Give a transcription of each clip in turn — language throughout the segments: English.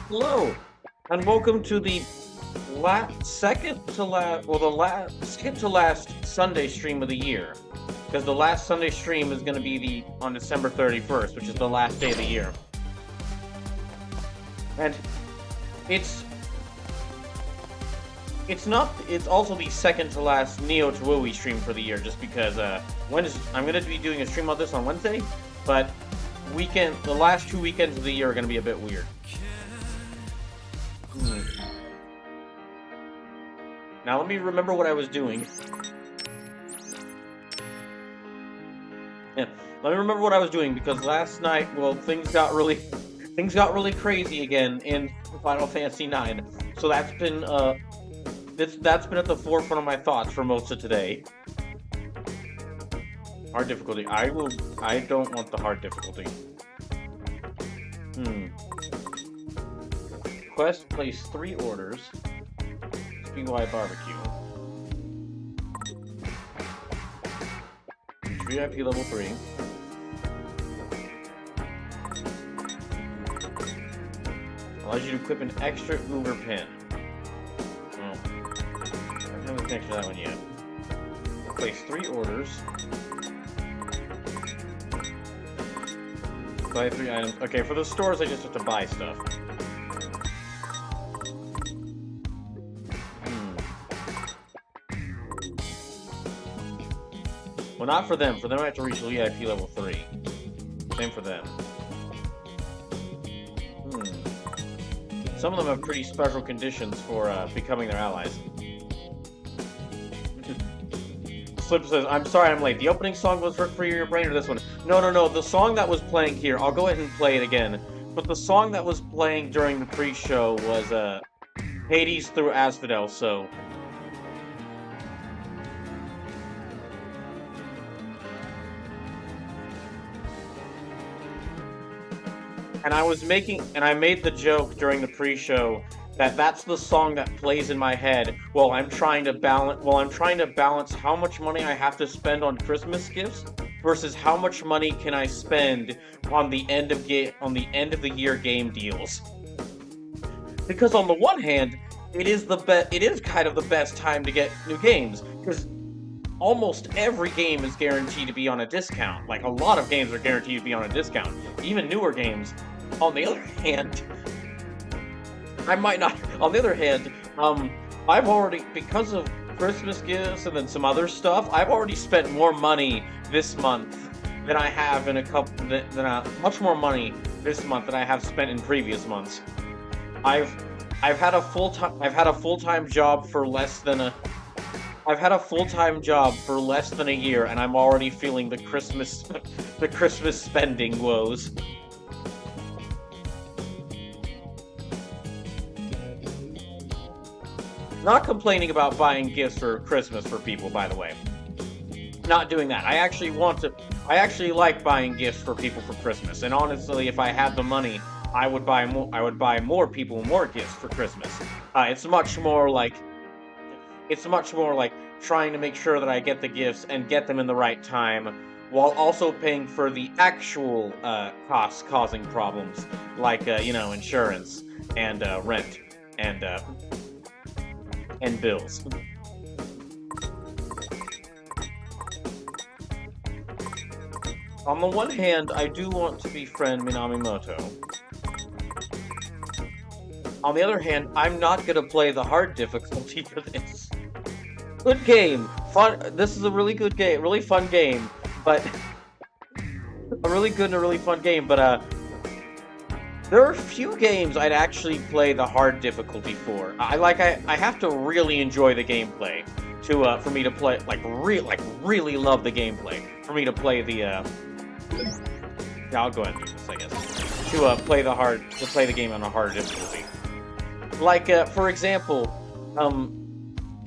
Hello, and welcome to the second to last, well, the second to last Sunday stream of the year, because the last Sunday stream is going to be on December 31st, which is the last day of the year, and it's it's also the second to last Neo to Wooey stream for the year, just because I'm going to be doing a stream of this on Wednesday, but the last 2 weekends of the year are going to be a bit weird. Now let me remember what I was doing. Yeah, let me remember what I was doing, because last night, well, things got really crazy again in Final Fantasy IX. So that's been at the forefront of my thoughts for most of today. Hard difficulty. I don't want the hard difficulty. Quest, place 3 orders. SPY barbecue. VIP level 3. Allows you to equip an extra Uber pin. Oh. I haven't connected to that one yet. Place 3 orders. Buy 3 items. Okay, for the stores I just have to buy stuff. Well, not for them. For them I have to reach VIP level 3. Same for them. Some of them have pretty special conditions for becoming their allies. Slip says, I'm sorry I'm late. The opening song was for Your Brain or this one? No. The song that was playing here, I'll go ahead and play it again. But the song that was playing during the pre-show was Hades through Asphodel, so... And I made the joke during the pre-show that that's the song that plays in my head while I'm trying to balance how much money I have to spend on Christmas gifts versus how much money can I spend on the end of the year game deals. Because on the one hand, it is kind of the best time to get new games, because almost every game is guaranteed to be on a discount. Like, a lot of games are guaranteed to be on a discount, even newer games. On the other hand, I've already, because of Christmas gifts and then some other stuff, I've already spent more money this month than I have in much more money this month than I have spent in previous months. I've had a full-time job for less than a year, and I'm already feeling the Christmas spending woes. Not complaining about buying gifts for Christmas for people, by the way. Not doing that. I actually like buying gifts for people for Christmas, and honestly, if I had the money, I would buy more people more gifts for Christmas. It's much more like trying to make sure that I get the gifts and get them in the right time, while also paying for the actual costs causing problems, like insurance and rent and bills. On the one hand, I do want to befriend Minamimoto. On the other hand, I'm not gonna play the hard difficulty for this. Good game. Fun. This is a really good game. Really fun game. But... a really good and a really fun game, but, there are few games I'd actually play the hard difficulty for. I have to really enjoy the gameplay for me to play, really love the gameplay for me to play the, yeah, I'll go ahead and do this, I guess. To play the game on a hard difficulty. Like, for example,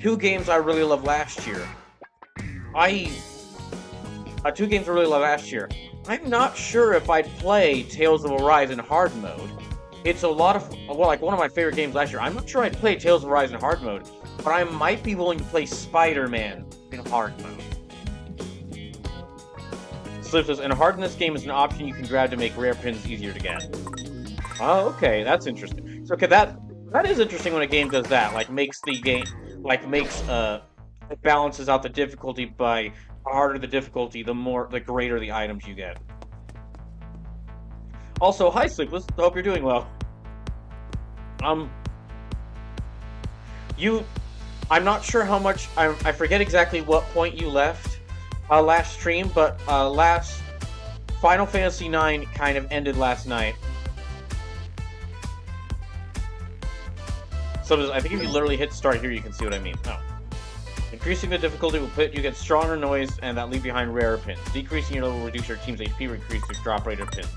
2 games I really loved last year. I'm not sure if I'd play Tales of Arise in hard mode. It's one of my favorite games last year. I'm not sure I'd play Tales of Arise in hard mode, but I might be willing to play Spider-Man in hard mode. Slip says, and hard in this game is an option you can grab to make rare pins easier to get. Oh, okay, that's interesting. Okay, that is interesting when a game does that. Like makes the game it balances out the difficulty by the harder the difficulty, the greater the items you get. Also, hi Sleepless. Hope you're doing well. Um, you, I'm not sure how much. I forget exactly what point you left last stream, but last Final Fantasy IX kind of ended last night. So I think if you literally hit start here, you can see what I mean. Oh. Increasing the difficulty will put you against stronger noise and that leave behind rarer pins. Decreasing your level will reduce your team's HP, increase the drop rate of pins.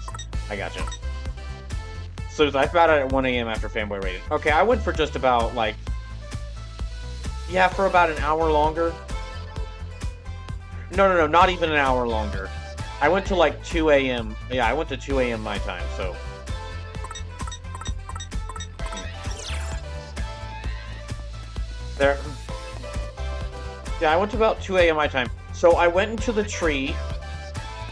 I gotcha. So I found out at 1 AM after Fanboy rated. Okay, I went for just about, like... Yeah, for about an hour longer. No, not even an hour longer. I went to, like, 2 AM. Yeah, I went to 2 AM my time, so... There... Yeah, I went to about 2 AM my time. So I went into the tree.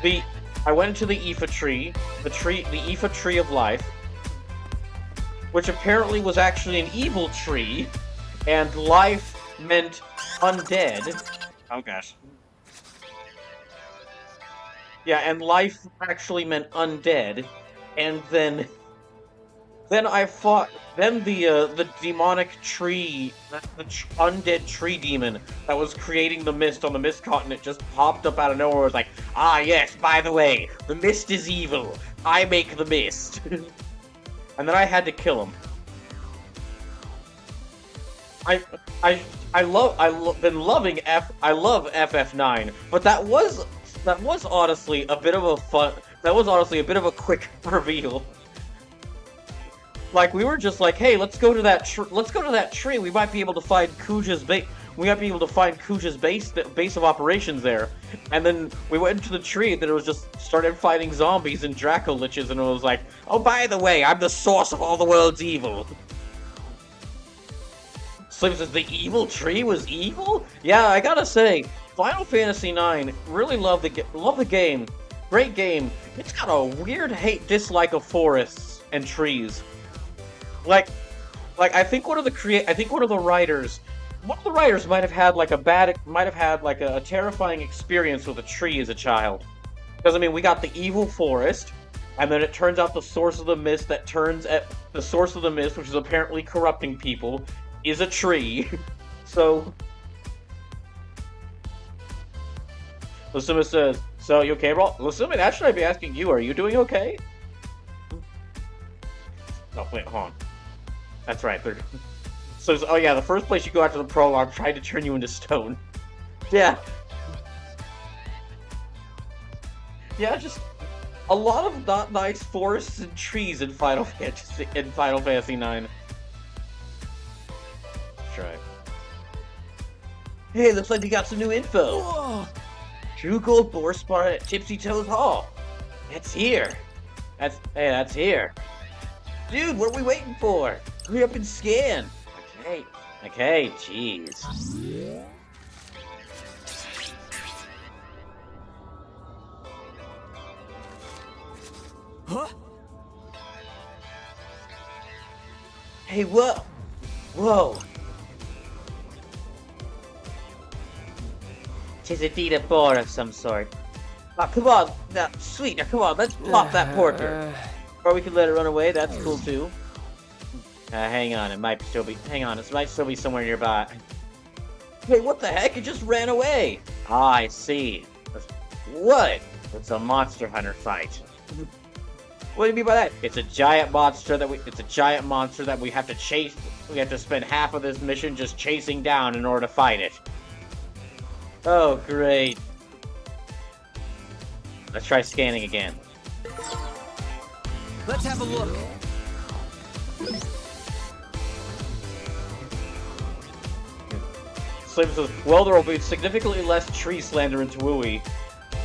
I went into the Aoife tree. The Aoife tree of life. Which apparently was actually an evil tree. And life meant undead. Oh gosh. Yeah, and life actually meant undead. And then I fought. Then the demonic tree, the undead tree demon that was creating the mist on the mist continent just popped up out of nowhere. It was like, ah yes, by the way, the mist is evil. I make the mist. And then I had to kill him. I love FF9, but that was honestly a bit of a fun. That was honestly a bit of a quick reveal. Like, we were just like, hey, let's go to that tree. We might be able to find Kuja's base. We might be able to find Kuja's base of operations there. And then we went into the tree, and then it was just started fighting zombies and Draco Liches, and it was like, oh, by the way, I'm the source of all the world's evil. Slim says the evil tree was evil? Yeah, I gotta say, Final Fantasy IX, really love the game. Great game. It's got a weird hate-dislike of forests and trees. Like I think one of the writers might have had like a terrifying experience with a tree as a child. Because I mean, we got the evil forest, and then it turns out the source of the mist, which is apparently corrupting people, is a tree. So Lasuma says, so you okay, bro? Lasuma, actually I'd be asking you, are you doing okay? Oh wait, hold on. That's right. So, oh yeah, the first place you go after the prologue tried to turn you into stone. Yeah. Yeah, just a lot of not nice forests and trees in Final Fantasy IX. Try. Hey, looks like we got some new info. Whoa. True Gold Boar spotted at Tipsy Toes Hall. It's here. That's here. Dude, what are we waiting for? Hurry up and scan. Okay, jeez. Huh? Hey, whoa! Tis indeed a boar of some sort. Oh, come on, now, sweet, now come on, let's pop that porker. Or we could let it run away, that's cool too. Hang on, it might still be somewhere nearby. Wait, what the heck? It just ran away! Ah, I see. What? It's a monster hunter fight. What do you mean by that? It's a giant monster that we have to chase. We have to spend half of this mission just chasing down in order to fight it. Oh, great. Let's try scanning again. Let's have a look. Slim says, well, there will be significantly less tree slander in Tawui.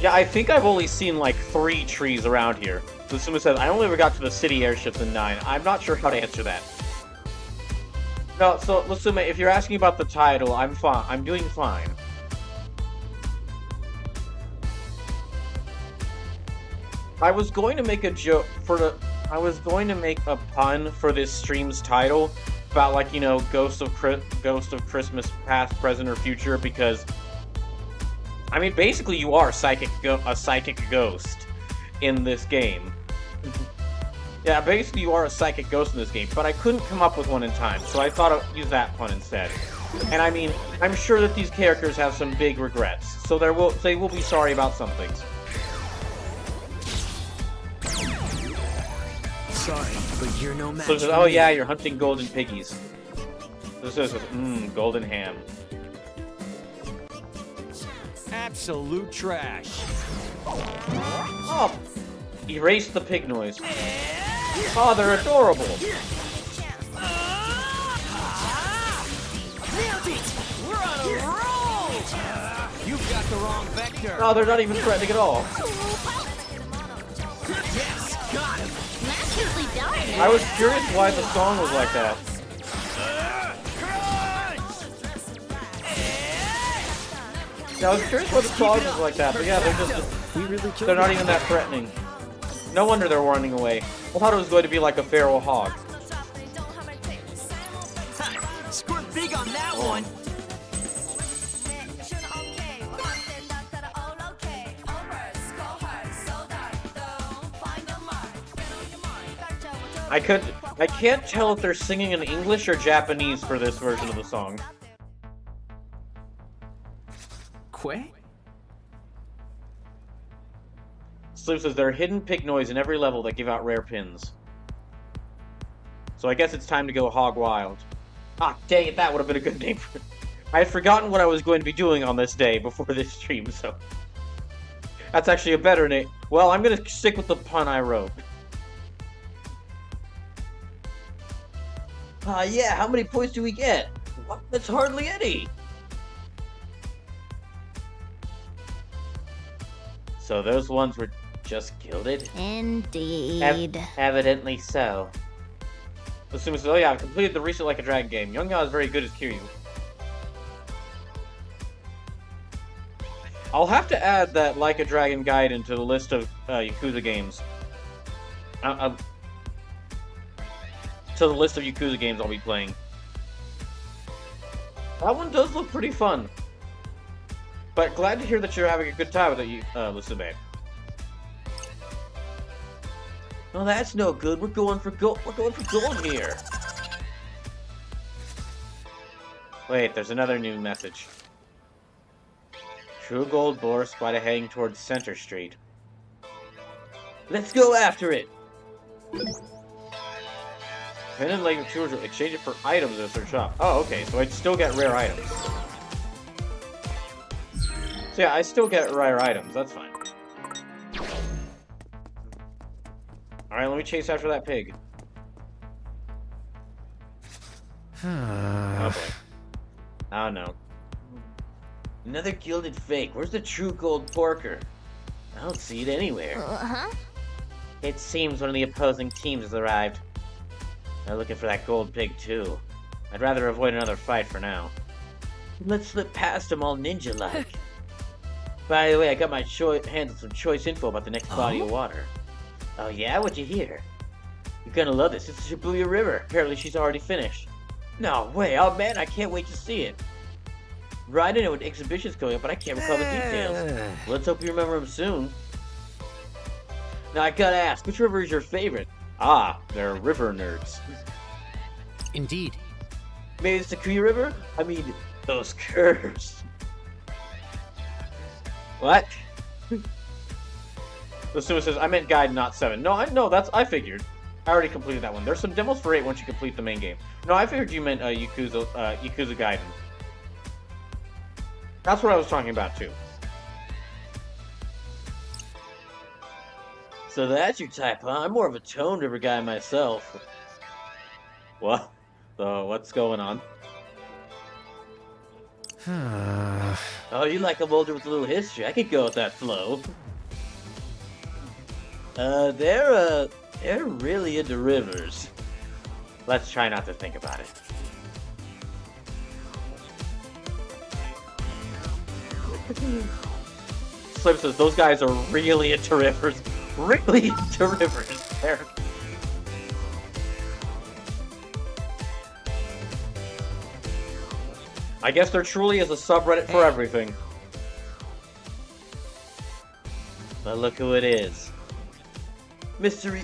Yeah, I think I've only seen like 3 trees around here. Lasuma says, I only ever got to the city airships in 9. I'm not sure how to answer that. No, so Lasuma, if you're asking about the title, I'm fine. I'm doing fine. I was going to make a joke for the. I was going to make a pun for this stream's title about, like, you know, Ghost of Christmas Past, Present, or Future, because I mean, basically, you are a psychic ghost in this game. Yeah, basically, you are a psychic ghost in this game, but I couldn't come up with one in time, so I thought I'd use that pun instead. And I mean, I'm sure that these characters have some big regrets, so they will be sorry about some things. Sorry, but you're no match. So, oh yeah, you're hunting golden piggies. This is golden ham. Absolute trash. Oh, erase the pig noise. Oh, they're adorable. We're on a roll. You've got the wrong vector. Oh, they're not even threatening at all. Yes, got him. I was curious why the song was like that. Yeah, I was curious why the song was like that, but yeah, they're not even that threatening. No wonder they're running away. I thought it was going to be like a feral hog. Squirt big on that one. I can't tell if they're singing in English or Japanese for this version of the song. Quay? Sloop says there are hidden pig noise in every level that give out rare pins. So I guess it's time to go hog wild. Ah, dang it, that would have been a good name for it. I had forgotten what I was going to be doing on this day before this stream, so... That's actually a better name. Well, I'm gonna stick with the pun I wrote. Yeah, how many points do we get? What? That's hardly any! So those ones were just gilded? Indeed. Evidently so. Assume so. Oh yeah, I've completed the recent Like a Dragon game. Young-Ya is very good as Kiryu. I'll have to add that Like a Dragon guide into the list of Yakuza games. To the list of Yakuza games I'll be playing. That one does look pretty fun. But glad to hear that you're having a good time with it, Lusume. No, that's no good. We're going for gold. We're going for gold here. Wait, there's another new message. True Gold Boar spotted heading towards Center Street. Let's go after it. Pendant Lake Tours will exchange it for items at their shop. Oh, okay, so I'd still get rare items. So yeah, I still get rare items, that's fine. Alright, let me chase after that pig. Oh boy. Oh no. Another gilded fake. Where's the true gold porker? I don't see it anywhere. It seems one of the opposing teams has arrived. They're looking for that gold pig too. I'd rather avoid another fight for now. Let's slip past them all ninja-like. By the way, I got my hands on some choice info about the next body of water. Oh yeah? What'd you hear? You're gonna love this. It's the Shibuya River. Apparently she's already finished. No way. Oh man, I can't wait to see it. Right, I know what exhibition's going up, but I can't recall the details. Let's hope you remember them soon. Now I gotta ask, which river is your favorite? Ah, they're river nerds. Indeed. Maybe it's the Kuya River? I mean, those curves. What? The Suma says, I meant guide, not 7. No, I figured. I already completed that one. There's some demos for 8 once you complete the main game. No, I figured you meant Yakuza Gaiden. That's what I was talking about, too. So that's your type, huh? I'm more of a Tone River guy myself. What? So, what's going on? Oh, you like a Molder with a little history. I could go with that flow. They're really into rivers. Let's try not to think about it. Slip says, those guys are really into rivers. really into rivers there. I guess there truly is a subreddit for everything. But look who it is. Mr.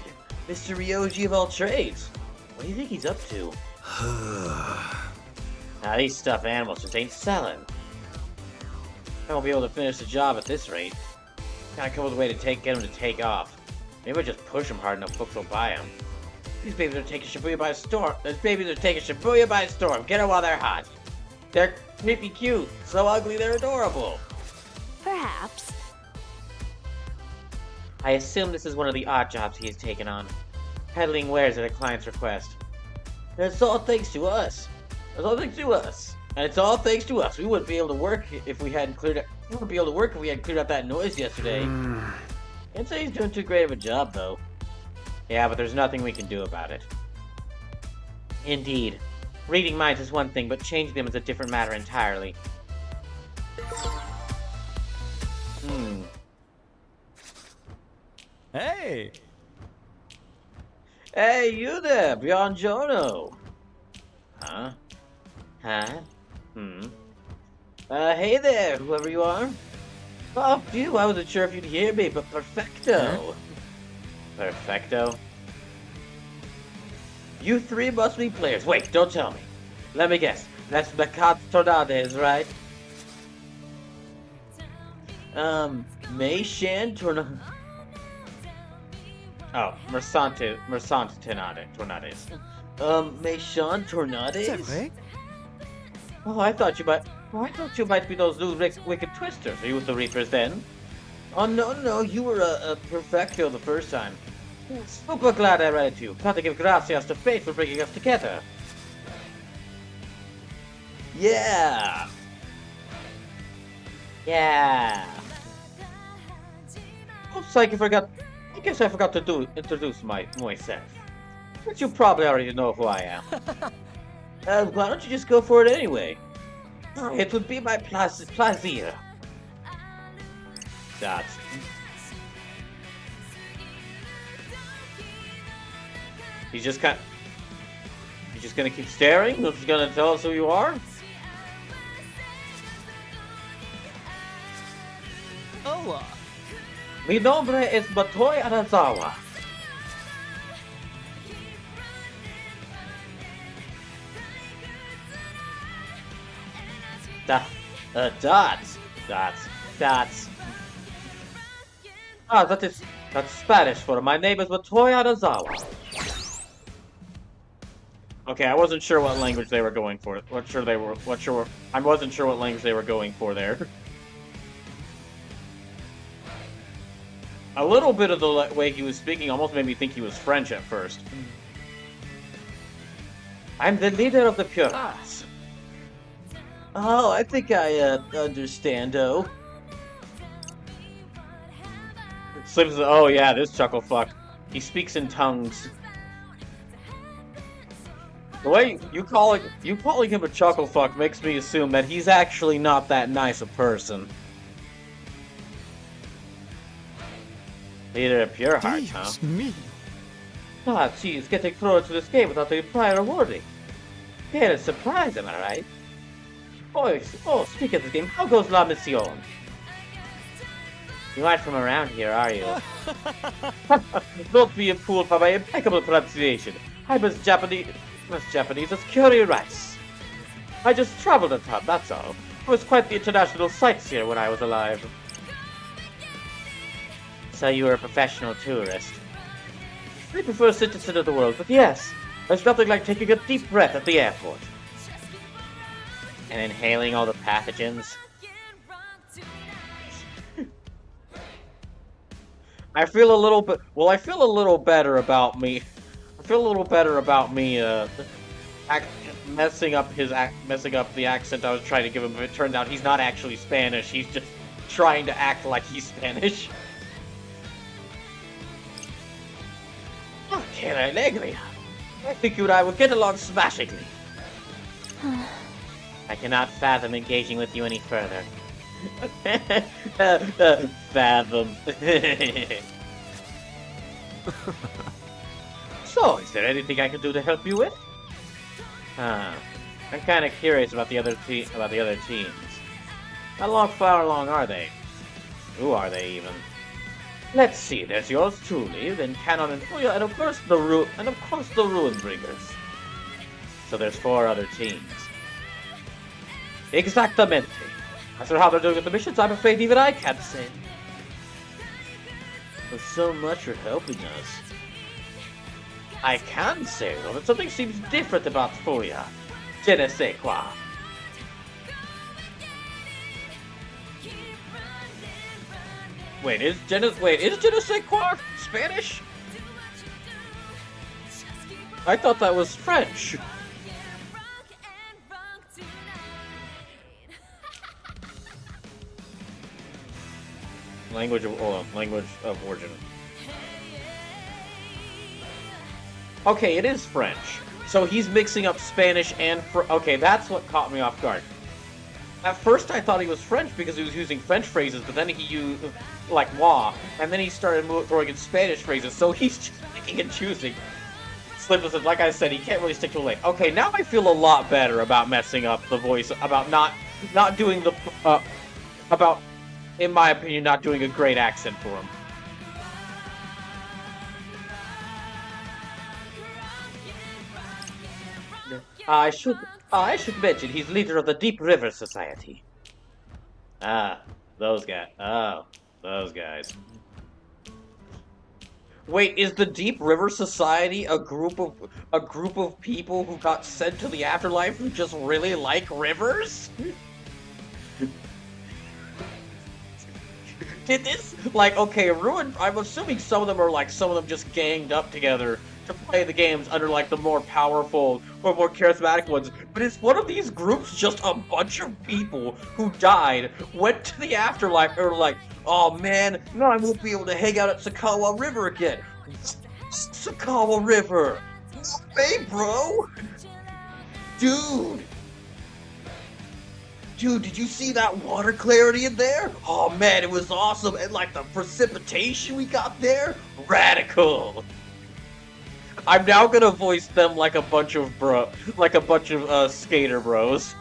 Ryoji of all trades. What do you think he's up to? Now these stuffed animals just ain't selling. I won't be able to finish the job at this rate. Gotta come up with a way to get him to take off. Maybe I just push him hard enough folks will buy him. These babies are taking Shibuya by storm. These babies are taking Shibuya by storm. Get them while they're hot. They're creepy cute. So ugly they're adorable. Perhaps. I assume this is one of the odd jobs he has taken on. Peddling wares at a client's request. And it's all thanks to us. It's all thanks to us. And it's all thanks to us. We wouldn't be able to work if we hadn't cleared up. We wouldn't be able to work if we hadn't cleared up that noise yesterday. Can't say he's doing too great of a job, though. Yeah, but there's nothing we can do about it. Indeed. Reading minds is one thing, but changing them is a different matter entirely. Hey! Hey, you there, Beyond Jono! Huh? Hey there, whoever you are. Oh, phew, I wasn't sure if you'd hear me, but perfecto. Perfecto? You three must be players. Wait, don't tell me. Let me guess. That's Makat Tornades, right? Meishan Tornades. Oh, Mersante Tornades. Meishan Tornades? Is that right? Oh, I thought you might be those new wicked twisters. Are you with the Reapers then? Oh, no, you were a perfecto the first time. Super glad I ran into you. Got to give gracias to fate for bringing us together. Yeah. Oops, I guess I forgot to introduce myself. But you probably already know who I am. Why don't you just go for it anyway? It would be my pleasure. That's... He's just gonna keep staring? He's gonna tell us who you are? Hola! Mi nombre es Matoi Arazawa. That's... Ah, that's Spanish for my name is Matoi Arazawa. Okay, I wasn't sure what language they were going for. I wasn't sure what language they were going for there. A little bit of the way he was speaking almost made me think he was French at first. I'm the leader of the Pure Hearts. Oh, I think I understand-o. Slims, oh yeah, this chuckle fuck. He speaks in tongues. The way you calling him a chuckle fuck makes me assume that he's actually not that nice a person. Leader of Pure Hearts, huh? Me. Ah, geez, getting thrown to this game without any prior warning. Yeah, a surprise, am I right? Oh, speak of this game, how goes La Mission? You aren't from around here, are you? Don't be fooled by my impeccable pronunciation. I'm as Japanese as curry rice. I just traveled a ton, that's all. I was quite the international sightseer when I was alive. So you were a professional tourist. I prefer a citizen of the world, but yes, there's nothing like taking a deep breath at the airport. And inhaling all the pathogens. I feel a little better about me. Messing up the accent I was trying to give him, but it turned out he's not actually Spanish. He's just trying to act like he's Spanish. Okay, Alegria. I think you and I will get along smashingly. I cannot fathom engaging with you any further. Fathom. So, is there anything I can do to help you with? I'm kind of curious about the other teams. How far along are they? Who are they even? Let's see. There's yours truly, then Canon and Fuya, and of course the Ruin Bringers. So there's 4 other teams. Exactamente. As for how they're doing with the missions, I'm afraid even I can't say. But so much for helping us. I can say, though, that something seems different about Fuya. Je ne sais quoi. Wait, is je ne sais quoi Spanish? I thought that was French. Language of origin. Okay, it is French. So he's mixing up Spanish and okay, that's what caught me off guard. At first I thought he was French because he was using French phrases, but then he used, like, moi, and then he started throwing in Spanish phrases, so he's just picking and choosing. Slippers, like I said, he can't really stick to a lane. Okay, now I feel a lot better about messing up the voice, about not doing the, about, in my opinion, not doing a great accent for him. I should mention he's leader of the Deep River Society. Ah, those guys. Oh, those guys. Wait, is the Deep River Society a group of people who got sent to the afterlife who just really like rivers? Did this, like, okay, I'm assuming some of them just ganged up together to play the games under, like, the more powerful or more charismatic ones, but is one of these groups just a bunch of people who died, went to the afterlife, and were like, oh man, no, I won't be able to hang out at Sakawa River again. Sakawa River! Hey, bro! Dude, did you see that water clarity in there? Oh man, it was awesome, and like the precipitation we got there? Radical! I'm now gonna voice them like a bunch of skater bros.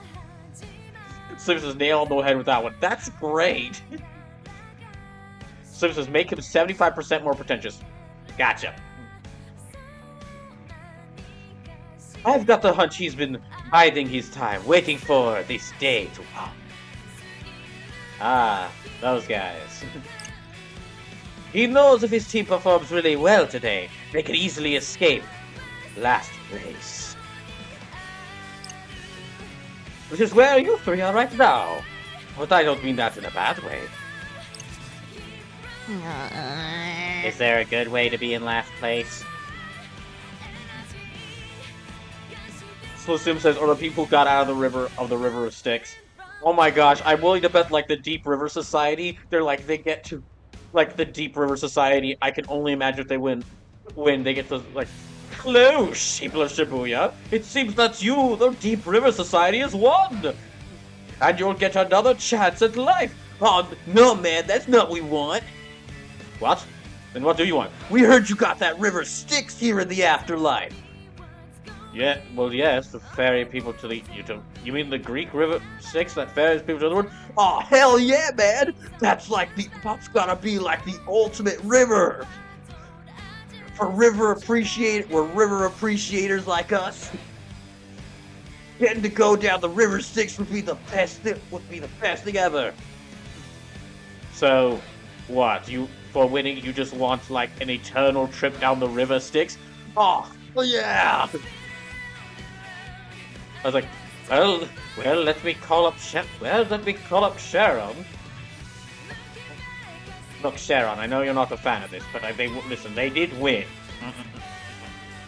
Simpsons nail on the head with that one. That's great. Simpsons make him 75% more pretentious. Gotcha. I've got the hunch he's been biding his time, waiting for this day to come. Ah, those guys. He knows if his team performs really well today, they can easily escape last place. Which is where you 3 are right now. But I don't mean that in a bad way. Is there a good way to be in last place? Slim says, or the people who got out of the river of Styx. Oh my gosh, I'm willing to bet, like, the Deep River Society, they get to, like, the Deep River Society, I can only imagine if they win, they get to, like, hello, people of Shibuya. It seems that you, the Deep River Society, has won! And you'll get another chance at life! Oh, no, man, that's not what we want! What? Then what do you want? We heard you got that river Styx here in the afterlife! Yeah, well, yes, the ferry people to the... You mean the Greek river Styx that ferries people to the world? Oh, hell yeah, man! That's gotta be like the ultimate river! For river appreciators like us. Getting to go down the river Styx would be the best thing ever. So, what? For winning, you just want, like, an eternal trip down the river Styx? Oh, yeah! I was like, well, let me call up Sharon. Look, Sharon, I know you're not a fan of this, but listen, they did win.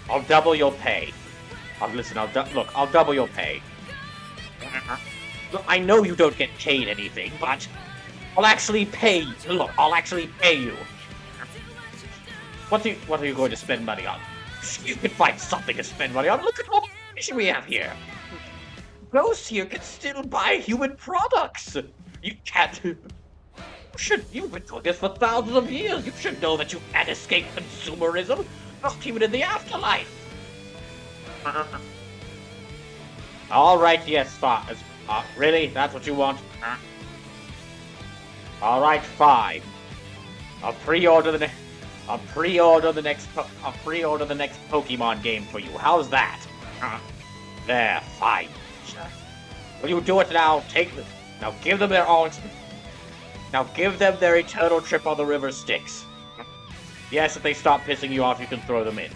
I'll double your pay. I'll double your pay. Look, I know you don't get paid anything, but I'll actually pay you. Look, I'll actually pay you. What are you going to spend money on? You can find something to spend money on. Look at all the information we have here. Ghosts here can still buy human products. You can't. You've been doing this for thousands of years. You should know that you can't escape consumerism. Not even in the afterlife. All right, yes, fine. Really? That's what you want? All right, fine. I'll pre-order the next Pokemon game for you. How's that? There, fine. Will you do it now? Now give them their eternal trip on the river Styx. Yes, if they stop pissing you off, you can throw them in.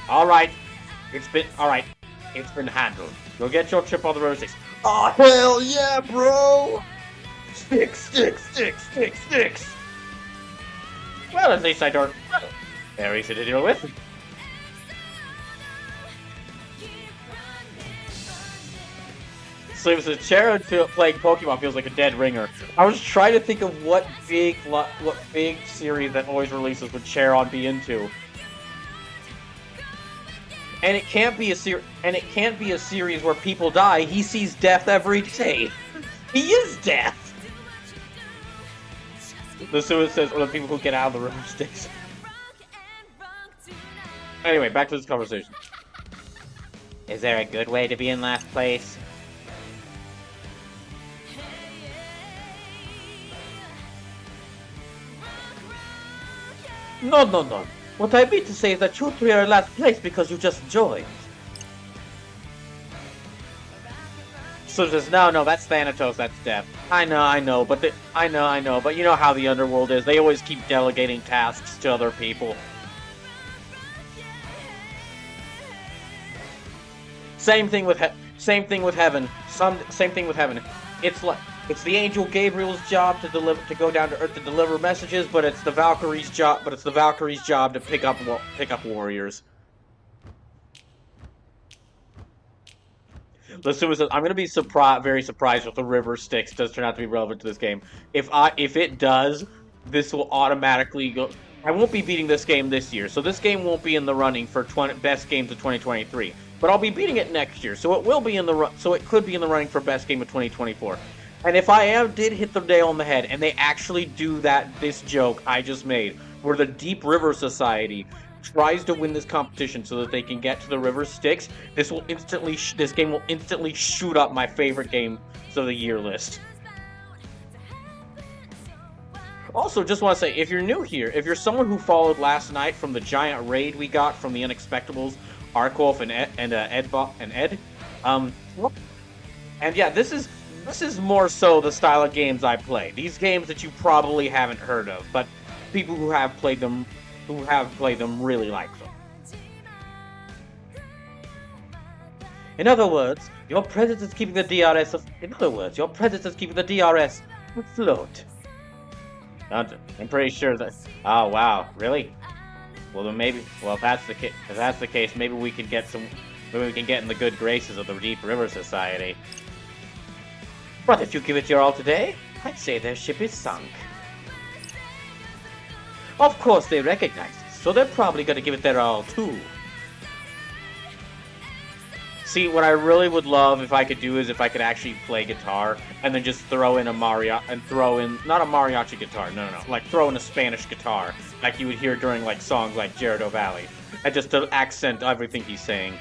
Alright. It's been handled. You'll get your trip on the river Styx. Oh, hell yeah, bro! Styx! Well, at least I don't... Very easy to deal with. So Chara playing Pokemon feels like a dead ringer. I was trying to think of what big series that always releases would Charon be into. And it can't be a series where people die. He sees death every day. He is death. The Suicide says, or the people who get out of the river Styx. Anyway, back to this conversation. Is there a good way to be in last place? No. What I mean to say is that you three are in last place because you just joined. So just no, that's Thanatos, that's Death. I know, but but you know how the underworld is. They always keep delegating tasks to other people. Same thing with heaven. Same thing with heaven. It's the angel Gabriel's job to go down to Earth to deliver messages, but it's the Valkyrie's job. To pick up warriors. Listen, I'm gonna be very surprised if the river Styx does turn out to be relevant to this game. If it does, this will automatically go. I won't be beating this game this year, so this game won't be in the running for best games of 2023. But I'll be beating it next year, so it will be in the so it could be in the running for best game of 2024. And if I did hit the nail on the head, and they actually do this joke I just made, where the Deep River Society tries to win this competition so that they can get to the river Styx, this game will instantly shoot up my favorite games of the year list. Also, just want to say, if you're new here, if you're someone who followed last night from the giant raid we got from the Unexpectables, Arkwolf and Ed, and yeah, this is more so the style of games I play. These games that you probably haven't heard of, but people who have played them really like them. In other words, your presence is keeping the DRS afloat. I'm pretty sure that. Oh wow, really? Well then if that's the case, maybe we can get in the good graces of the Deep River Society. But if you give it your all today, I'd say their ship is sunk. Of course they recognize this, so they're probably gonna give it their all too. See, what I really would love if I could do is if I could actually play guitar and then just throw in not a mariachi guitar, no, like throw in a Spanish guitar, like you would hear during like songs like Gerardo Valley, and just to accent everything he's saying.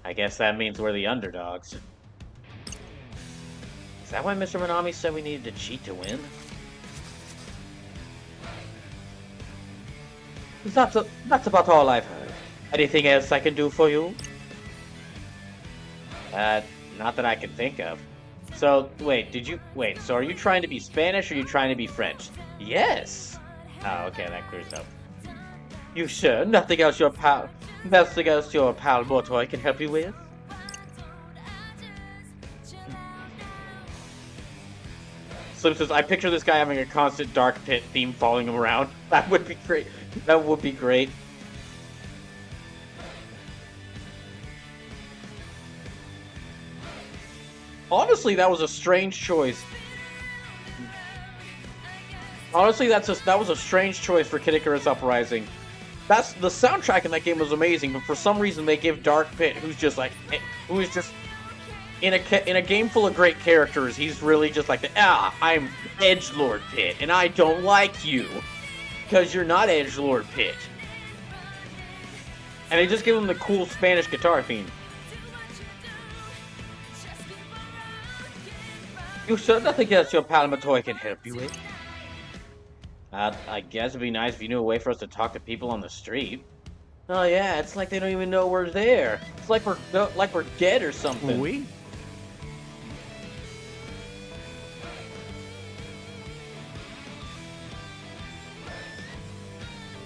I guess that means we're the underdogs. Is that why Mr. Minami said we needed to cheat to win? That's about all I've heard. Anything else I can do for you? Not that I can think of. So, so are you trying to be Spanish or are you trying to be French? Yes! Oh, okay, that clears up. You sure? Nothing else your pal Mortoy can help you with? Slim says, I picture this guy having a constant Dark Pit theme following him around. That would be great. That would be great. Honestly, that was a strange choice. Honestly, that was a strange choice for Kid Icarus Uprising. The soundtrack in that game was amazing, but for some reason they give Dark Pit, who is just in a game full of great characters, he's really just like, I'm Edgelord Pit, and I don't like you. Because you're not Edgelord Pit. And they just give him the cool Spanish guitar theme. You sure nothing else your pal Matoy can help you with? I guess it'd be nice if you knew a way for us to talk to people on the street. Oh yeah, it's like they don't even know we're there. It's like we're dead or something. Oui?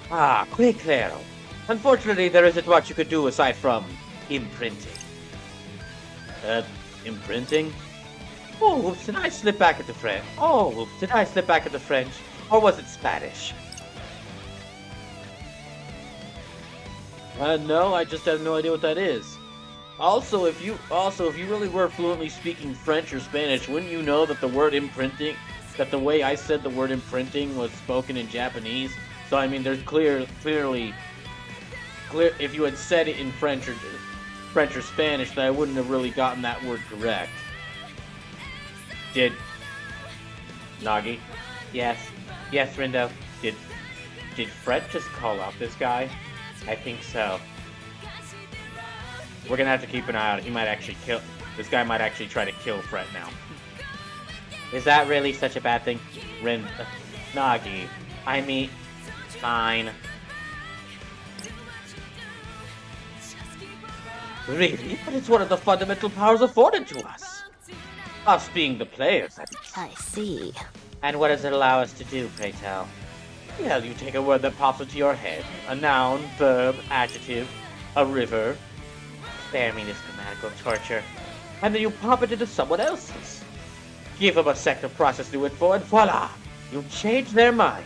Ah, que claro. Unfortunately, there isn't much you could do aside from imprinting. Imprinting? Oh, whoops, did I slip back into French? Oh, whoops, did I slip back into French? Or was it Spanish? No, I just have no idea what that is. Also, if you really were fluently speaking French or Spanish, wouldn't you know that the word imprinting, that the way I said the word imprinting was spoken in Japanese? So I mean, there's clearly, if you had said it in French or Spanish, that I wouldn't have really gotten that word correct. Did Nagi? Yes, Rindo. Did Fred just call out this guy? I think so. We're gonna have to keep an eye out. He might actually kill. This guy might actually try to kill Fred now. Is that really such a bad thing? Nagi. I mean, fine. Really? But it's one of the fundamental powers afforded to us. Us being the players, I see. And what does it allow us to do, pray tell? Well, you take a word that pops into your head. A noun, verb, adjective, a river. Spare me this grammatical torture. And then you pop it into someone else's. Give them a sec to process through it for, and voila! You change their mind.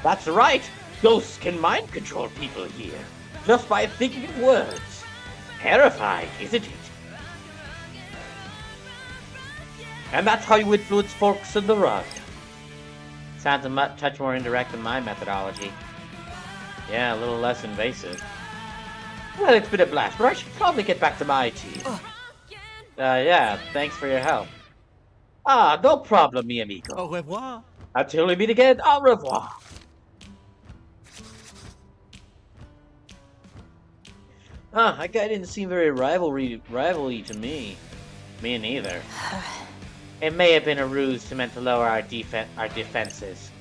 That's right! Ghosts can mind control people here. Just by thinking of words. Terrifying, isn't it? And that's how you influence folks in the rug. Sounds a touch more indirect than my methodology. Yeah, a little less invasive. Well, it's been a blast, but I should probably get back to my tea. Yeah, thanks for your help. Ah, no problem, mi amigo. Au revoir. Until we meet again, au revoir. That guy didn't seem very rivalry to me. Me neither. It may have been a ruse meant to lower our defenses.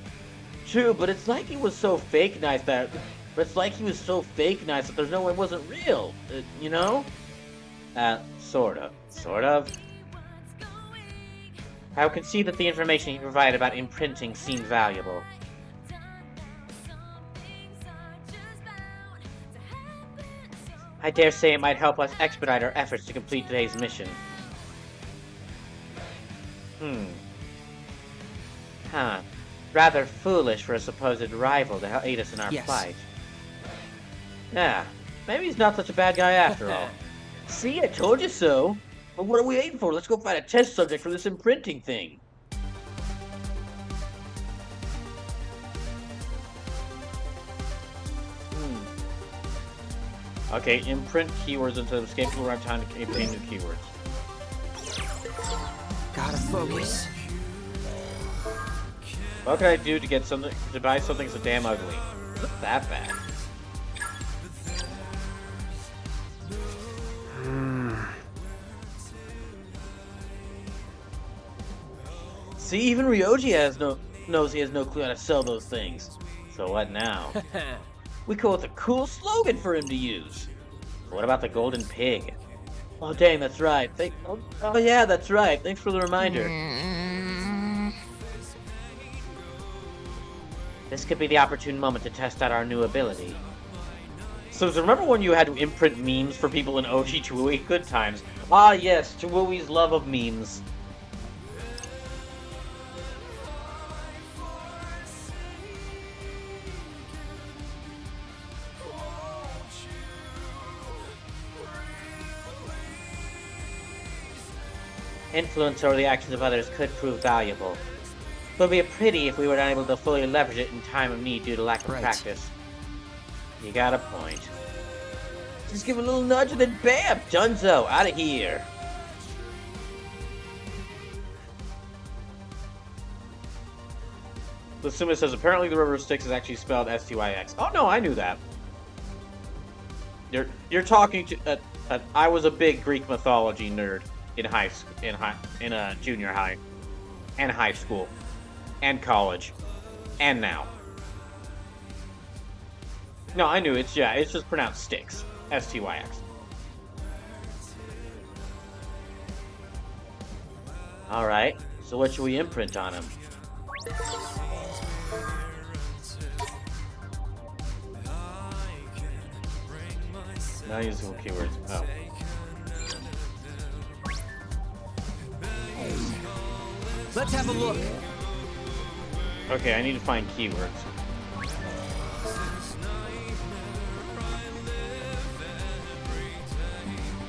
True, but it's like he was so fake nice that... there's no way it wasn't real. You know? Sort of. Sort of. I can see that the information he provided about imprinting seemed valuable. I dare say it might help us expedite our efforts to complete today's mission. Rather foolish for a supposed rival to aid us in our plight. Yeah, maybe he's not such a bad guy after all. See, I told you so. But what are we waiting for? Let's go find a test subject for this imprinting thing. Okay, imprint keywords into the escape tool around time to obtain new keywords. Gotta focus. What can I do to get something to buy something so damn ugly? Not that bad. See, even Ryoji knows he has no clue how to sell those things. So what now? We come with a cool slogan for him to use. What about the golden pig? Oh dang, that's right. Oh yeah, that's right. Thanks for the reminder. This could be the opportune moment to test out our new ability. So remember when you had to imprint memes for people in OG Chiwui? Good times. Ah yes, Chiwui's love of memes. Influence over the actions of others could prove valuable. It would be a pity if we were unable to fully leverage it in time of need due to lack of practice. You got a point. Just give a little nudge and then bam! Dunzo! Out of here! Suma says, apparently the River of Styx is actually spelled S-T-Y-X. Oh, no, I knew that. You're talking to... I was a big Greek mythology nerd in junior high. And high school. And college. And now. No, I knew it's just pronounced Styx. S-T-Y-X. Alright, so what should we imprint on him? Not useful keywords. Oh. Let's have a look. Okay, I need to find keywords.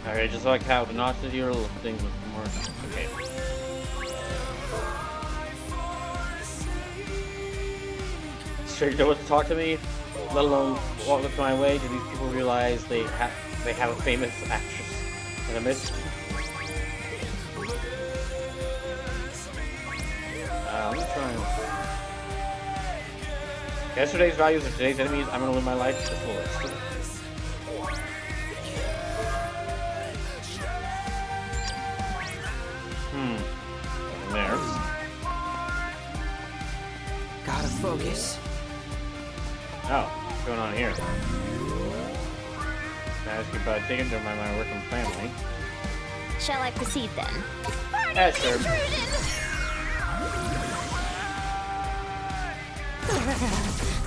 Alright, just like how the notch of your little things with more. Okay. Sure, you know what to talk to me, let alone walk my way. Do these people realize they have a famous actress in a midst? Let me try and... Yesterday's values are today's enemies. I'm gonna live my life to the fullest. There. Gotta focus. Oh, what's going on here? Can I ask you about taking to my working family? Shall I proceed then? Yeah, sure.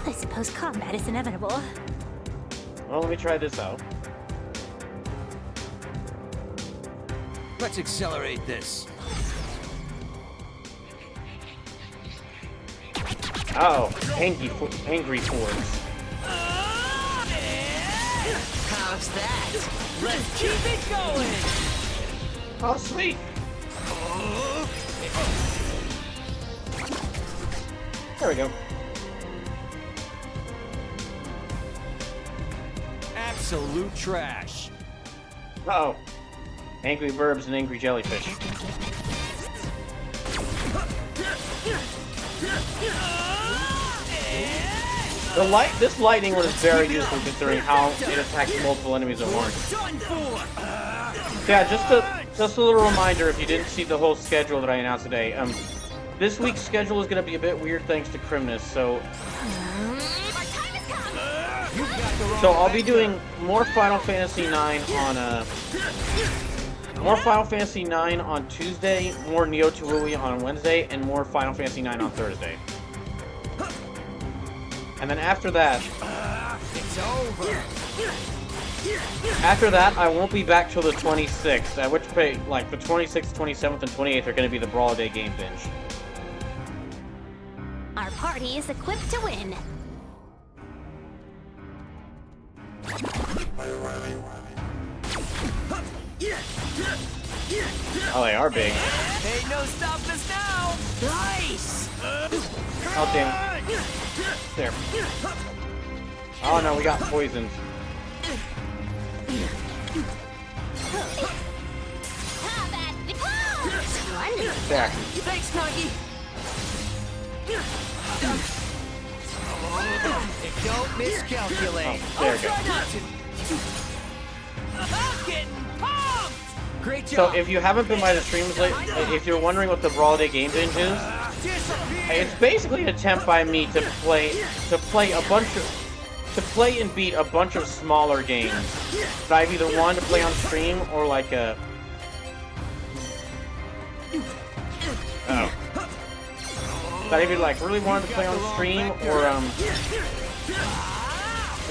I suppose combat is inevitable. Well, let me try this out. Let's accelerate this. Oh, angry force. How's that? Let's keep it going. Oh, sweet. There we go. Absolute trash. Uh-oh. Angry verbs and angry jellyfish. This lightning one is very useful considering how it attacks multiple enemies at once. Yeah, just a little reminder if you didn't see the whole schedule that I announced today. This week's schedule is going to be a bit weird thanks to Crimnus, so I'll be doing more Final Fantasy IX on Tuesday, more Neo Tooie on Wednesday, and more Final Fantasy IX on Thursday. And then after that, It's over. After that, I won't be back till the 26th, at which point, like, the 26th, 27th, and 28th are going to be the Brawl Day game binge. Our party is equipped to win. Oh, they are big. Ain't no stopping us now. Nice. Oh, damn. There. Oh, no, we got poisoned. There. Thanks, Nagi. Don't miscalculate. Oh, there we go. Try not to. I'm getting pumped. Great So, job. if you haven't been by the streams lately, if you're wondering what the Brawl Day game binge is, it's basically an attempt by me to play and beat a bunch of smaller games that I've either wanted to play on stream or like a... Oh. That I either like really wanted to play on stream or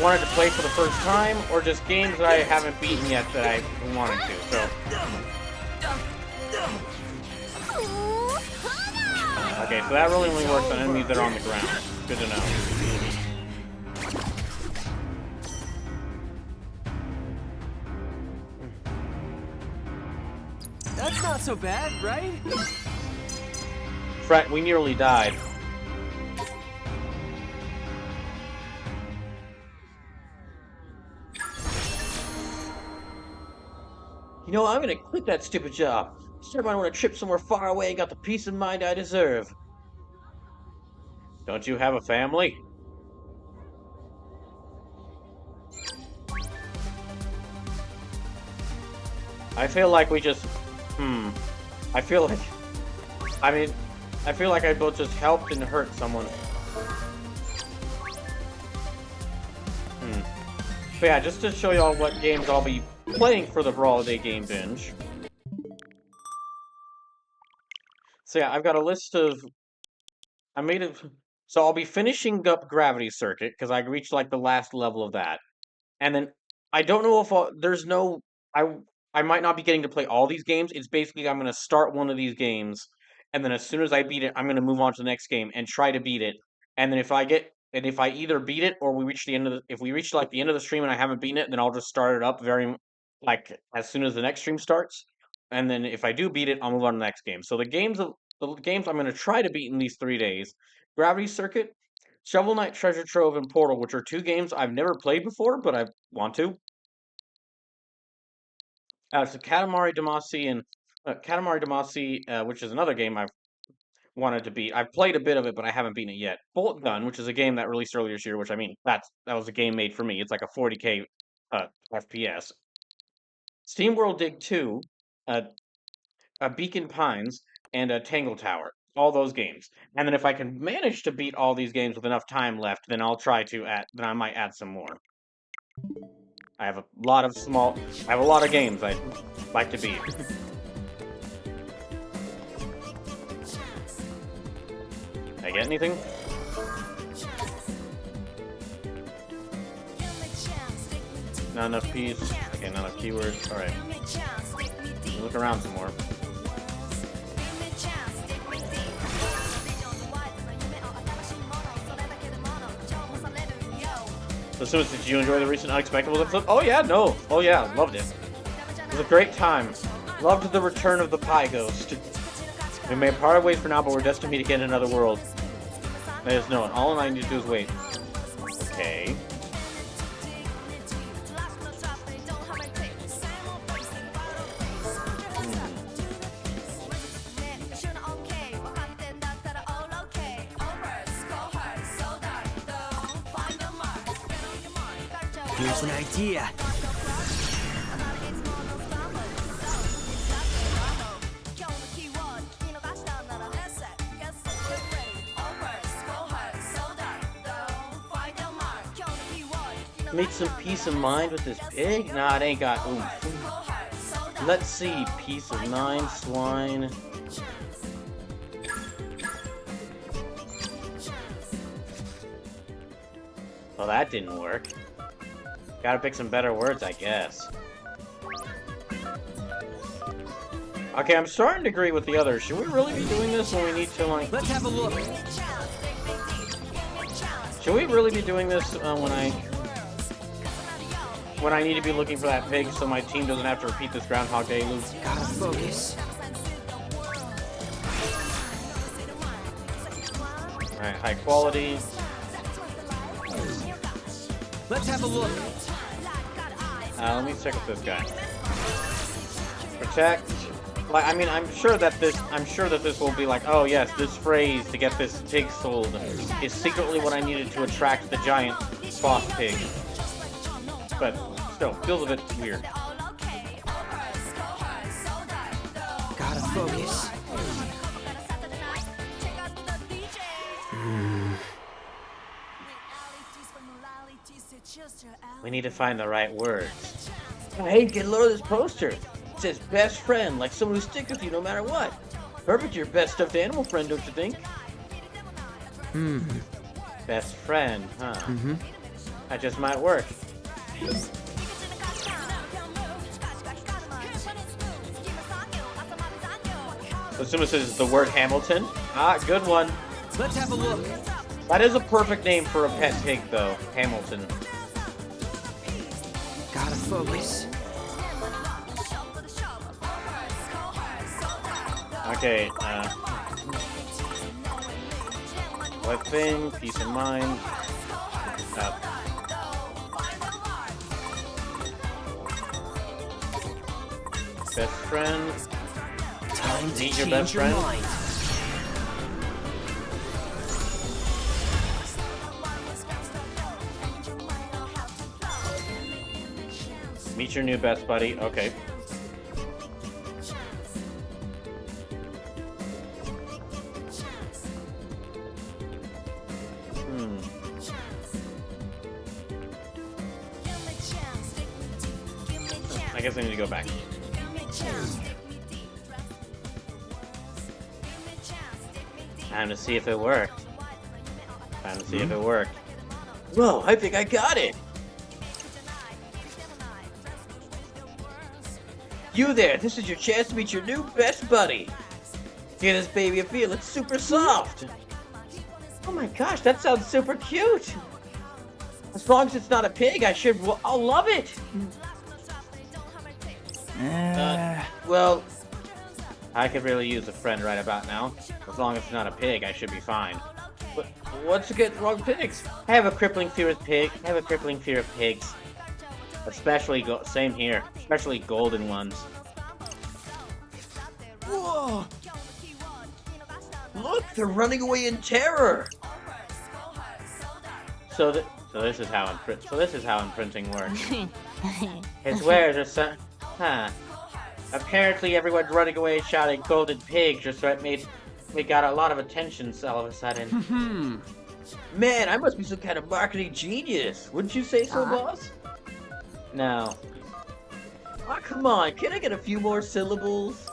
wanted to play for the first time, or just games that I haven't beaten yet that I wanted to, so... Okay, so that really only works on enemies that are on the ground. Good to know. That's not so bad, right? Fret, we nearly died. You know, I'm gonna quit that stupid job. Instead, I want to trip somewhere far away and got the peace of mind I deserve. Don't you have a family? I feel like we just... I feel like... I mean, I feel like I both just helped and hurt someone. But yeah, just to show y'all what games I'll be playing for the Brawl Day Game Binge. So yeah, I've got a list of... I made it... So I'll be finishing up Gravity Circuit, because I reached like the last level of that. And then, I don't know if there's no... I might not be getting to play all these games. It's basically I'm going to start one of these games, and then as soon as I beat it, I'm going to move on to the next game and try to beat it. And then if I either beat it or we reach the end of if we reach like the end of the stream and I haven't beaten it, then I'll just start it up as soon as the next stream starts. And then if I do beat it, I'll move on to the next game. So the games I'm going to try to beat in these 3 days: Gravity Circuit, Shovel Knight Treasure Trove, and Portal, which are 2 games I've never played before, but I want to. So Katamari Damacy, which is another game I've wanted to beat. I've played a bit of it, but I haven't beaten it yet. Bolt Gun, which is a game that released earlier this year, which I mean, that was a game made for me. It's like a 40k FPS. SteamWorld Dig 2, Beacon Pines, and Tangle Tower. All those games. And then if I can manage to beat all these games with enough time left, then I'll try to then I might add some more. I have a lot of games I'd like to beat. Did I get anything? Not enough P's. Okay, not enough keywords. Alright. Look around some more. So, did you enjoy the recent Unexpectables episode? Oh yeah, no. Oh yeah, loved it. It was a great time. Loved the return of the Pie Ghost. We may part ways for now, but we're destined to meet again in another world. That is known. All I need to do is wait. Okay. Here's an idea. Make some peace of mind with this pig? Nah, it ain't got oomph. Let's see. Peace of mind, swine. Well, that didn't work. Gotta pick some better words, I guess. Okay, I'm starting to agree with the others. Should we really be doing this when we need to, like... Let's have a look. Should we really be doing this when I need to be looking for that pig so my team doesn't have to repeat this Groundhog Day loop? Gotta focus. Alright, high quality. Let's have a look. Let me check with this guy. Protect. Like, I mean, I'm sure that this will be like, oh yes, this phrase to get this pig sold is secretly what I needed to attract the giant boss pig. But still, feels a bit weird. Gotta focus. We need to find the right words. Hey, get a load of this poster. It says best friend, like someone who sticks with you no matter what. Herbert, your best stuffed animal friend, don't you think? Best friend, huh? That just might work. So Suma says the word Hamilton. Ah, good one. Let's have a look. That is a perfect name for a pet pig, though. Hamilton. Gotta focus. Okay, what thing? Peace of mind. Best friend. Time to Meet your change best your friend. mind. Meet your new best buddy. Okay. I guess I need to go back. Time to see if it worked. Time to see if it worked. Whoa, I think I got it! You there, this is your chance to meet your new best buddy. Give this baby a feel, it's super soft. Oh my gosh, that sounds super cute. As long as it's not a pig, I'll love it. Well, I could really use a friend right about now. As long as it's not a pig, I should be fine. But what's against wrong pigs? I have a crippling fear of pigs. Especially same here. Especially golden ones. Whoa! Look, they're running away in terror. So this is how imprinting works. His wares are so. Huh. Apparently everyone's running away shouting golden pig just we got a lot of attention all of a sudden. Man, I must be some kind of marketing genius. Wouldn't you say so, boss? No. Oh, come on. Can I get a few more syllables?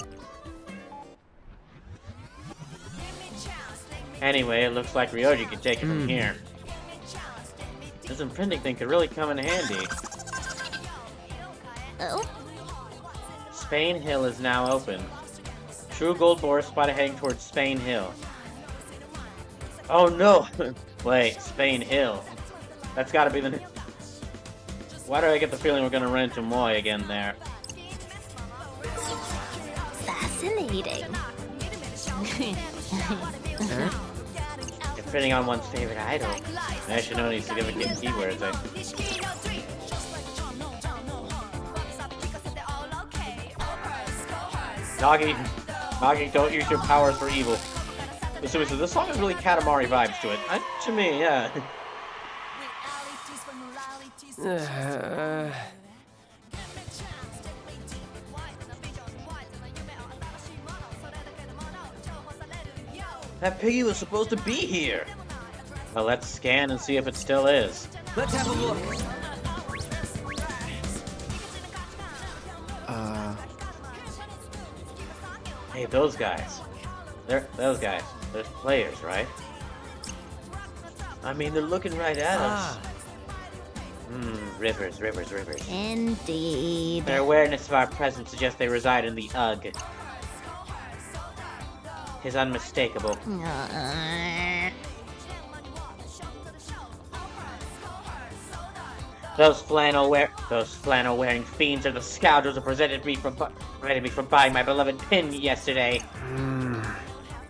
Anyway, it looks like Ryoji can take it from here. This imprinting thing could really come in handy. Oh? Spain Hill is now open. True gold boar spotted heading towards Spain Hill. Oh no! Wait, Spain Hill. That's gotta be the... Why do I get the feeling we're gonna run into Moi again there? Fascinating. Imprinting on one's favorite idol. I should know any significant keywords. Nagi, don't use your powers for evil. So this song has really Katamari vibes to it. To me, yeah. That piggy was supposed to be here. Well, let's scan and see if it still is. Let's have a look. Hey, those guys. Those guys. They're players, right? I mean, they're looking right at us. Rivers. Indeed. Their awareness of our presence suggests they reside in the UGG. Is unmistakable. Those flannel wearing fiends are the scoundrels who prevented me from buying my beloved pin yesterday.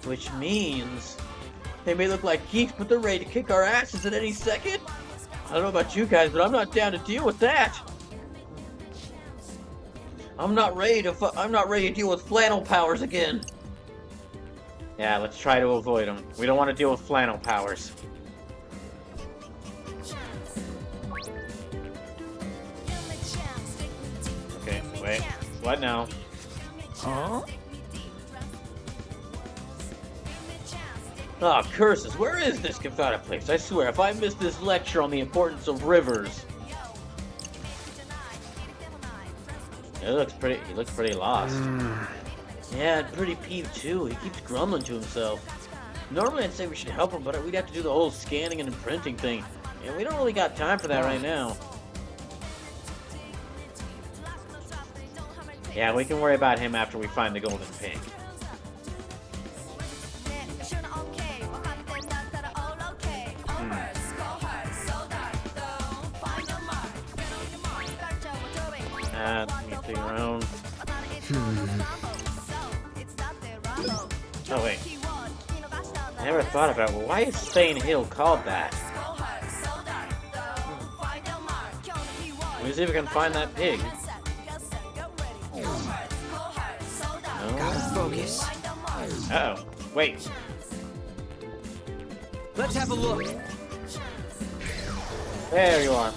Which means they may look like geeks, but they're ready to kick our asses at any second. I don't know about you guys, but I'm not down to deal with that. I'm not ready to deal with flannel powers again. Yeah, let's try to avoid them. We don't want to deal with flannel powers. Okay, wait. What now? Huh? Ah, curses, where is this confounded place? I swear, if I miss this lecture on the importance of rivers... He looks pretty lost. Yeah, and pretty peeved too. He keeps grumbling to himself. Normally I'd say we should help him, but we'd have to do the whole scanning and imprinting thing. And we don't really got time for that right now. Yeah, we can worry about him after we find the golden pig. Let me see around. Oh wait. I never thought about it. Why is Spain Hill called that? Let me see if we can find that pig. No. Gotta focus. Uh-oh. Wait. Let's have a look. There you are.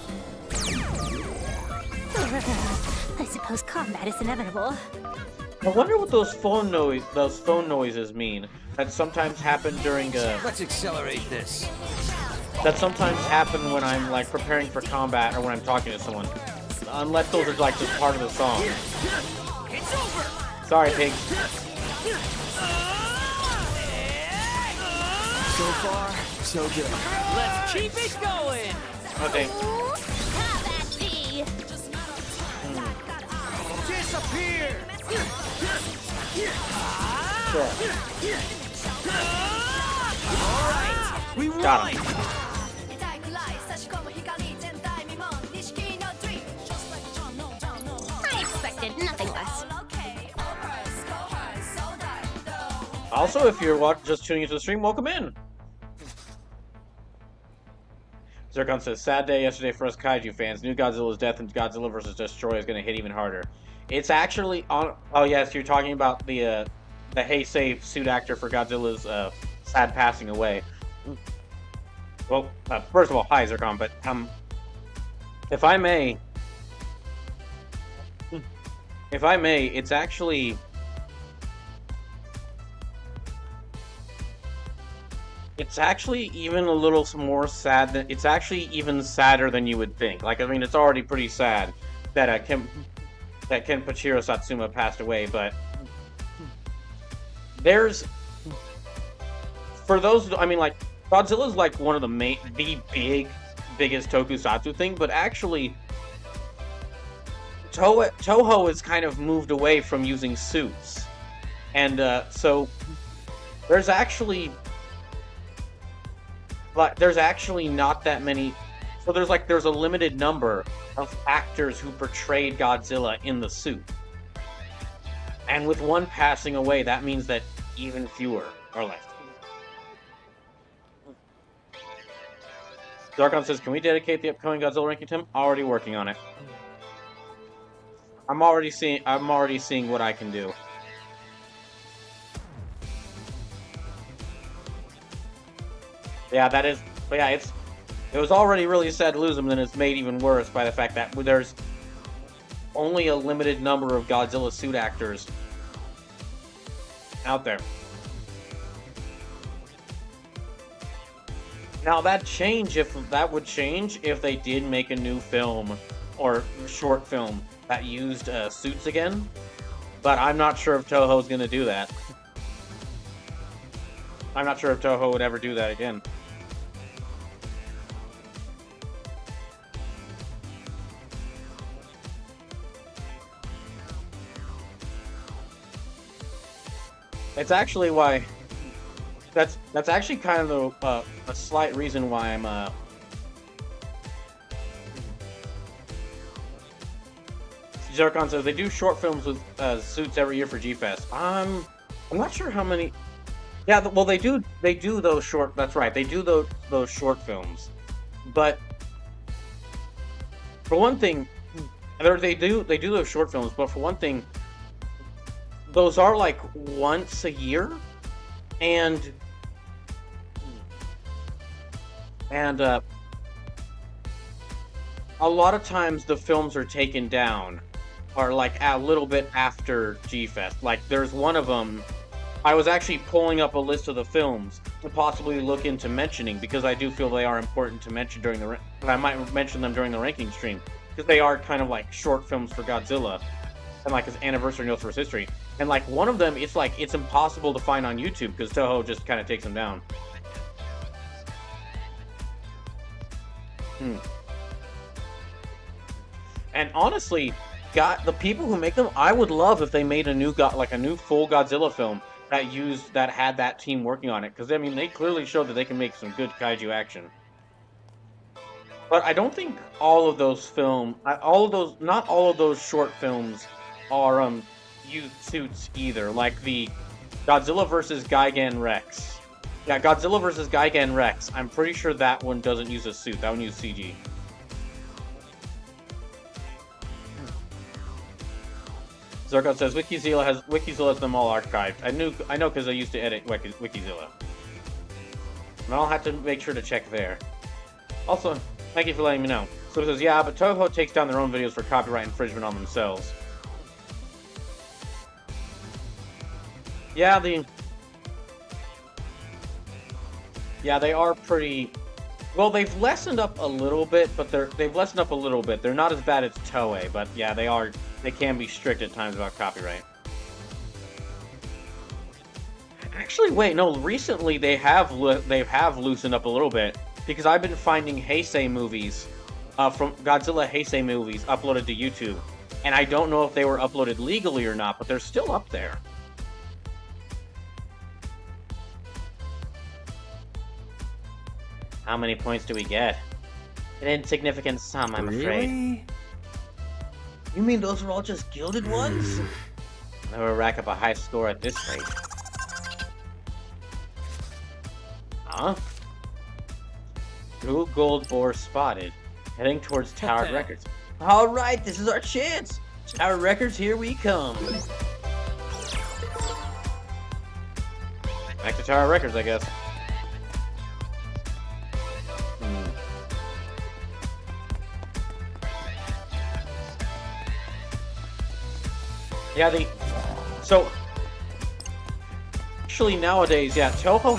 I suppose combat is inevitable. I wonder what those phone noises mean. That sometimes happen during Let's accelerate this. that sometimes happen when I'm like preparing for combat or when I'm talking to someone. Unless those are like just part of the song. It's over. Sorry, pig. So far, so good. Let's keep it going. Okay. Combat P! Disappear. Sure. All right, we won. Got him. I expected nothing less. Also, if you're just tuning into the stream, welcome in. Zircon says, sad day yesterday for us kaiju fans. New Godzilla's death and Godzilla vs. Destroy is going to hit even harder. It's actually on... Oh, yes, you're talking about the Heisei suit actor for Godzilla's sad passing away. Well, first of all, hi, Zircon, but if I may, it's actually... It's actually even a little more sad than... It's actually even sadder than you would think. Like, I mean, it's already pretty sad that Kenpachiro Satsuma passed away, but... There's... For those... I mean, like, Godzilla's like one of the biggest tokusatsu thing, but actually... Toho has kind of moved away from using suits. And, so... There's actually not that many. So there's a limited number of actors who portrayed Godzilla in the suit. And with one passing away, that means that even fewer are left. Darkon says, can we dedicate the upcoming Godzilla ranking to him? Already working on it. I'm already seeing what I can do. Yeah, that is... But yeah, it was already really sad to lose him, then it's made even worse by the fact that there's only a limited number of Godzilla suit actors out there. Now, that would change if they did make a new film or short film that used suits again. But I'm not sure if Toho's going to do that. I'm not sure if Toho would ever do that again. It's actually why... That's actually kind of a slight reason why I'm Zircon says they do short films with suits every year for G-Fest. I'm not sure how many. Yeah, well they do those short. That's right, they do those short films. But for one thing, they do those short films. But for one thing, those are like once a year, and a lot of times the films are taken down, or like a little bit after G-Fest. Like there's one of them, I was actually pulling up a list of the films to possibly look into mentioning, because I do feel they are important to mention during the, I might mention them during the ranking stream, because they are kind of like short films for Godzilla, and like his anniversary notes for his history. And like one of them, it's impossible to find on YouTube because Toho just kind of takes them down. And honestly, the people who make them, I would love if they made a new full Godzilla film that had that team working on it, because I mean they clearly showed that they can make some good kaiju action. But I don't think not all of those short films are use suits either. Like the Godzilla vs. Gigan Rex. Yeah, Godzilla vs. Gigan Rex. I'm pretty sure that one doesn't use a suit. That one uses CG. Zircon says Wikizilla has them all archived. I know because I used to edit Wikizilla. And I'll have to make sure to check there. Also, thank you for letting me know. So it says, yeah, but Toho takes down their own videos for copyright infringement on themselves. Yeah, they are pretty... Well, they've lessened up a little bit, but they've lessened up a little bit. They're not as bad as Toei, but yeah, they can be strict at times about copyright. Actually, wait, no, recently they have loosened up a little bit, because I've been finding Heisei movies, from Godzilla Heisei movies uploaded to YouTube, and I don't know if they were uploaded legally or not, but they're still up there. How many points do we get? An insignificant sum, I'm afraid. You mean those are all just gilded ones? Never rack up a high score at this rate. Huh? 2 gold ore spotted. Heading towards Tower Records. Alright, this is our chance! Tower Records, here we come! Back to Tower Records, I guess. Yeah, so actually nowadays, yeah, Toho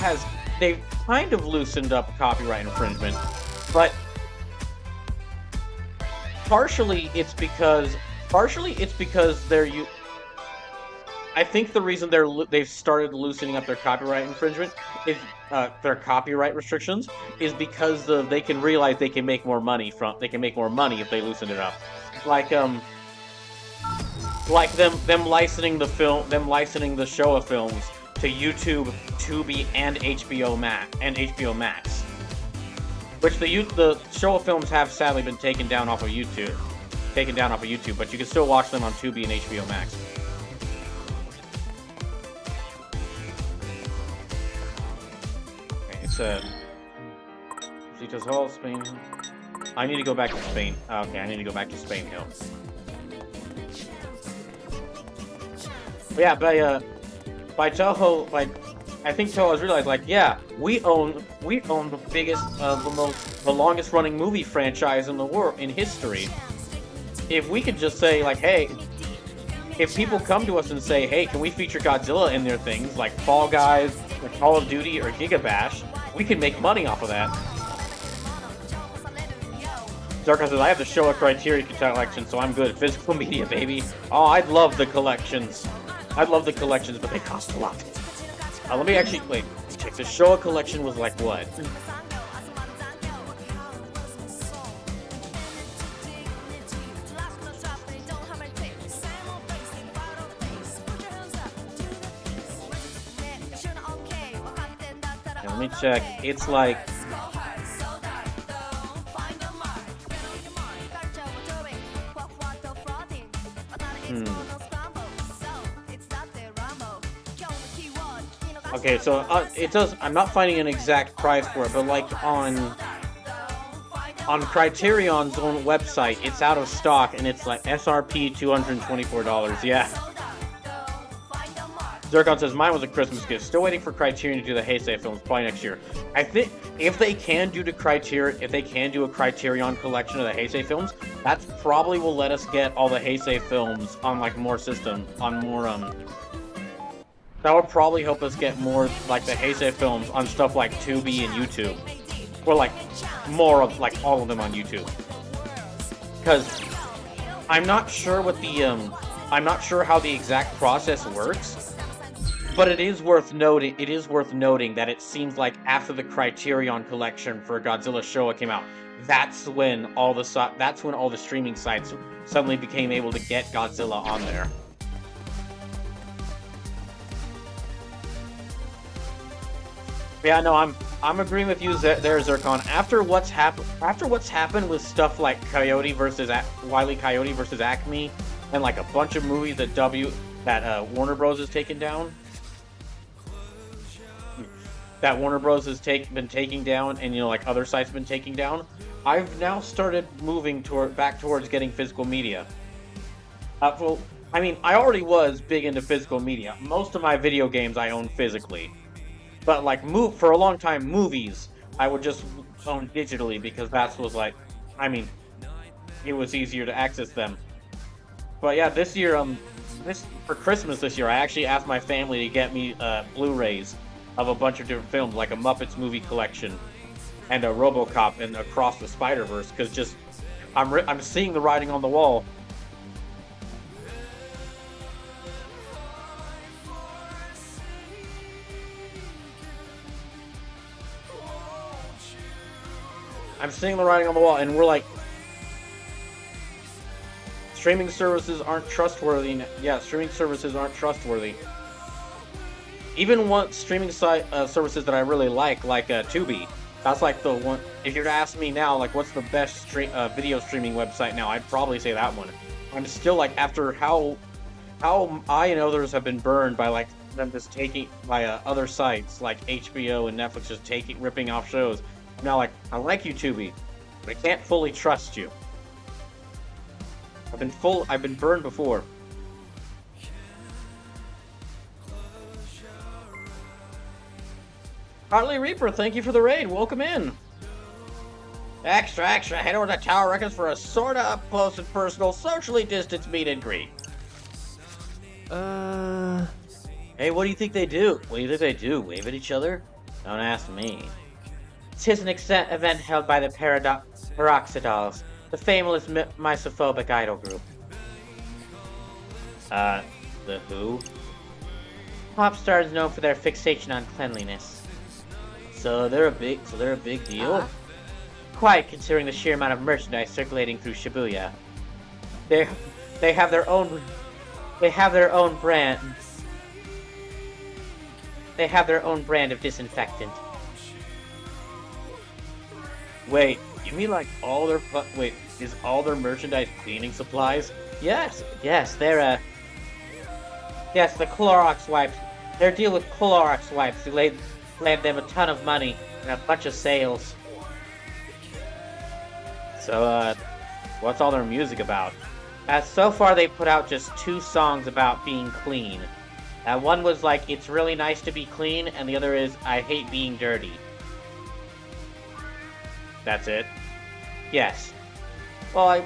they've kind of loosened up copyright infringement, but partially it's because I think the reason they've started loosening up their copyright infringement is their copyright restrictions is because they can realize they can make more money if they loosen it up, like them licensing the Showa films to YouTube, Tubi, and HBO Max. Which the Showa films have sadly been taken down off of YouTube, but you can still watch them on Tubi and HBO Max. Okay, it's Rosita's Hall, Spain. I need to go back to Spain. Okay, I need to go back to Spain Hill. Yeah, by Toho, I think Toho has realized, yeah, we own the biggest, the longest running movie franchise in the world, in history. If we could just say, hey, if people come to us and say, hey, can we feature Godzilla in their things, like Fall Guys, or Call of Duty, or Giga Bash, we can make money off of that. Zarkon says, I have the Showa Criterion collection, so I'm good. Physical media, baby. Oh, I'd love the collections. But they cost a lot. Let me actually, wait, check. The Showa collection was like what? Let me check. It's like... Okay, so it does. I'm not finding an exact price for it, but on Criterion's own website, it's out of stock, and it's like SRP $224. Yeah. Zircon says mine was a Christmas gift. Still waiting for Criterion to do the Heisei films, probably next year. I think if they can do a Criterion collection of the Heisei films, that's probably will let us get all the Heisei films on more that would probably help us get more, the Heisei films on stuff like Tubi and YouTube. Or, more of, all of them on YouTube. Because I'm not sure I'm not sure how the exact process works, but it is worth noting that it seems like after the Criterion collection for Godzilla Showa came out, that's when all the streaming sites suddenly became able to get Godzilla on there. Yeah, no, I'm agreeing with you there, Zircon. After what's happened with stuff like Wile E. Coyote versus Acme, and a bunch of movies that Warner Bros. Has taken down, been taking down, and other sites have been taking down. I've now started moving back towards getting physical media. Well, I mean, I already was big into physical media. Most of my video games I own physically. But, for a long time, movies, I would just own digitally, because that was, it was easier to access them. But yeah, this year, for Christmas this year, I actually asked my family to get me Blu-rays of a bunch of different films, like a Muppets movie collection and a RoboCop and Across the Spider-Verse, because just I'm seeing the writing on the wall. I'm seeing the writing on the wall, and we're like, streaming services aren't trustworthy. Yeah, streaming services aren't trustworthy. Even one streaming site services that I really like Tubi. That's like the one. If you're to ask me now, like, what's the best video streaming website now, I'd probably say that one. I'm still like, after how I and others have been burned by like them just taking by other sites like HBO and Netflix just ripping off shows. Now, like, I like you, Tubi, but I can't fully trust you. I've been burned before. Harley Reaper, thank you for the raid. Welcome in. Extra, head over to Tower Records for a sorta up close and personal, socially distanced meet and greet. Hey, what do you think they do? What do you think they do? Wave at each other? Don't ask me. Tis an event held by the Peroxidals, the famous misophobic idol group. The who? Pop stars known for their fixation on cleanliness. So they're a big deal? Quite, considering the sheer amount of merchandise circulating through Shibuya. They have their own brand. They have their own brand of disinfectant. Wait, you mean like all their wait, is all their merchandise cleaning supplies? Yes, they're yes, the Clorox wipes. Their deal with Clorox wipes landed them a ton of money and a bunch of sales. So, what's all their music about? So far they've put out just 2 songs about being clean. One was like, it's really nice to be clean, and the other is, I hate being dirty. That's it? Yes. Well,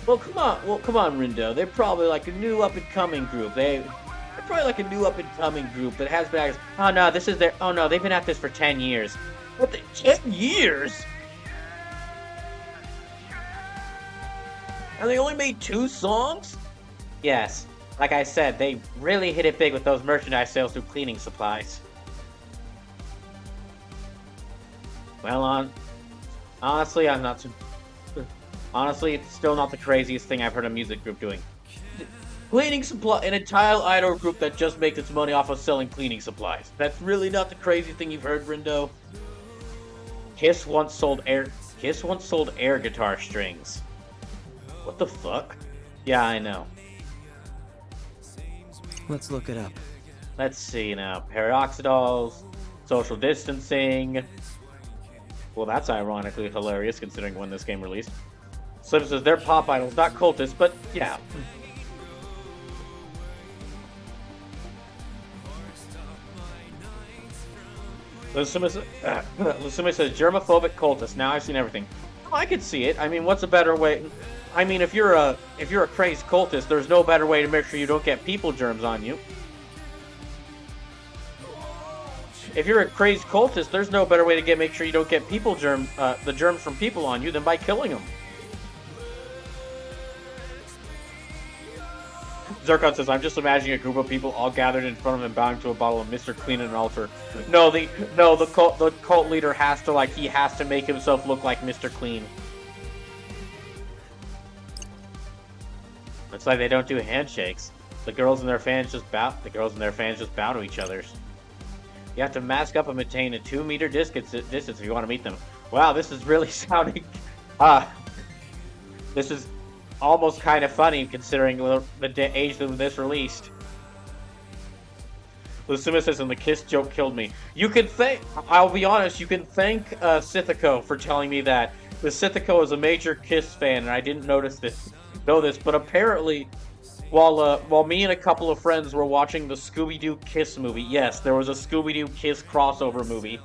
come on, Rindo. They're probably like a new up-and-coming group. They're probably like a new up-and-coming group that has been... Oh no, they've been at this for 10 years. What, 10 years? And they only made 2 songs? Yes. Like I said, they really hit it big with those merchandise sales through cleaning supplies. Well, honestly, honestly, it's still not the craziest thing I've heard a music group doing. Cleaning supply, an entire idol group that just makes its money off of selling cleaning supplies. That's really not the crazy thing you've heard, Rindo. Kiss once sold air guitar strings. What the fuck? Yeah, I know. Let's look it up. Let's see now. Peroxidals, social distancing. Well, that's ironically hilarious considering when this game released. Slim says they're pop idols, not cultists, but yeah. Lusumi says germophobic cultist. Now I've seen everything. Oh, I could see it. I mean, what's a better way? I mean, if you're a crazed cultist, there's no better way to make sure you don't get people germs on you. If you're a crazed cultist, there's no better way to make sure you don't get people the germs from people on you than by killing them. Zircon says, I'm just imagining a group of people all gathered in front of him bowing to a bottle of Mr. Clean and an altar. No, the cult leader has to make himself look like Mr. Clean. It's like they don't do handshakes. The girls and their fans just bow to each other. You have to mask up and maintain a 2-meter distance if you want to meet them. Wow, this is really sounding... this is almost kind of funny considering the age that this released. Lusuma says, and the kiss joke killed me. I'll be honest, you can thank Sithako for telling me that. The Sithako is a major Kiss fan, and I didn't know this, but apparently, while me and a couple of friends were watching the Scooby-Doo Kiss movie, yes, there was a Scooby-Doo Kiss crossover movie.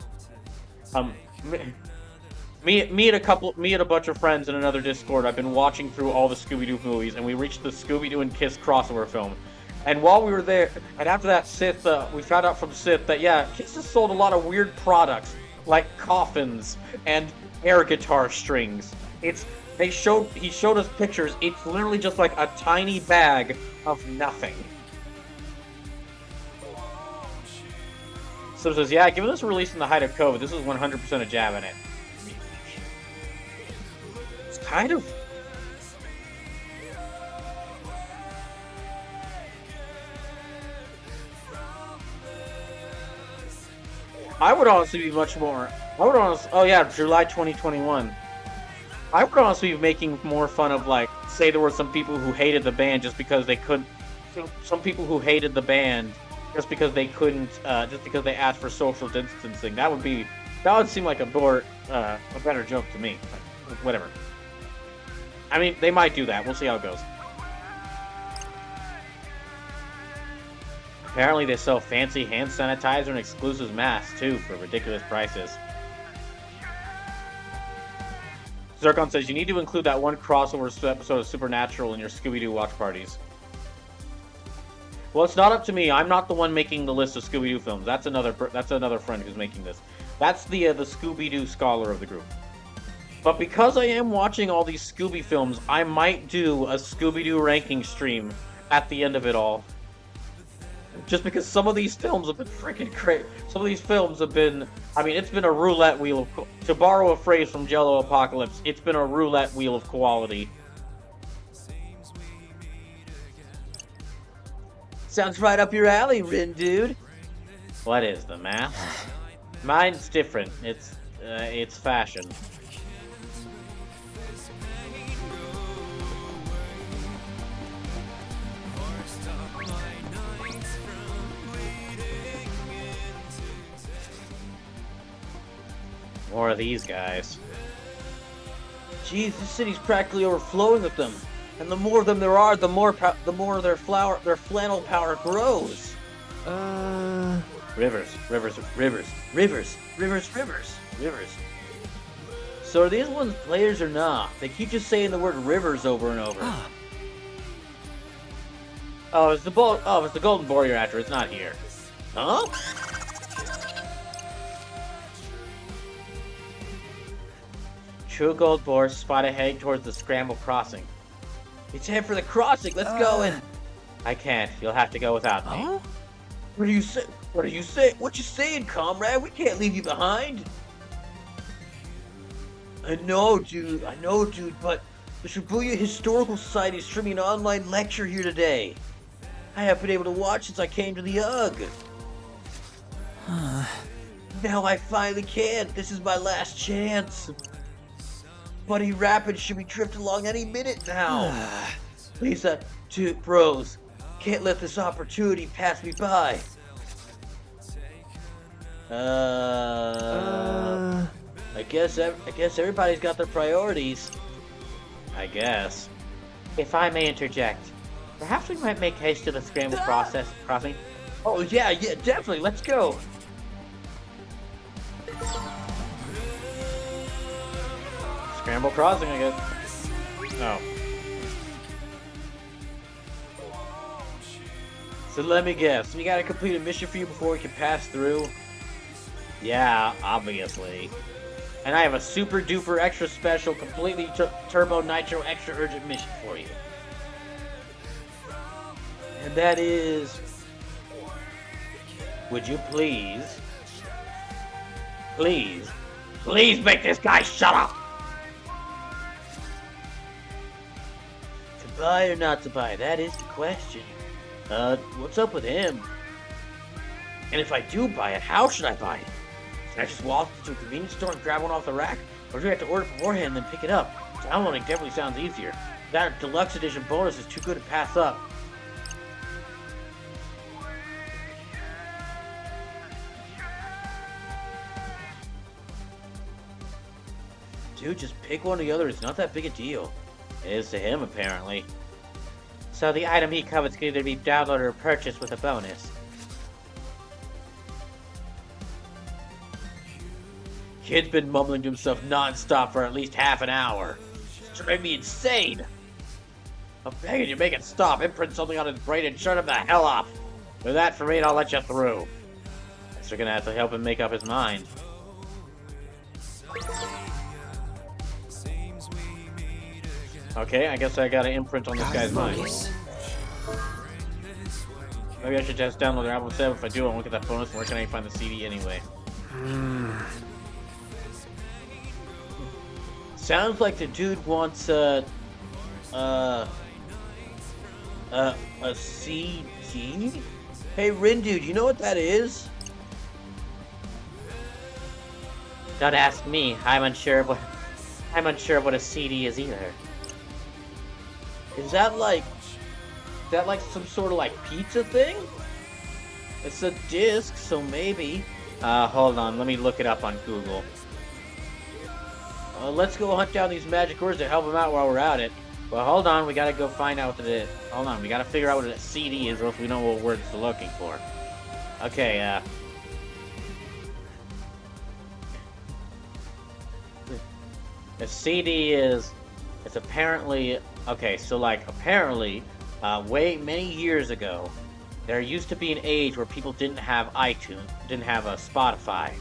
Me and a bunch of friends in another Discord. I've been watching through all the Scooby-Doo movies, and we reached the Scooby-Doo and Kiss crossover film. And while we were there, and after that, Sith, we found out from Sith that yeah, Kiss has sold a lot of weird products like coffins and air guitar strings. He showed us pictures. It's literally just like a tiny bag of nothing. So it says, yeah, given this release in the height of COVID, this is 100% a jab in it. It's kind of... I would honestly be much more... Oh yeah, July 2021. I would honestly be making more fun of, like, say there were some people who hated the band just because they couldn't... Some people who hated the band just because they couldn't, just because they asked for social distancing. That would seem like a better joke to me. But whatever. I mean, they might do that. We'll see how it goes. Apparently they sell fancy hand sanitizer and exclusive masks, too, for ridiculous prices. Zircon says, you need to include that one crossover episode of Supernatural in your Scooby-Doo watch parties. Well, it's not up to me. I'm not the one making the list of Scooby-Doo films. That's another friend who's making this. That's the Scooby-Doo scholar of the group. But because I am watching all these Scooby films, I might do a Scooby-Doo ranking stream at the end of it all. Just because some of these films have been freaking crazy. Some of these films have been... I mean, it's been a roulette wheel of... To borrow a phrase from Jello Apocalypse, it's been a roulette wheel of quality. Sounds right up your alley, Rin dude. What is the math? Mine's different. It's fashion. More of these guys. Jeez, this city's practically overflowing with them. And the more of them there are, the more their flannel power grows. Rivers. So are these ones players or not? They keep just saying the word rivers over and over. Oh, it's the Golden Boar you're after. It's not here. Huh? True Gold Boar spotted heading towards the Scramble Crossing. It's head for the crossing. Let's go and... I can't. You'll have to go without me. Huh? What are you saying? What you saying, comrade? We can't leave you behind. I know, dude. But the Shibuya Historical Society is streaming an online lecture here today. I haven't been able to watch since I came to the UGG. Now I finally can. This is my last chance. Buddy Rapids should be drifting along any minute now. Lisa, two bros, can't let this opportunity pass me by. I guess everybody's got their priorities. I guess. If I may interject, perhaps we might make haste to the Scramble Crossing. Oh yeah, definitely. Let's go. Scramble Crossing, I guess. Oh. So let me guess. We gotta complete a mission for you before we can pass through? Yeah, obviously. And I have a super duper extra special, completely turbo nitro extra urgent mission for you. And that is... Would you please make this guy shut up! To buy or not to buy, that is the question. What's up with him? And if I do buy it, how should I buy it? Can I just walk to a convenience store and grab one off the rack? Or do I have to order beforehand and then pick it up? Downloading definitely sounds easier. That deluxe edition bonus is too good to pass up. Dude, just pick one or the other. It's not that big a deal. It is to him, apparently. So the item he covets can either be downloaded or purchased with a bonus. Kid's been mumbling to himself non-stop for at least half an hour. It's driving me insane. I'm begging you, make it stop. Imprint something on his brain and shut him the hell up. Do that for me and I'll let you through. Guess we're gonna have to help him make up his mind. Okay, I guess I got an imprint on this guy's mind. Maybe I should just download the album 7. If I do, I won't get that bonus. Where can I find the CD anyway? Sounds like the dude wants a CD? Hey, Rindu, do you know what that is? Don't ask me. I'm unsure of what a CD is either. Is that like some sort of like pizza thing? It's a disc, so maybe. Hold on, let me look it up on Google. Let's go hunt down these magic words to help him out while we're at it. Well, hold on, we gotta go find out what it is. Hold on, we gotta figure out what a CD is, or else we know what words we're looking for. Okay, a CD is, it's apparently, okay, so like, apparently, many years ago, there used to be an age where people didn't have iTunes, didn't have a Spotify.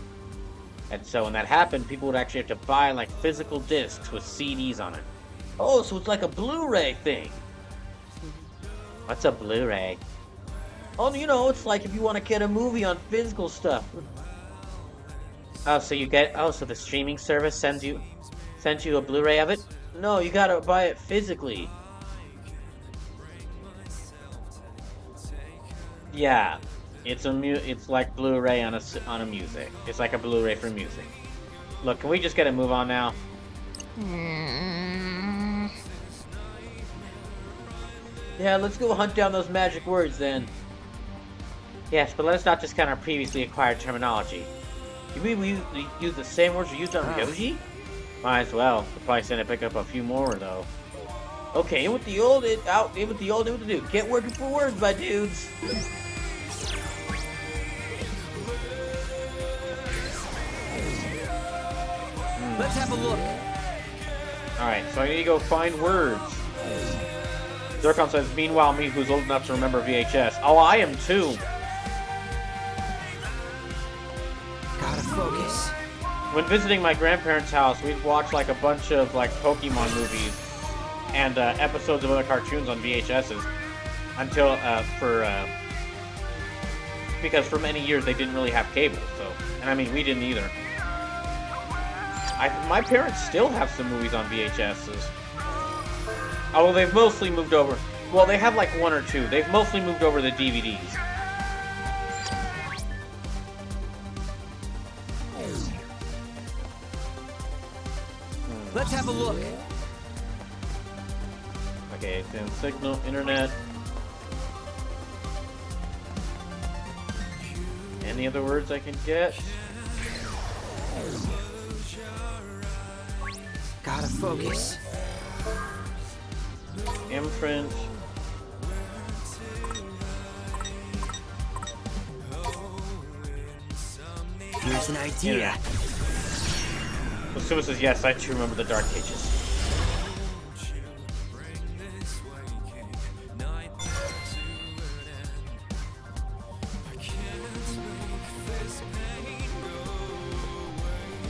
And so when that happened, people would actually have to buy like physical discs with CDs on it. Oh, so it's like a Blu-ray thing. What's a Blu-ray? Oh, you know, it's like if you want to get a movie on physical stuff. Oh, so so the streaming service sends you a Blu-ray of it? No, you gotta buy it physically. Yeah, it's like Blu-ray on a music. It's like a Blu-ray for music. Look, can we just get a move on now? Yeah, let's go hunt down those magic words then. Yes, but let's not discount our previously acquired terminology. Do we use the same words we used on Ryoji? Might as well. We'll probably send it pick up a few more though. Okay, in with the old, out in with the old, in with the new. Get working for words, my dudes. Let's have a look. Alright, so I need to go find words. Zircon says, meanwhile, me who's old enough to remember VHS. Oh, I am too. Gotta focus. When visiting my grandparents' house, we'd watch like a bunch of like Pokemon movies and episodes of other cartoons on VHSs until because for many years they didn't really have cable. So, and I mean we didn't either. My parents still have some movies on VHSs. Oh, well, they've mostly moved over. Well, they have like one or two. They've mostly moved over the DVDs. Let's have a look. Okay, then signal, internet. Any other words I can get? Gotta focus. Imprint. Here's an idea. Suma says, yes, I too remember the Dark Ages.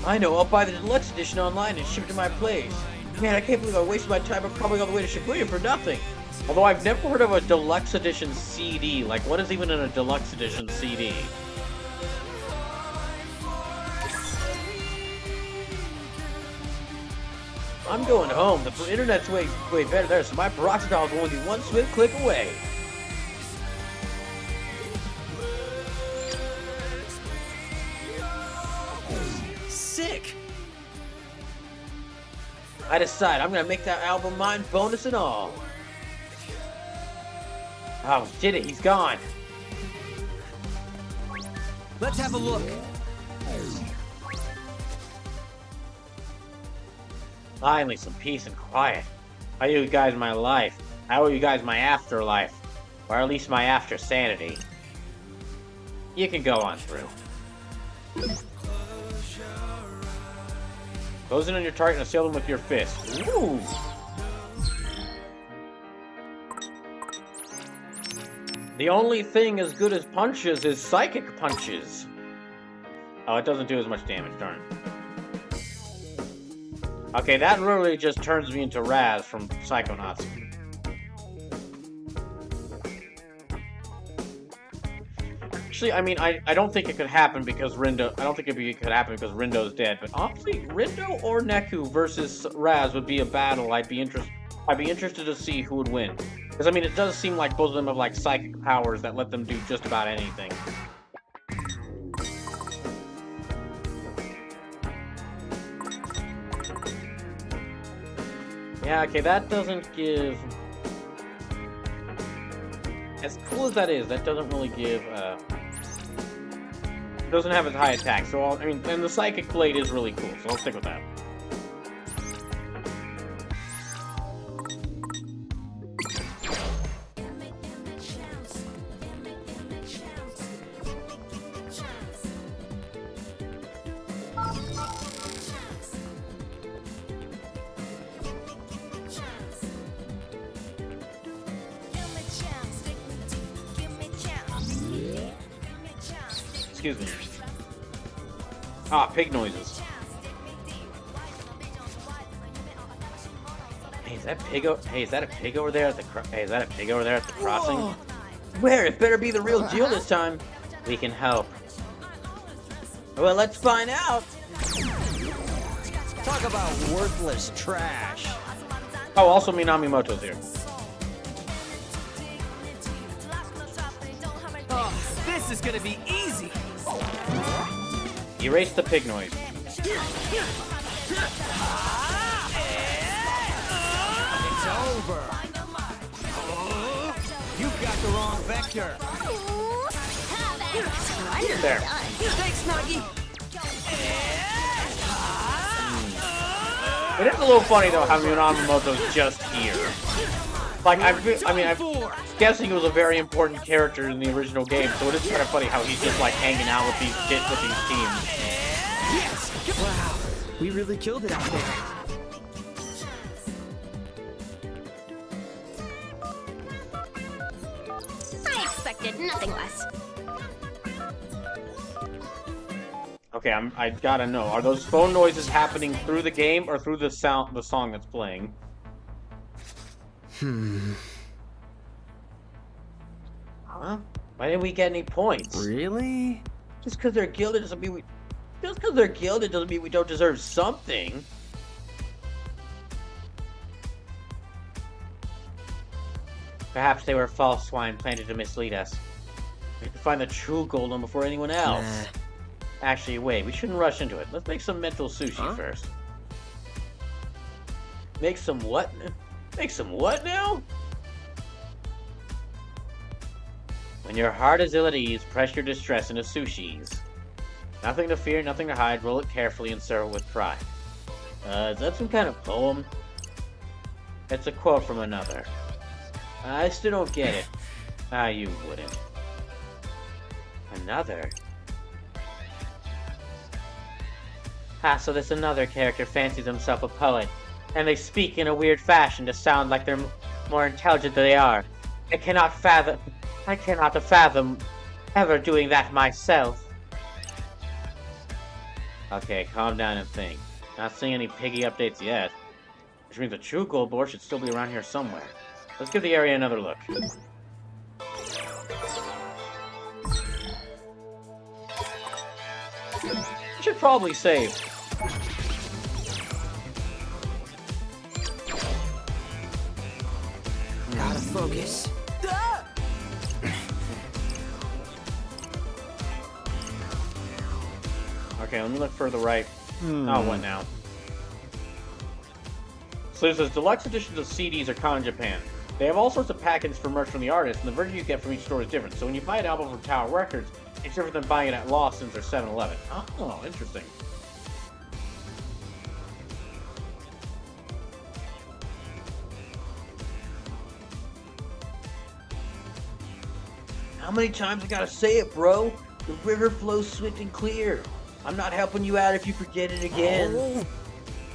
I know, I'll buy the deluxe edition online and ship it to my place. Man, I can't believe I wasted my time probably all the way to Shibuya for nothing. Although I've never heard of a deluxe edition CD. Like, what is even in a deluxe edition CD? I'm going home. The internet's way better there, so my peroxidol will only be one swift click away. Sick! I decide I'm gonna make that album mine, bonus and all. Oh, did it? He's gone. Let's have a look. Finally, some peace and quiet. How are you guys my life? How are you guys my afterlife? Or at least my after sanity? You can go on through. Close in on your target and assail them with your fist. Ooh! The only thing as good as punches is psychic punches. Oh, it doesn't do as much damage, darn. Okay, that literally just turns me into Raz from Psychonauts. Actually, I mean, I don't think it could happen because Rindo... I don't think it could happen because Rindo's dead, but honestly, Rindo or Neku versus Raz would be a battle I'd be interested to see who would win. Because, I mean, it does seem like both of them have, like, psychic powers that let them do just about anything. Yeah, okay, that doesn't give... As cool as that is, that doesn't really give, doesn't have as high attack, so I mean, and the Psychic Blade is really cool, so I'll stick with that. Excuse me. Ah, pig noises. Hey, is that pig? Hey, is that a pig over there at the? Hey, is that a pig over there at the crossing? Whoa. Where? It better be the real deal this time. We can help. Well, let's find out. Talk about worthless trash. Oh, also Minamimoto's here. Oh, this is gonna be easy. Erase the pig noise. It's over. You've got the wrong vector. There. Thanks, Nagi. It is a little funny though how Minamimoto's just here. Like I'm guessing he was a very important character in the original game, so it is kind of funny how he's just like hanging out with these teams. Yes! Wow, we really killed it out there. I expected nothing less. Okay, I gotta know. Are those phone noises happening through the game or through the song that's playing? Huh? Why didn't we get any points? Really? Just because they're gilded doesn't mean we... Just because they're gilded doesn't mean we don't deserve something. Perhaps they were false swine planted to mislead us. We have to find the true golem before anyone else. Nah. Actually, wait, we shouldn't rush into it. Let's make some mental sushi first. Make some what? Make some what now? When your heart is ill at ease, press your distress into sushis. Nothing to fear, nothing to hide, roll it carefully and serve it with pride. Is that some kind of poem? It's a quote from another. I still don't get it. Ah, you wouldn't. Another? Ah, so this another character fancies himself a poet, and they speak in a weird fashion to sound like they're more intelligent than they are. I cannot fathom ever doing that myself. Okay, calm down and think. Not seeing any piggy updates yet. Which means the true gold board should still be around here somewhere. Let's give the area another look. Should probably save. Gotta focus. Okay, let me look further right. Oh, what now? So it says deluxe editions of CDs are common in Japan. They have all sorts of packages for merch from the artist, and the version you get from each store is different. So when you buy an album from Tower Records, it's different than buying it at Lawson's or 7-Eleven. Oh, interesting. How many times I gotta say it, bro? The river flows swift and clear. I'm not helping you out if you forget it again.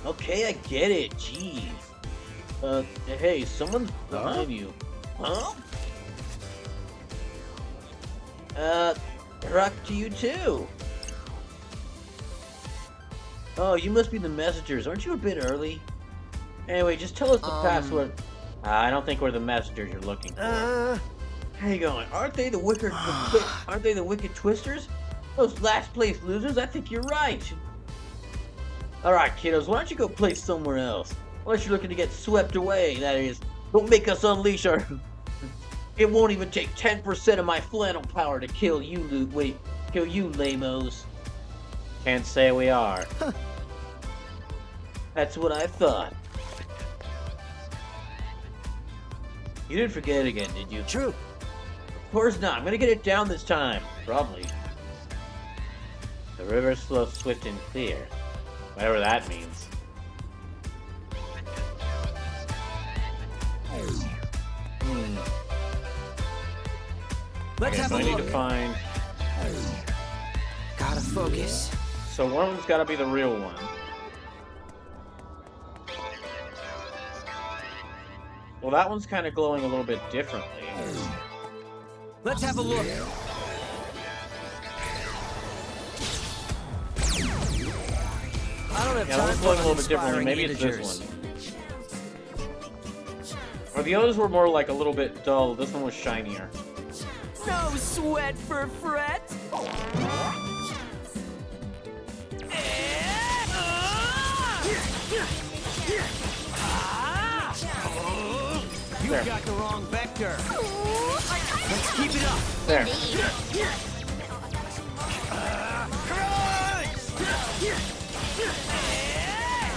Okay, I get it. Jeez. Hey, someone's behind you. Huh? Rock to you too. Oh, you must be the messengers. Aren't you a bit early? Anyway, just tell us the password. I don't think we're the messengers you're looking for. How you going? Aren't they the wicked twisters? Those last place losers? I think you're right. Alright, kiddos, why don't you go play somewhere else? Unless you're looking to get swept away, that is. Don't make us unleash our... It won't even take 10% of my flannel power to kill you, lamos. Can't say we are. That's what I thought. You didn't forget again, did you? True. Of course not. I'm gonna get it down this time. Probably. The river flows swift and clear. Whatever that means. Let's have So a I need look. to find... Gotta focus. So one of them's gotta be the real one. Well, that one's kind of glowing a little bit differently. Let's have a look. I don't have Yeah, that time one's for glowing a little bit differently. uninspiring Maybe it's integers. this one. Or the others were more like a little bit dull. This one was shinier. No sweat for fret. You There. got the wrong vector. Let's keep it up. There.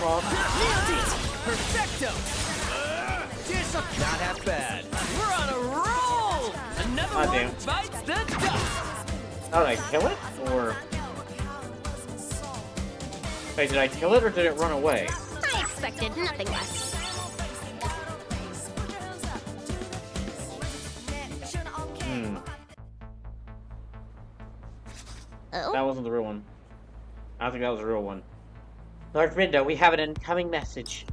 Well, Perfecto. Not half bad. We're on a roll. Another Ah, one damn. bites the dust. how did I kill it? Or... Wait, did I kill it or did it run away? I expected nothing less. Oh? That wasn't the real one. I don't think that was the real one. Lord Rindo, we have an incoming message.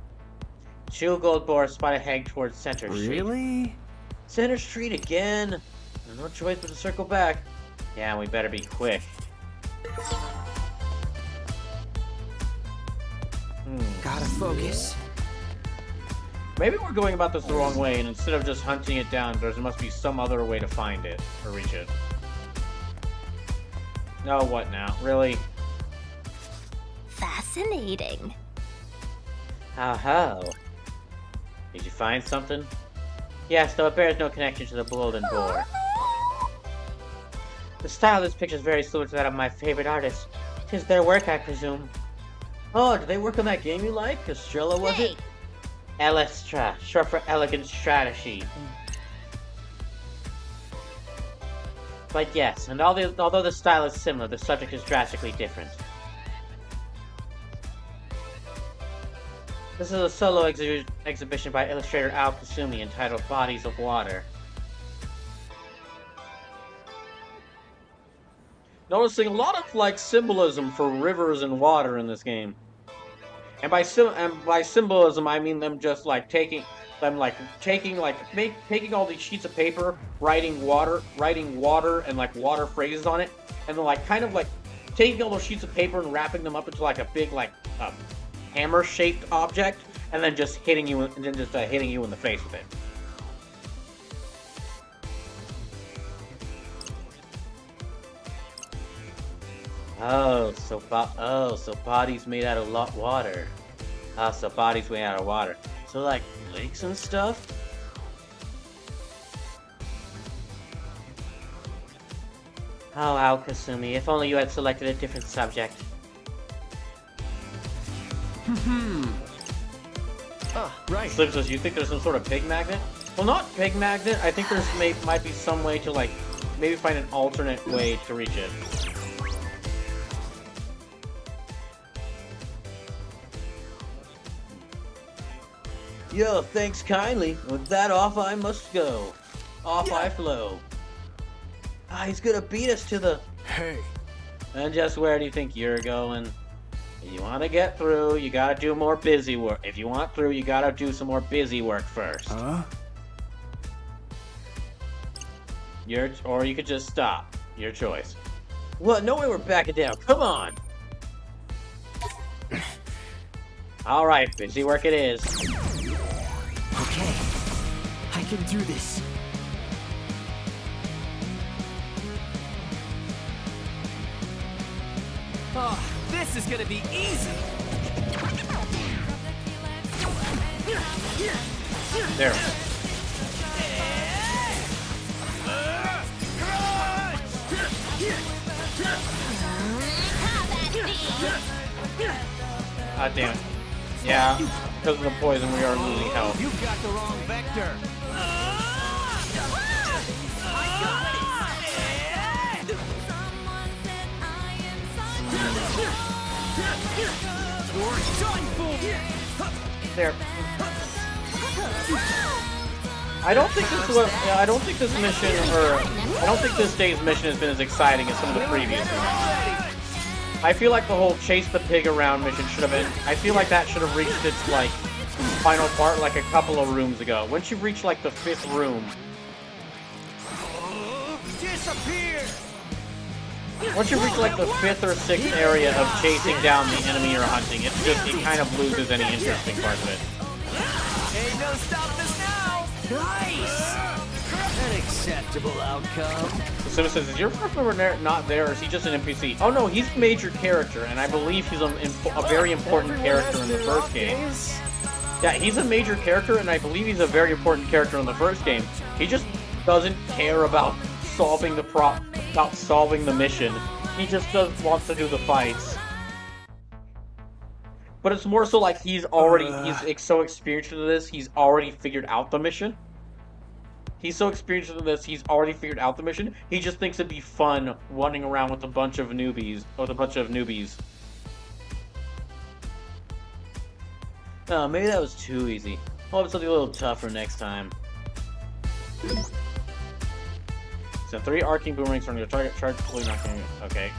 Two gold boars spotted heading towards Center Street. Really? Center Street again? No choice but to circle back. Yeah, we better be quick. Gotta focus. Maybe we're going about this the wrong way, and instead of just hunting it down, there must be some other way to find it, or reach it. No, what now? Really? Fascinating. How? Did you find something? Yes, though it bears no connection to the Golden Boar. The style of this picture is very similar to that of my favorite artist. 'Tis their work, I presume. Oh, did they work on that game you like? Estrella, was it? Elastra, short for Elegant Strategy. But yes, and although the style is similar, the subject is drastically different. This is a solo exhibition by illustrator Al Kasumi entitled Bodies of Water. Noticing a lot of like symbolism for rivers and water in this game. And by symbolism, I mean them just like taking all these sheets of paper, writing water and like water phrases on it, and then like kind of like taking all those sheets of paper and wrapping them up into like a big like hammer-shaped object, and then just hitting you in the face with it. So bodies made out of water. So bodies made out of water. So like lakes and stuff? Oh, Al Kasumi, if only you had selected a different subject. Right. Slim says, you think there's some sort of pig magnet? Well, not pig magnet. I think might be some way to like, maybe find an alternate way to reach it. Yo, thanks kindly. With that off, I must go. Off I flow. He's gonna beat us to the... Hey. And just where do you think you're going? If you want to get through, you gotta do more busy work. If you want through, you gotta do some more busy work first. Huh? Or you could just stop. Your choice. Well, no way we're backing down. Come on. All right, busy work it is. Okay, I can do this. Oh, this is gonna be easy. There. Ah, damn it. Yeah, because of the poison, we are losing health. You've got the wrong vector. You're done, fool. There. I don't think this was. I don't think this mission, I don't think this day's mission has been as exciting as some of the previous ones. I feel like the whole chase the pig around mission should have been. I feel like that should have reached its like final part like a couple of rooms ago. Once you reach like the 5th room. Disappear. Once you reach like the 5th or 6th area of chasing down the enemy you're hunting, it kind of loses any interesting part of it. Ain't no stopping us now. Nice. An acceptable outcome. The Sim says, is your first member not there, or is he just an NPC? Oh no, he's a major character, and I believe he's a very important character in the first game. Yeah, he's a major character, and I believe he's a very important character in the first game. He just doesn't care about solving the mission. He just wants to do the fights. But it's more so like he's so experienced in this, he's already figured out the mission. He's so experienced in this, he's already figured out the mission. He just thinks it'd be fun running around with a bunch of newbies. Oh, maybe that was too easy. I'll have something a little tougher next time. So 3 arcing boomerangs from your target, charge fully knocking. Okay.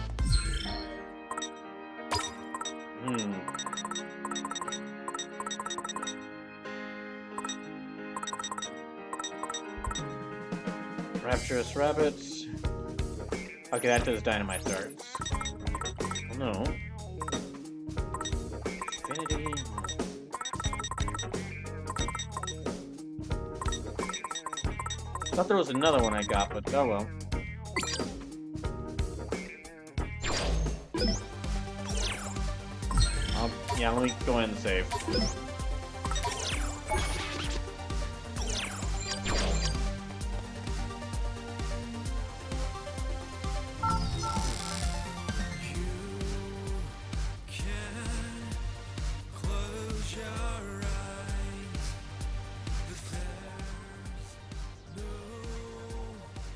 Rapturous rabbits. Okay, that does dynamite darts. Oh, no. Infinity. Thought there was another one I got, but oh well. Yeah, let me go ahead and save.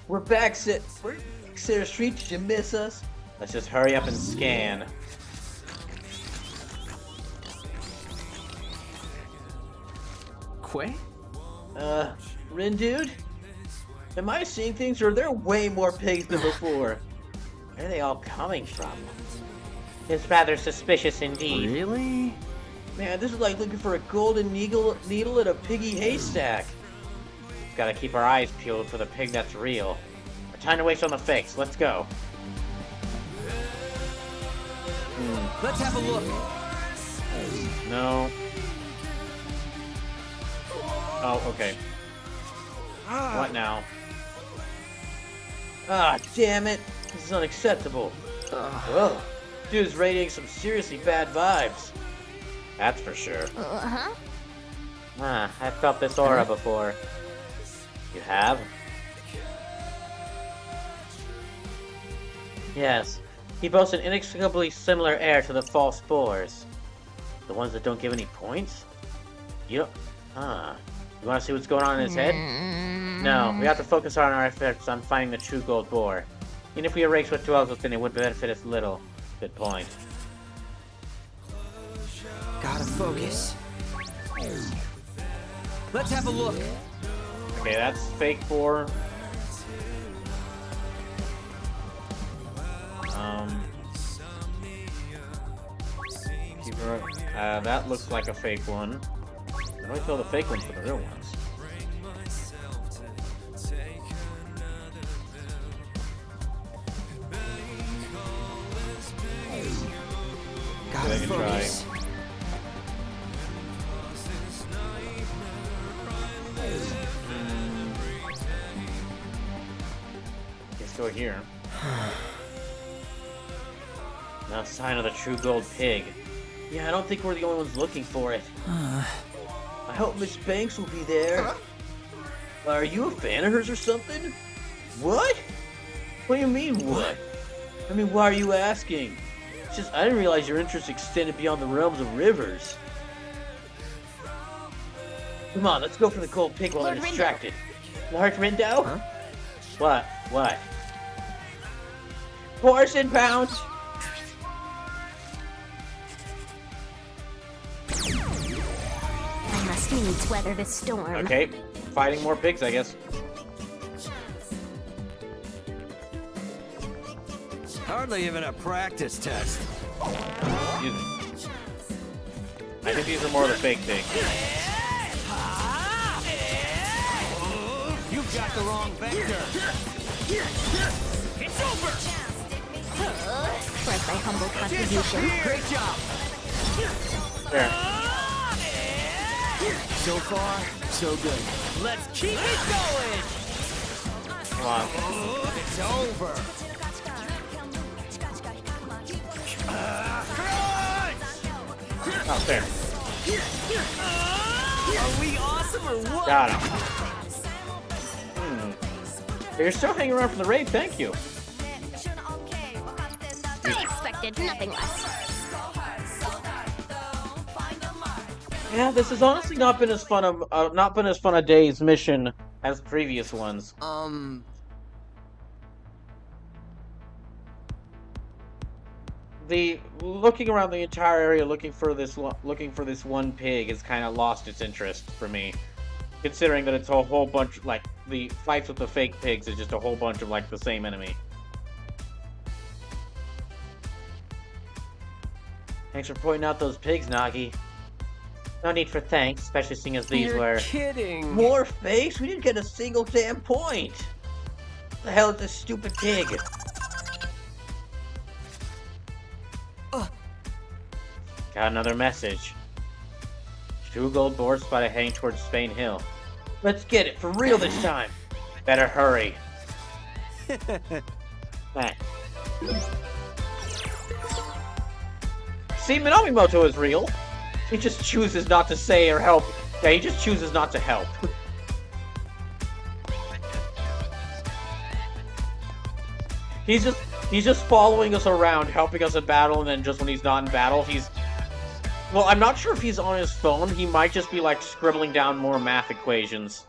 We're back, Cedar Street. Did you miss us? Let's just hurry up and scan. Quay? Rin dude? Am I seeing things, or are there way more pigs than before? Where are they all coming from? It's rather suspicious indeed. Really? Man, this is like looking for a golden needle in a piggy haystack. Gotta keep our eyes peeled for the pig that's real. No time to waste on the fakes. Let's go. Let's have a look. No. Oh, okay. What now? Ah, damn it. This is unacceptable. Whoa. Dude's radiating some seriously bad vibes. That's for sure. Uh-huh. Ah, I've felt this aura before. You have? Yes. He boasts an inexplicably similar air to the false spores. The ones that don't give any points? You don't... Huh. You want to see what's going on in his head? No, we have to focus on our efforts on finding the true gold boar. Even if we erase what dwells within it, would benefit us little. Good point. Gotta focus. Let's have a look. Okay, that's fake boar. That looks like a fake one. How do I tell the fake ones from the real ones? Gotta I can try. focus. Let's go here. No sign of the true gold pig. Yeah, I don't think we're the only ones looking for it. I hope Miss Banks will be there. Are you a fan of hers or something? What? What do you mean, what? I mean, why are you asking? It's just, I didn't realize your interest extended beyond the realms of rivers. Come on, let's go for the gold pig while Lord they're Rindo. distracted. Lord Rindo? Huh? What? What? Horse and pounds? I must needs weather this storm. Okay, fighting more pigs, I guess. Hardly even a practice test. Excuse me. I think these are more the fake pigs. You've got the wrong vector. It's over. Like my humble contribution. Great job. There. So far, so good. Let's keep it going. Come on. It's over. Oh, there. Are we awesome or what? Got him. You're still hanging around for the raid, thank you. I expected nothing less. Yeah, this has honestly not been as fun a day's mission as previous ones. The looking around the entire area looking for this one pig has kind of lost its interest for me, considering that it's a whole bunch, like the fights with the fake pigs is just a whole bunch of like the same enemy. Thanks for pointing out those pigs, Nagi. No need for thanks, especially seeing as these You're were kidding. more fakes. We didn't get a single damn point. What the hell is this stupid pig? Got another message. True gold board spotted heading towards Spain Hill. Let's get it for real this time. Better hurry. Nah. See, Minamimoto is real. He just chooses not to say or help. Yeah, he just chooses not to help. He's just following us around, helping us in battle, and then just when he's not in battle, he's... Well, I'm not sure if he's on his phone. He might just be, like, scribbling down more math equations.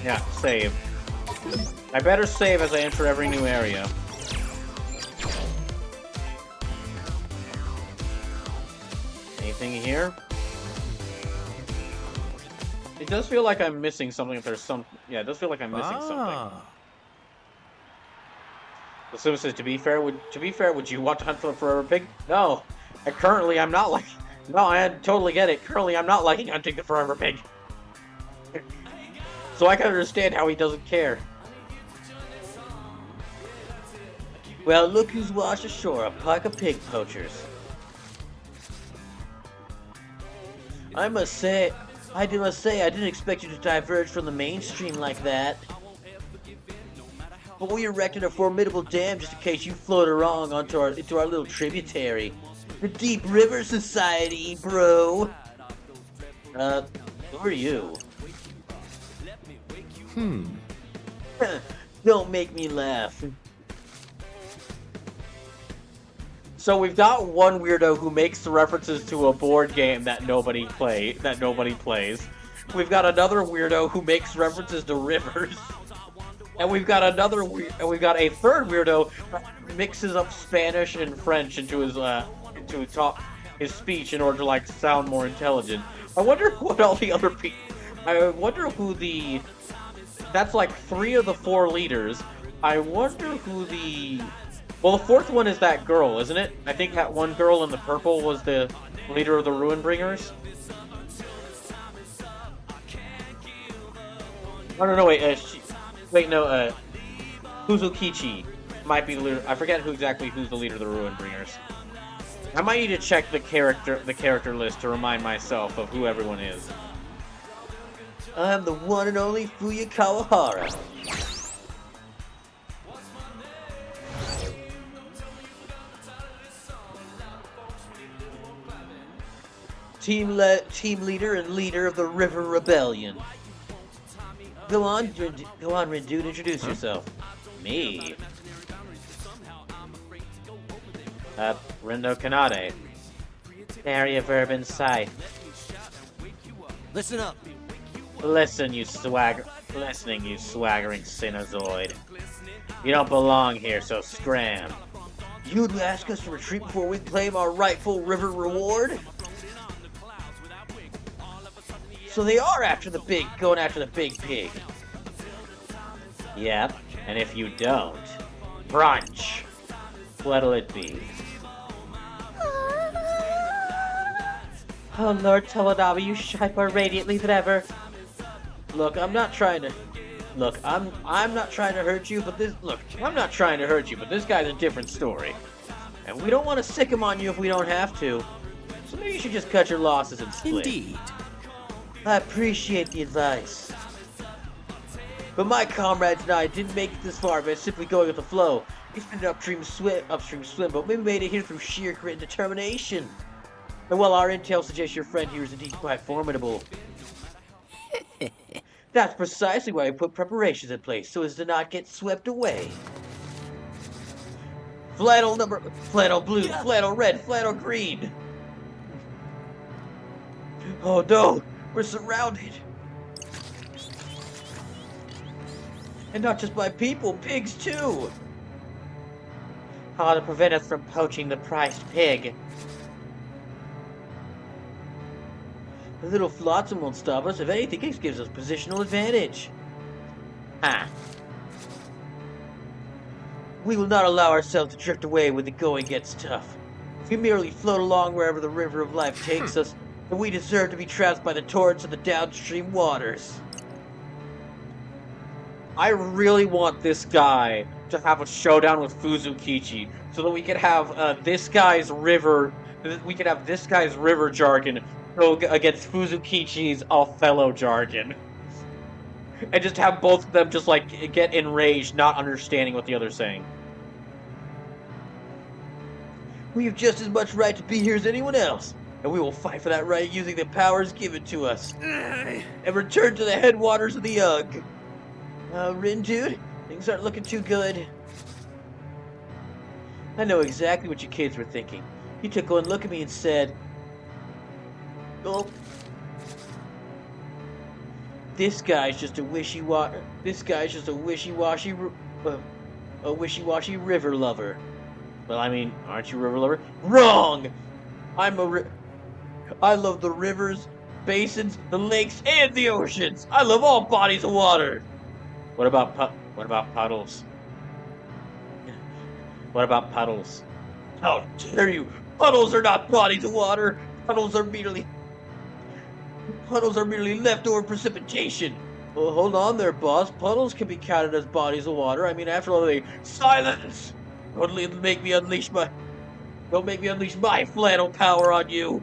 Yeah, save. I better save as I enter every new area. Anything here? It does feel like I'm missing something if there's some... Yeah, it does feel like I'm missing something. The Sim says, to be fair, would you want to hunt for the forever pig? No. I'm not like... No, I totally get it. Currently, I'm not liking hunting the forever pig. So I can understand how he doesn't care. Well, look who's washed ashore, a pack of pig poachers. I must say, I didn't expect you to diverge from the mainstream like that. But we erected a formidable dam just in case you float along into our little tributary. The Deep River Society, bro. Who are you? Don't make me laugh. So we've got one weirdo who makes the references to a board game that nobody plays. We've got another weirdo who makes references to rivers. And we've got a third weirdo who mixes up Spanish and French into to talk his speech in order to like sound more intelligent. I wonder what all the other people. I wonder who the. That's like 3 of the 4 leaders. I wonder who the. Well, the 4th one is that girl, isn't it? I think that one girl in the purple was the leader of the Ruinbringers. Oh no, wait. Kuzukichi might be the leader. I forget who's the leader of the Ruinbringers. I might need to check the character list to remind myself of who everyone is. I'm the one and only Fuya Kawahara. Team leader and leader of the River Rebellion. Go on, Rindu, introduce yourself. Me? Rindo Kanade. Nary a verb in sight. Listen up. Listening, you swaggering Sinazoid. You don't belong here, so scram. You'd ask us to retreat before we claim our rightful river reward? So they are going after the big pig. Yep, and if you don't, brunch. What'll it be? Oh Lord Tomodawa, you shine more radiantly than ever. Look, I'm not trying to hurt you, but this guy's a different story. And we don't want to sick him on you if we don't have to. So maybe you should just cut your losses and split. Indeed. I appreciate the advice. But my comrades and I didn't make it this far by simply going with the flow. It's been an upstream swim, but we made it here through sheer grit and determination. And while our intel suggests your friend here is indeed quite formidable, that's precisely why we put preparations in place, so as to not get swept away. Flannel blue, flannel red, flannel green. Oh no, we're surrounded. And not just by people, pigs too. How to prevent us from poaching the priced pig. The little flotsam won't stop us. If anything, it gives us positional advantage. Ha! We will not allow ourselves to drift away when the going gets tough. If we merely float along wherever the river of life takes us, then we deserve to be trapped by the torrents of the downstream waters. I really want this guy to have a showdown with Fuzukichi, so that we can have this guy's river jargon go against Fuzukichi's Othello jargon. And just have both of them just like get enraged, not understanding what the other's saying. We have just as much right to be here as anyone else, and we will fight for that right using the powers given to us. And return to the headwaters of the Ugg. Rin, dude, things aren't looking too good. I know exactly what you kids were thinking. You took one look at me and said, "Oh, this guy's just a wishy-washy river lover." Well, I mean, aren't you a river lover? Wrong! I love the rivers, basins, the lakes, and the oceans. I love all bodies of water. What about puddles? What about puddles? How dare you! Puddles are not bodies of water. Puddles are merely leftover precipitation. Well, hold on there, boss. Puddles can be counted as bodies of water. I mean, after all, silence! Don't make me unleash my flannel power on you.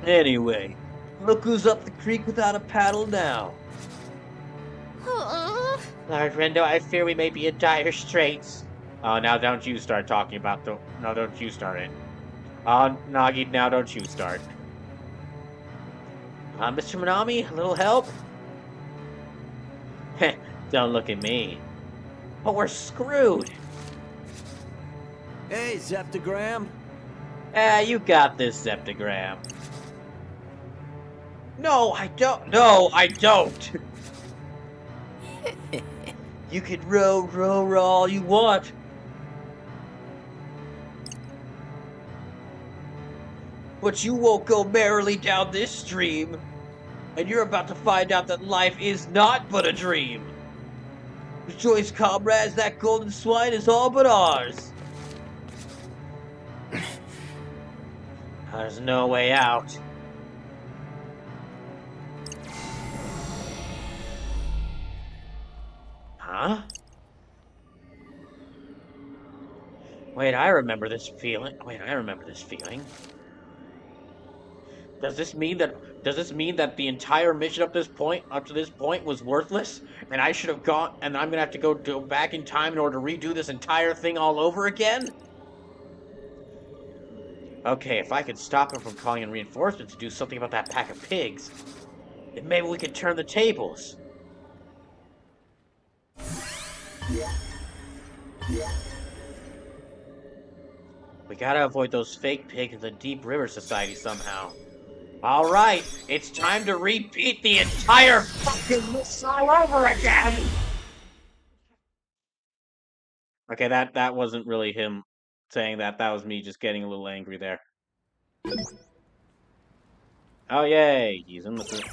Anyway, look who's up the creek without a paddle now. Lord Rindo, I fear we may be in dire straits. Oh, now don't you start talking about the... No, don't you start it. Nagi, now don't you start. Mr. Minami, a little help? Heh, don't look at me. But we're screwed. Hey, Zeptagram. You got this, Zeptagram. No, I don't. No, I don't. You can row all you want. but you won't go merrily down this stream. And you're about to find out that life is not but a dream. Rejoice, comrades, that golden swine is all but ours. There's no way out. Huh? Wait, I remember this feeling. Does this mean that the entire mission up to this point was worthless? And I should have gone, and I'm gonna have to go back in time in order to redo this entire thing all over again? Okay, if I could stop him from calling in reinforcements to do something about that pack of pigs, then maybe we could turn the tables. We gotta avoid those fake pigs in the Deep River Society somehow. Alright, it's time to repeat the entire fucking mission all over again! Okay, that wasn't really him saying that. That was me just getting a little angry there. Oh, yay! He's in the...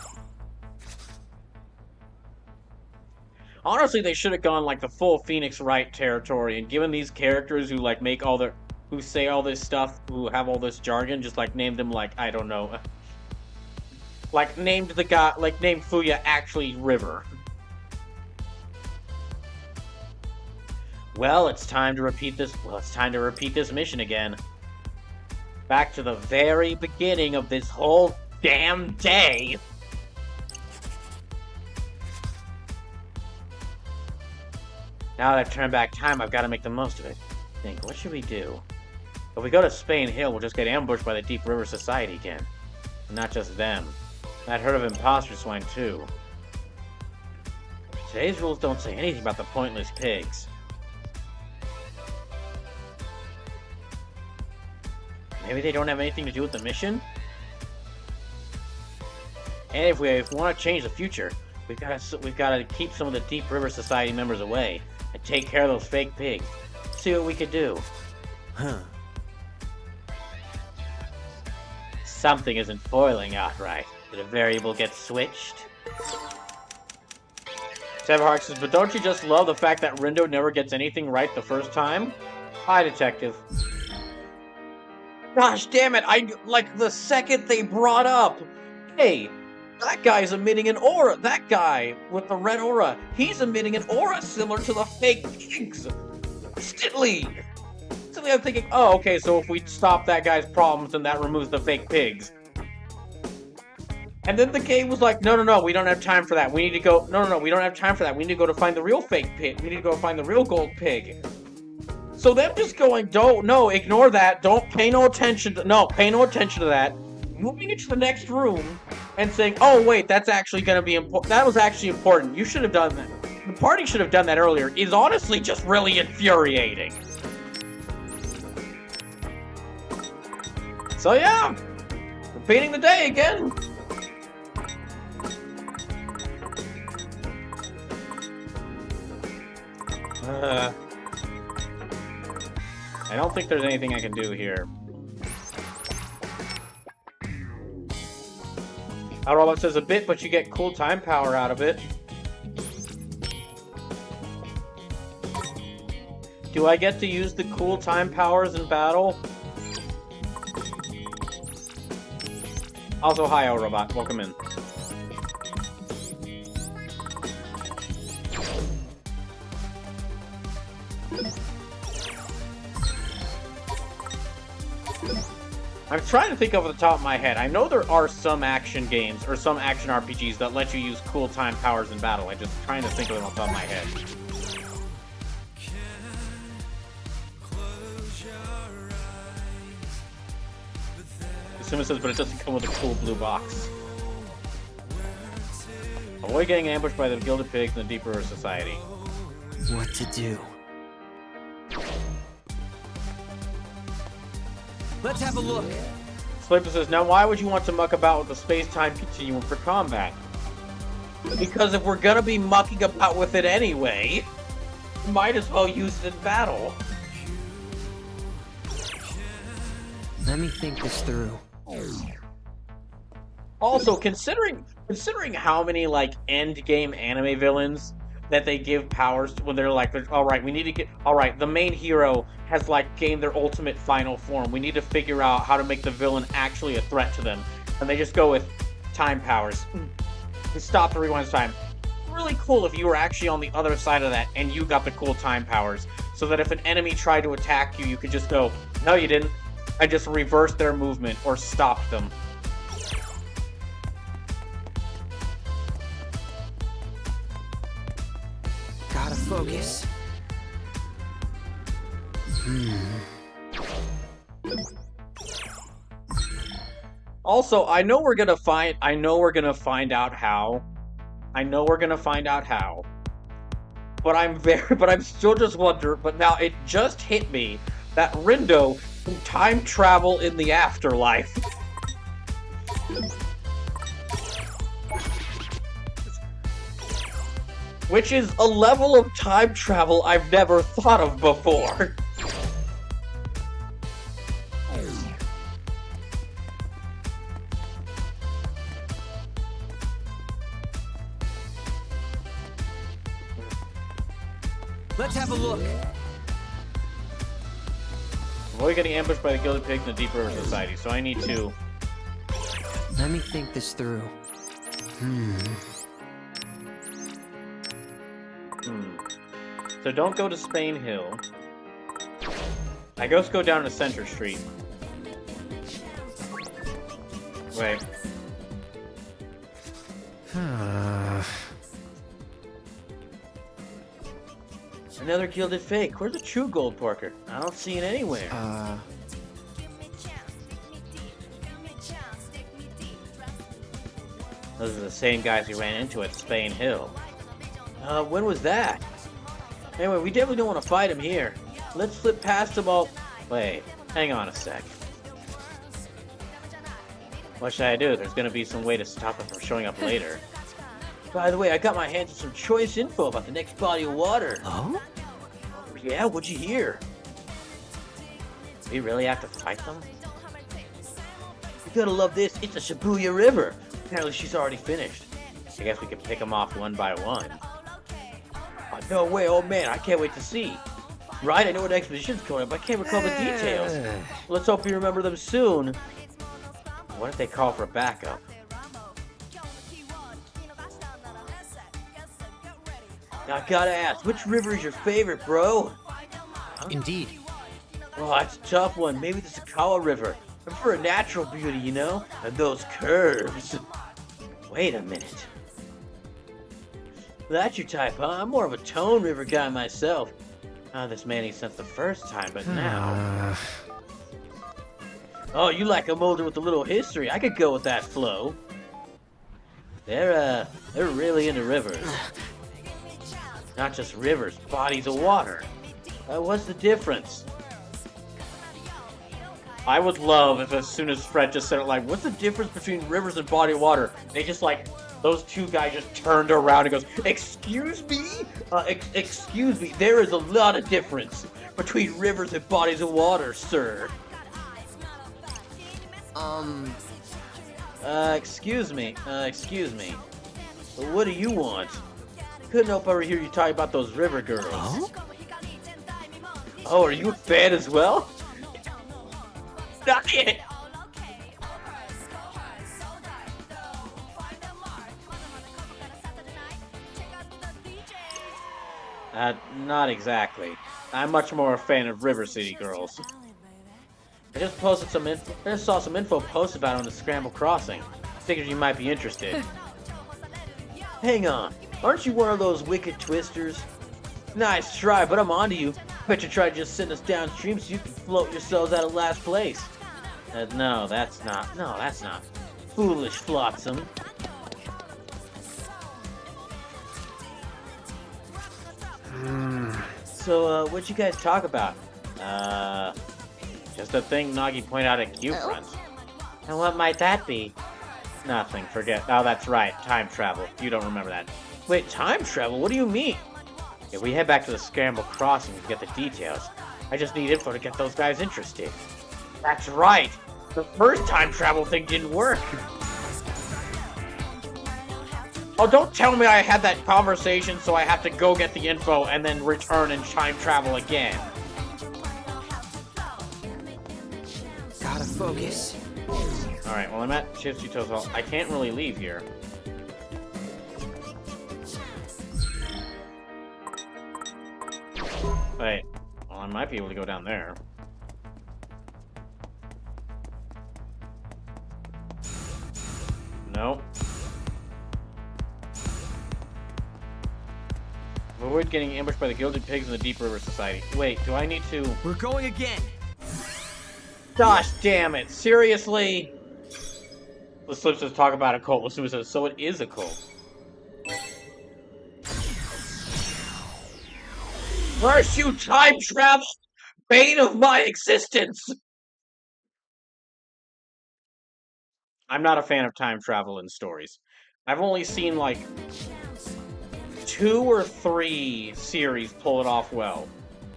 Honestly, they should have gone, like, the full Phoenix Wright territory and given these characters who, like, make all their... who say all this stuff, who have all this jargon, just, like, named them, like, I don't know... like, named the guy... like, named Fuya actually River. Well, it's time to repeat this... well, it's time to repeat this mission again. Back to the very beginning of this whole damn day. Now that I've turned back time, I've got to make the most of it. Think, what should we do? If we go to Spain Hill, we'll just get ambushed by the Deep River Society again. And not just them. That herd of imposter swine, too. Today's rules don't say anything about the pointless pigs. Maybe they don't have anything to do with the mission? And if we want to change the future, we've got to keep some of the Deep River Society members away and take care of those fake pigs. See what we could do. Huh. Something isn't foiling out right. Did a variable get switched? Severhawk says, but don't you just love the fact that Rindo never gets anything right the first time? Hi, Detective. Gosh damn it, like, the second they brought up, hey, that guy's emitting an aura. That guy with the red aura, he's emitting an aura similar to the fake pigs. Instantly, I'm thinking, oh, okay, so if we stop that guy's problems, then that removes the fake pigs. And then the game was like, no, we don't have time for that. We need to go, no, we don't have time for that. We need to go to find the real fake pig. We need to go find the real gold pig. So them just going, no, ignore that. Pay no attention to that. Moving into the next room and saying, oh, wait, that's actually going to be important. That was actually important. You should have done that. The party should have done that earlier. Is honestly just really infuriating. So yeah, repeating the day again. I don't think there's anything I can do here. Robot says a bit, but you get cool time power out of it. Do I get to use the cool time powers in battle? Also, hi, Robot. Welcome in. I'm trying to think off the top of my head. I know there are some action games or some action RPGs that let you use cool time powers in battle. I'm just trying to think of them off the top of my head. Asuma says, but it doesn't come with a cool blue box. Avoid getting ambushed by the Gilded Pigs in the Deep River Society. What to do? Let's have a look. Sleeper says, now why would you want to muck about with the space-time continuum for combat? Because if we're gonna be mucking about with it anyway, might as well use it in battle. Let me think this through. Also, considering how many like end game anime villains that they give powers to when they're like, all right, we need to get, all right, the main hero has like gained their ultimate final form. We need to figure out how to make the villain actually a threat to them, and they just go with time powers. To stop the rewind time. Really cool if you were actually on the other side of that and you got the cool time powers, so that if an enemy tried to attack you, you could just go, no, you didn't, and just reverse their movement or stop them. Gotta focus. Also, I know we're gonna find out how. But I'm still just wondering, but now it just hit me that Rindo can time travel in the afterlife. Which is a level of time travel I've never thought of before. Let's have a look. Avoid getting ambushed by the Gilded Pigs in the Deep River Society, so I need to... Let me think this through. So don't go to Spain Hill. I guess go down to Center Street. Wait. Another gilded fake. Where's the true gold porker? I don't see it anywhere. Those are the same guys we ran into at Spain Hill. When was that? Anyway, we definitely don't want to fight him here. Let's flip past them all. Wait, hang on a sec. What should I do? There's gonna be some way to stop him from showing up later. By the way, I got my hands on some choice info about the next body of water. Oh? Yeah, what'd you hear? We really have to fight them? You gotta love this, it's the Shibuya River. Apparently she's already finished. I guess we can pick them off one by one. Oh, no way, oh man, I can't wait to see. Right, I know what expedition's coming up, but I can't recall the details. Let's hope you remember them soon. What if they call for backup? Now, I gotta ask, which river is your favorite, bro? Indeed. Oh, that's a tough one. Maybe the Sakawa River. I prefer a natural beauty, you know? And those curves. Wait a minute. That's your type, huh? I'm more of a Tone River guy myself. This man ain't since the first time, but now... Oh, you like them older with a little history. I could go with that flow. They're really into rivers. Not just rivers, bodies of water. What's the difference? I would love if as soon as Fred just said it, like, what's the difference between rivers and body of water? They just, like, those two guys just turned around and goes, excuse me? Excuse me, there is a lot of difference between rivers and bodies of water, sir. Excuse me. What do you want? Couldn't help but hear you talking about those river girls. Oh? Oh, are you a fan as well? Not it! Not exactly. I'm much more a fan of River City girls. I just saw some info posted about it on the Scramble Crossing. Figured you might be interested. Hang on, aren't you one of those wicked twisters? Nice try, but I'm onto you. Bet you tried just sitting us downstream so you can float yourselves out of last place. No, that's not. Foolish flotsam. So, what'd you guys talk about? Just a thing Nagi pointed out at Q-Front. And what might that be? Nothing, forget. Oh, that's right, time travel. You don't remember that. Wait, time travel? What do you mean? If we head back to the Scramble Crossing to get the details, I just need info to get those guys interested. That's right! The first time travel thing didn't work. Oh, don't tell me I had that conversation, so I have to go get the info and then return and time travel again. Gotta focus. Alright, well I'm at Chipsy Toes. I can't really leave here. Wait, well I might be able to go down there. No. Avoid getting ambushed by the Gilded Pigs in the Deep River Society. Wait, do I need to... We're going again. Gosh damn it, seriously? Let's just talk about a cult. Let's says, so it is a cult. First you time travel, bane of my existence! I'm not a fan of time travel in stories. I've only seen like 2 or 3 series pull it off well.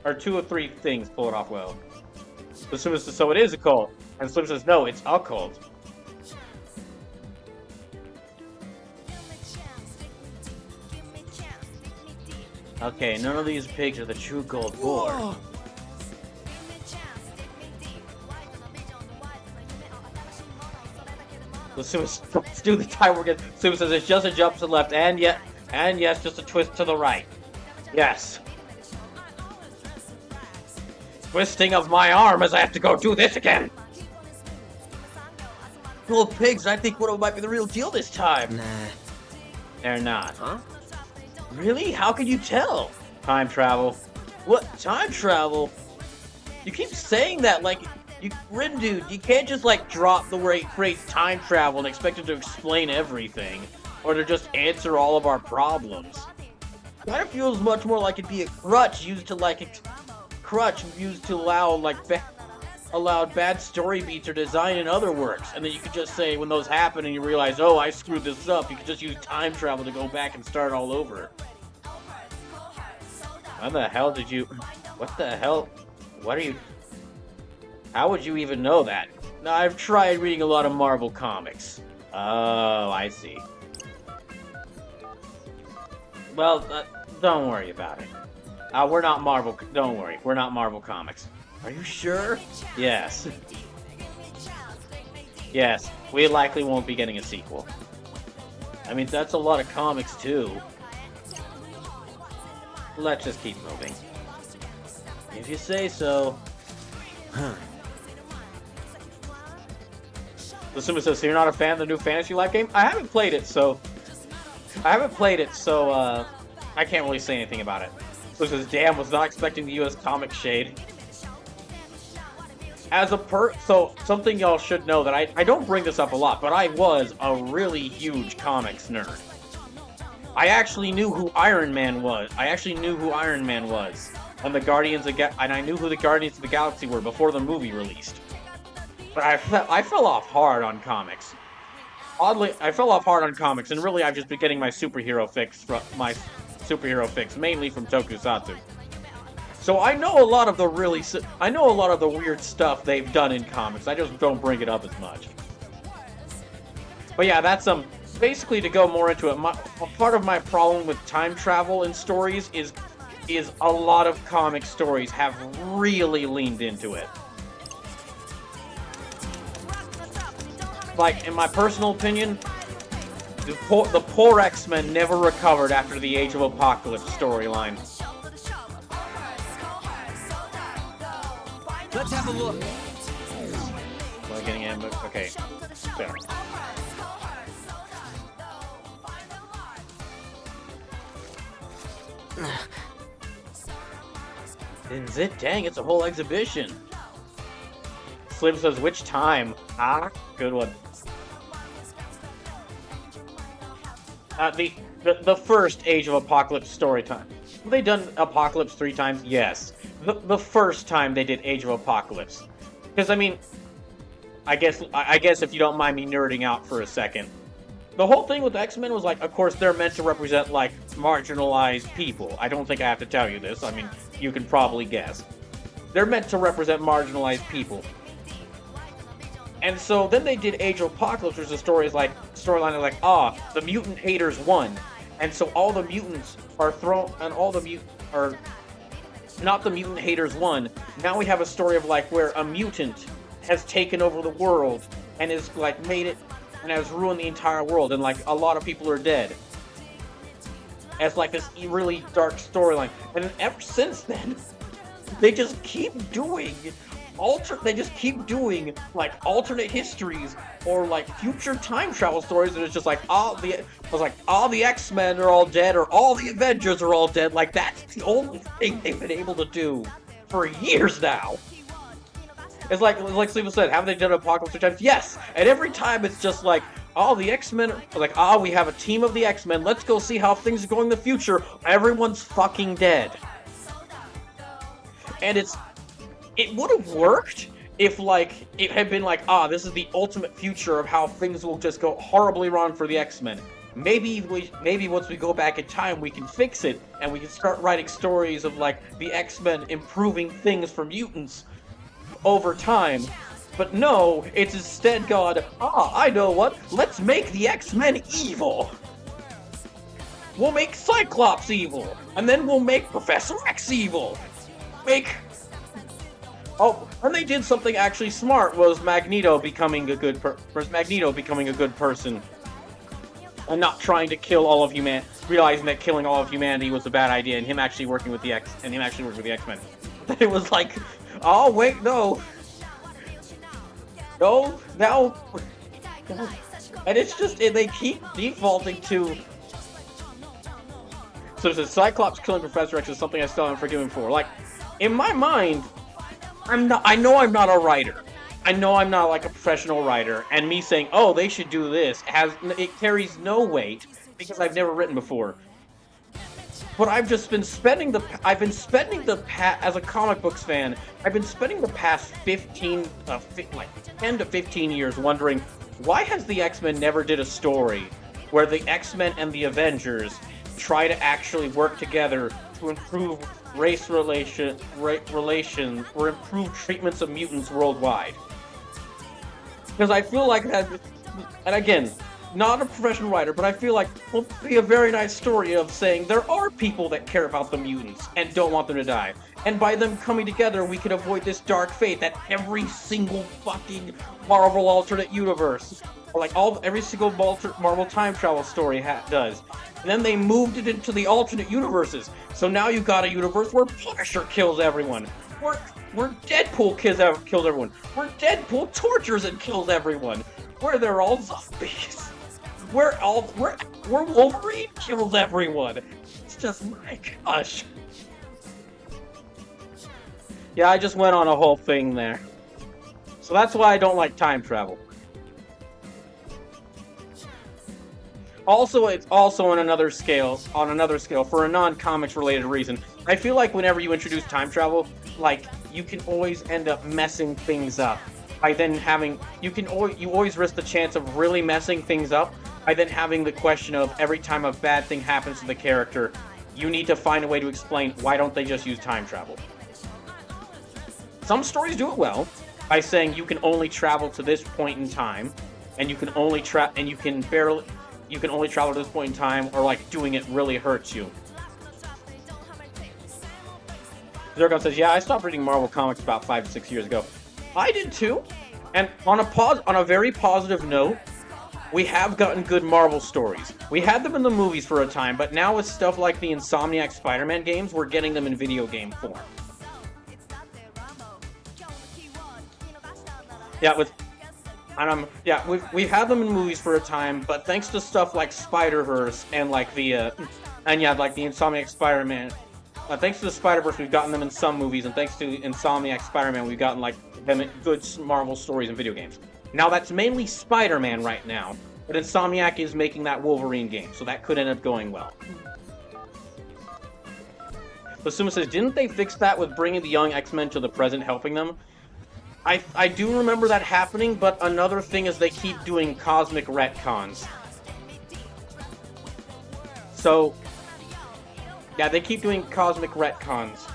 Or 2 or 3 things pull it off well. So it is a cult. And Slim says, no, it's a cult. Okay, none of these pigs are the true gold boar. Let's do the time again. Suma says it's just a jump to the left, and yes, just a twist to the right. Yes. Twisting of my arm as I have to go do this again. Full of pigs, I think one of them might be the real deal this time. Nah. They're not. Huh? Really? How can you tell? Time travel. What? Time travel? You keep saying that like... Rin dude, you can't just like drop the phrase time travel and expect it to explain everything. Or to just answer all of our problems. Kind of feels much more like it'd be a crutch used to allow like allowed bad story beats or design in other works. And then you could just say when those happen and you realize, oh, I screwed this up, you could just use time travel to go back and start all over. How the hell did you... What the hell? What are you... How would you even know that? Now, I've tried reading a lot of Marvel comics. Oh, I see. Well, don't worry about it. We're not Marvel... Don't worry, we're not Marvel Comics. Are you sure? Yes. Yes, we likely won't be getting a sequel. I mean, that's a lot of comics, too. Let's just keep moving. If you say so. Huh. Lissuma says, so you're not a fan of the new Fantasy Life game? I haven't played it, so... I can't really say anything about it. So says, damn, was not expecting the US comic shade. So, something y'all should know that I don't bring this up a lot, but I was a really huge comics nerd. I actually knew who Iron Man was. And I knew who the Guardians of the Galaxy were before the movie released. But I fell off hard on comics. Oddly, I fell off hard on comics, and really I've just been getting my superhero fix mainly from Tokusatsu. So I know a lot of the weird stuff they've done in comics. I just don't bring it up as much. But yeah, that's basically to go more into it. Part of my problem with time travel in stories is a lot of comic stories have really leaned into it. Like, in my personal opinion, the poor X-Men never recovered after the Age of Apocalypse storyline. Let's have a look. Am I getting ambushed? Okay. Fair. Is it? Dang, it's a whole exhibition. Slim says, which time? Ah, good one. The first Age of Apocalypse story time. Have they done Apocalypse 3 times? Yes. The first time they did Age of Apocalypse. Because, I mean, I guess if you don't mind me nerding out for a second. The whole thing with X-Men was like, of course, they're meant to represent, like, marginalized people. I don't think I have to tell you this. I mean, you can probably guess. They're meant to represent marginalized people. And so then they did Age of Apocalypse, which is a storyline like, the mutant haters won. And so all the mutants are thrown, and all the are not the mutant haters won. Now we have a story of like where a mutant has taken over the world and is like made it and has ruined the entire world, and like a lot of people are dead. As like this really dark storyline. And ever since then, they just keep doing like alternate histories or like future time travel stories, and it's just like all the X-Men are all dead or all the Avengers are all dead. Like that's the only thing they've been able to do for years now. It's like Sleeper said, haven't they done Apocalypse 3 times? Yes! And every time it's just like, the X-Men are like, we have a team of the X-Men, let's go see how things are going in the future. Everyone's fucking dead. And it would have worked if, like, it had been like, this is the ultimate future of how things will just go horribly wrong for the X-Men. Maybe once we go back in time, we can fix it, and we can start writing stories of, like, the X-Men improving things for mutants over time. But no, it's instead gone, I know what, let's make the X-Men evil! We'll make Cyclops evil! And then we'll make Professor X evil! And they did something actually smart, was Magneto becoming a good person. And not trying to kill all of humanity, realizing that killing all of humanity was a bad idea, and him actually working with the X-Men. It was like, wait, no. No, now... And it's just, they keep defaulting to... So it says, Cyclops killing Professor X is something I still haven't forgiven for. Like, in my mind, I know I'm not a writer. I know I'm not like a professional writer, and me saying, they should do this, it carries no weight, because I've never written before. But I've just been spending as a comic books fan, I've been spending the past 10 to 15 years wondering, why has the X-Men never did a story where the X-Men and the Avengers try to actually work together to improve race relations or improve treatments of mutants worldwide? Because I feel like that, and again, not a professional writer, but I feel like it will be a very nice story of saying there are people that care about the mutants and don't want them to die. And by them coming together, we could avoid this dark fate that every single fucking Marvel alternate universe, or like every single Marvel time travel story does. And then they moved it into the alternate universes. So now you got a universe where Punisher kills everyone. Where Deadpool kills everyone. Where Deadpool tortures and kills everyone. Where they're all zombies. Where Wolverine kills everyone. It's just, my gosh. Yeah, I just went on a whole thing there. So that's why I don't like time travel. Also, it's also on another scale, for a non-comics related reason. I feel like whenever you introduce time travel, like, you can always end up messing things up. By then you always risk the chance of really messing things up by then having the question of every time a bad thing happens to the character, you need to find a way to explain why don't they just use time travel. Some stories do it well by saying you can only travel to this point in time, and you can only travel to this point in time, or like doing it really hurts you. Zergon says, yeah, I stopped reading Marvel comics about 5 to 6 years ago. I did too. And on a very positive note, we have gotten good Marvel stories. We had them in the movies for a time, but now with stuff like the Insomniac Spider-Man games, we're getting them in video game form. We've had them in movies for a time, but thanks to stuff like Spider-Verse and like the Insomniac Spider-Man, thanks to the Spider-Verse, we've gotten them in some movies, and thanks to Insomniac Spider-Man, we've gotten like them in good Marvel stories in video games. Now that's mainly Spider-Man right now, but Insomniac is making that Wolverine game, so that could end up going well. But Suma says, didn't they fix that with bringing the young X-Men to the present, helping them? I do remember that happening, but another thing is they keep doing cosmic retcons. So, yeah, they keep doing cosmic retcons.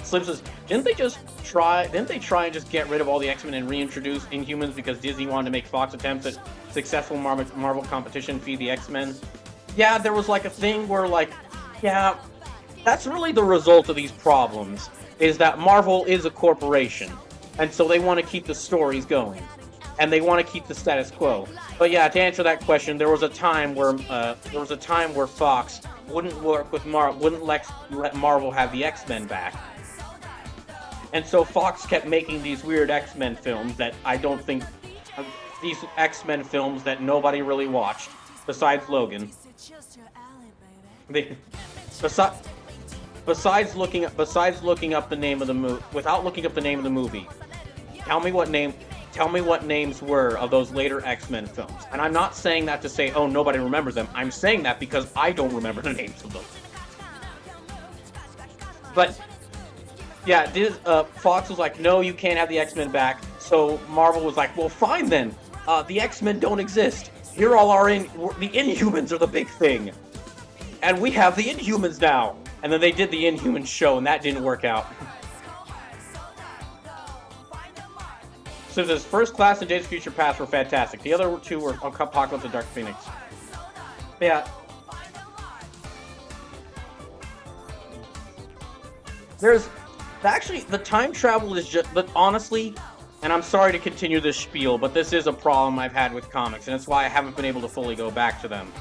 Slim says, didn't they just try and just get rid of all the X-Men and reintroduce Inhumans because Disney wanted to make Fox attempts at successful Marvel competition feed the X-Men? Yeah, there was like a thing where like, yeah, that's really the result of these problems, is that Marvel is a corporation, and so they want to keep the stories going, and they want to keep the status quo. But yeah, to answer that question, there was a time where Fox wouldn't work with wouldn't let Marvel have the X-Men back. And so Fox kept making these weird X-Men films that I don't think... these X-Men films that nobody really watched, besides Logan. Besides looking up the name of the movie, without looking up the name of the movie, tell me what names were of those later X-Men films. And I'm not saying that to say, oh, nobody remembers them. I'm saying that because I don't remember the names of them. But... yeah, Fox was like, no, you can't have the X-Men back. So Marvel was like, well, fine then. The X-Men don't exist. Here all the Inhumans are the big thing. And we have the Inhumans now. And then they did the Inhumans show, and that didn't work out. So this First Class and Days of Future Past were fantastic. The other two were Apocalypse and Dark Phoenix. Yeah. Actually, the time travel is just... but honestly, and I'm sorry to continue this spiel, but this is a problem I've had with comics, and it's why I haven't been able to fully go back to them.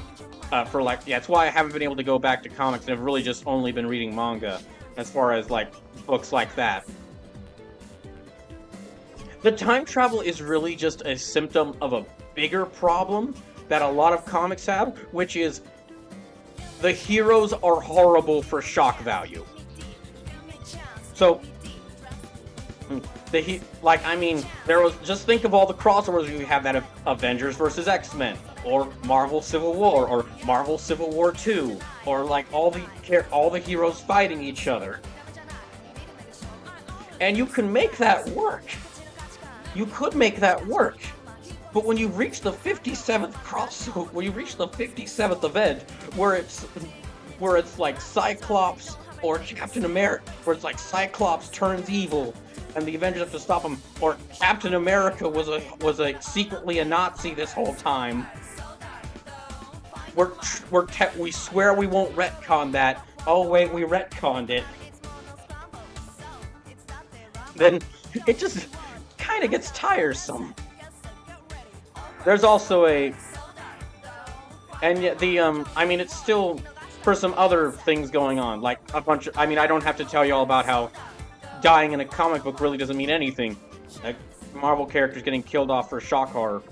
It's why I haven't been able to go back to comics, and I've really just only been reading manga, as far as, like, books like that. The time travel is really just a symptom of a bigger problem that a lot of comics have, which is the heroes are horrible for shock value. So, just think of all the crossovers we have that Avengers vs. X-Men, or Marvel Civil War, or Marvel Civil War 2, or like all the heroes fighting each other. And you can make that work. You could make that work. But when you reach the 57th crossover, when you reach the 57th event, where it's like Cyclops or Captain America, where it's like Cyclops turns evil and the Avengers have to stop him, or Captain America was secretly a Nazi this whole time. We swear we won't retcon that. Oh wait, we retconned it. Then it just kind of gets tiresome. There's also and yet it's still for some other things going on, like a bunch of, I don't have to tell you all about how dying in a comic book really doesn't mean anything. Like Marvel characters getting killed off for shock horror.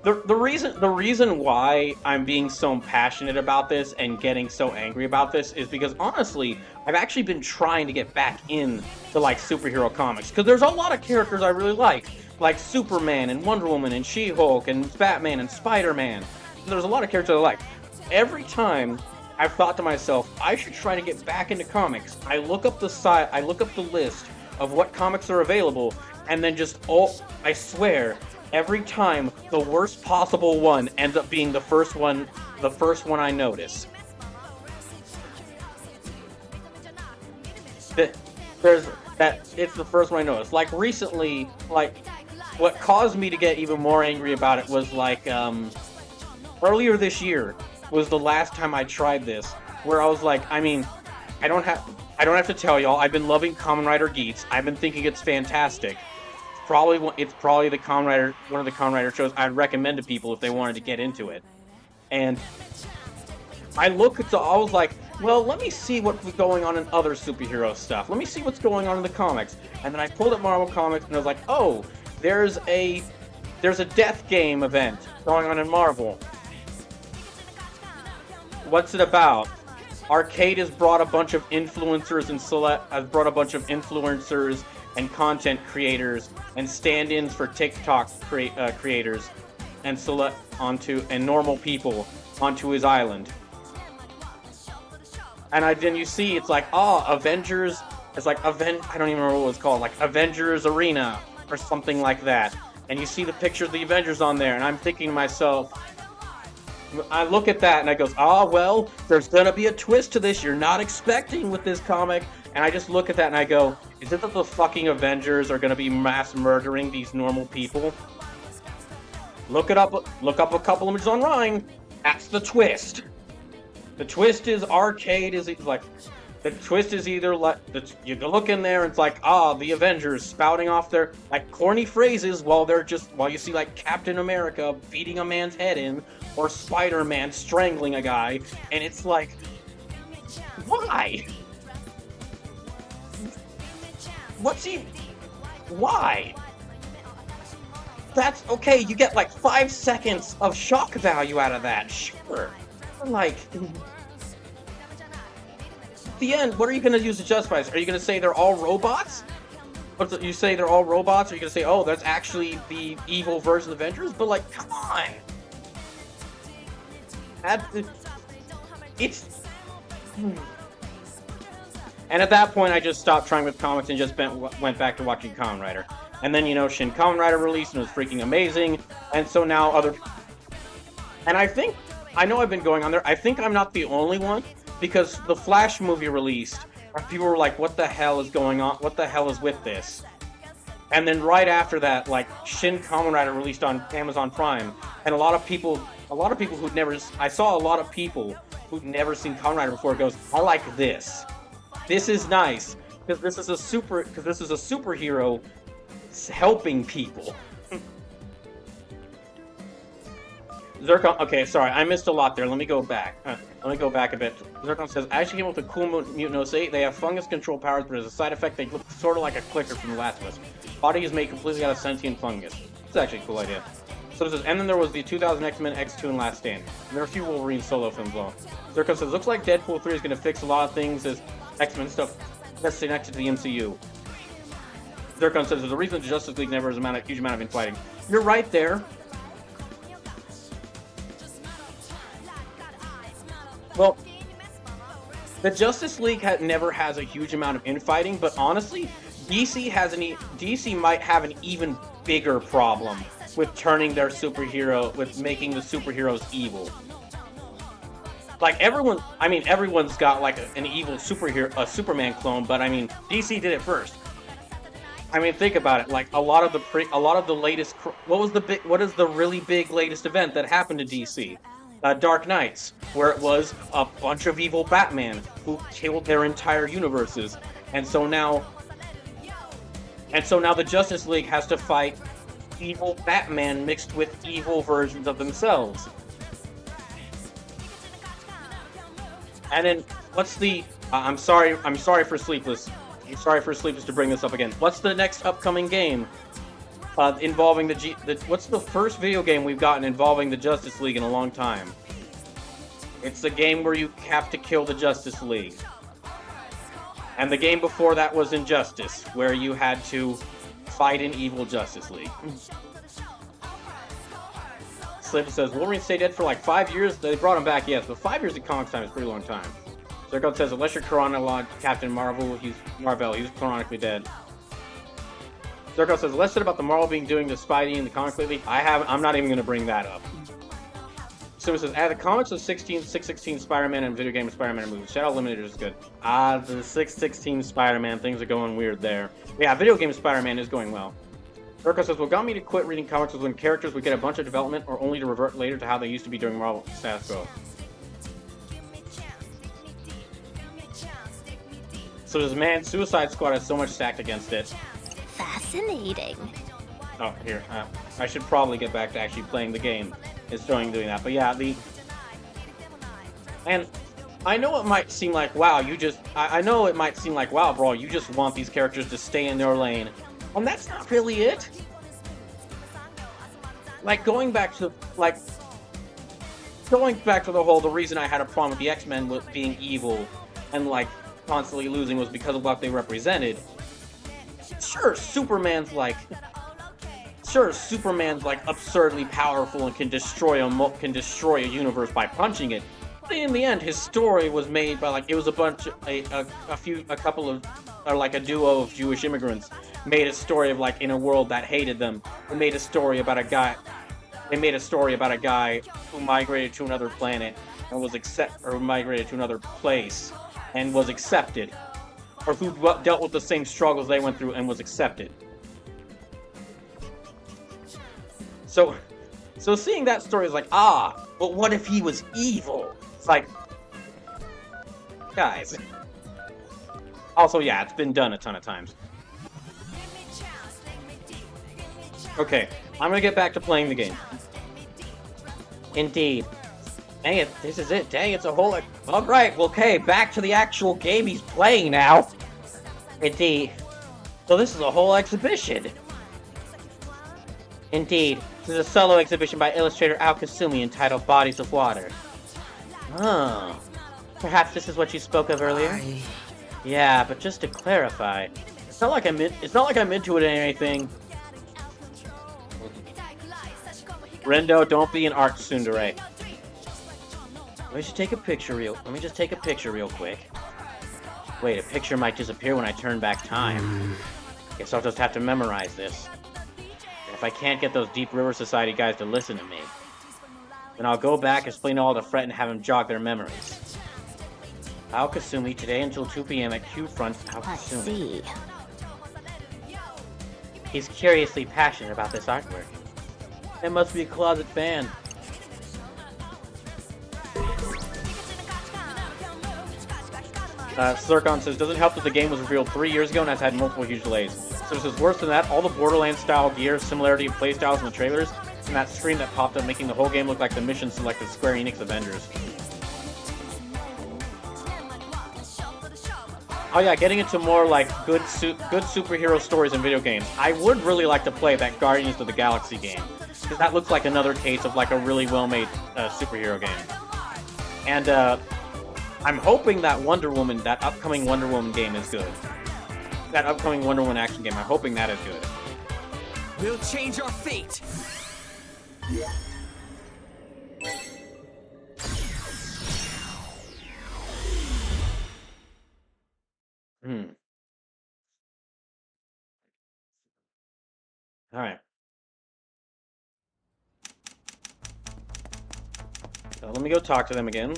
The reason why I'm being so passionate about this and getting so angry about this is because honestly, I've actually been trying to get back into like superhero comics, because there's a lot of characters I really like Superman and Wonder Woman and She-Hulk and Batman and Spider-Man. There's a lot of characters I like. Every time I've thought to myself, I should try to get back into comics. I look up the list of what comics are available, and then I swear, every time the worst possible one ends up being the first one I notice. It's the first one I noticed. Like recently, what caused me to get even more angry about it was earlier this year was the last time I tried this, where I was like, I don't have to tell y'all, I've been loving Kamen Rider Geats. I've been thinking it's fantastic. It's probably one of the Kamen Rider shows I'd recommend to people if they wanted to get into it. And I was like, well, let me see what's going on in other superhero stuff. Let me see what's going on in the comics. And then I pulled up Marvel Comics and I was like, oh, there's a Death Game event going on in Marvel. What's it about? Arcade has brought a bunch of influencers and content creators and stand-ins for TikTok creators and normal people onto his island. And then you see it's like, Avengers. It's like I don't even remember what it was called, like Avengers Arena or something like that. And you see the picture of the Avengers on there, and I'm thinking to myself, I look at that and I goes, oh, well, there's gonna be a twist to this you're not expecting with this comic. And I just look at that and I go, is it that the fucking Avengers are gonna be mass murdering these normal people? Look up a couple images online. That's the twist. The twist is Arcade is like, the twist is either like, you can look in there and it's like, the Avengers spouting off their like corny phrases while you see like Captain America beating a man's head in, or Spider-Man strangling a guy, and it's like, why? Why? That's okay, you get like 5 seconds of shock value out of that, sure. Like, at the end, what are you going to use to justify this? Are you going to say they're all robots? You say they're all robots? Or are you going to say, oh, that's actually the evil version of Avengers? But like, come on! And at that point, I just stopped trying with comics and just went back to watching Kamen Rider. And then, Shin Kamen Rider released and it was freaking amazing. And so now And I know I've been going on there. I think I'm not the only one, because the Flash movie released, and people were like, what the hell is going on? What the hell is with this? And then right after that, like, Shin Kamen Rider released on Amazon Prime, and a lot of people who'd never, I saw a lot of people who'd never seen Kamen Rider before goes, I like this. This is nice, because this is a superhero helping people. Zircon, okay, sorry, I missed a lot there. Let me go back. Let me go back a bit. Zircon says, I actually came up with a cool Mutant OS 8. They have fungus control powers, but as a side effect, they look sort of like a clicker from The Last of Us. Body is made completely out of sentient fungus. It's actually a cool idea. So it says, and then there was the 2000 X-Men X2 and Last Stand. And there are a few Wolverine solo films as well. Zircon says, looks like Deadpool 3 is going to fix a lot of things as X-Men stuff that's connected to the MCU. Zircon says, there's a reason the Justice League never has a huge amount of infighting. You're right there. Well, the Justice League never has a huge amount of infighting, but honestly, DC might have an even bigger problem with turning their with making the superheroes evil. Like everyone's got like an evil superhero, a Superman clone, but I mean, DC did it first. I mean, think about it. Like a lot of the latest, what is the really big latest event that happened to DC? Dark Knights, where it was a bunch of evil Batman who killed their entire universes, and so now the Justice League has to fight evil Batman mixed with evil versions of themselves. And then what's the? I'm sorry for Sleepless. I'm sorry for Sleepless to bring this up again. What's the next upcoming game? Involving what's the first video game we've gotten involving the Justice League in a long time? It's the game where you have to kill the Justice League. And the game before that was Injustice, where you had to fight an evil Justice League. Slip says, Wolverine stayed dead for like 5 years. They brought him back, yes, but 5 years in comics time is a pretty long time. Zircon says, unless you're chronological Captain Marvel, he's chronically dead. Zirko says, less said about the Marvel being doing the Spidey in the comics lately. I'm not even going to bring that up. So it says, the comics of 616 Spider-Man and video game Spider-Man movies. Shadow Limited is good. The 616 Spider-Man, things are going weird there. Yeah, video game Spider-Man is going well. Zirko says, what got me to quit reading comics was when characters would get a bunch of development or only to revert later to how they used to be during Marvel status quo. So this man, Suicide Squad has so much stacked against it. Fascinating. Oh, here. I should probably get back to actually playing the game. It's doing that. But yeah, and I know it might seem like, wow, I know it might seem like, wow, bro, you just want these characters to stay in their lane. And that's not really it. Like, going back to the reason I had a problem with the X-Men with being evil and, like, constantly losing was because of what they represented. Sure, Superman's absurdly powerful and can destroy a universe by punching it. But in the end, his story was made by a duo of Jewish immigrants made a story of in a world that hated them. They made a story about a guy. they made a story about a guy who migrated to another planet and was migrated to another place and was accepted, or who dealt with the same struggles they went through and was accepted. So seeing that story is like, but what if he was evil? It's like, guys. Also, yeah, it's been done a ton of times. Okay, I'm gonna get back to playing the game. Indeed. Dang it, this is it. Dang, it's a whole... Alright, well, okay, back to the actual game he's playing now. Indeed. So this is a whole exhibition. Indeed. This is a solo exhibition by illustrator Ao Kasumi entitled Bodies of Water. Oh. Perhaps this is what you spoke of earlier? Yeah, but just to clarify, it's not like I'm into it or anything. Rendo, don't be an art tsundere. Let me just take a picture real quick. Wait, a picture might disappear when I turn back time. Guess I'll just have to memorize this. And if I can't get those Deep River Society guys to listen to me, then I'll go back, explain all to Fret, and have them jog their memories. Ao Kasumi, today until 2 p.m. at Q Front. Ao Kasumi. I see. He's curiously passionate about this artwork. It must be a closet fan. Zircon says, doesn't help that the game was revealed 3 years ago and has had multiple huge delays. So this is worse than that, all the Borderlands-style gear, similarity of playstyles in the trailers, and that screen that popped up making the whole game look like the mission selected Square Enix Avengers. Oh yeah, getting into more like good superhero stories in video games. I would really like to play that Guardians of the Galaxy game, because that looks like another case of like a really well-made superhero game. And I'm hoping that that upcoming Wonder Woman game is good. That upcoming Wonder Woman action game, I'm hoping that is good. We'll change our fate. Alright. So let me go talk to them again.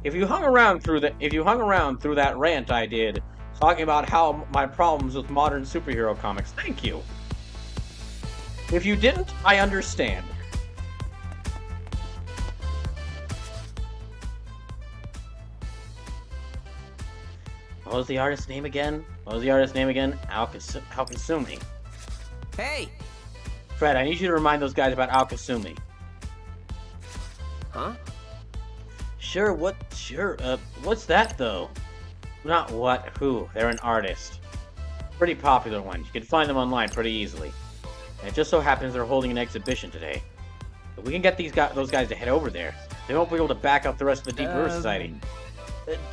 If you hung around through that rant I did, talking about how my problems with modern superhero comics, thank you. If you didn't, I understand. What was the artist's name again? Ao Kasumi. Hey! Fred, I need you to remind those guys about Ao Kasumi. Huh? Sure, what's that though? Not what, who. They're an artist. Pretty popular one. You can find them online pretty easily. And it just so happens they're holding an exhibition today. If we can get those guys to head over there, they won't be able to back up the rest of the Deep River Society.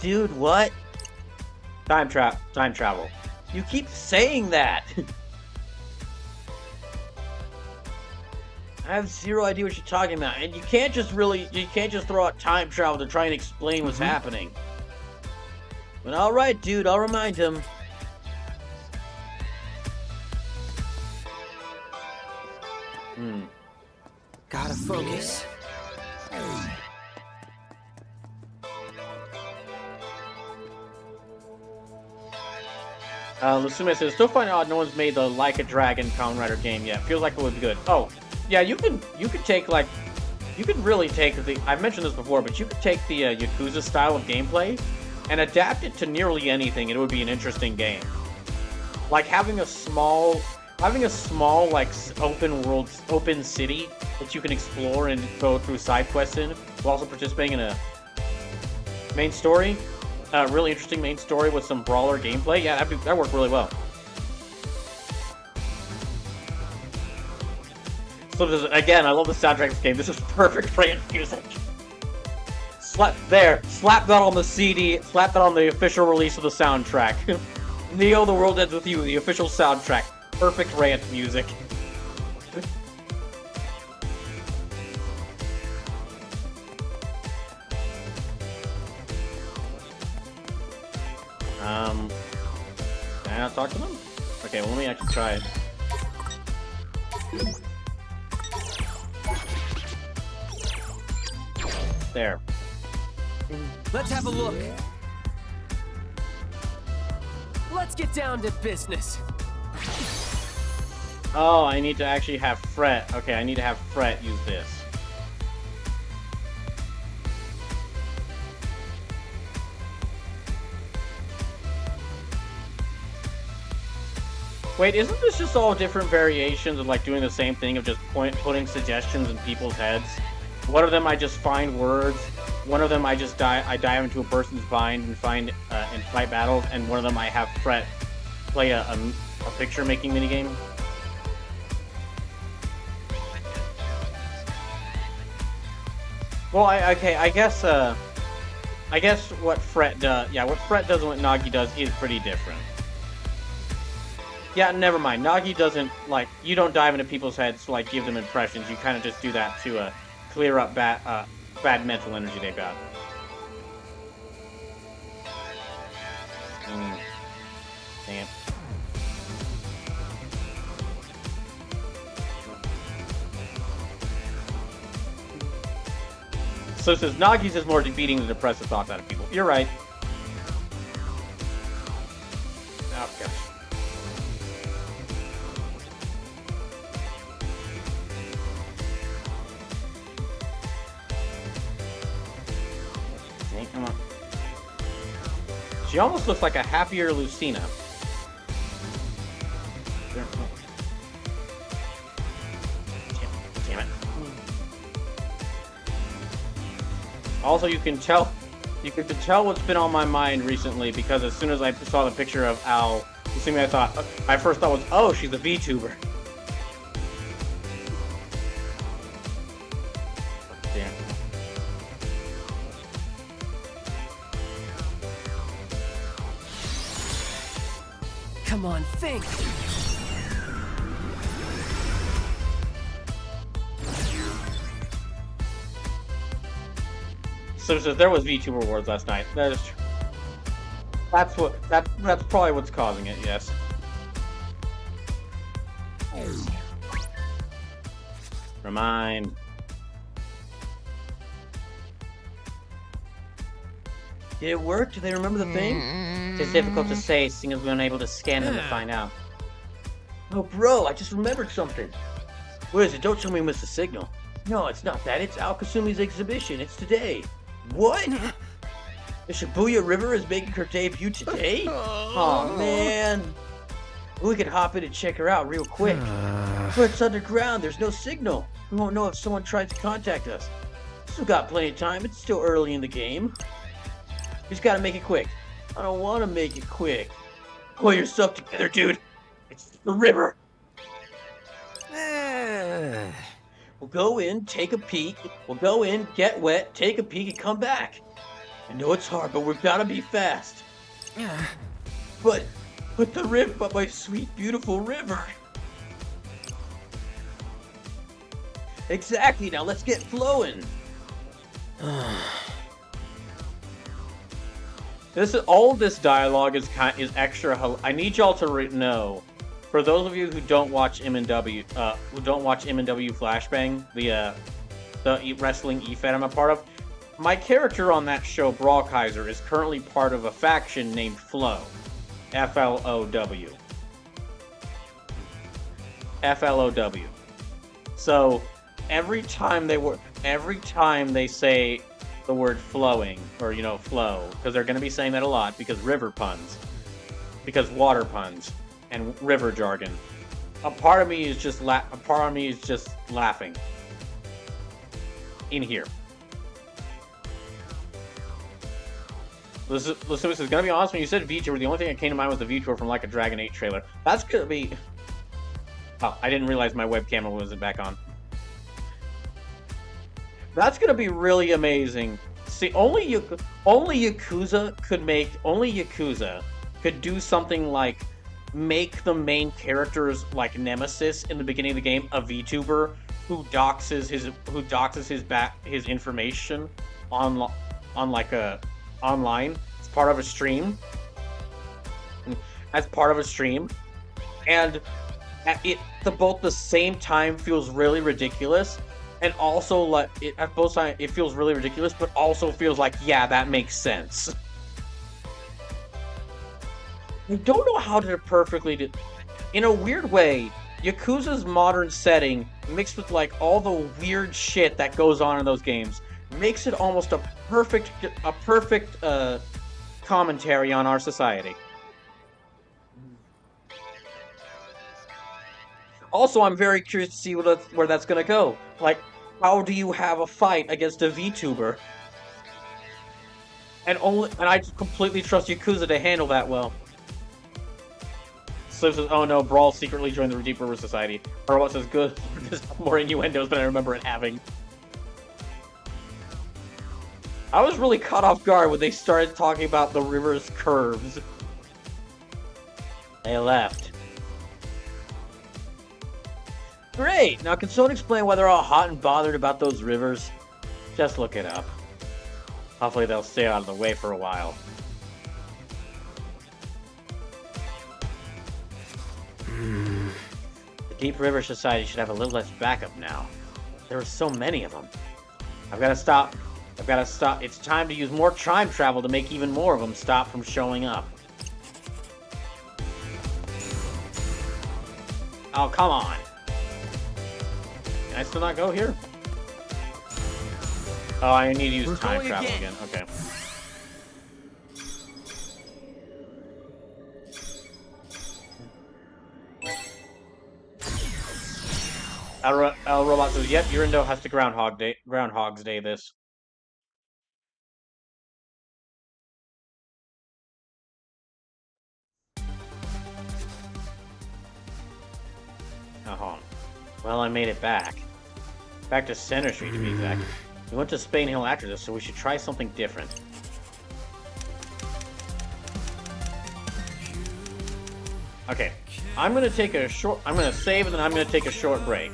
Dude, what? Time travel. You keep saying that! I have zero idea what you're talking about, and you can't just throw out time travel to try and explain what's happening. But alright, dude, I'll remind him. Gotta focus. Lusume says, still find it odd no one's made the Like a Dragon Kamen Rider game yet. Feels like it would be good. Oh, yeah, you could really take I've mentioned this before, but you could take the Yakuza style of gameplay and adapt it to nearly anything, and it would be an interesting game. Like having a small like open city that you can explore and go through side quests in, while also participating in a main story. Really interesting main story with some brawler gameplay. Yeah, that worked really well. So again, I love the soundtrack of this game. This is perfect rant music. Slap that on the CD, slap that on the official release of the soundtrack. Neo, The World Ends With You, the official soundtrack. Perfect rant music. Can I not talk to them? Okay, well, let me actually try it. There. Let's have a look. Let's get down to business. Oh, I need to actually have Fret. Okay, I need to have Fret use this. Wait, isn't this just all different variations of like doing the same thing of just putting suggestions in people's heads? One of them I just find words. One of them I just dive into a person's mind and find and fight battles, and one of them I have Fret play a picture making minigame. Well, I guess what Fret does, yeah, what Fret does and what Nagi does is pretty different. Yeah, never mind. Nagi doesn't, like, you don't dive into people's heads to, like, give them impressions. You kind of just do that to, clear up bad mental energy they've got. Damn. So it says, Nagi's is more defeating the depressive thoughts out of people. You're right. Oh, gosh. Come on. She almost looks like a happier Lucina. Damn it. Also, you can tell what's been on my mind recently, because as soon as I saw the picture of Al, I first thought was, oh, she's a VTuber. Damn. Come on, think. So there was VTuber Awards last night. That is true. That's probably what's causing it. Yes. Remind. Did it work? Do they remember the thing? It's difficult to say, seeing as we're unable to scan them to find out. Oh, bro, I just remembered something. What is it? Don't tell me we missed the signal. No, it's not that. It's Al Kasumi's exhibition. It's today. What? The Shibuya River is making her debut today? Oh, man. We could hop in and check her out real quick. But it's underground. There's no signal. We won't know if someone tries to contact us. Still got plenty of time. It's still early in the game. You just gotta make it quick. I don't want to make it quick. Pull yourself together, dude. It's the river. We'll go in, take a peek. We'll go in, get wet, take a peek, and come back. I know it's hard, but we've got to be fast. But my sweet, beautiful river. Exactly. Now let's get flowing. All this dialogue is extra. I need y'all to know, for those of you who don't watch M&W, Flashbang, the wrestling E-Fed I'm a part of, my character on that show, Brawlkaiser, is currently part of a faction named Flow, Flow. Flow. So every time they say the word flowing, or flow, because they're going to be saying that a lot, because river puns, because water puns, and river jargon. A part of me is just laughing in here. Listen, gonna be honest, when you said VTuber, the only thing that came to mind was the VTuber from Like a Dragon 8 trailer. That's gonna be... Oh, I didn't realize my webcam wasn't back on. That's gonna be really amazing. See, only Yakuza could do something like make the main character's like nemesis in the beginning of the game a VTuber who doxes his information online as part of a stream. And at both the same time feels really ridiculous, and also like at both times it feels really ridiculous, but also feels like, yeah, that makes sense. I don't know how to perfectly do. In a weird way, Yakuza's modern setting, mixed with like all the weird shit that goes on in those games, makes it almost a perfect commentary on our society. Also, I'm very curious to see where that's gonna go. Like, how do you have a fight against a VTuber? And I just completely trust Yakuza to handle that well. Slip says, "Oh no, Brawl secretly joined the Deep River Society." Robot says, "Good. There's more innuendos than I remember it having." I was really caught off guard when they started talking about the river's curves. They left. Great! Now can someone explain why they're all hot and bothered about those rivers? Just look it up. Hopefully they'll stay out of the way for a while. The Deep River Society should have a little less backup now. There are so many of them. I've got to stop. It's time to use more time travel to make even more of them stop from showing up. Oh, come on. Can I still not go here? Oh, I need to use time travel again. Okay. El Robot says, "Yep, Yurindo has to Groundhog's Day this." Oh, well, I made it back. Back to Center Street, to be exact. We went to Spain Hill after this, so we should try something different. Okay, I'm gonna save, and then I'm gonna take a short break.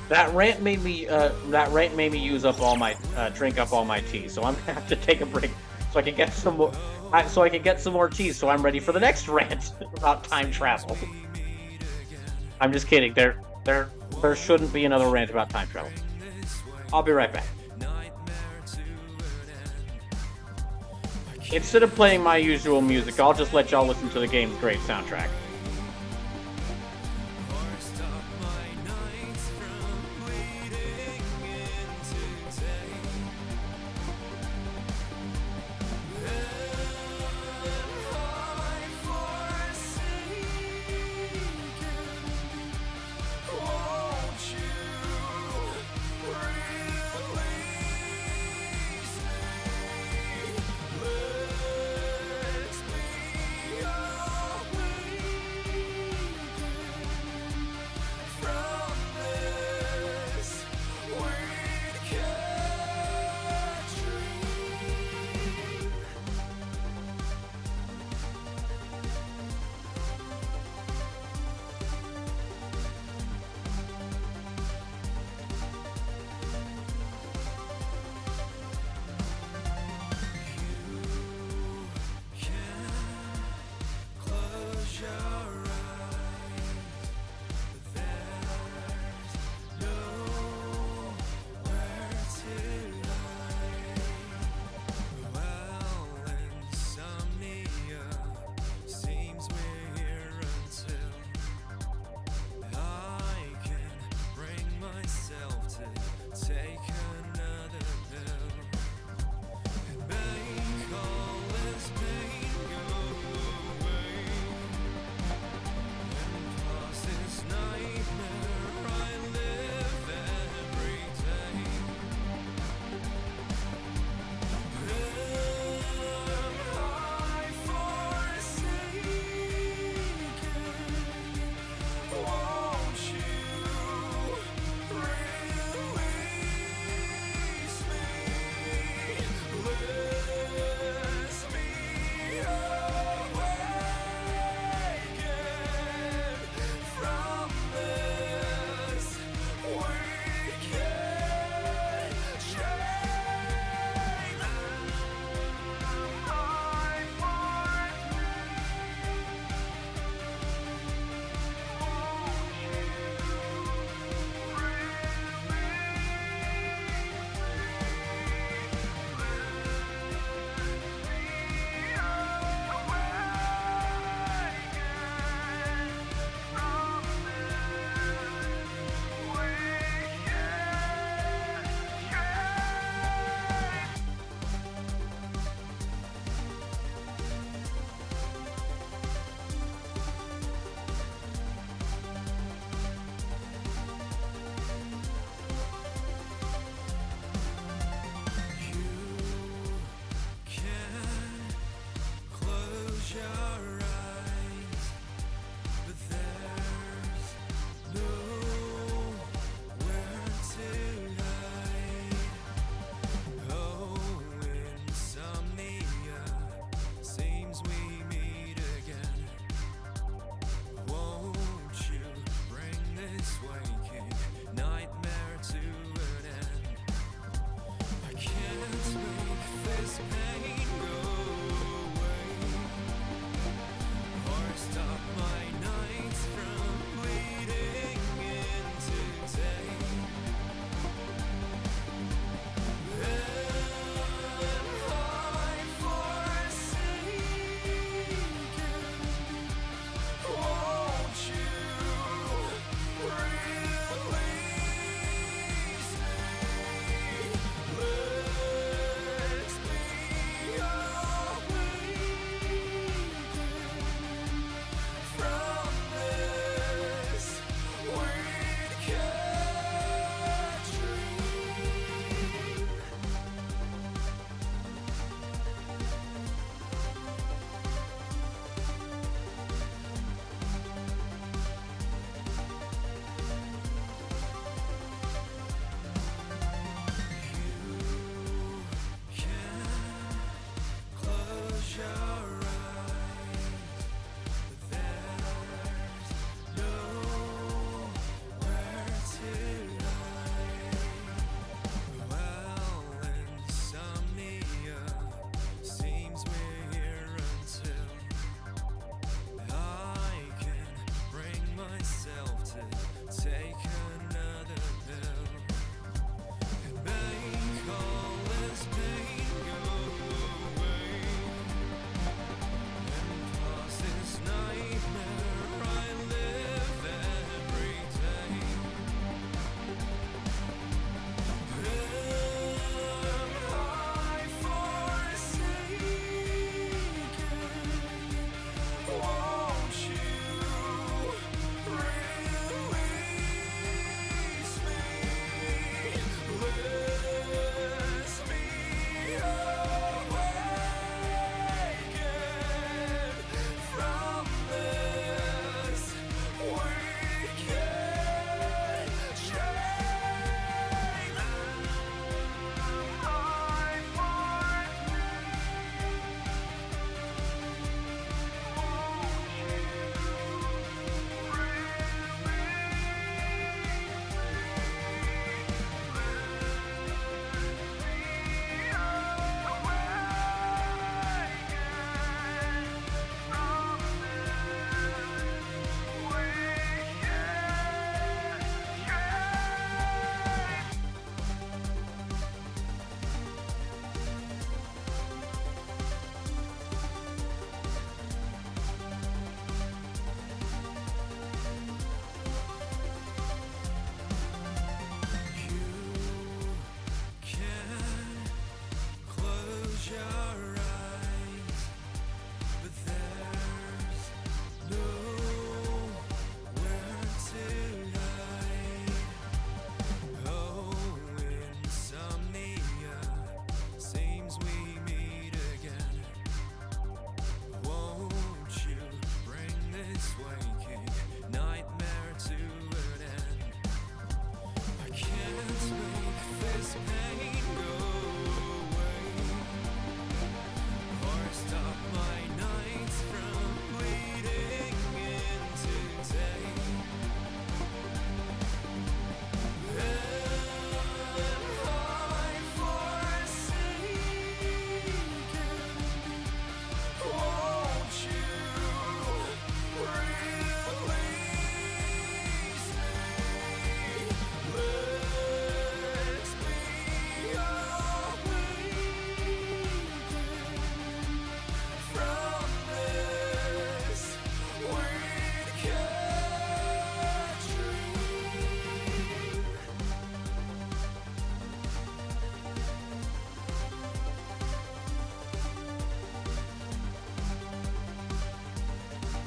That rant made me use up all my drink up all my tea, so I'm gonna have to take a break so I can get some more. So I can get some more tea, so I'm ready for the next rant about time travel. I'm just kidding. There shouldn't be another rant about time travel. I'll be right back. Instead of playing my usual music, I'll just let y'all listen to the game's great soundtrack.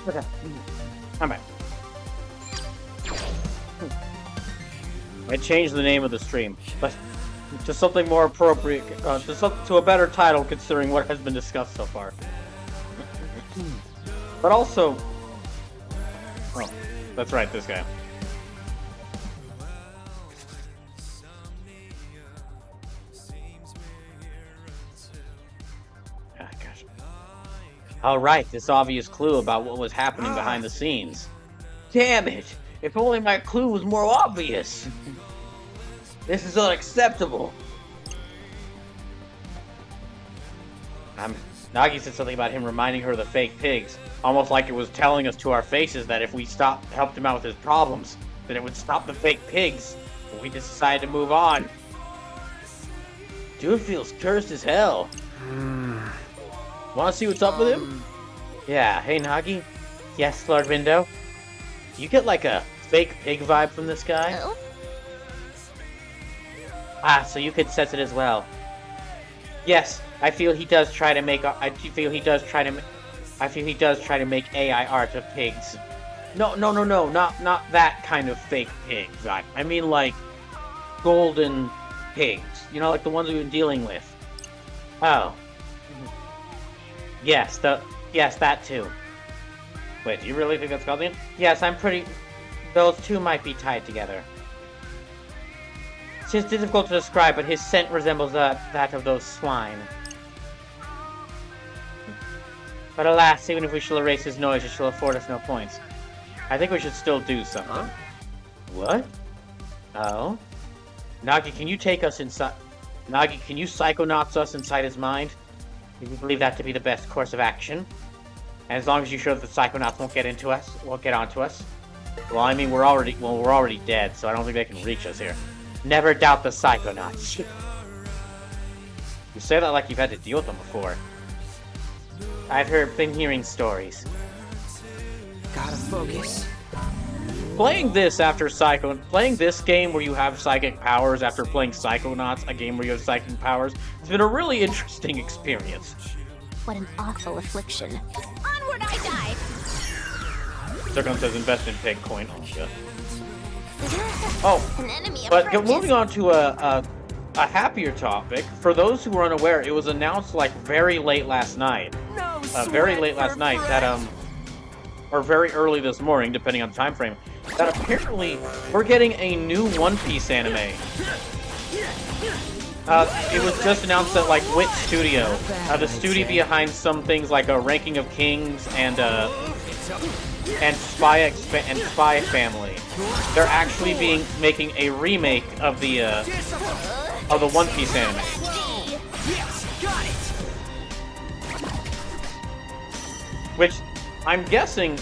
Okay. I'm back. I changed the name of the stream, but to something more appropriate, to a better title considering what has been discussed so far. But also... Oh, that's right, this guy. Ah, gosh. Alright, this obvious clue about what was happening behind the scenes. Damn it! If only my clue was more obvious! This is unacceptable! Nagi said something about him reminding her of the fake pigs, almost like it was telling us to our faces that if we helped him out with his problems, then it would stop the fake pigs, but we just decided to move on. Dude feels cursed as hell. Wanna see what's up with him? Yeah, hey Nagi? Yes, Lord Window? You get like a fake pig vibe from this guy? Oh? Ah, so you could sense it as well. Yes, I feel he does try to make AI art of pigs. No, not that kind of fake pig vibe. I mean like golden pigs. You know, like the ones we've been dealing with. Oh. Yes, that too. Wait, do you really think that's Guardian? Yes, those two might be tied together. It's just difficult to describe, but his scent resembles that of those swine. But alas, even if we shall erase his noise, it shall afford us no points. I think we should still do something. Huh? What? Oh? Nagi, can you take us inside... Nagi, can you psychonauts us inside his mind? Do you believe that to be the best course of action? And as long as you show that the psychonauts won't get onto us. Well, I mean, we're already dead, so I don't think they can reach us here. Never doubt the psychonauts. You say that like you've had to deal with them before. I've been hearing stories. Gotta focus. Playing this game where you have psychic powers after playing Psychonauts, a game where you have psychic powers, it's been a really interesting experience. What an awful affliction. Onward I die! Circon says invest in pig coin. Oh, An enemy but approaches. moving on to a happier topic. For those who were unaware, it was announced like very late last night. Very late last night that or very early this morning, depending on the time frame, that apparently we're getting a new One Piece anime. It was just announced that like Wit Studio, the studio behind some things like a Ranking of Kings and Spy Family, they're actually making a remake of the One Piece anime. Which I'm guessing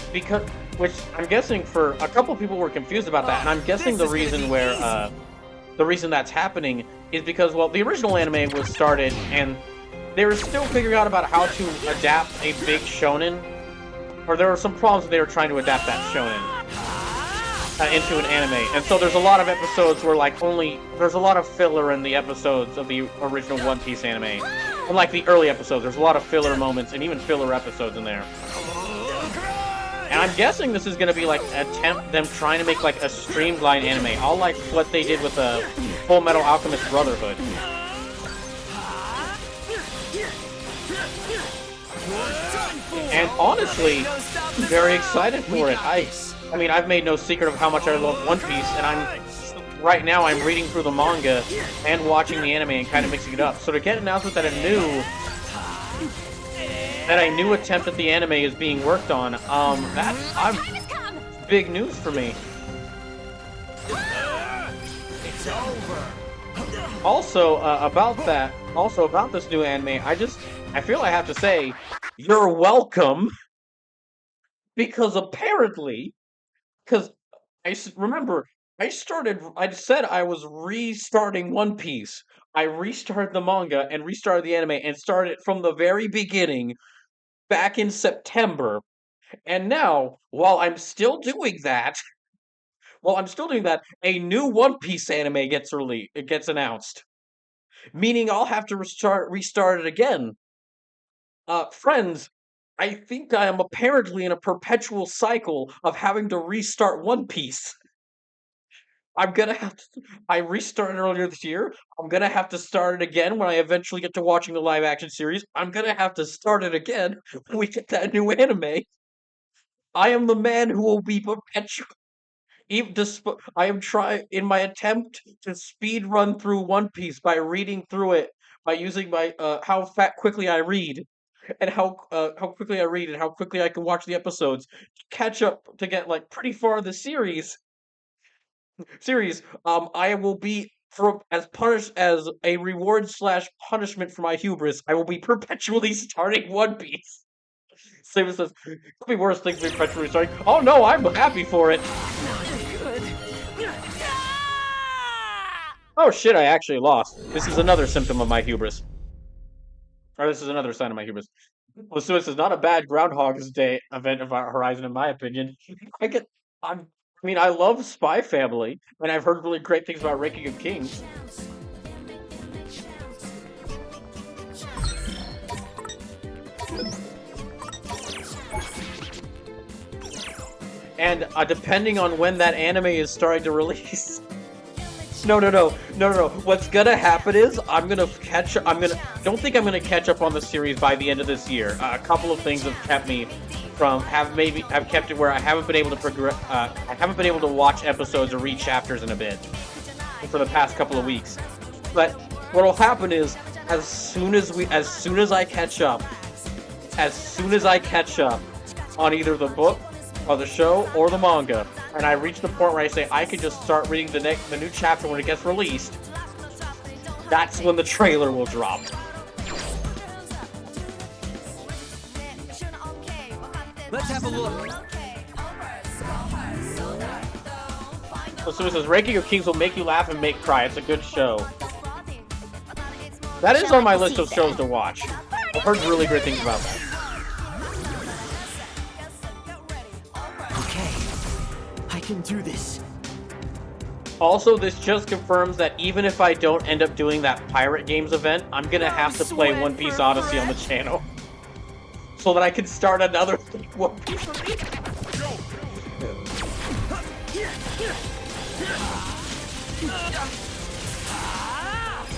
for a couple people were confused about that, and I'm guessing the reason that's happening is because, well, the original anime was started and they were still figuring out about how to adapt a big shonen, or there were some problems that they were trying to adapt that shonen into an anime, and so there's a lot of episodes where there's a lot of filler in the episodes of the original One Piece anime. Unlike the early episodes, there's a lot of filler moments and even filler episodes in there. And I'm guessing this is going to be like them trying to make like a streamlined anime, all like what they did with the Full Metal Alchemist Brotherhood. And honestly, I'm very excited for it. I mean, I've made no secret of how much I love One Piece, and right now I'm reading through the manga and watching the anime and kind of mixing it up. So to get an announcement that a new attempt at the anime is being worked on, I'm Time has come! big news for me. It's over. Also, about this new anime, I feel I have to say, you're welcome, because apparently, because remember, I said I was restarting One Piece. I restarted the manga and restarted the anime and started from the very beginning back in September. And now, while I'm still doing that, a new One Piece anime gets announced, meaning I'll have to restart it again. Friends, I think I am apparently in a perpetual cycle of having to restart One Piece. I'm gonna have to. I restarted earlier this year. I'm gonna have to start it again when I eventually get to watching the live action series. I'm gonna have to start it again when we get that new anime. I am the man who will be perpetual. I am trying in my attempt to speed run through One Piece by reading through it by using my how fat quickly I read and how quickly I read and how quickly I can watch the episodes to catch up to get like pretty far in the series. I will be for as punished as a reward slash punishment for my hubris. I will be perpetually starting One Piece. Samus says, "Could be worse things than perpetually starting." Oh no, I'm happy for it. Oh shit, I actually lost. This is another symptom of my hubris. Or this is another sign of my hubris. Well, so this is not a bad Groundhog's Day event of our Horizon, in my opinion. I get, I'm, I mean, I love Spy Family, and I've heard really great things about Ranking of Kings. And depending on when that anime is starting to release. No. What's gonna happen is don't think I'm gonna catch up on the series by the end of this year. A couple of things have kept me have kept it where I haven't been able to progress. I haven't been able to watch episodes or read chapters in a bit for the past couple of weeks. But what'll happen is as soon as I catch up on either the book or the show or the manga, and I reach the point where I say I can just start reading the new chapter when it gets released, that's when the trailer will drop. Let's have a look. So it says Ranking of Kings will make you laugh and make cry. It's a good show. That is on my list of shows to watch. I've heard really great things about that. Okay, I can do this. Also, this just confirms that even if I don't end up doing that Pirate Games event, I'm gonna have to play One Piece Odyssey on the channel. So that I can start another One Piece review.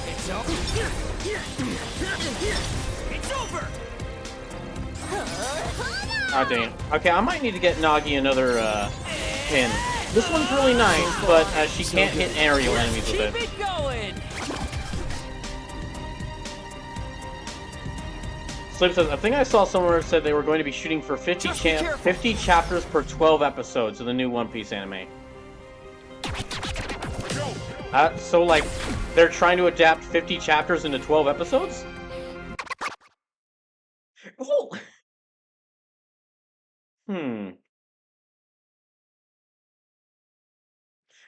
It's over. It's over. Oh, dang it. Okay, I might need to get Nagi another pin. This one's really nice, but she can't hit aerial enemies with it. Keep it going. Slip says, I think I saw somewhere said they were going to be shooting for 50 chapters per 12 episodes of the new One Piece anime. So, like, they're trying to adapt 50 chapters into 12 episodes? Well...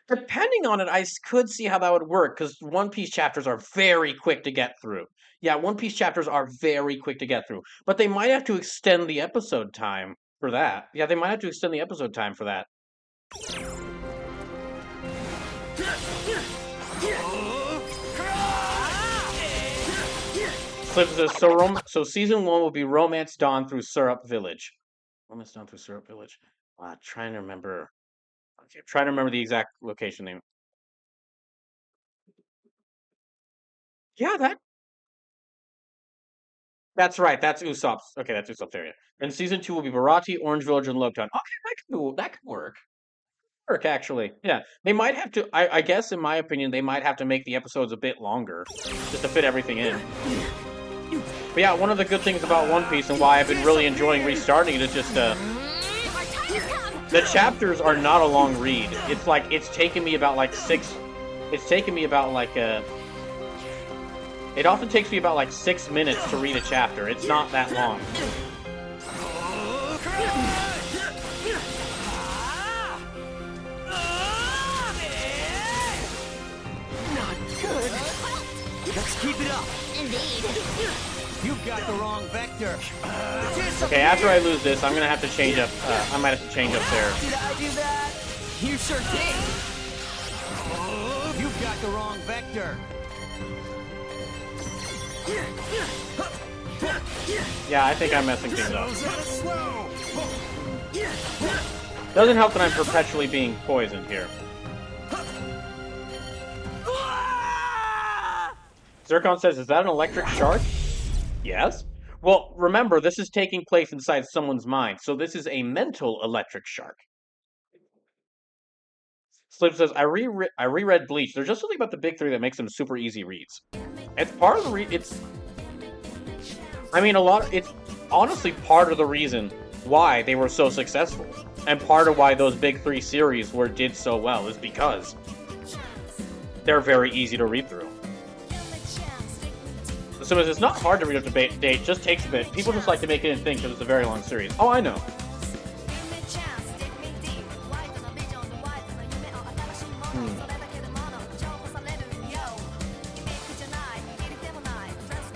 Depending on it, I could see how that would work, because One Piece chapters are very quick to get through. Yeah, One Piece chapters are very quick to get through. But they might have to extend the episode time for that. Yeah, they might have to extend the episode time for that. So season 1 will be Romance Dawn through Syrup Village. Romance Dawn through Syrup Village. Trying to remember. Okay, I'm trying to remember the exact location name. Yeah, That's right. That's Usopp's. Okay, that's Usopp's area. And season 2 will be Barati, Orange Village, and Logtown. Okay, that could work. Work actually. Yeah, they might have to. I guess, in my opinion, they might have to make the episodes a bit longer just to fit everything in. But yeah, one of the good things about One Piece and why I've been really enjoying restarting it is just the chapters are not a long read. It's like it's taken me about like it often takes me about like 6 minutes to read a chapter. It's not that long. Let's keep it up. Indeed. You've got the wrong vector. Okay, after I lose this, I'm gonna have to change up. I might have to change up there. Did I do that? You sure did. You've got the wrong vector. Yeah, I think I'm messing things up. Doesn't help that I'm perpetually being poisoned here. Zircon says, is that an electric shark? Yes. Well, remember, this is taking place inside someone's mind, so this is a mental electric shark. Slip says, I reread Bleach. There's just something about the big three that makes them super easy reads. It's part of the it's honestly part of the reason why they were so successful. And part of why those big three series did so well is because they're very easy to read through. So it's not hard to read up to date, it just takes a bit. People just like to make it in thing because it's a very long series. Oh, I know.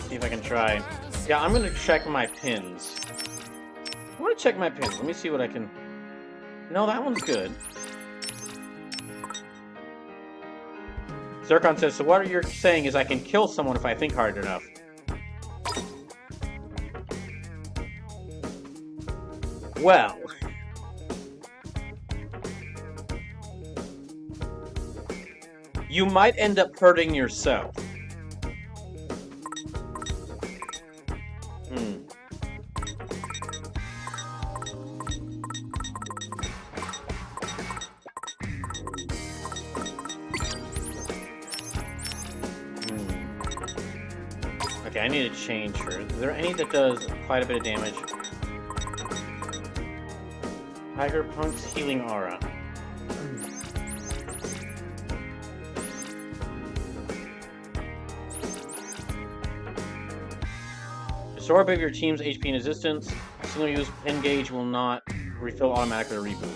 See if I can try. Yeah, I'm gonna check my pins. I want to check my pins. Let me see what I can... No, that one's good. Zircon says, so what you're saying is I can kill someone if I think hard enough. Well... you might end up hurting yourself. Okay, I need to change her. Is there any that does quite a bit of damage? Tiger Punk's Healing Aura. Absorb of your team's HP and resistance. Single-use pin gauge will not refill automatically or reboot.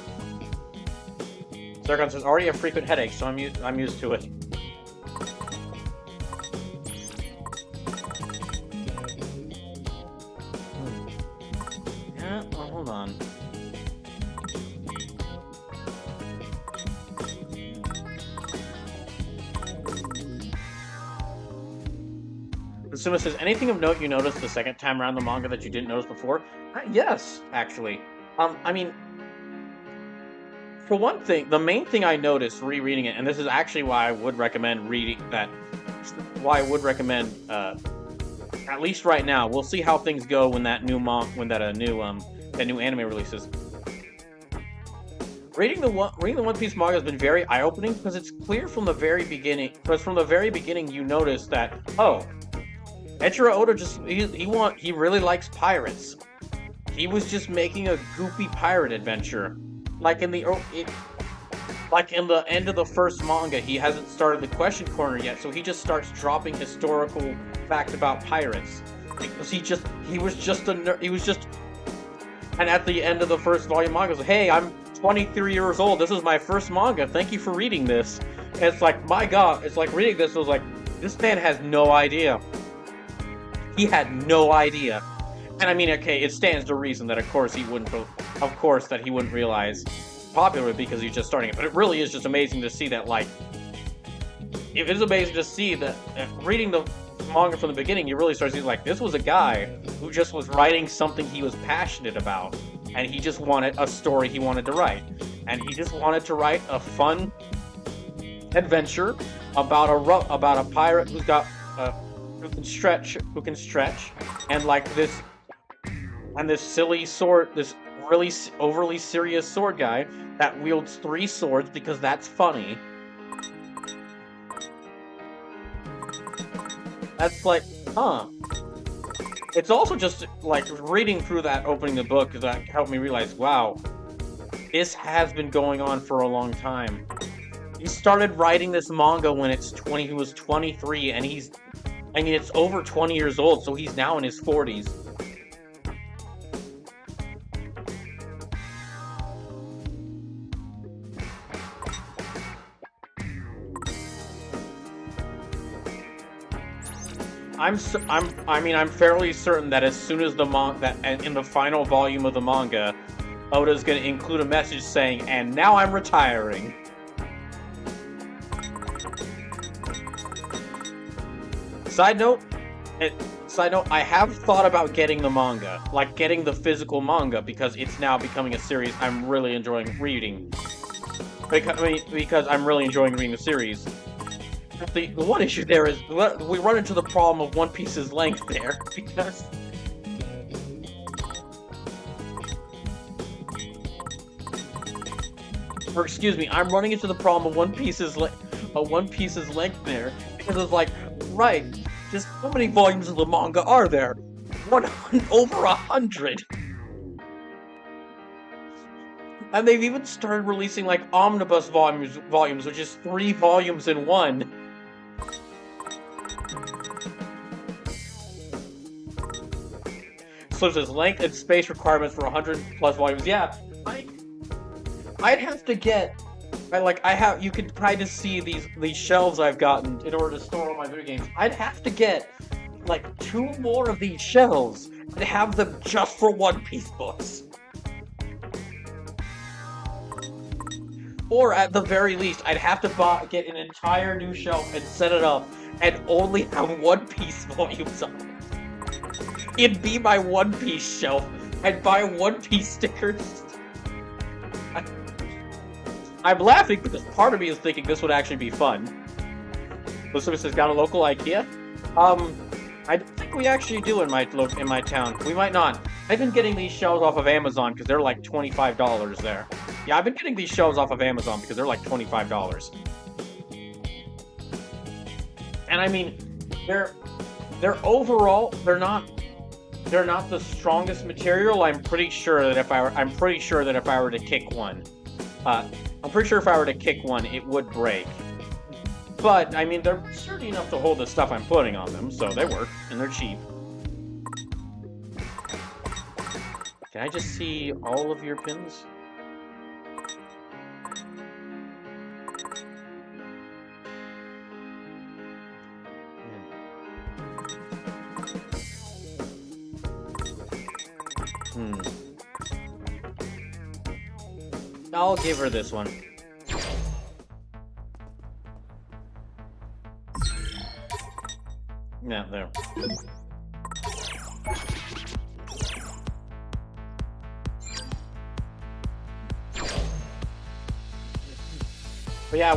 Zircon says, already have frequent headaches, so I'm used to it. Yeah, well, hold on. Suma says, anything of note you noticed the second time around the manga that you didn't notice before? Yes, actually. I mean, for one thing, the main thing I noticed rereading it, and this is actually why I would recommend reading that, why I would recommend, at least right now, we'll see how things go when that new anime releases. Reading the One Piece manga has been very eye-opening because it's clear from the very beginning, you notice that, oh, Eiichiro Oda he really likes pirates. He was just making a goofy pirate adventure. Like in the end of the first manga, he hasn't started the question corner yet, so he just starts dropping historical facts about pirates. Because he was just and at the end of the first volume manga, goes, hey, I'm 23 years old, this is my first manga, thank you for reading this. And it's like, my god, it's like reading this, I was like, this man has no idea. He had no idea. And I mean, okay, it stands to reason that of course he wouldn't realize popular because he's just starting it. But it really is just amazing to see that, like, it is amazing to see that reading the manga from the beginning, you really start seeing, like, this was a guy who just was writing something he was passionate about. And he just wanted a story he wanted to write. And he just wanted to write a fun adventure about a pirate who's got who can stretch, and like this silly sword, this really overly serious sword guy that wields 3 swords because that's funny. That's like, huh. It's also just like reading through that, opening the book, that helped me realize, wow, this has been going on for a long time. He started writing this manga when he was 23, and it's over 20 years old, so he's now in his 40s. I'm fairly certain that as soon as in the final volume of the manga, Oda's gonna include a message saying, "And now I'm retiring." Side note, I have thought about getting the manga, like getting the physical manga, because it's now becoming a series I'm really enjoying reading. Because I'm really enjoying reading the series. The one issue there is we run into the problem of One Piece's length there, because I'm running into the problem of One Piece's length there, because it's like, right, just how many volumes of the manga are there? Over 100. And they've even started releasing like omnibus volumes, which is 3 volumes in one. So there's length and space requirements for 100 plus volumes. Yeah, I'd have to get, you could kind of see these shelves I've gotten in order to store all my video games. I'd have to get like 2 more of these shelves and have them just for One Piece books. Or at the very least, I'd have to get an entire new shelf and set it up and only have One Piece volumes on it. It'd be my One Piece shelf. I'd buy One Piece stickers. I'm laughing because part of me is thinking this would actually be fun. Listen, says, got a local IKEA? I don't think we actually do in my town. We might not. I've been getting these shelves off of Amazon because they're like $25 there. Yeah, I've been getting these shelves off of Amazon because they're like $25. And I mean, they're overall, they're not the strongest material. I'm pretty sure that if I were to kick one, it would break. But I mean, they're sturdy enough to hold the stuff I'm putting on them, so they work and they're cheap. Can I just see all of your pins? I'll give her this one. Yeah, there. But yeah,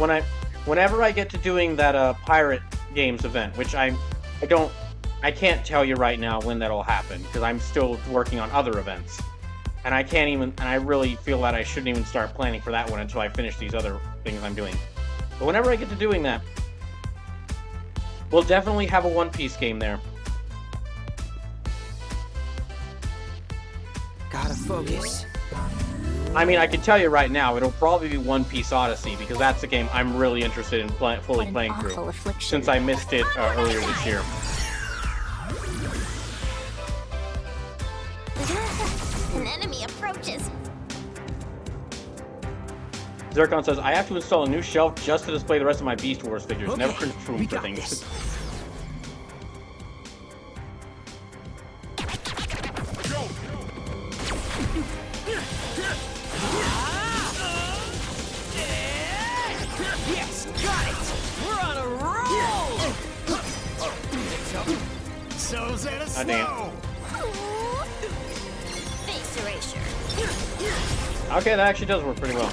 whenever I get to doing that Pirate Games event, which I can't tell you right now when that'll happen because I'm still working on other events. And I really feel that I shouldn't even start planning for that one until I finish these other things I'm doing. But whenever I get to doing that, we'll definitely have a One Piece game there. Gotta focus. I mean, I can tell you right now, it'll probably be One Piece Odyssey, because that's the game I'm really interested in fully playing through, since I missed it earlier this year. An enemy approaches. Zircon says, I have to install a new shelf just to display the rest of my Beast Wars figures. Okay, Never confirmed we for got things. this. Yes, got it. We're on a roll. So's at a slow. Face erasure. Okay, that actually does work pretty well.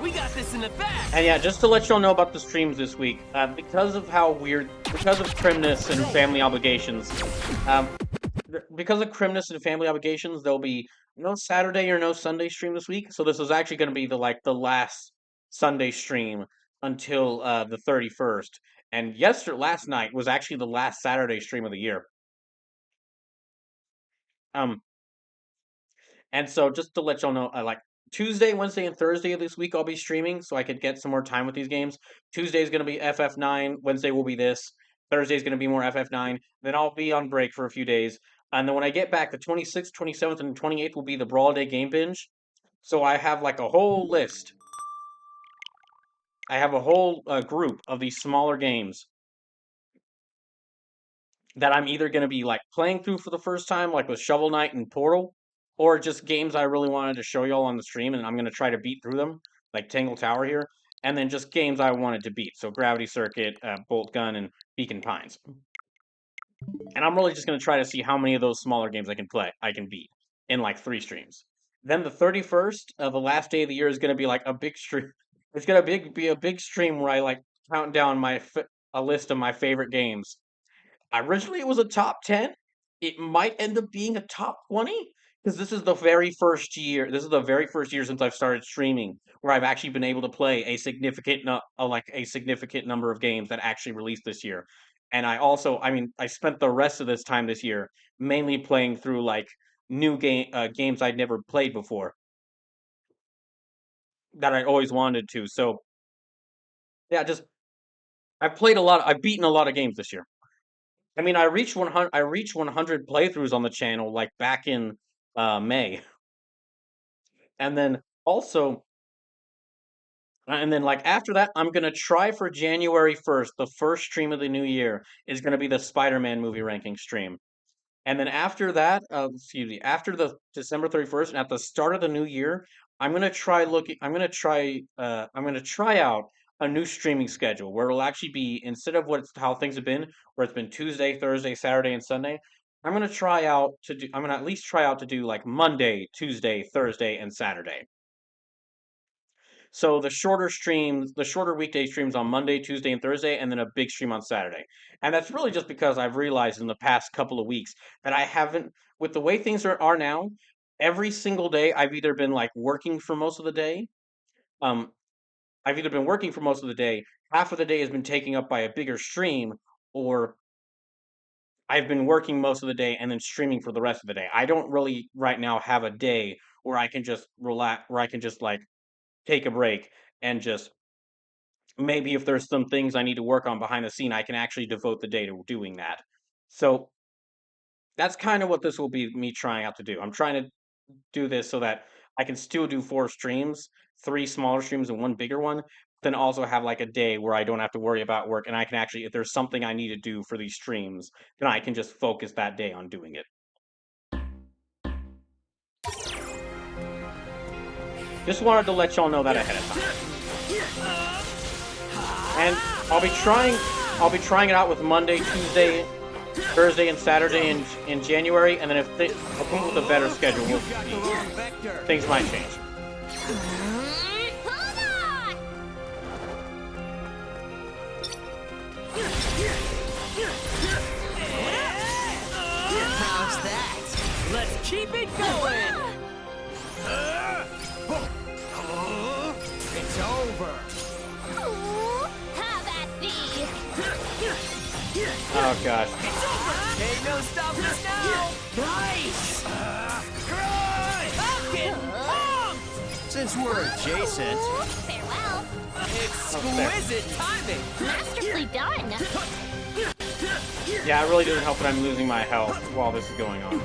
We got this in the bag. And yeah, just to let y'all know about the streams this week, because of Crimness and family obligations, there'll be no Saturday or no Sunday stream this week. So this is actually going to be the last Sunday stream until the 31st. And last night was actually the last Saturday stream of the year. And so just to let y'all know, Tuesday, Wednesday, and Thursday of this week I'll be streaming so I could get some more time with these games. Tuesday is going to be FF9, Wednesday will be this, Thursday is going to be more FF9, then I'll be on break for a few days. And then when I get back, the 26th, 27th, and 28th will be the Brawl Day Game Binge. So I have like a whole list. I have a whole group of these smaller games that I'm either going to be like playing through for the first time, like with Shovel Knight and Portal, or just games I really wanted to show y'all on the stream, and I'm going to try to beat through them, like Tangle Tower here, and then just games I wanted to beat, so Gravity Circuit, Bolt Gun, and Beacon Pines. And I'm really just going to try to see how many of those smaller games I can beat in like 3 streams. Then the 31st, the last day of the year, is going to be like a big stream. It's going to be a big stream where I like count down a list of my favorite games. Originally, it was a top 10. It might end up being a top 20 because this is the very first year. This is the very first year since I've started streaming where I've actually been able to play a significant number of games that actually released this year. And I spent the rest of this time this year mainly playing through like new games I'd never played before that I always wanted to. So yeah, I've beaten a lot of games this year. I mean, I reached 100 playthroughs on the channel like back in May. And then like after that, I'm going to try for January 1st, the first stream of the new year is going to be the Spider-Man movie ranking stream. And then after that, after the December 31st and at the start of the new year, I'm going to try out a new streaming schedule where it'll actually be, instead of how things have been, where it's been Tuesday, Thursday, Saturday, and Sunday, I'm going to at least try out to do like Monday, Tuesday, Thursday, and Saturday. So the shorter weekday streams on Monday, Tuesday, and Thursday, and then a big stream on Saturday. And that's really just because I've realized in the past couple of weeks that I haven't, with the way things are now, every single day I've either been like working for most of the day. I've either been working for most of the day, half of the day has been taken up by a bigger stream, or I've been working most of the day and then streaming for the rest of the day. I don't really right now have a day where I can just relax, where I can just like take a break and just maybe if there's some things I need to work on behind the scene, I can actually devote the day to doing that. So that's kind of what this will be me trying out to do. I'm trying to do this so that I can still do 4 streams, 3 smaller streams and 1 bigger one, then also have like a day where I don't have to worry about work and I can actually, if there's something I need to do for these streams, then I can just focus that day on doing it. Just wanted to let y'all know that ahead of time. And I'll be trying it out with Monday, Tuesday, Thursday, and Saturday in January, and then if I'll come up with a better schedule, things might change. How's that? Let's keep it going. It's over. Have at thee! Oh gosh. Ain't no stopping us now. Nice. Falcon, pumped. Since we're adjacent. Farewell! Exquisite timing. Masterfully done! Yeah, it really doesn't help that I'm losing my health while this is going on.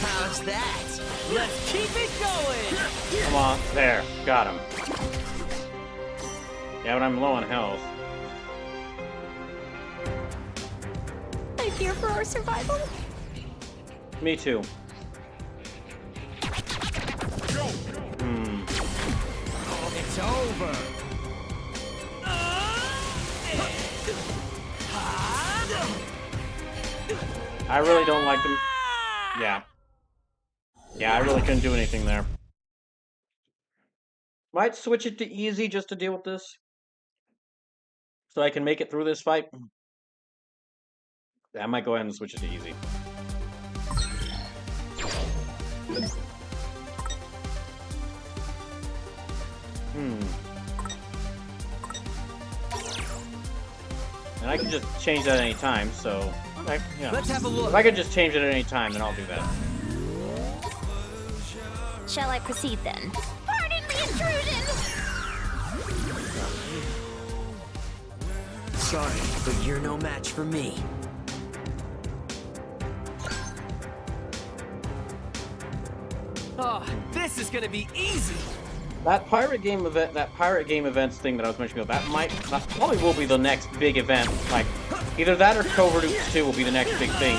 How's that? Let's keep it going. Come on, there, got him. Yeah, but I'm low on health. I fear for our survival. Me too. It's over. I really don't like them. Yeah. Yeah, I really couldn't do anything there. Might switch it to easy just to deal with this. So I can make it through this fight. Yeah, I might go ahead and switch it to easy. And I can just change that at any time, so... Okay, yeah. Let's have a look. If I could just change it at any time, then I'll do that. Shall I proceed then? Pardon the intrusion! Sorry, but you're no match for me. Oh, this is gonna be easy. That pirate game events thing that I was mentioning, that probably will be the next big event. Like, either that or Covert Oops 2 will be the next big thing.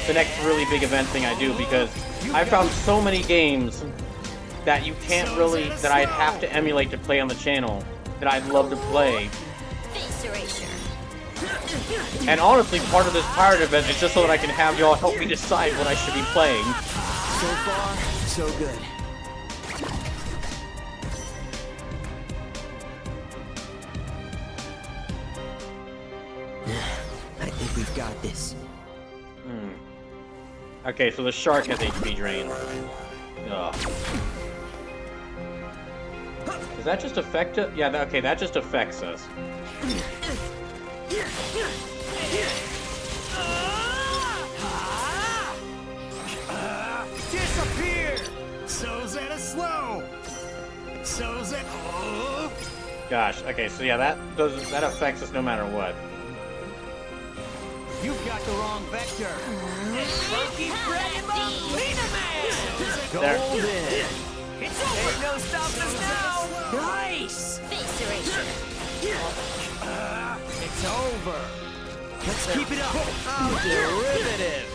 The next really big event thing I do, because I found so many games that you can't really, that I'd have to emulate to play on the channel, that I'd love to play. Face erasure. And honestly, part of this pirate event is just so that I can have y'all help me decide what I should be playing. So far, so good. I think we've got this. Okay, so the shark has HP drain. Ugh. Does that just affect it? Yeah, okay, that just affects us. Disappear! So's at a slow! So's at... Oh. Gosh, okay, so yeah, that affects us no matter what. You've got the wrong vector. Funky Freddy Molina Man! Golden! It's over! Ain't no stopping us now! Nice! Face erasure. It's over! Let's keep it up! How derivative!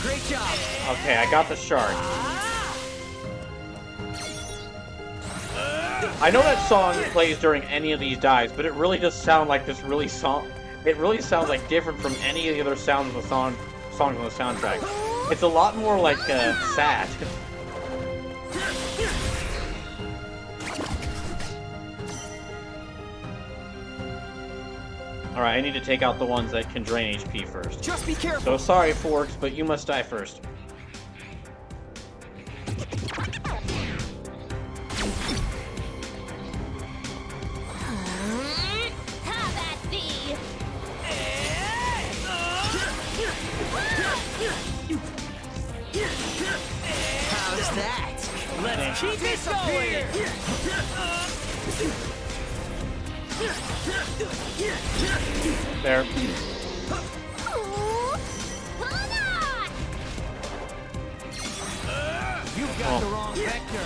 Great job! Okay, I got the shark. I know that song plays during any of these dives, but it really does sound like this really song. It really sounds like different from any of the other sounds of the songs on the soundtrack. It's a lot more like sad. Alright, I need to take out the ones that can drain HP first. Just be careful! So sorry, Forks, but you must die first. Have at thee! How's that? Let's keep it going! There. You've got the wrong vector.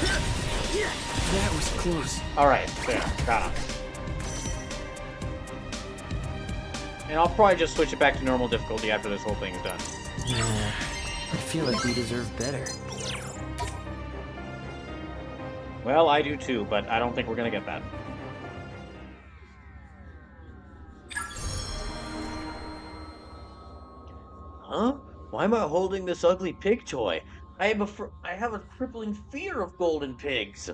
That was close. Alright, there. Got him. And I'll probably just switch it back to normal difficulty after this whole thing's done. Yeah, I feel like we deserve better. Well, I do too, but I don't think we're gonna get that. Huh? Why am I holding this ugly pig toy? I have a crippling fear of golden pigs.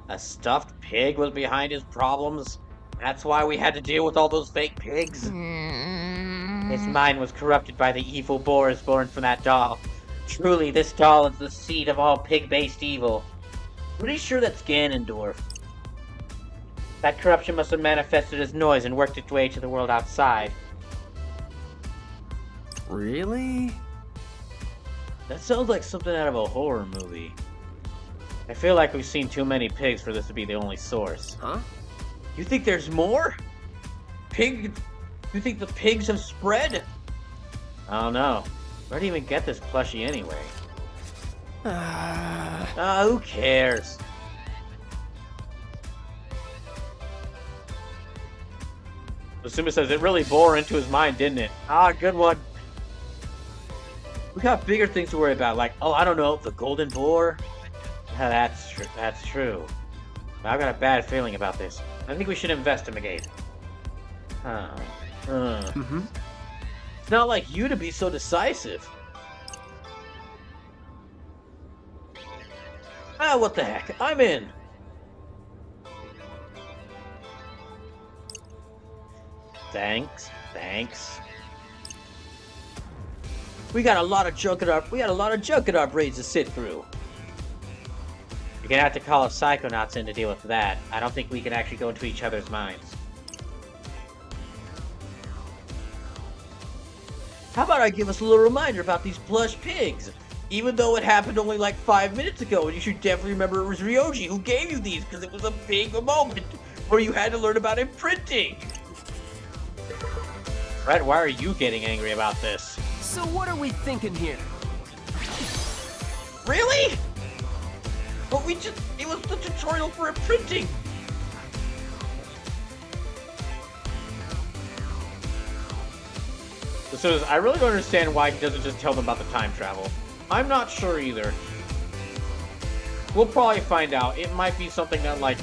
A stuffed pig was behind his problems? That's why we had to deal with all those fake pigs? His mind was corrupted by the evil boars born from that doll. Truly, this doll is the seed of all pig-based evil. Pretty sure that's Ganondorf. That corruption must have manifested as noise and worked its way to the world outside. Really? That sounds like something out of a horror movie. I feel like we've seen too many pigs for this to be the only source. Huh? You think there's more? You think the pigs have spread? I don't know. Where'd he even get this plushie anyway? Who cares? Asuma says it really bore into his mind, didn't it? Good one. We got bigger things to worry about, like, oh, I don't know, the golden boar? That's true. I've got a bad feeling about this. I think we should investigate. It's not like you to be so decisive. Ah, what the heck? I'm in. Thanks. We got a lot of junk at our brains to sit through. You're gonna have to call us Psychonauts in to deal with that. I don't think we can actually go into each other's minds. How about I give us a little reminder about these plush pigs? Even though it happened only like 5 minutes ago, and you should definitely remember it was Ryoji who gave you these, because it was a big moment where you had to learn about imprinting. Brett, why are you getting angry about this? So what are we thinking here? Really? But it was the tutorial for imprinting. So I really don't understand why he doesn't just tell them about the time travel. I'm not sure either. We'll probably find out. It might be something that, like...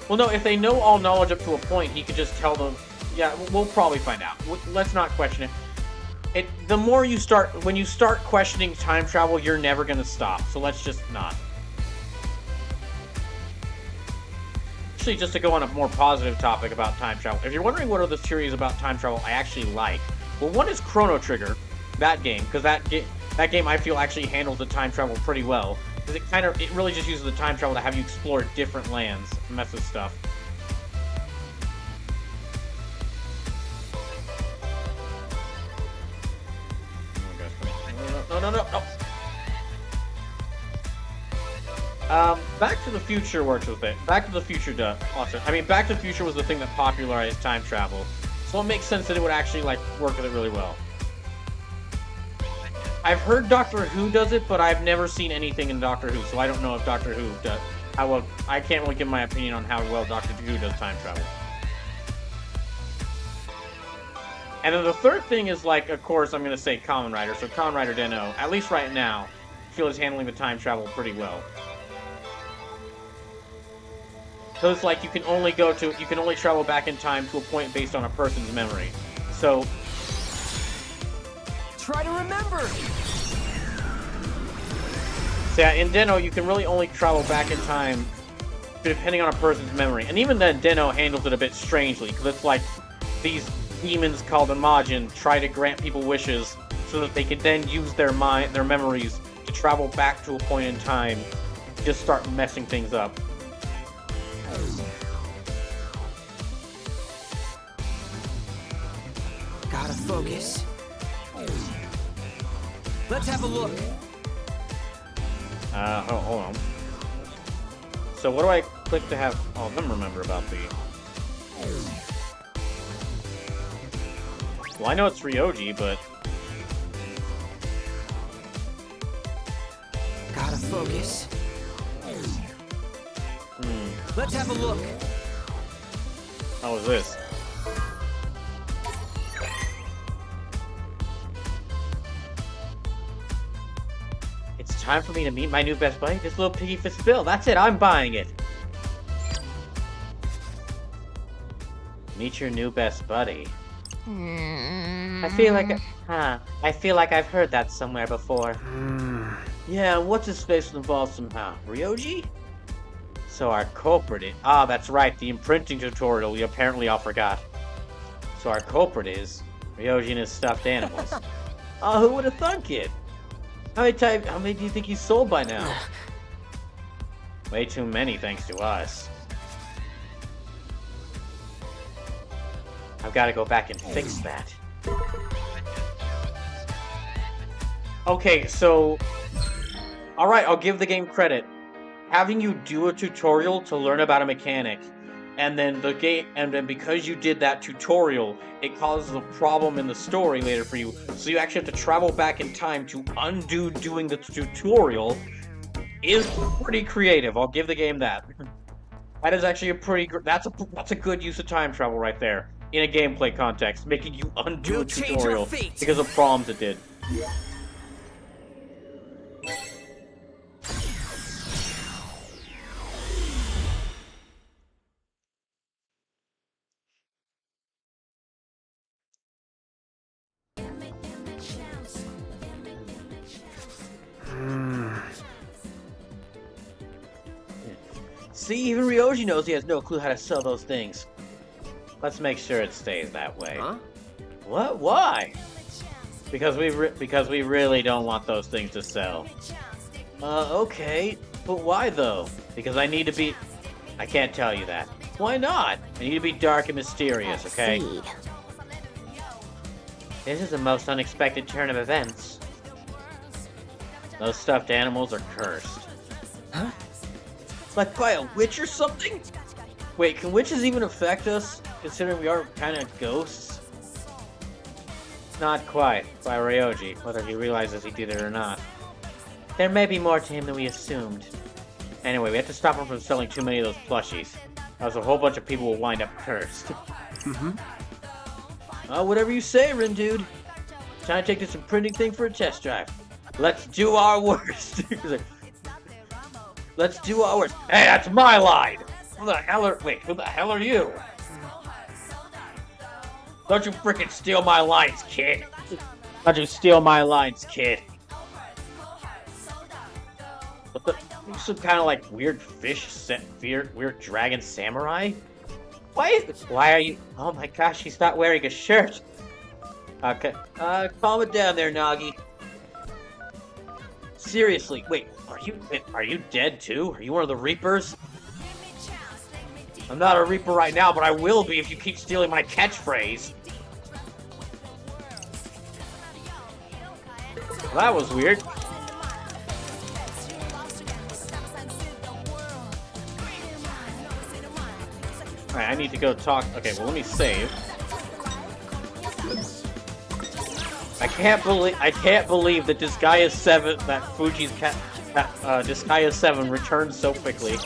Well, no, if they know all knowledge up to a point, he could just tell them... Yeah, we'll probably find out. Let's not question it. The more you start... When you start questioning time travel, you're never gonna stop. So let's just not. Actually, just to go on a more positive topic about time travel. If you're wondering what are the theories about time travel I actually like, well, one is Chrono Trigger, that game, because that game I feel actually handles the time travel pretty well. Because it really just uses the time travel to have you explore different lands and mess with stuff. No. Back to the Future works with it. Back to the Future does. I mean, Back to the Future was the thing that popularized time travel. So it makes sense that it would actually, like, work with it really well. I've heard Doctor Who does it, but I've never seen anything in Doctor Who, so I don't know if Doctor Who does... I can't really give my opinion on how well Doctor Who does time travel. And then the third thing is, like, of course, I'm going to say Kamen Rider. So Kamen Rider Den-O, at least right now, I feel is handling the time travel pretty well. So it's like you can only travel back in time to a point based on a person's memory. So... Try to remember! So yeah, in Den-O, you can really only travel back in time depending on a person's memory. And even then, Den-O handles it a bit strangely, because it's like these demons called Imagin try to grant people wishes so that they can then use their memories to travel back to a point in time, just start messing things up. Gotta focus. Let's have a look. Hold on. So what do I click to have all of them remember about the... Well, I know it's Ryoji, but... Gotta focus. Let's have a look. How was this? It's time for me to meet my new best buddy, this little piggy fist Bill. That's it, I'm buying it. Meet your new best buddy. I feel like I've heard that somewhere before. Yeah, what's his face involved somehow? Ryoji? So our culprit is... Ah, that's right, the imprinting tutorial we apparently all forgot. So our culprit is Ryoji and his stuffed animals. Oh, who would have thunk it? How many do you think he's sold by now? Way too many, thanks to us. I've got to go back and fix that. Okay, so... Alright, I'll give the game credit. Having you do a tutorial to learn about a mechanic, and then because you did that tutorial, it causes a problem in the story later for you, so you actually have to travel back in time to undo doing the tutorial, is pretty creative. I'll give the game that. That is actually that's a good use of time travel right there, in a gameplay context, making you undo a tutorial because of problems it did. See, even Ryoji knows he has no clue how to sell those things. Let's make sure it stays that way. Huh? What? Why? Because we really don't want those things to sell. Okay. But why though? Because I need to be... I can't tell you that. Why not? I need to be dark and mysterious, okay? See. This is the most unexpected turn of events. Those stuffed animals are cursed. Huh? Like by a witch or something? Wait, can witches even affect us, considering we are kind of ghosts? Not quite, by Ryoji, whether he realizes he did it or not. There may be more to him than we assumed. Anyway, we have to stop him from selling too many of those plushies. Else a whole bunch of people will wind up cursed. Mm-hmm. Whatever you say, Rin dude. Trying to take this imprinting thing for a test drive. Let's do our worst. He's like, let's do our worst. Hey, that's my line! Who the hell are you? Don't you frickin' steal my lines, kid! Don't you steal my lines, kid! What the? Some kind of like weird fish, weird dragon samurai? Why are you? Oh my gosh, he's not wearing a shirt. Okay, calm it down there, Nagi. Seriously, wait, are you dead too? Are you one of the Reapers? I'm not a Reaper right now, but I will be if you keep stealing my catchphrase. Well, that was weird. Alright, I need to go talk. Okay, well, let me save. I can't believe that Disgaea 7, that Fuji's Disgaea 7 returned so quickly.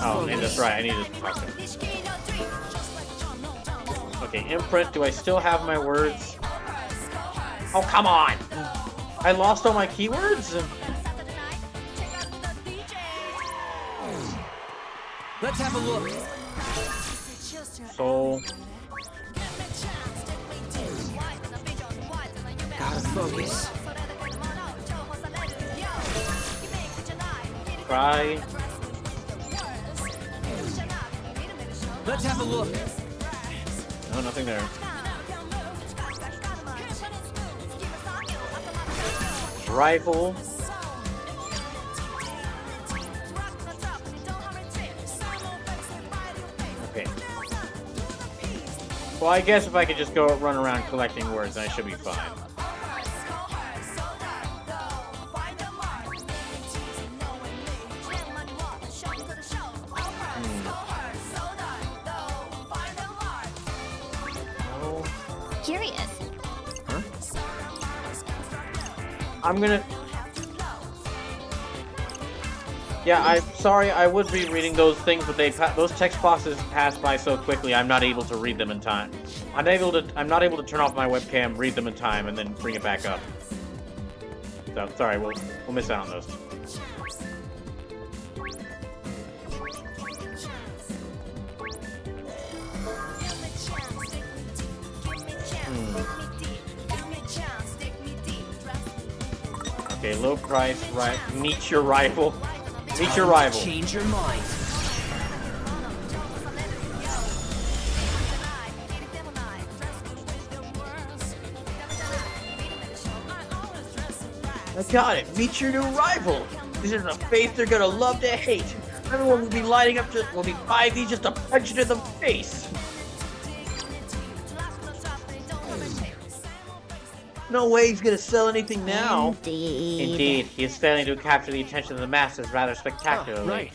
Oh, and that's right, I need to talk to him. Okay, imprint, do I still have my words? Oh, come on! I lost all my keywords? Let's have a look. Soul. Gotta focus. Cry. Let's have a look. No, nothing there. Rival. Okay. Well, I guess if I could just go run around collecting words, I should be fine. Curious. Huh? I'm gonna... Yeah, I'm sorry, I would be reading those things, but those text boxes pass by so quickly, I'm not able to read them in time. I'm not able to turn off my webcam, read them in time, and then bring it back up. So, sorry, we'll miss out on those. Okay, low price, right? Meet your rival. Meet your rival. Change your mind. I got it. Meet your new rival. This is a face they're gonna love to hate. Everyone will be lining up will be buying these just to punch it in the face. No way he's gonna sell anything now. Indeed, he is failing to capture the attention of the masses rather spectacularly. Right.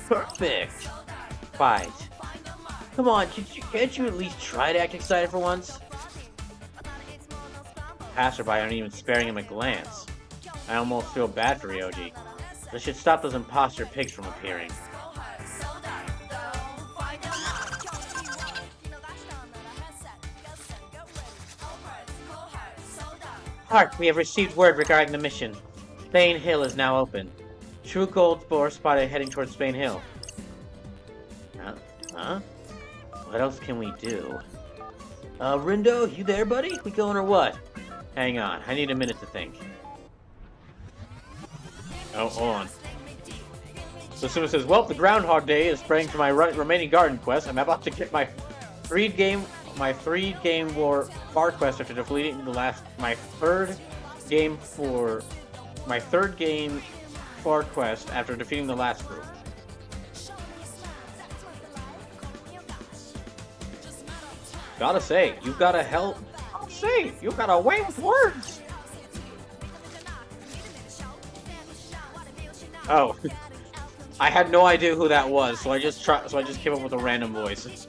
Perfect. Fight. Come on, can't you at least try to act excited for once? Passerby aren't even sparing him a glance. I almost feel bad for Ryoji. This should stop those imposter pigs from appearing. Hark, we have received word regarding the mission. Spain Hill is now open. True gold spore spotted heading towards Spain Hill. Huh? What else can we do? Rindo, you there, buddy? We going or what? Hang on, I need a minute to think. Oh, hold on. So Suma says, well, the Groundhog Day is spraying for my remaining garden quest. I'm about to get my three-game war far quest after defeating my third game far quest after defeating the last group. Gotta say, you've got a way with words. Oh. I had no idea who that was, so I just came up with a random voice.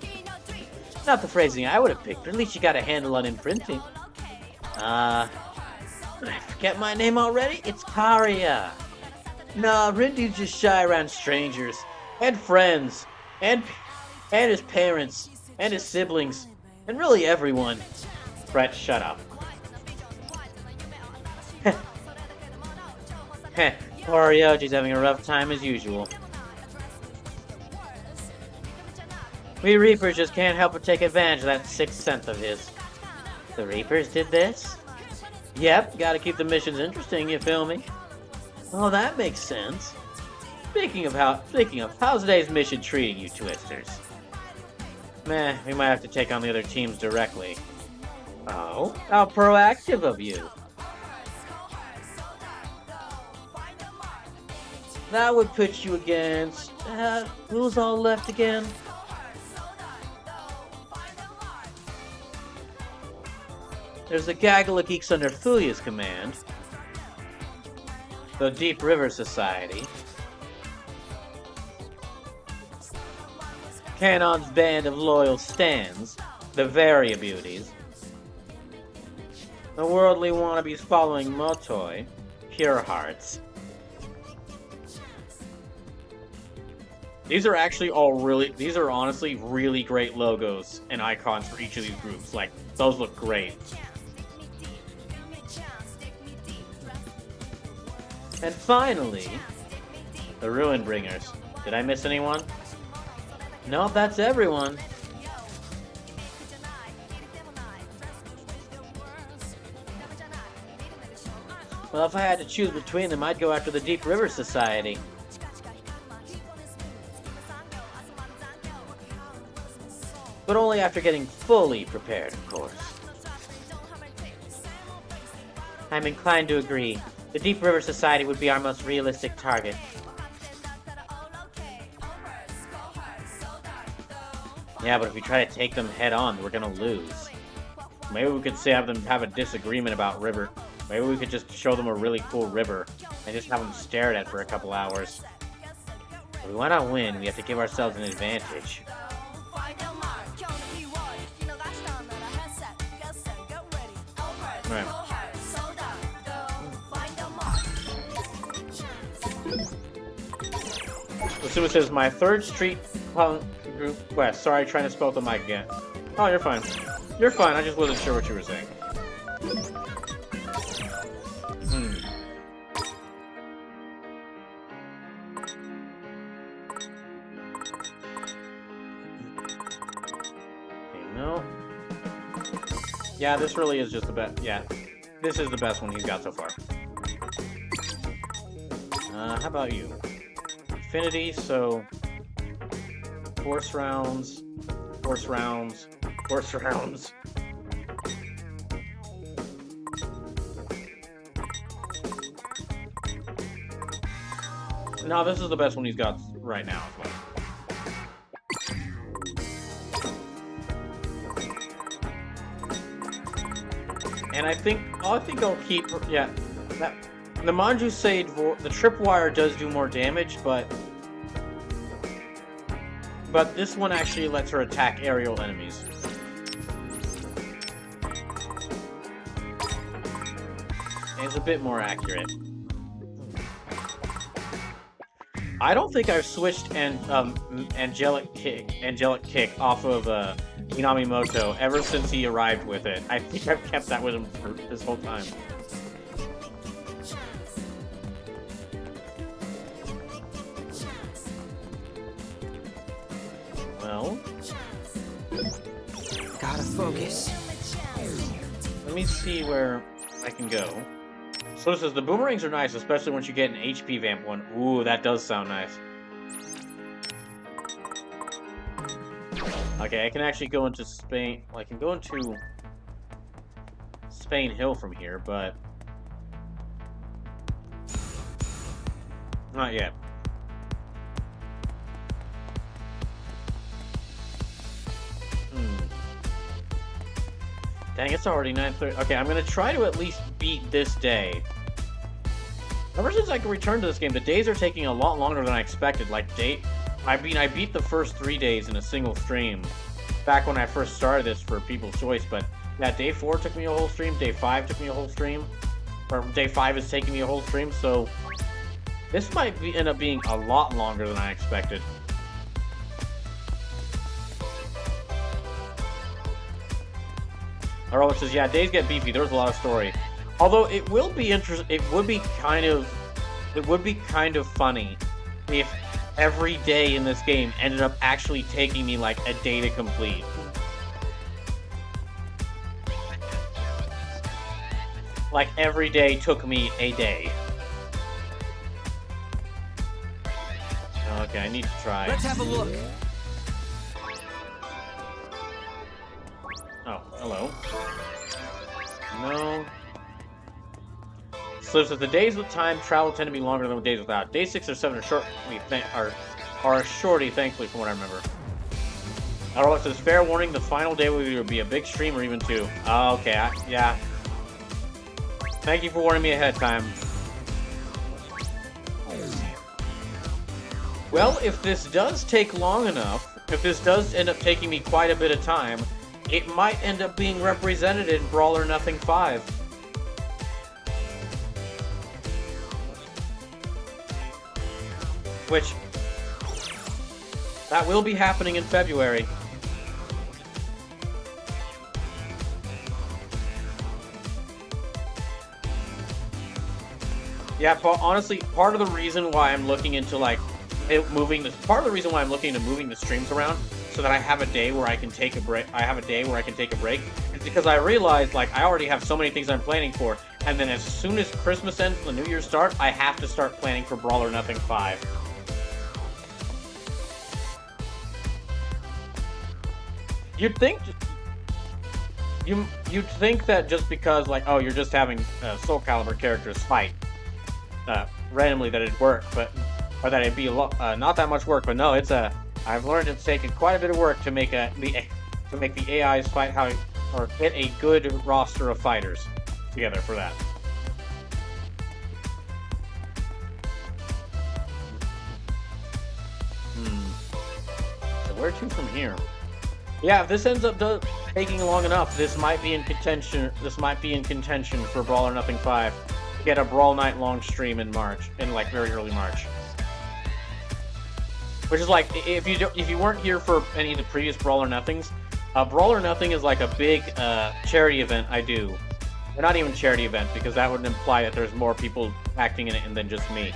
Not the phrasing I would have picked, but at least you got a handle on imprinting. Did I forget my name already? It's Karia. Nah, Rindu's just shy around strangers, and friends, and his parents, and his siblings, and really everyone. Brett, shut up. Heh. Poor Ryoji's having a rough time as usual. We Reapers just can't help but take advantage of that sixth sense of his. The Reapers did this? Yep, gotta keep the missions interesting, you feel me? Oh, that makes sense. Speaking of, how's today's mission treating you, Twisters? Meh, we might have to take on the other teams directly. Oh, how proactive of you. That would put you against... who's all left again? There's the gaggle of geeks under Thulia's command. The Deep River Society. Kanon's band of loyal stands. The Varia Beauties. The worldly wannabes following Motoi. Pure Hearts. These are honestly really great logos and icons for each of these groups. Like, those look great. And finally, the Ruin Bringers. Did I miss anyone? Nope, that's everyone. Well, if I had to choose between them, I'd go after the Deep River Society. But only after getting fully prepared, of course. I'm inclined to agree. The Deep River Society would be our most realistic target. Yeah, but if we try to take them head on, we're gonna lose. Maybe we could have them have a disagreement about river. Maybe we could just show them a really cool river and just have them stare at it for a couple hours. If we want to win, we have to give ourselves an advantage. Right. Asuma says, my third street punk group quest. Sorry, trying to spell the mic again. Oh, you're fine. You're fine, I just wasn't sure what you were saying. Okay, no. Yeah, this really is just the best. Yeah, this is the best one he's got so far. How about you? Affinity, so... Force rounds... Force rounds... Force rounds... No, this is the best one he's got right now as well. And I think I'll keep, yeah, that, the Manjusei, the Tripwire does do more damage, but this one actually lets her attack aerial enemies. And it's a bit more accurate. I don't think I've switched Angelic Kick off of Inamimoto ever since he arrived with it. I think I've kept that with him for this whole time. Well, gotta focus. Let me see where I can go. So it says the boomerangs are nice, especially once you get an HP vamp one. Ooh, that does sound nice. Okay, I can actually go into Spain. Well, I can go into Spain Hill from here, but not yet. Dang, it's already 9:30. Okay, I'm gonna try to at least beat this day. Ever since I can return to this game, the days are taking a lot longer than I expected. Like, I beat the first 3 days in a single stream back when I first started this for People's Choice, but yeah, day 4 took me a whole stream, day 5 took me a whole stream, or day 5 is taking me a whole stream, so this might end up being a lot longer than I expected. Arlo says, yeah, days get beefy. There's a lot of story. Although it will be it would be kind of funny if every day in this game ended up actually taking me like a day to complete. Like every day took me a day. Okay, I need to try. Let's have a look. Oh, hello. No. So the days with time travel tend to be longer than the days without. Days 6 or 7 are short. Are shorty, thankfully, from what I remember. Arlo says, fair warning, the final day will either be a big stream or even 2. Okay, yeah. Thank you for warning me ahead of time. Well, if this does take long enough, if this does end up taking me quite a bit of time, it might end up being represented in Brawl or Nothing 5. Which, that will be happening in February. Yeah, but honestly, part of the reason why I'm looking into like moving the streams around so that I have a day where I can take a break. It's because I realized like I already have so many things I'm planning for, and then as soon as Christmas ends and the New Year start, I have to start planning for Brawl or Nothing 5. You'd think that just because like, oh, you're just having Soul Calibur characters fight randomly that it'd work, or that it'd be not that much work, but no, I've learned it's taken quite a bit of work to make the AIs fight or get a good roster of fighters together for that. So where to from here? Yeah, if this ends up taking long enough, this might be in contention. This might be in contention for Brawl or Nothing 5. Get a Brawl Night long stream in March, in like very early March. Which is like, if you weren't here for any of the previous Brawl or Nothings, Brawl or Nothing is like a big charity event I do. Or not even charity event, because that would imply that there's more people acting in it than just me.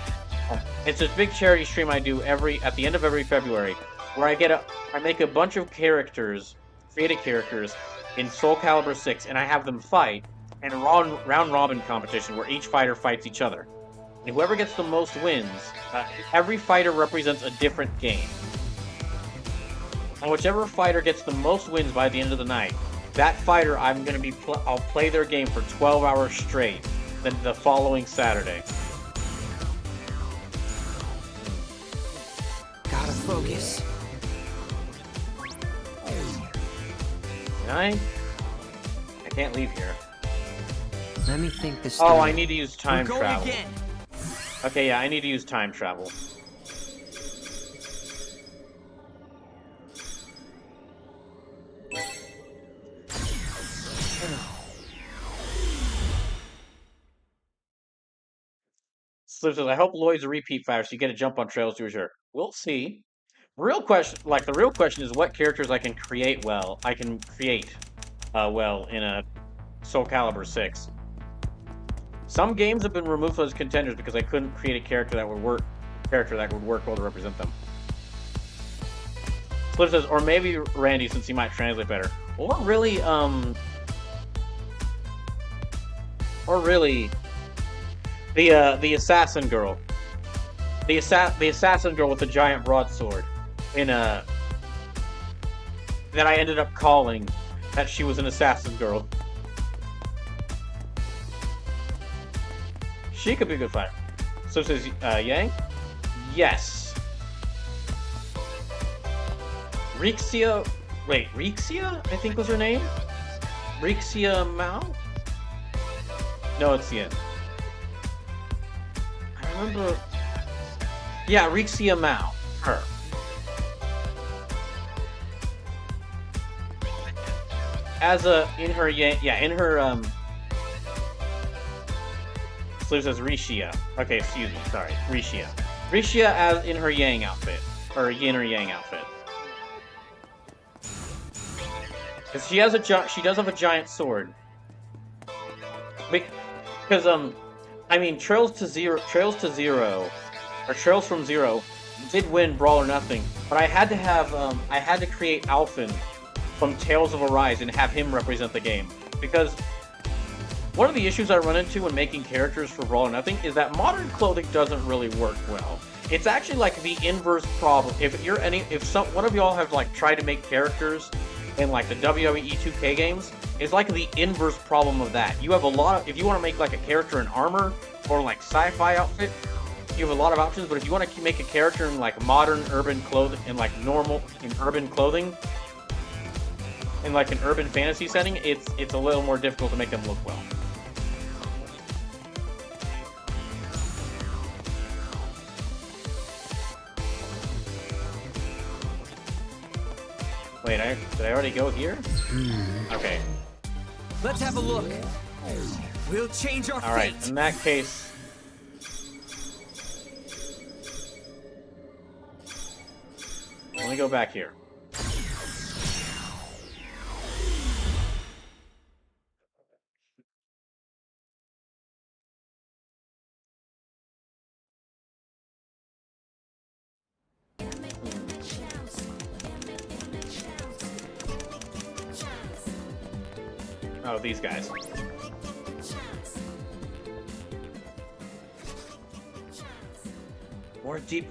It's this big charity stream I do at the end of every February, where I make a bunch of characters, created characters, in Soul Calibur 6, and I have them fight in a round robin competition where each fighter fights each other. And whoever gets the most wins, every fighter represents a different game. And whichever fighter gets the most wins by the end of the night, that fighter I'll play their game for 12 hours straight, then the following Saturday. Gotta focus. I can't leave here. Let me think this. Oh, I need to use time travel. Again. Okay, yeah, I need to use time travel. Slim says, I hope Lloyd's a repeat fighter so you get a jump on Trails to sure. We'll see. The real question is what characters I can create well. Well in a Soul Calibur 6. Some games have been removed as contenders because I couldn't create a character that would work well to represent them. Slim says, or maybe Randy, since he might translate better. Or really, The assassin girl. The assassin girl with the giant broadsword. That I ended up calling that she was an assassin girl. She could be a good fighter. So says Yang? Yes. Rixia... Wait, Rixia? I think was her name? Rixia Mao? No, it's Yin. I remember... Yeah, Rixia Mao. Her. As in her Sleeves as Rixia. Okay, excuse me, sorry. Rixia. Rixia as in her Yang outfit. Or Yin or Yang outfit. Because she does have a giant sword. Because, I mean, Trails from Zero, did win Brawl or Nothing, but I had to create Alphen from Tales of Arise and have him represent the game. Because one of the issues I run into when making characters for Brawl or Nothing is that modern clothing doesn't really work well. It's actually like the inverse problem. If one of y'all have like tried to make characters in like the WWE 2K games, it's like the inverse problem of that. You have a lot of, if you want to make like a character in armor or like sci-fi outfit, you have a lot of options, but if you want to make a character in like modern urban clothing, in like urban clothing, in like an urban fantasy setting, it's a little more difficult to make them look well. Wait, did I already go here? Okay. Let's have a look. We'll change our fate. All right. In that case, let me go back here. Oh, these guys. More Deep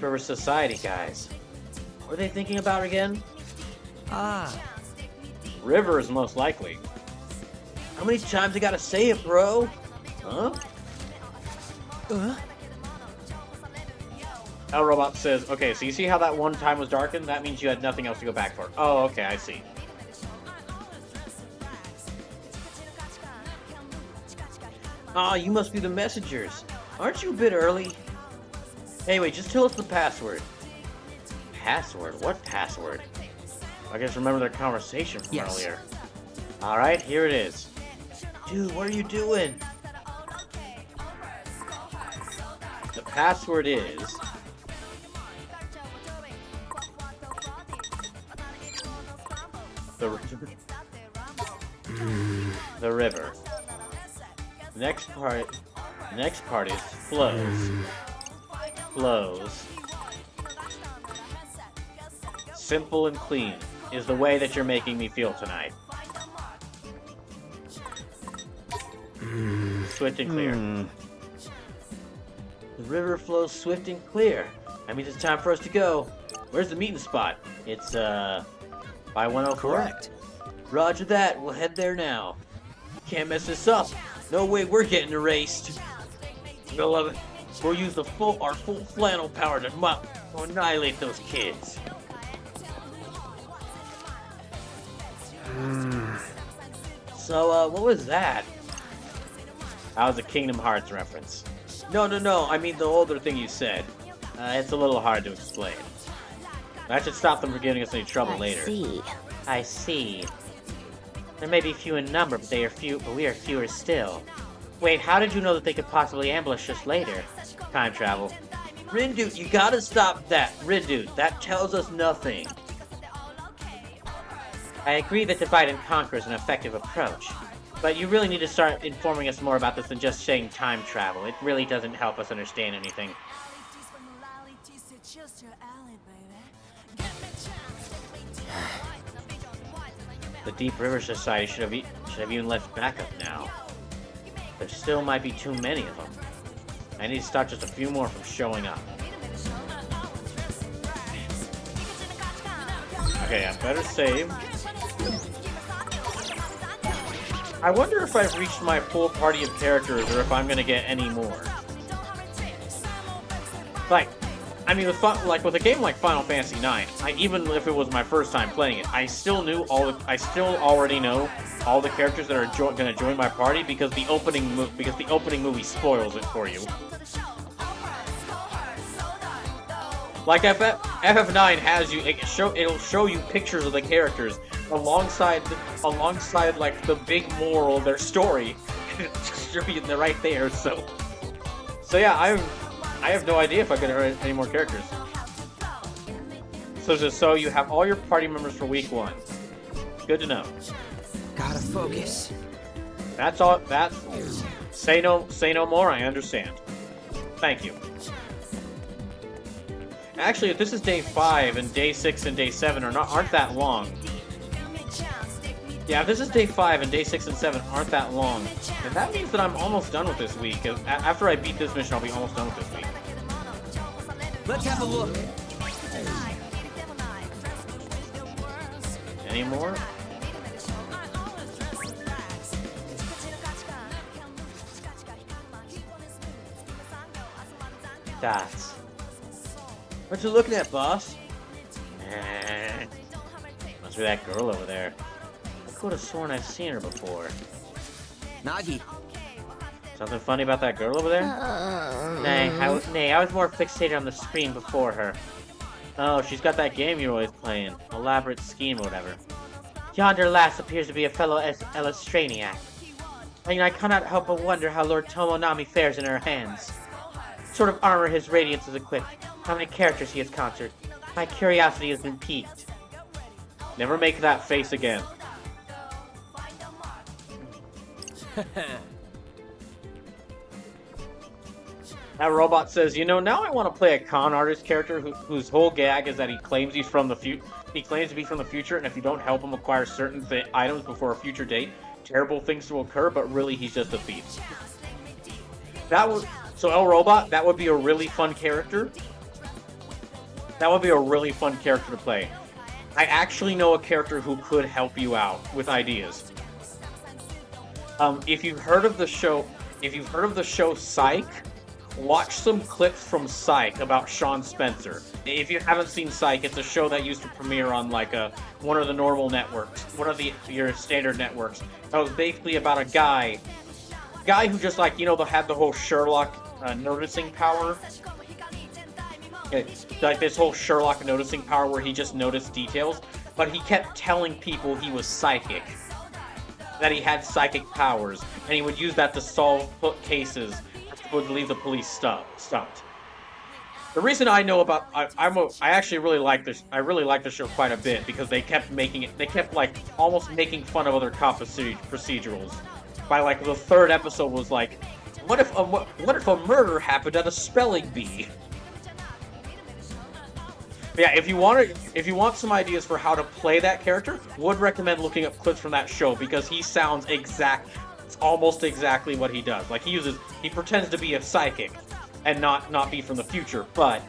River Society guys. What are they thinking about again? Rivers, most likely. How many times I gotta say it, bro? Huh? El Robot says, okay, so you see how that one time was darkened? That means you had nothing else to go back for. Oh, okay, I see. Aw, you must be the messengers. Aren't you a bit early? Anyway, just tell us the password. Password? What password? I guess remember their conversation from earlier. Alright, here it is. Dude, what are you doing? The password is... The river. Next part is flows. Flows. Simple and clean is the way that you're making me feel tonight. Swift and clear. The river flows swift and clear. That means it's time for us to go. Where's the meeting spot? It's, by 104? Correct. Roger that. We'll head there now. Can't mess this up. No way we're getting erased. Beloved, we'll use our full flannel power to annihilate those kids. So, what was that? That was a Kingdom Hearts reference. No, I mean the older thing you said. It's a little hard to explain. That should stop them from getting us any trouble later. I see. There may be few in number, but we are fewer still. Wait, how did you know that they could possibly ambush us later? Time travel. Rindu, you gotta stop that. Rindu, that tells us nothing. I agree that divide and conquer is an effective approach. But you really need to start informing us more about this than just saying time travel. It really doesn't help us understand anything. The Deep River Society should have even left backup now. There still might be too many of them. I need to stop just a few more from showing up. Okay, I better save. I wonder if I've reached my full party of characters or if I'm gonna get any more. Like, I mean, with a game like Final Fantasy IX, even if it was my first time playing it, I still already know all the characters that are gonna join my party because the opening movie spoils it for you. Like FF9 has you, it'll show you pictures of the characters alongside like the big moral of their story. Just show you they're right there. So yeah, I have no idea if I get any more characters. So you have all your party members for week 1. Good to know. Gotta focus. That's all. Say no more. I understand. Thank you. Actually, if this is day 5 and day 6 and day 7 aren't that long. Yeah, if this is day 5 and day 6 and 7 aren't that long, then that means that I'm almost done with this week. After I beat this mission, I'll be almost done with this week. Let's have a look. Any more? Dots. What you looking at, boss? Must be that girl over there. I could have sworn I've seen her before. Nagi. Something funny about that girl over there? Nay, I was more fixated on the screen before her. Oh, she's got that game you're always playing. Elaborate scheme or whatever. Yonder lass appears to be a fellow Elestraniac. I cannot help but wonder how Lord Tomonami fares in her hands. What sort of armor his radiance is equipped. How many characters he has conquered. My curiosity has been piqued. Never make that face again. That robot says, now I want to play a con artist character whose whole gag is that he claims he's from the future. He claims to be from the future, and if you don't help him acquire certain items before a future date, terrible things will occur, but really he's just a thief. So El Robot, that would be a really fun character. That would be a really fun character to play. I actually know a character who could help you out with ideas. If you've heard of the show Psych, watch some clips from Psych about Sean Spencer. If you haven't seen Psych, it's a show that used to premiere on like one of the normal networks, one of your standard networks. That was basically about a guy who just had the whole Sherlock noticing power. Like this whole Sherlock noticing power where he just noticed details, but he kept telling people he was psychic. That he had psychic powers, and he would use that to solve cases that would leave the police stumped. The reason I know about I actually really like this. I really like the show quite a bit because they kept like almost making fun of other cop procedurals. By like the 3rd episode was like, what if a murder happened at a spelling bee? But yeah, if you want some ideas for how to play that character, would recommend looking up clips from that show because he sounds it's almost exactly what he does. Like he pretends to be a psychic and not be from the future, but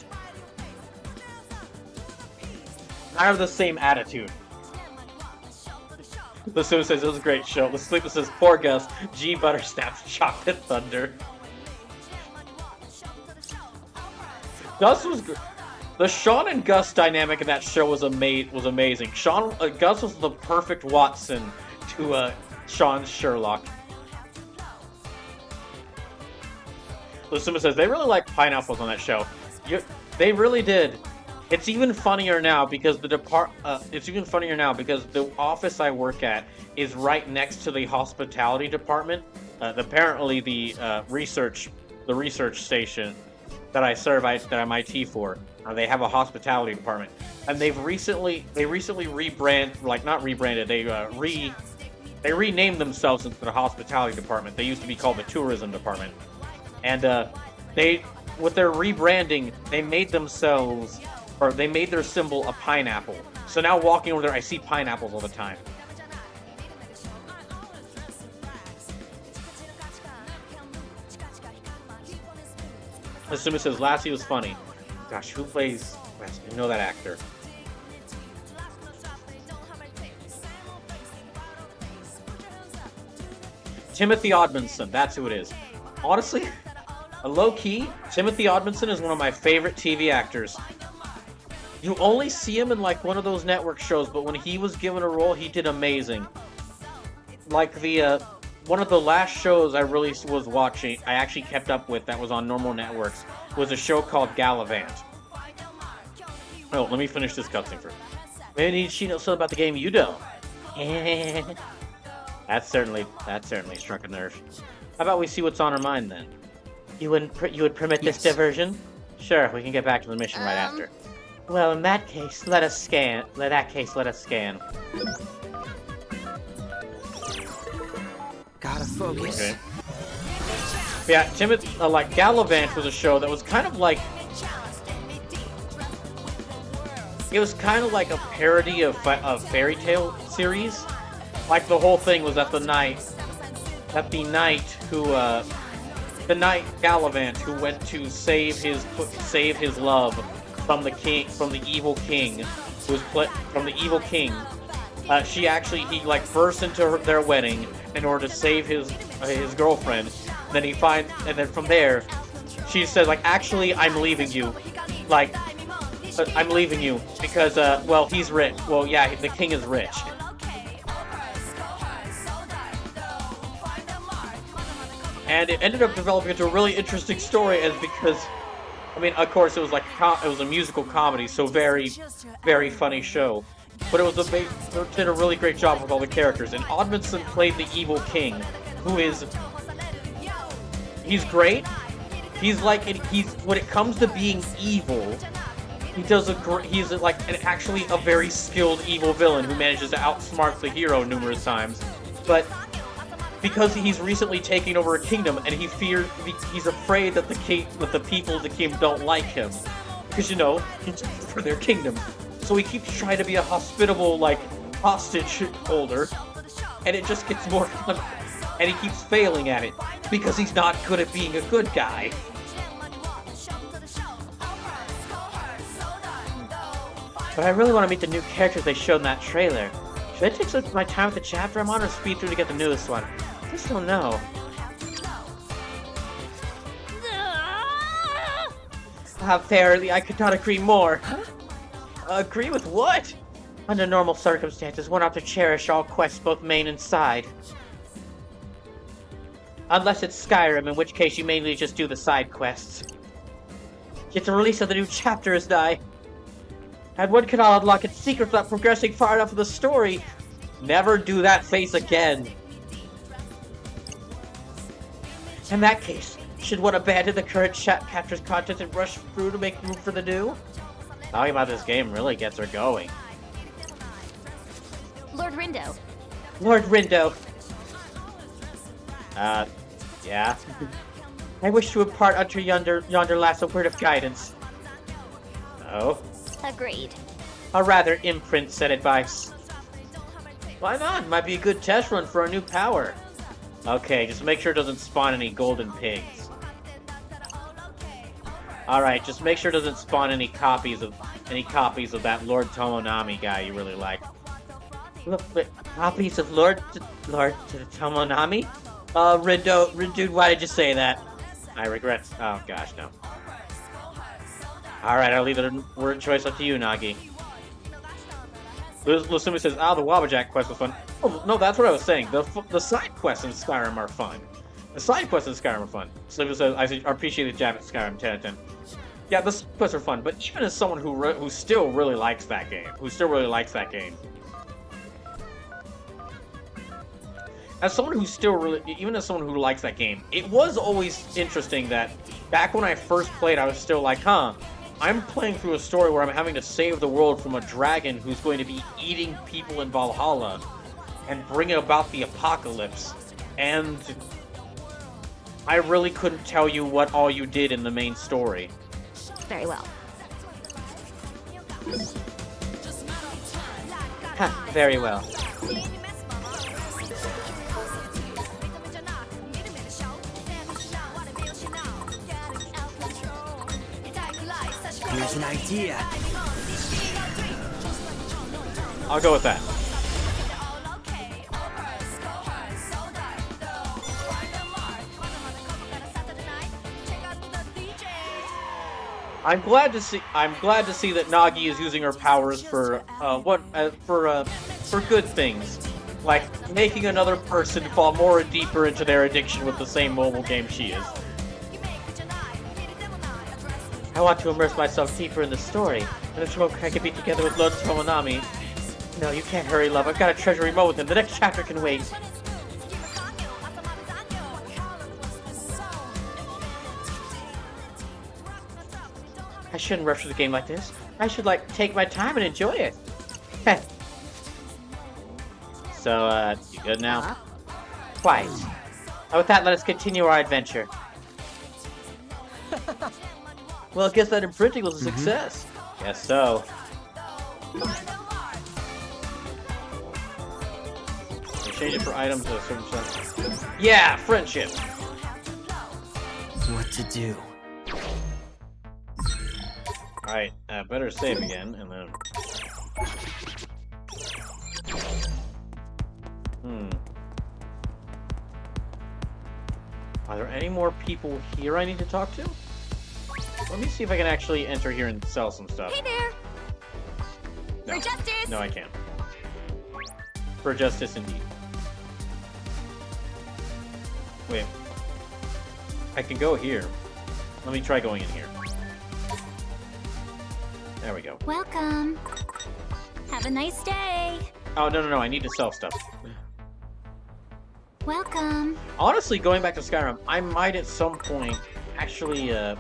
I have the same attitude. The Sue says it was a great show. The Sleeper says poor Gus. G Buttersnaps Chocolate Thunder. Gus was good. The Sean and Gus dynamic in that show was amazing. Gus was the perfect Watson to Sean's Sherlock. Lusuma says they really like pineapples on that show. They really did. It's even funnier now because the office I work at is right next to the hospitality department. Apparently the research station that I serve that I'm IT for. They have a hospitality department, and they recently rebranded. They renamed themselves into the hospitality department. They used to be called the tourism department, and with their rebranding, they made their symbol a pineapple. So now walking over there, I see pineapples all the time. Asuma says Lassie was funny. Gosh, who plays Lassie? You know that actor. Timothy Odmanson, that's who it is. Honestly, a low-key, Timothy Odmanson is one of my favorite TV actors. You only see him in like one of those network shows, but when he was given a role, he did amazing. Like the one of the last shows I really was watching, I actually kept up with that was on normal networks, was a show called Gallivant. Oh, let me finish this cutscene first. Maybe she knows something about the game you don't. That certainly struck a nerve. How about we see what's on her mind then? You would permit this diversion? Sure, we can get back to the mission right after. Well, in that case, let us scan. Gotta focus. Okay. Yeah, like Gallivant was a show that was kind of like. It was kind of like a parody of fairy tale series. Like the whole thing was the knight Gallivant who went to save his love from the evil king, he like burst into their wedding in order to save his girlfriend. And then from there, she said like, actually, I'm leaving you, I'm leaving you because well, he's rich. Well, yeah, the king is rich. And it ended up developing into a really interesting story, because, I mean, of course, it was a musical comedy, so very, very funny show. But it did a really great job with all the characters. And Odmanson played the evil king, he's great. When it comes to being evil, he's actually a very skilled evil villain who manages to outsmart the hero numerous times. But because he's recently taking over a kingdom, and he's afraid that the people of the kingdom don't like him, because he's for their kingdom. So he keeps trying to be a hospitable, hostage holder, and it just gets more fun, and he keeps failing at it because he's not good at being a good guy. But I really want to meet the new characters they showed in that trailer. Should I take some of my time with the chapter I'm on, or speed through to get the newest one? I just don't know. Fairly, I could not agree more. Agree with what? Under normal circumstances, one ought to cherish all quests, both main and side. Unless it's Skyrim, in which case you mainly just do the side quests. Yet the release of the new chapter is nigh. And one cannot unlock its secrets without progressing far enough in the story. Never do that face again. In that case, should one abandon the current chapter's content and rush through to make room for the new? Talking about this game really gets her going. Lord Rindo. Lord Rindo. Yeah. I wish to impart unto yonder lass a word of guidance. Oh? Agreed. A rather imprint said advice. Why not? Might be a good test run for a new power. Okay, just make sure it doesn't spawn any golden pigs. Alright, just make sure it doesn't spawn any copies of that Lord Tomonami guy you really like. Look, copies of Lord Tomonami? Rindo, why did you say that? I regret. Oh gosh, no. Alright, I'll leave the word choice up to you, Nagi. Lusumi says, the Wabbajack quest was fun. Oh, no, that's what I was saying. The side quests in Skyrim are fun. So I appreciate the jab at Skyrim 10 out of 10. Yeah, the side quests are fun, but even as someone who still really likes that game, as someone who likes that game, it was always interesting that back when I first played, I was still like, I'm playing through a story where I'm having to save the world from a dragon who's going to be eating people in Valhalla and bringing about the apocalypse. And I really couldn't tell you what all you did in the main story. Very well. Very well. Here's an idea. I'll go with that. I'm glad to see that Nagi is using her powers for good things, like making another person fall more deeper into their addiction with the same mobile game she is. I want to immerse myself deeper in the story, and if smoke I could be together with Lord Tomonami. No, you can't hurry, love. I've got a treasure remote with him. The next chapter can wait. I shouldn't rush through the game like this. I should, take my time and enjoy it. So, you good now? Quite. And with that, let us continue our adventure. Well, I guess that imprinting was a success. Guess so. Exchange it for items of a certain sense. Yeah, friendship. What to do? Alright, better save again, and then... Are there any more people here I need to talk to? Let me see if I can actually enter here and sell some stuff. Hey there! No. For justice! No, I can't. For justice, indeed. Wait. I can go here. Let me try going in here. There we go. Welcome. Have a nice day. Oh, no, I need to sell stuff. Welcome. Honestly, going back to Skyrim, I might at some point actually,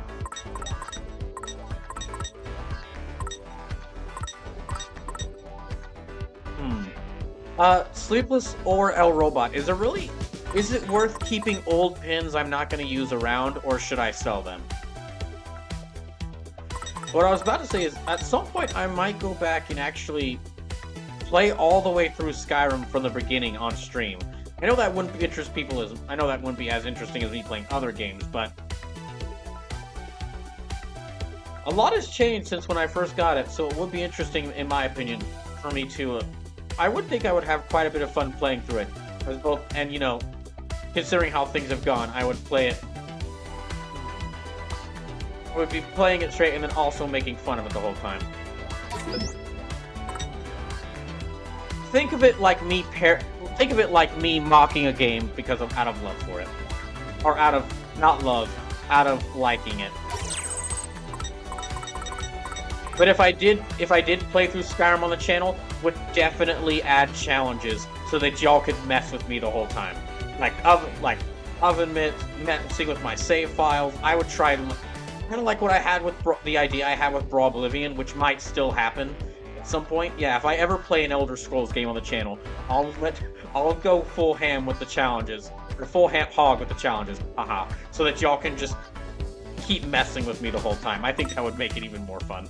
Sleepless or El Robot, is it worth keeping old pins I'm not going to use around, or should I sell them? What I was about to say is, at some point I might go back and actually play all the way through Skyrim from the beginning on stream. I know that wouldn't interest people I know that wouldn't be as interesting as me playing other games, but a lot has changed since when I first got it, so it would be interesting, in my opinion, for me to, I would think I would have quite a bit of fun playing through it. And, you know, considering how things have gone, I would play it. I would be playing it straight and then also making fun of it the whole time. Think of it like me mocking a game because of out of love for it. Or out of, not love, out of liking it. But if I did play through Skyrim on the channel, would definitely add challenges so that y'all could mess with me the whole time. Like oven mitts, messing with my save files. I would try to, kind of like what I had with the idea I had with Brawl Oblivion, which might still happen at some point. Yeah, if I ever play an Elder Scrolls game on the channel, I'll go full ham with the challenges, or full hog with the challenges, haha, so that y'all can just keep messing with me the whole time. I think that would make it even more fun.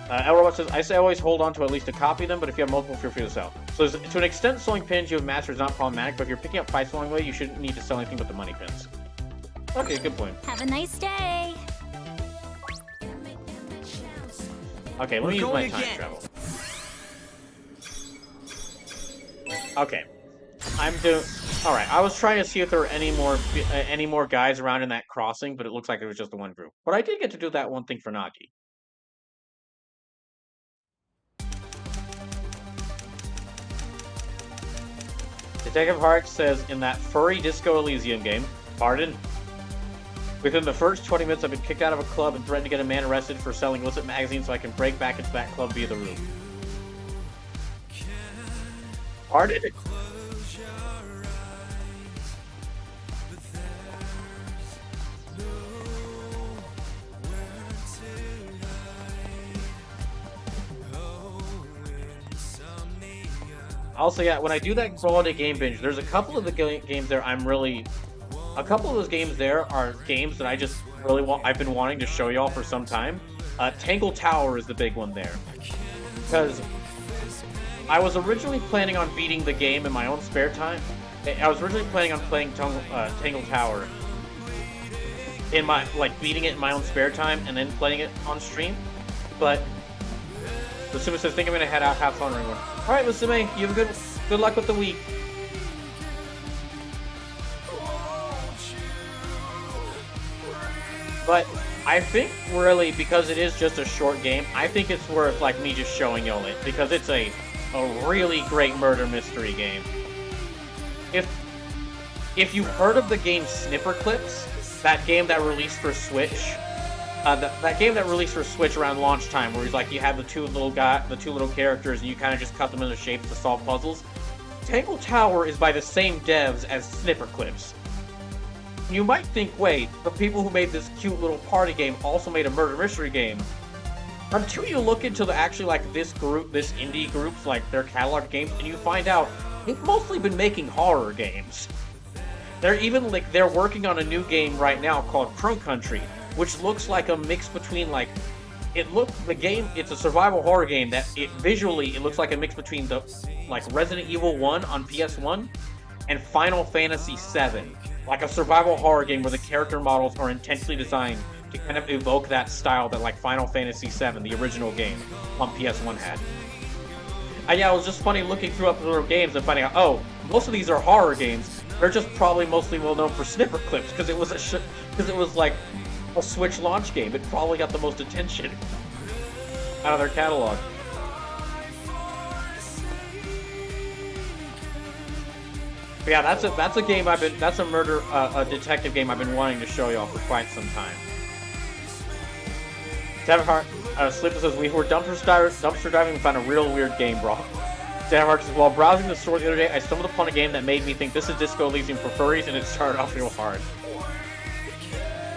Elrobot says, I say always hold on to at least a copy of them, but if you have multiple, feel free to sell. So to an extent, selling pins you have mastered is not problematic, but if you're picking up fights along the way, you shouldn't need to sell anything but the money pins. Okay, good point. Have a nice day. Okay, let me use my time travel. Okay. Alright, I was trying to see if there were any more guys around in that crossing, but it looks like it was just the one group. But I did get to do that one thing for Nagi. Detective Hart says, in that furry Disco Elysium game, pardon? Within the first 20 minutes, I've been kicked out of a club and threatened to get a man arrested for selling illicit magazines so I can break back into that club via the roof. Pardon? Also, yeah, when I do that quality game binge, there's a couple of the games there a couple of those games there are games that I just really I've been wanting to show y'all for some time. Tangle Tower is the big one there. Because I was originally planning on beating the game in my own spare time. I was originally planning on playing Tangle Tower in my, like, beating it in my own spare time and then playing it on stream. But Musume says, think I'm gonna head out, have fun, everyone. Alright, Musume, you have good luck with the week. But I think, really, because it is just a short game, I think it's worth, like, me just showing y'all it, because it's a really great murder mystery game. If you've heard of the game Snipperclips, that game that released for Switch, that game that released for Switch around launch time, where he's like, you have the two little characters, and you kind of just cut them into shapes to solve puzzles. Tangle Tower is by the same devs as Snipperclips. You might think, wait, the people who made this cute little party game also made a murder mystery game. Until you look into actually, like, this indie group's, like, their catalog games, and you find out they've mostly been making horror games. They're working on a new game right now called Crow Country, which looks like a mix between, like, it's a survival horror game that visually it looks like a mix between like Resident Evil 1 on PS1 and Final Fantasy VII. Like a survival horror game where the character models are intentionally designed to kind of evoke that style that, like, Final Fantasy VII, the original game on PS1 had. And yeah, it was just funny looking through other games and finding out, oh, most of these are horror games. They're just probably mostly well known for Snipperclips because it was like a Switch launch game. It probably got the most attention out of their catalog. But yeah, that's a game that's a detective game I've been wanting to show y'all for quite some time. Davenhart, Sleepless says, we were dumpster diving and found a real weird game, bro. Davenhart says, while browsing the store the other day, I stumbled upon a game that made me think this is Disco Elysium for furries, and it started off real hard.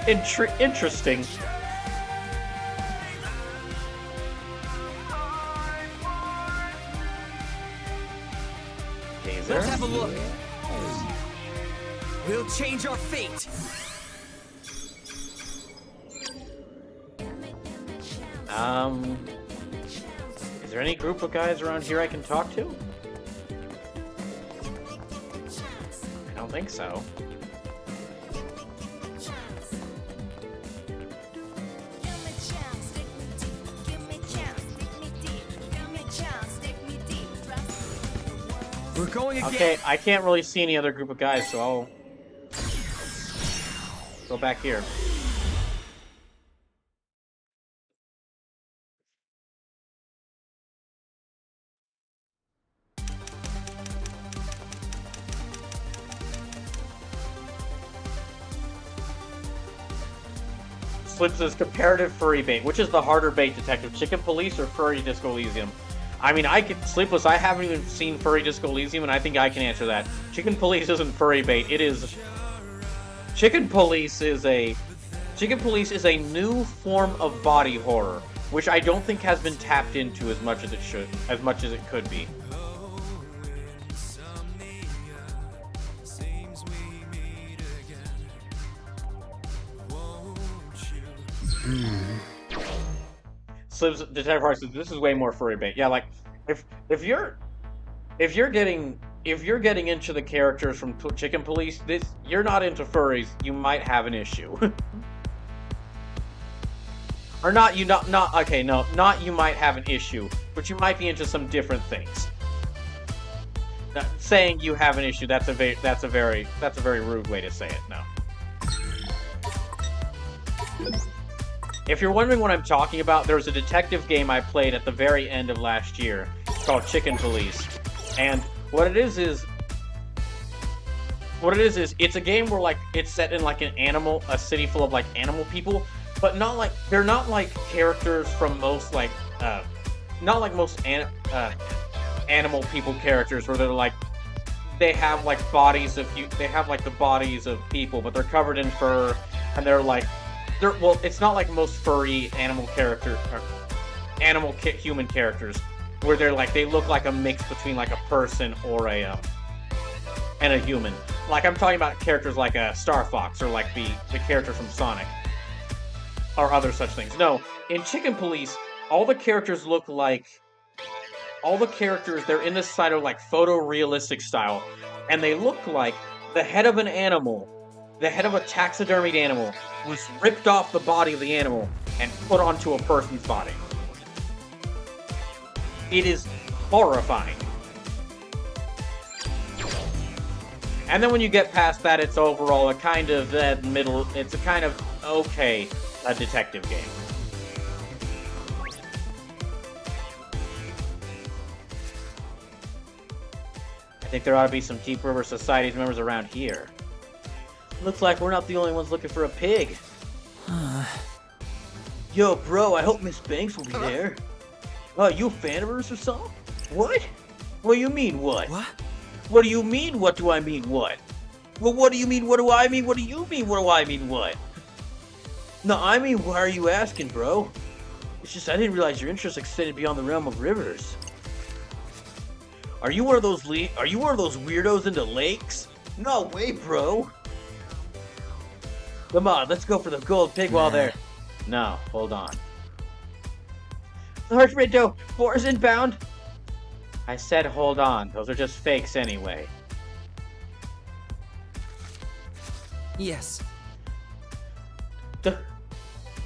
Interesting. Let's have a look. We'll change our fate. Is there any group of guys around here I can talk to? I don't think so. We're going again. Okay, I can't really see any other group of guys, so I'll go back here. Slips says comparative furry bait. Which is the harder bait, Detective? Chicken Police or Furry Disco Elysium? I mean, Sleepless, I haven't even seen Furry Disco Elysium, and I think I can answer that. Chicken Police isn't furry bait. It is... Chicken Police is a new form of body horror, which I don't think has been tapped into as much as it could be. Slips Detective Heart says this is way more furry bait. Yeah, like if you're getting into the characters from Chicken Police, you're not into furries, you might have an issue. Or not you might have an issue, but you might be into some different things. Now, saying you have an issue, that's a very rude way to say it. No. If you're wondering what I'm talking about, there's a detective game I played at the very end of last year called Chicken Police. And what it is it's a game where, like, it's set in like a city full of, like, animal people, but they're not like characters from most, like, not like most animal people characters where they're like, they have like the bodies of people, but they're covered in fur, and they're like, it's not like most furry animal characters, or human characters, where they look like a mix between like a person or and a human. Like, I'm talking about characters like a Star Fox or like the character from Sonic or other such things. No, in Chicken Police, all the characters they're in this side of like photorealistic style, and they look like the head of an animal the head of a taxidermied animal was ripped off the body of the animal and put onto a person's body. It is horrifying. And then when you get past that, it's overall a kind of it's a kind of okay detective game. I think there ought to be some Deep River Society's members around here. Looks like we're not the only ones looking for a pig. Yo, bro, I hope Miss Banks will be there. Oh, you a fan of hers or something? What? What do you mean, what? What? What do you mean, what do I mean, what? Well, what do you mean, what do I mean, what do you mean, what do I mean, what? No, I mean, why are you asking, bro? It's just I didn't realize your interest extended beyond the realm of rivers. Are you one of those weirdos into lakes? No way, bro. Come on, let's go for the gold pig while they're... No, hold on. Lord Rindo, 4 is inbound. I said hold on. Those are just fakes anyway. Yes.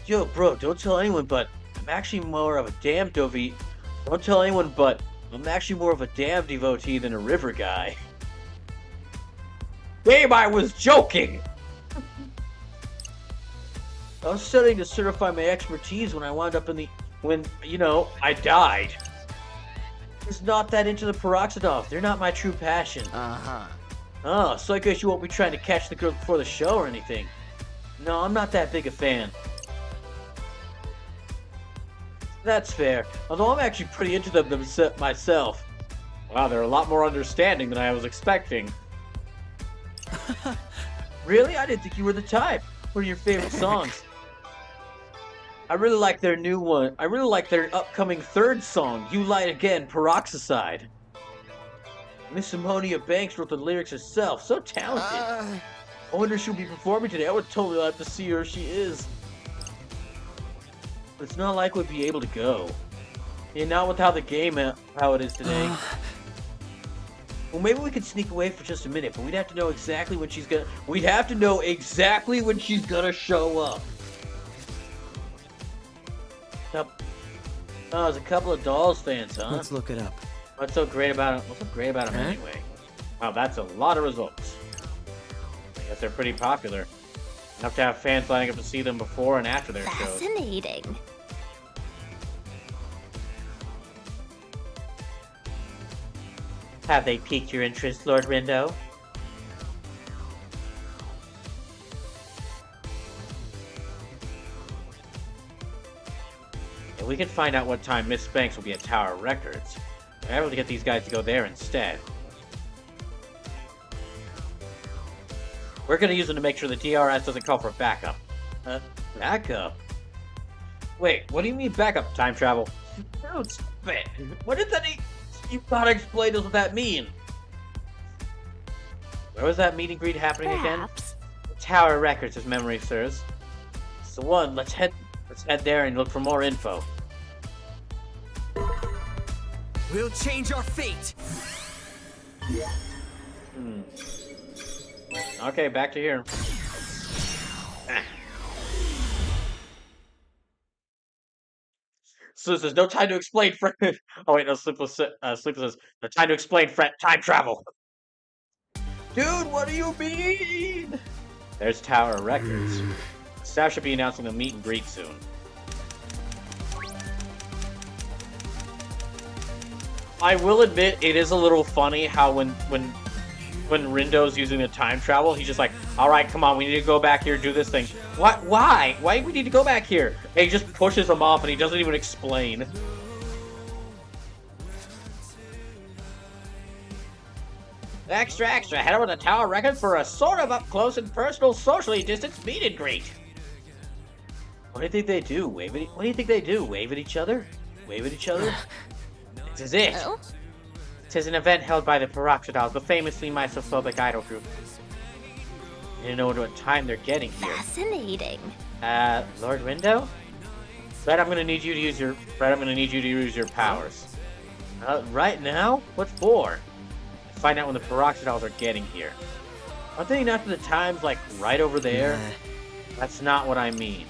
Yo, bro, don't tell anyone, but I'm actually more of a damn devotee. Don't tell anyone, but I'm actually more of a damn devotee than a river guy. Babe, I was joking! I was studying to certify my expertise when I wound up when, you know, I died. I was not that into the Peroxidov. They're not my true passion. Uh-huh. Oh, so I guess you won't be trying to catch the girls before the show or anything. No, I'm not that big a fan. That's fair. Although I'm actually pretty into them myself. Wow, they're a lot more understanding than I was expecting. Really? I didn't think you were the type. What are your favorite songs? I really like their new one. I really like their upcoming 3rd song, You Light Again, Peroxide. Miss Ammonia Banks wrote the lyrics herself. So talented. I wonder if she'll be performing today. I would totally like to see her if she is. But it's not likely we'd be able to go. Yeah, not with how the game, how it is today. Well, maybe we could sneak away for just a minute, but we'd have to know exactly when she's gonna... We'd have to know exactly when she's gonna show up. Oh, there's a couple of Dolls fans, huh? Let's look it up. What's so great about him? What's so great about him anyway? Wow, that's a lot of results. I guess they're pretty popular. Enough to have fans lining up to see them before and after their shows. Fascinating. Have they piqued your interest, Lord Rindo? Yeah, we can find out what time Miss Banks will be at Tower Records. We're able to get these guys to go there instead. We're gonna use them to make sure the DRS doesn't call for backup. Backup? Wait, what do you mean backup? Time travel? Dude, spit. What did that mean? You gotta explain us what that mean. Where was that meet and greet happening Perhaps. again? Tower Records, as memory serves. It's the one. Let's head there and look for more info. We'll change our fate. Okay, back to here. So there's no time to explain Oh wait, no, Sleepless says, no time to explain time travel. Dude, what do you mean? There's Tower Records. Staff should be announcing the meet and greet soon. I will admit, it is a little funny how when Rindo's using the time travel, he's just like, alright, come on, we need to go back here and do this thing. What? Why? Why do we need to go back here? And he just pushes him off and he doesn't even explain. Extra, extra, head over to Tower Records for a sort of up-close and personal, socially distanced meet and greet. What do you think they do? What do you think they do? Wave at each other? Wave at each other? This is it. Oh? It is an event held by the Peroxidals, the famously misophobic idol group. I don't know what time they're getting here. Fascinating. Lord Rindo? Fred, I'm gonna need you to use your powers. Right now? What for? Find out when the Peroxidals are getting here. I'm thinking after the time's like right over there. That's not what I mean.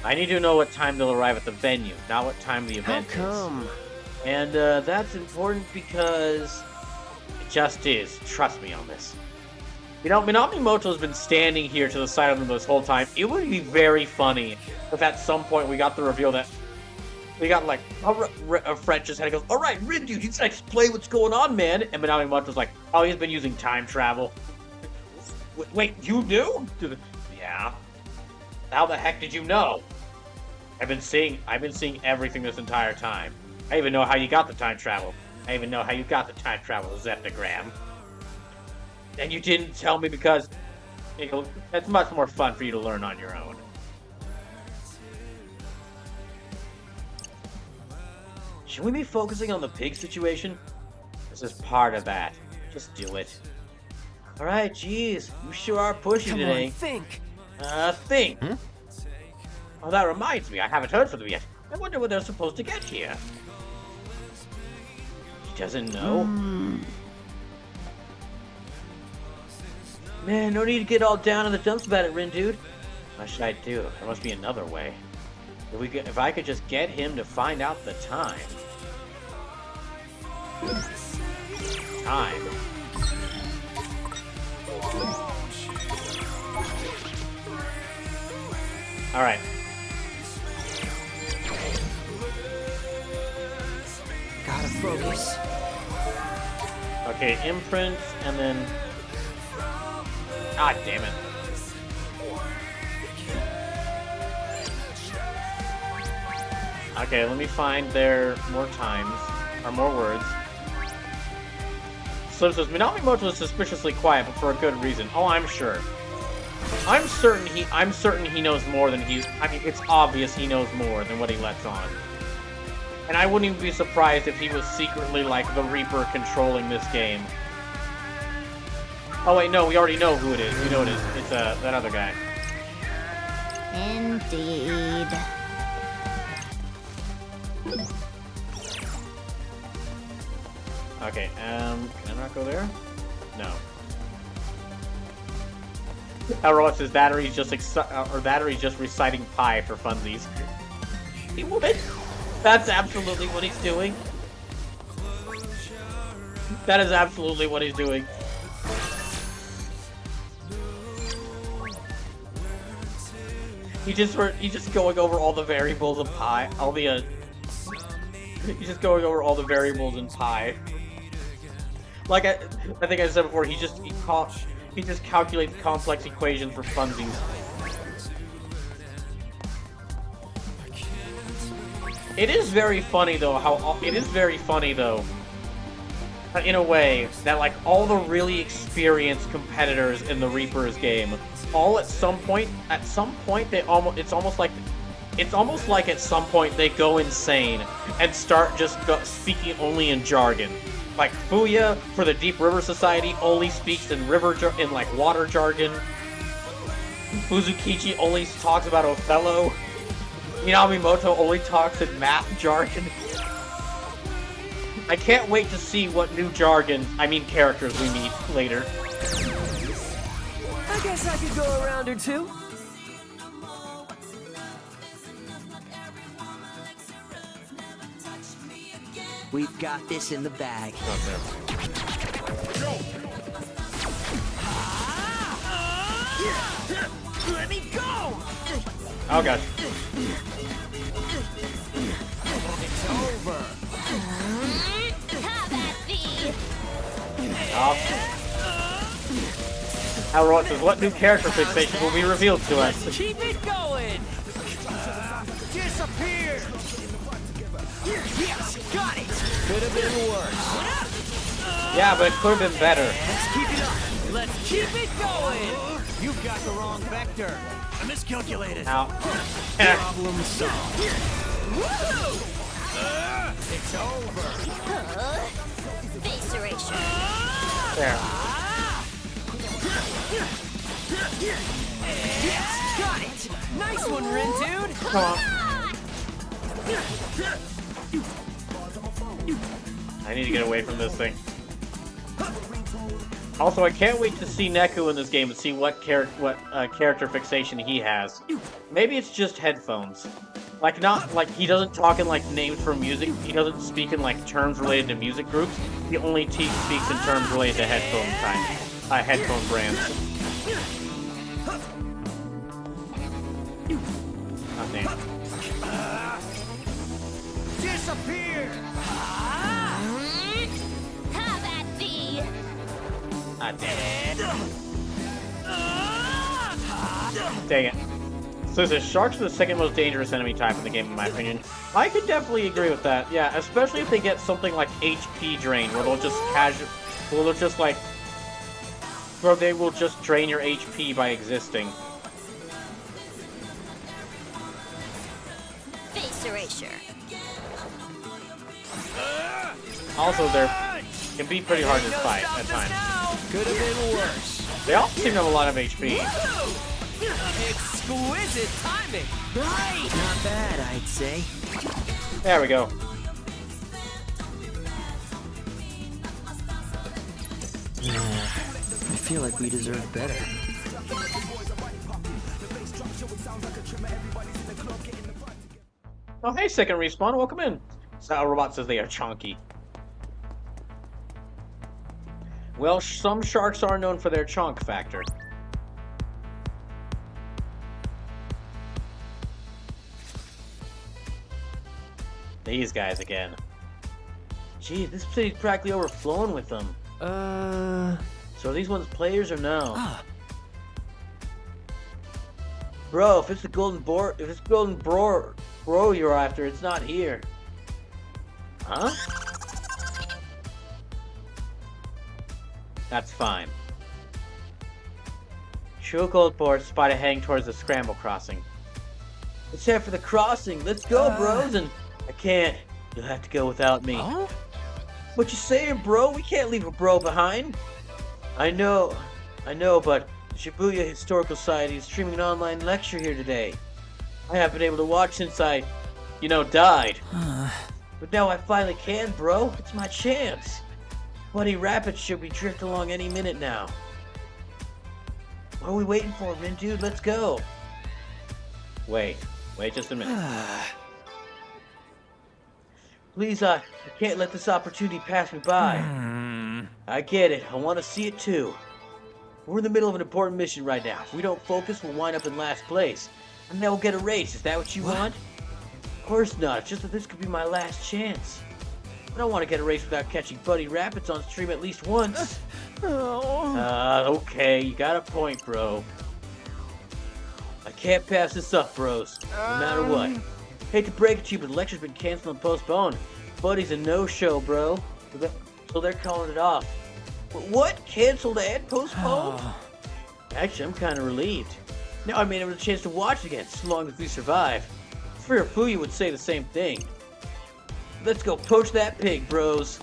I need to know what time they'll arrive at the venue, not what time the event is. How come? And that's important because it just is. Trust me on this. You know, Minamimoto's been standing here to the side of them this whole time. It would be very funny if at some point we got the reveal that we got like a Fred just had to go, all right, Rin, dude, you gotta explain what's going on, man. And Minamimoto's like, oh, he's been using time travel. Wait, you knew? Yeah. How the heck did you know? I've been seeing everything this entire time. I even know how you got the time travel. I even know how you got the time travel Zeptagram. And you didn't tell me because it's much more fun for you to learn on your own. Should we be focusing on the pig situation? This is part of that. Just do it. Alright, geez. You sure are pushy today. On, think. Think. Oh, that reminds me. I haven't heard from them yet. I wonder what they're supposed to get here. He doesn't know. Man, no need to get all down in the dumps about it, Rin, dude. What should I do? There must be another way. If I could just get him to find out the time. Alright. Gotta focus. Okay, imprints, and then... Ah, damn it. Okay, let me find their more times, or more words. Slim says, Minamimoto is suspiciously quiet, but for a good reason. Oh, I'm sure. I'm certain he knows more than I mean, it's obvious he knows more than what he lets on. And I wouldn't even be surprised if he was secretly, like, the Reaper controlling this game. Oh, wait, no, we already know who it is. We know it is. It's, that other guy. Indeed. Okay, can I not go there? No. Elroy says battery's just reciting pi for funsies. That's absolutely what he's doing. That is absolutely what he's doing. He's just going over all the variables of pi. He's just going over all the variables in pi. Like I think I said before, he just calculates complex equations for funsies. It is very funny though in a way that like all the really experienced competitors in the Reaper's game, all at some point it's almost like at some point they go insane and start just speaking only in jargon. Like Fuya for the Deep River Society only speaks in water jargon. Fuzukichi only talks about Othello. Minamimoto only talks in math jargon. I can't wait to see what new characters we meet later. I guess I could go a round or two. We've got this in the bag. Let me go! Oh god. It's over. Elroy says, what new character fixation will be revealed to us? Keep it going! Disappear! Yes, got it! Could have been worse. Yeah, but it could have been better. Let's keep it up! Let's keep it going! You've got the wrong vector. I miscalculated. Ow. Problem solved. Woo! It's over. Face erasure. There. Yes, got it! Nice one, Rin, dude! Come on. I need to get away from this thing. Also, I can't wait to see Neku in this game and see what character fixation he has. Maybe it's just headphones. Like, not, like, he doesn't talk in, like, names for music. He doesn't speak in, like, terms related to music groups. He only speaks in terms related to headphone brands. Oh, damn. Disappear! Have at thee! Ah, damn it. Dang it. So the sharks are the second most dangerous enemy type in the game, in my opinion. I could definitely agree with that. Yeah, especially if they get something like HP drain, where they will just drain your HP by existing. Face erasure. Also, Also, they can be pretty hard to fight at times. Could have been worse. They also seem to have a lot of HP. Exquisite timing. Right. Not bad, I'd say. There we go. I feel like we deserve better. Oh, hey, second respawn. Welcome in. Sao Robot says they are chonky. Well, some sharks are known for their chonk factor. These guys again. Gee, this city's practically overflowing with them. So are these ones players or no? Bro, if it's the golden bro you're after, it's not here. Huh? That's fine. True Gold Board spotted heading towards the Scramble Crossing. Let's head for the crossing. Let's go, bros. And I can't. You'll have to go without me. Huh? What you saying, bro? We can't leave a bro behind. I know, but the Shibuya Historical Society is streaming an online lecture here today. I haven't been able to watch since I, died. But now I finally can, bro. It's my chance. Buddy Rapids should be drifting along any minute now. What are we waiting for, man, dude? Let's go. Wait just a minute. Please, I can't let this opportunity pass me by. I get it. I want to see it too. We're in the middle of an important mission right now. If we don't focus, we'll wind up in last place. And then we'll get a race. Is that what you want? Of course not. It's just that this could be my last chance. I don't want to get a race without catching Buddy Rapids on stream at least once. Okay. You got a point, bro. I can't pass this up, bros. No matter what. Hate to break it to you, but the lecture's been canceled and postponed. Buddy's a no-show, bro. So they're calling it off. What? Canceled and postponed? Actually, I'm kind of relieved. Now I may have a chance to watch again, so long as we survive. Fear Fuyu would say the same thing. Let's go poach that pig, bros.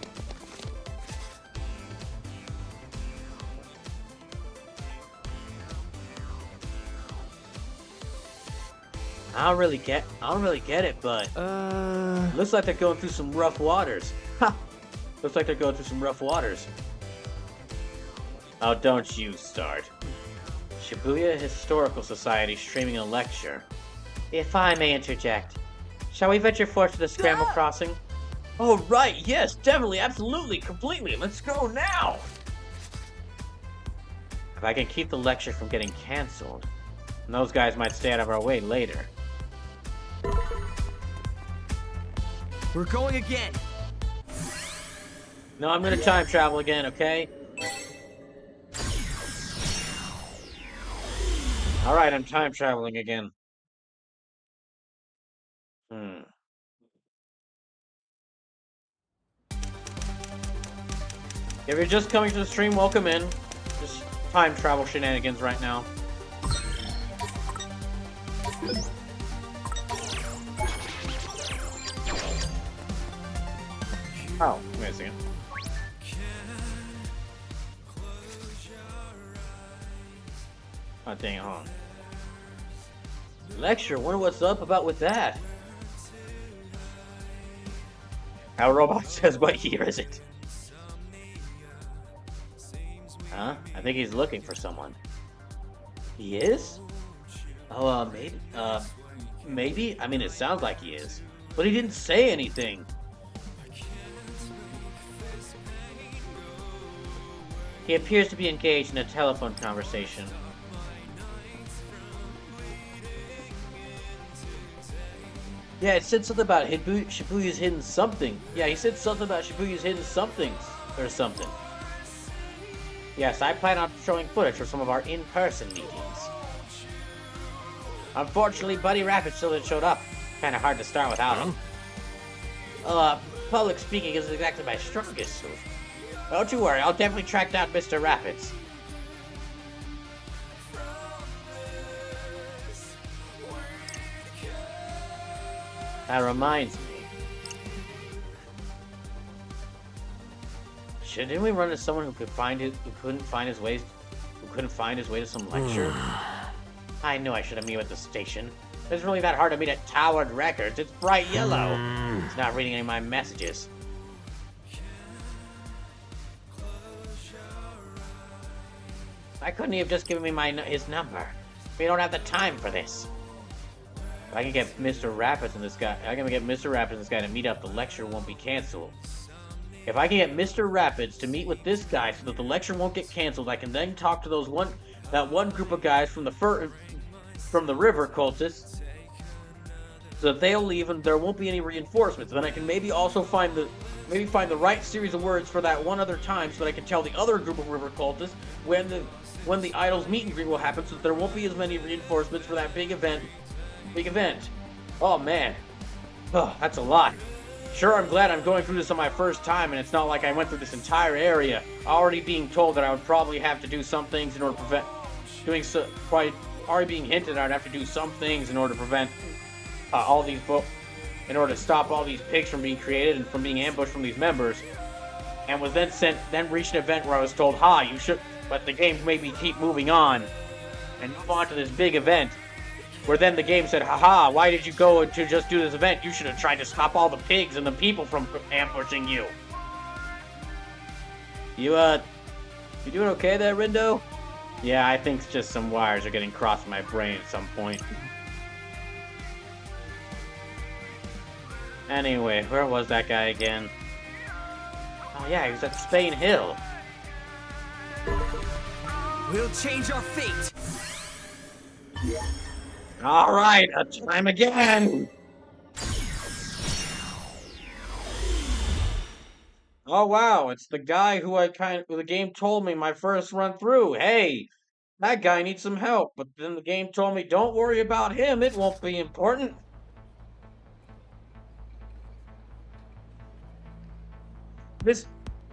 I don't really get it, but looks like they're going through some rough waters. Ha! Looks like they're going through some rough waters. Oh, don't you start. Shibuya Historical Society streaming a lecture. If I may interject, shall we venture forth to the Scramble Crossing? Oh, right, yes, definitely, absolutely, completely. Let's go now! If I can keep the lecture from getting cancelled, those guys might stay out of our way later. We're going again. No, I'm gonna time travel again, okay? Alright, I'm time traveling again. If you're just coming to the stream, welcome in. Just time travel shenanigans right now. Oh, wait a second. Oh, dang it, hold on. Lecture, wonder what's up with that. Our robot says, what year is it? Huh? I think he's looking for someone. He is? Oh, maybe? I mean, it sounds like he is. But he didn't say anything. He appears to be engaged in a telephone conversation. Yeah, it said something about Shibuya's hidden something. Yeah, he said something about Shibuya's hidden somethings. Or something. Yes, I plan on showing footage for some of our in-person meetings. Unfortunately, Buddy Rapid still hasn't showed up. Kinda hard to start without him. Public speaking isn't exactly my strongest suit. Don't you worry, I'll definitely track down Mr. Rapids. That reminds me. Didn't we run into someone who couldn't find his way to some lecture? I knew I should have met at the station. It's really that hard to meet at Towered Records. It's bright yellow. It's not reading any of my messages. Why couldn't he have just given me his number? We don't have the time for this. If I can get Mr. Rapids and this guy, to meet up, the lecture won't be canceled. If I can get Mr. Rapids to meet with this guy so that the lecture won't get canceled, I can then talk to that one group of guys from the river cultists, so that they'll leave and there won't be any reinforcements. Then I can maybe also find the right series of words for that one other time, so that I can tell the other group of river cultists when the idols meet and greet will happen, so that there won't be as many reinforcements for that big event. Oh man, that's a lot. Sure, I'm glad I'm going through this on my first time, and it's not like I went through this entire area already being told that I would probably have to do some things in order to prevent already being hinted I'd have to do some things in order to prevent in order to stop all these pigs from being created and from being ambushed from these members, and was then reached an event where I was told, you should, but the game made me keep moving on and move on to this big event. Where then the game said, why did you go to just do this event? You should have tried to stop all the pigs and the people from ambushing you. You doing okay there, Rindo? Yeah, I think just some wires are getting crossed in my brain at some point. Anyway, where was that guy again? Oh yeah, he was at Spain Hill. We'll change our fate. All right, a time again. Oh wow, it's the guy who the game told me my first run through. Hey, that guy needs some help, but then the game told me don't worry about him, it won't be important.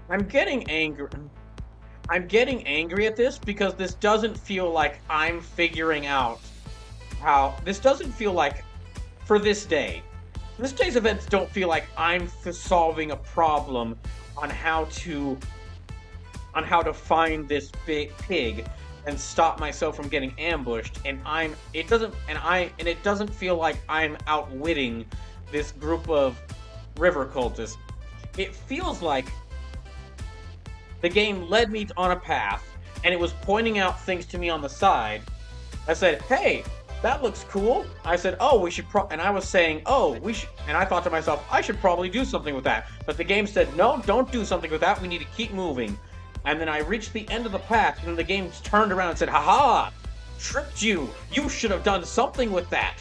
I'm getting angry. I'm getting angry at this because this doesn't feel like I'm figuring out this doesn't feel like, for this day's events don't feel like I'm solving a problem on how to find this big pig and stop myself from getting ambushed, and it doesn't feel like I'm outwitting this group of river cultists. It feels like the game led me on a path and it was pointing out things to me on the side. I said, hey, that looks cool. I said, oh, we should and I was saying, oh, we should, and I thought to myself, I should probably do something with that. But the game said, no, don't do something with that. We need to keep moving. And then I reached the end of the path, and then the game turned around and said, haha, tricked you. You should have done something with that.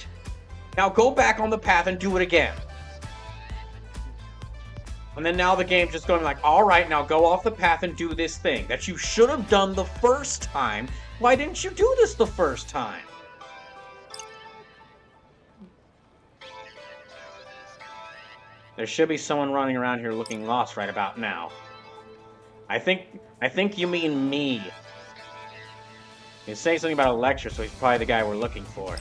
Now go back on the path and do it again. And then now the game's just going like, all right, now go off the path and do this thing that you should have done the first time. Why didn't you do this the first time? There should be someone running around here looking lost right about now. I think you mean me. He's saying something about a lecture, so he's probably the guy we're looking for.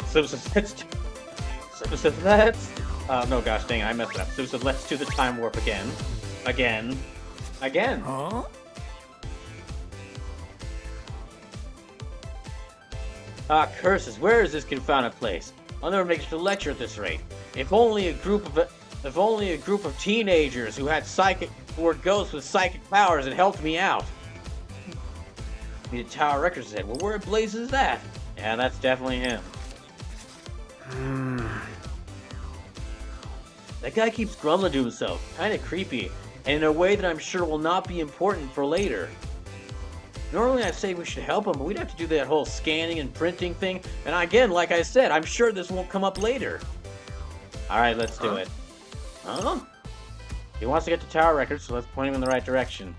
So let's... no, gosh, dang it, I messed it up. So let's do the time warp again. Again. Huh? Ah, curses! Where is this confounded place? I'll never make it to the lecture at this rate. If only a group of teenagers who were ghosts with psychic powers had helped me out. The Tower Records said, well, where in blazes is that? Yeah, that's definitely him. That guy keeps grumbling to himself, kinda creepy, and in a way that I'm sure will not be important for later. Normally I'd say we should help him, but we'd have to do that whole scanning and printing thing, and again, like I said, I'm sure this won't come up later. Alright, let's do it. Huh? He wants to get to Tower Records, so let's point him in the right direction.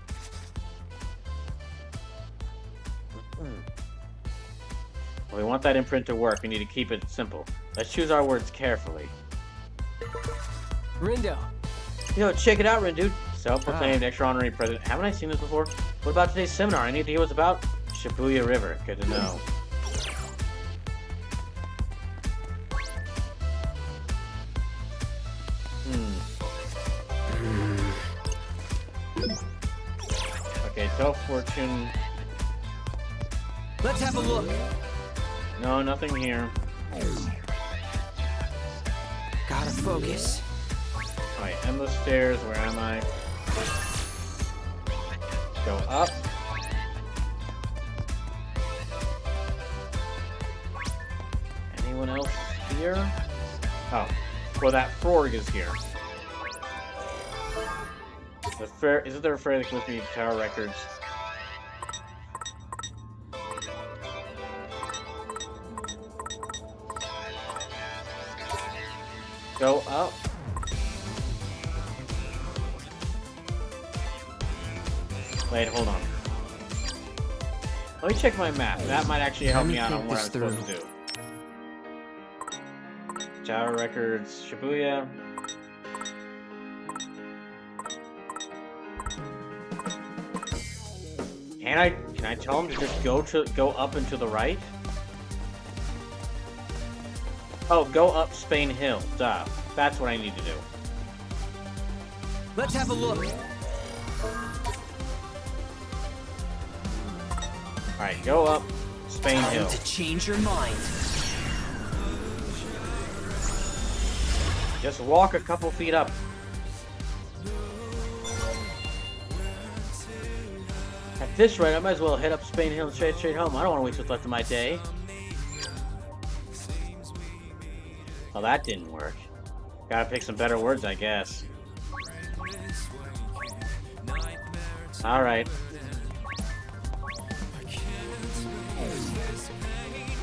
Well, we want that imprint to work, we need to keep it simple. Let's choose our words carefully. Rindo. You know, check it out, Rin, dude. Self-proclaimed extra honorary president. Haven't I seen this before? What about today's seminar? I need to hear what's about. Shibuya River. Good to know. Okay, tell fortune. Let's have a look. No, nothing here. Gotta focus. Alright, endless stairs. Where am I? Go up. Anyone else here? Oh, well, that Frorg is here. Isn't there a fairy that goes to Tower Records? Go up. Wait, hold on. Let me check my map. That might actually help me out on what I'm supposed to do. Tower Records, Shibuya. Can I tell him to just go up and to the right? Oh, go up Spain Hill. Duh. That's what I need to do. Let's have a look. Alright, go up Spain Hill. Time to change your mind. Just walk a couple feet up. At this rate, I might as well head up Spain Hill and straight home. I don't want to waste what's left of my day. Well, that didn't work. Gotta pick some better words, I guess. Alright.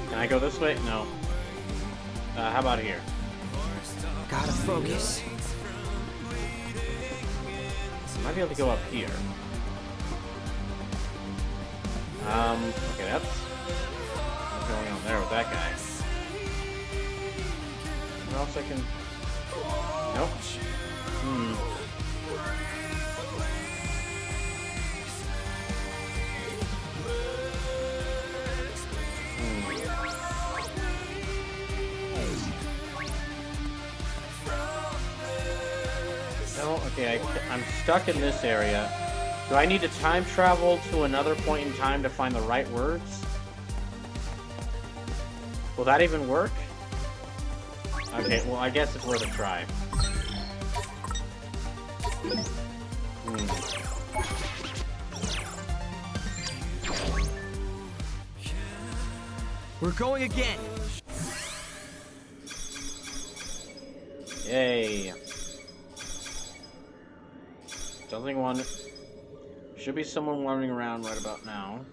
Can I go this way? No. How about here? Gotta focus. I might be able to go up here. Okay, that's... what's going on there with that guy? What else I can... Nope. No, okay, I'm stuck in this area. Do I need to time travel to another point in time to find the right words? Will that even work? Okay, well, I guess it's worth a try. We're going again. Yay. Should be someone wandering around right about now.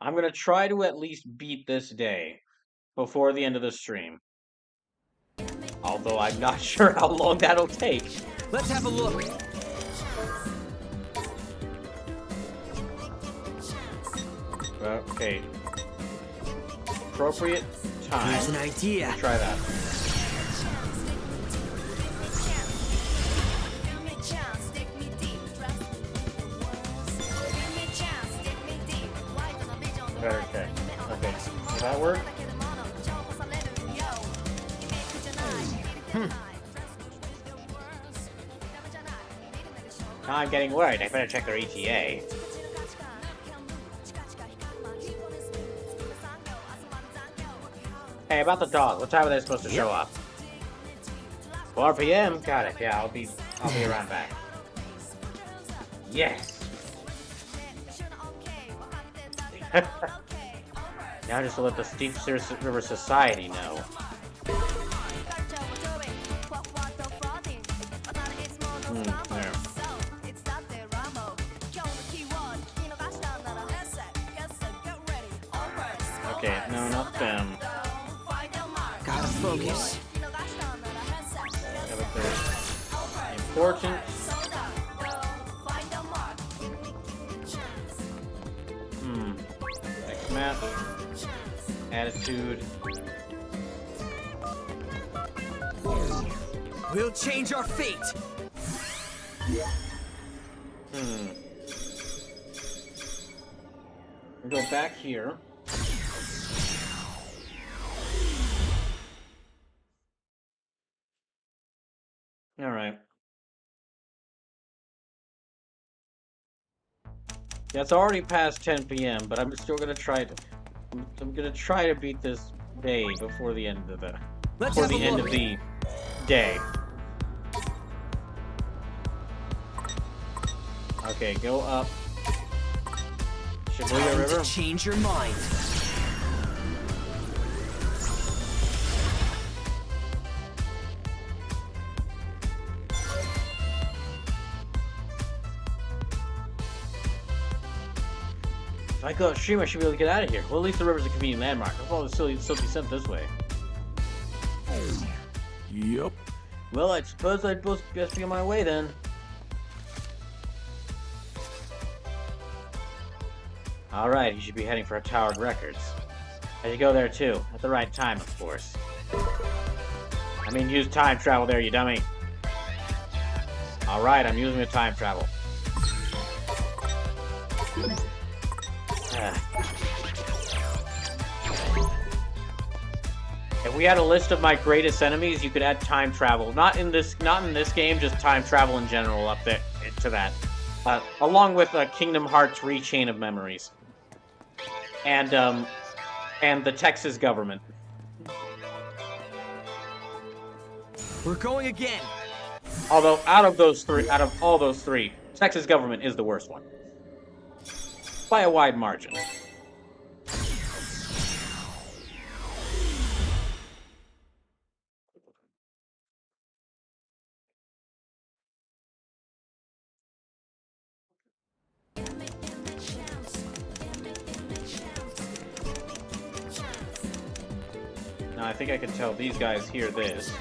I'm gonna try to at least beat this day before the end of the stream. Although I'm not sure how long that'll take. Let's have a look. Okay. Appropriate time. Here's an idea. Let's try that. Better, okay. Okay. Does that work? Now I'm getting worried. I better check their ETA. Hey, about the dog. What time are they supposed to show up? 4 p.m. Got it. Yeah, I'll be around back. Yes. Now just to let the Steep River Society know. There. Okay, no, not them. Gotta focus. Yeah, but they're important. Next match. Attitude. We'll change our fate. We'll go back here. All right. Yeah, it's already past 10 p.m., but I'm still gonna try to. I'm gonna try to beat this day before the end of the. Let's Before have the a end look. of the day. Okay, go up. Shibuya Time River. to change your mind. If I go upstream, I should be able to get out of here. Well, at least the river's a convenient landmark. I'll probably still be sent this way. Yep. Well, I suppose I'd best be on my way then. Alright, you should be heading for Towered Records. I should go there too, at the right time, of course. I mean, use time travel there, you dummy. Alright, I'm using the time travel. If we had a list of my greatest enemies, you could add time travel. Not in this game, just time travel in general up there to that. Along with Kingdom Hearts Rechain of Memories. And the Texas government. We're going again. Although out of all those three, Texas government is the worst one. By a wide margin. Now I think I can tell these guys hear this.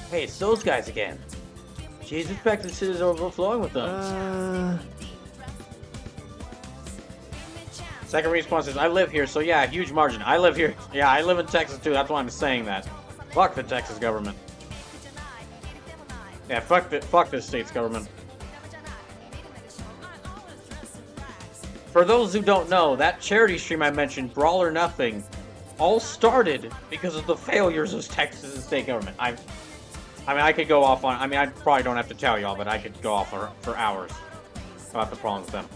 Hey, it's those guys again. Jeez, this back to the city's overflowing with them. Second response is, I live here, so yeah, huge margin. I live here. Yeah, I live in Texas too, that's why I'm saying that. Fuck the Texas government. Yeah, fuck the state's government. For those who don't know, that charity stream I mentioned, Brawl or Nothing, all started because of the failures of Texas' state government. I mean, I could go off on... I mean, I probably don't have to tell y'all, but I could go off for hours about the problems with them.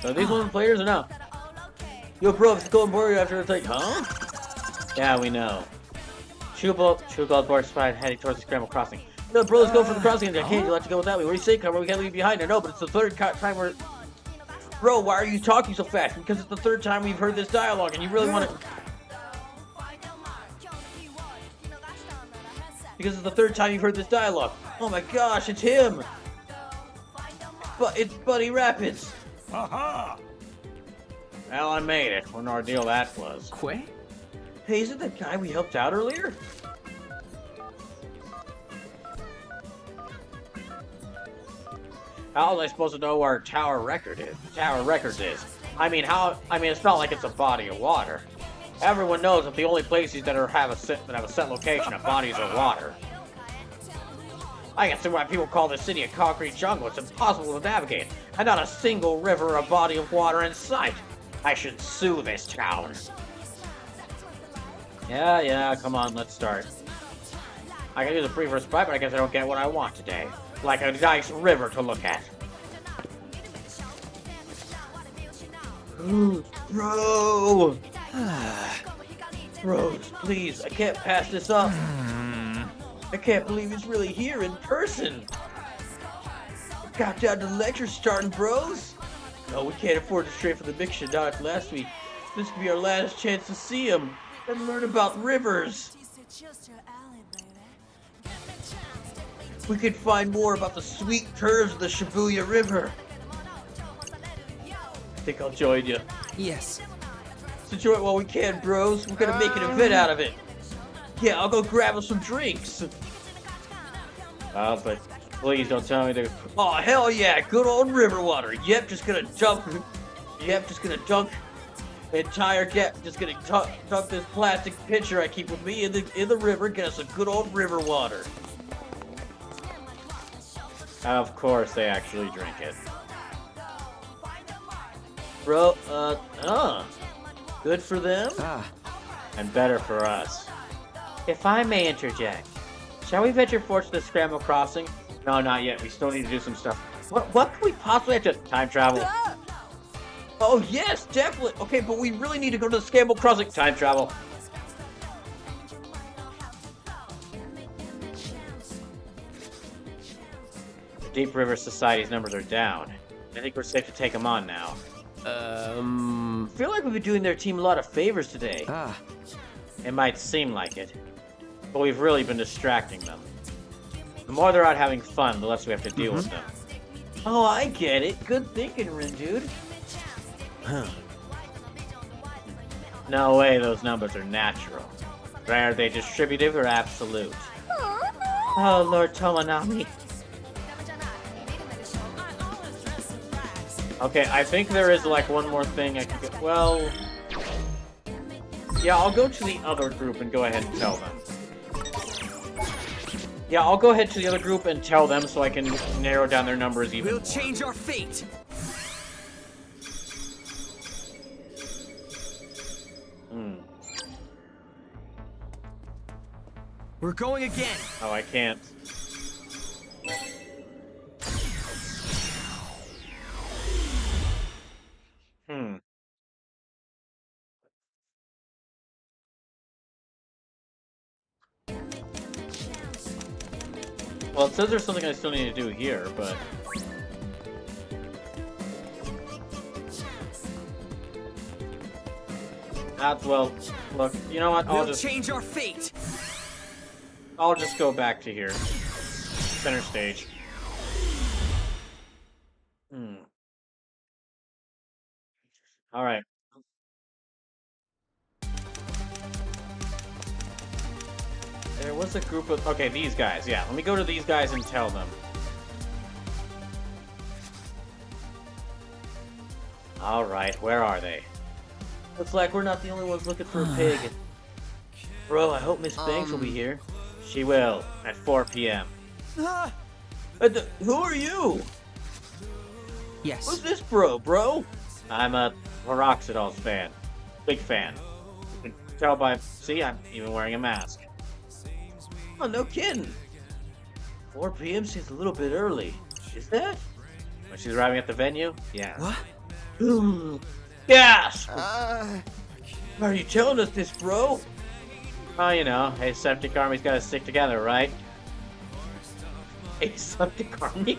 So are these one of the players or no? Yo, bro, it's Golden Warrior after it's like, huh? Yeah, we know. True Gold Board spotted heading towards the Scramble Crossing. No, bro, let's go for the crossing. I can't. You'll have to go with that way. What do you say, Cover? We can't leave you behind. I know, but it's the third time we're... Bro, why are you talking so fast? Because it's the third time we've heard this dialogue, and you really want to... Because it's the third time you've heard this dialogue. Oh my gosh, it's him! But it's Buddy Rapids! Aha! Well, I made it. What an ordeal that was. Quay? Hey, isn't that guy we helped out earlier? How was I supposed to know where Tower Records is? I mean, it's not like it's a body of water. Everyone knows that the only places that have a set location of bodies of water. I can see why people call this city a concrete jungle. It's impossible to navigate, and not a single river or body of water in sight. I should sue this town. Yeah, come on, let's start. I can do the free first bite, but I guess I don't get what I want today. Like a nice river to look at. Bro! Bros, please, I can't pass this up. I can't believe he's really here in person. Got down to lecture starting, bros. No, we can't afford to stray from the mixture not last week. This could be our last chance to see him and learn about rivers. We could find more about the sweet curves of the Shibuya River. I think I'll join you. Yes. Let's enjoy it while we can, bros. We're gonna make an event out of it. Yeah, I'll go grab us some drinks. But please don't tell me to. Oh hell yeah, good old river water. Yep, just gonna dunk the entire just gonna dunk this plastic pitcher I keep with me in the river. Get us a good old river water. Of course, they actually drink it. Bro, good for them, and better for us. If I may interject, shall we venture forth to the Scramble Crossing? No, not yet. We still need to do some stuff. What can we possibly have to time travel? Oh yes, definitely. Okay, but we really need to go to the Scramble Crossing. Time travel. The Deep River Society's numbers are down. I think we're safe to take them on now. I feel like we've been doing their team a lot of favors today. It might seem like it, but we've really been distracting them. The more they're out having fun, the less we have to deal with them. Oh, I get it. Good thinking, Rin dude. No way those numbers are natural. Are they distributive or absolute? Oh, Lord Tomonami. Okay, I think there is like one more thing I can get. Well, yeah, I'll go to the other group and go ahead and tell them. Yeah, I'll go ahead to the other group and tell them so I can narrow down their numbers even more. We'll change our fate. We're going again. Oh, I can't. Well, it says there's something I still need to do here, but... well, look, you know what, We'll change our fate. I'll just go back to here. Center stage. Alright. There was a group of... Okay, these guys, yeah. Let me go to these guys and tell them. Alright, where are they? Looks like we're not the only ones looking for a pig. Bro, I hope Miss Banks will be here. She will, at 4 p.m. Who are you? Yes. Who's this bro? I'm a Peroxidol's fan. Big fan. You can tell by... See, I'm even wearing a mask. Oh, no kidding. 4 p.m. seems a little bit early. Is that? When she's arriving at the venue? Yeah. What? Gasp! Why are you telling us this, bro? Oh, you know, Aseptic Army's gotta stick together, right? Aseptic Army?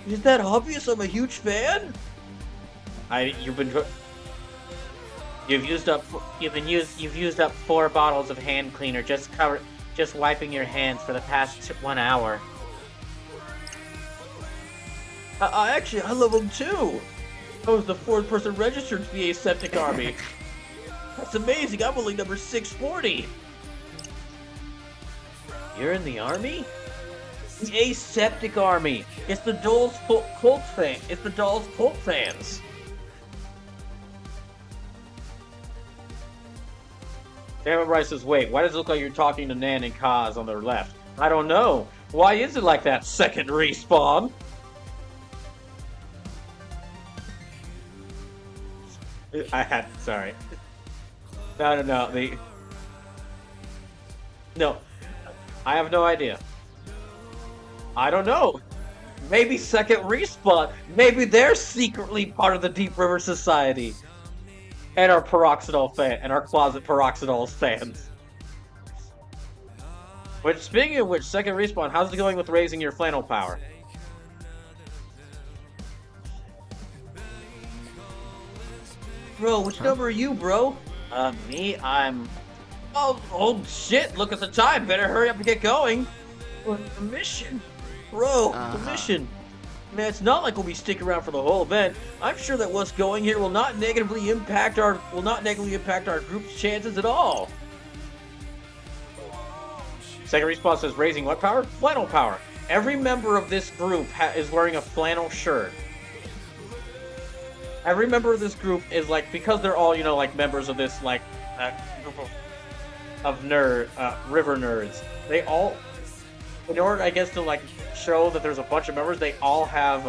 Is that obvious? I'm a huge fan? You've used up 4 bottles of hand cleaner just wiping your hands for the past 1 hour. Actually, I love them too. I was the 4th person registered to the Aseptic Army. That's amazing. I'm only number 640. You're in the army? The Aseptic Army. It's the Dolls cult fan. It's the Dolls cult fans. Damn it, Bryce says, wait, why does it look like you're talking to Nan and Kaz on their left? I don't know. Why is it like that? Second respawn? Sorry. No. No. I have no idea. I don't know. Maybe Second Respawn. Maybe they're secretly part of the Deep River Society. And our Peroxidol fan and our closet Peroxidol fans. Which, speaking of which, Second Respawn, how's it going with raising your flannel power? Bro, which number are you, bro? Me, I'm... Oh, shit, look at the time. Better hurry up and get going. The mission. Bro, the mission. Man, it's not like we'll be sticking around for the whole event. I'm sure that what's going here will not negatively impact our group's chances at all. Second Respawn says raising what power? Flannel power. Every member of this group is wearing a flannel shirt. Every member of this group is like, because they're all, you know, like members of this like group of river nerds. They all, in order, I guess, to like show that there's a bunch of members, they all have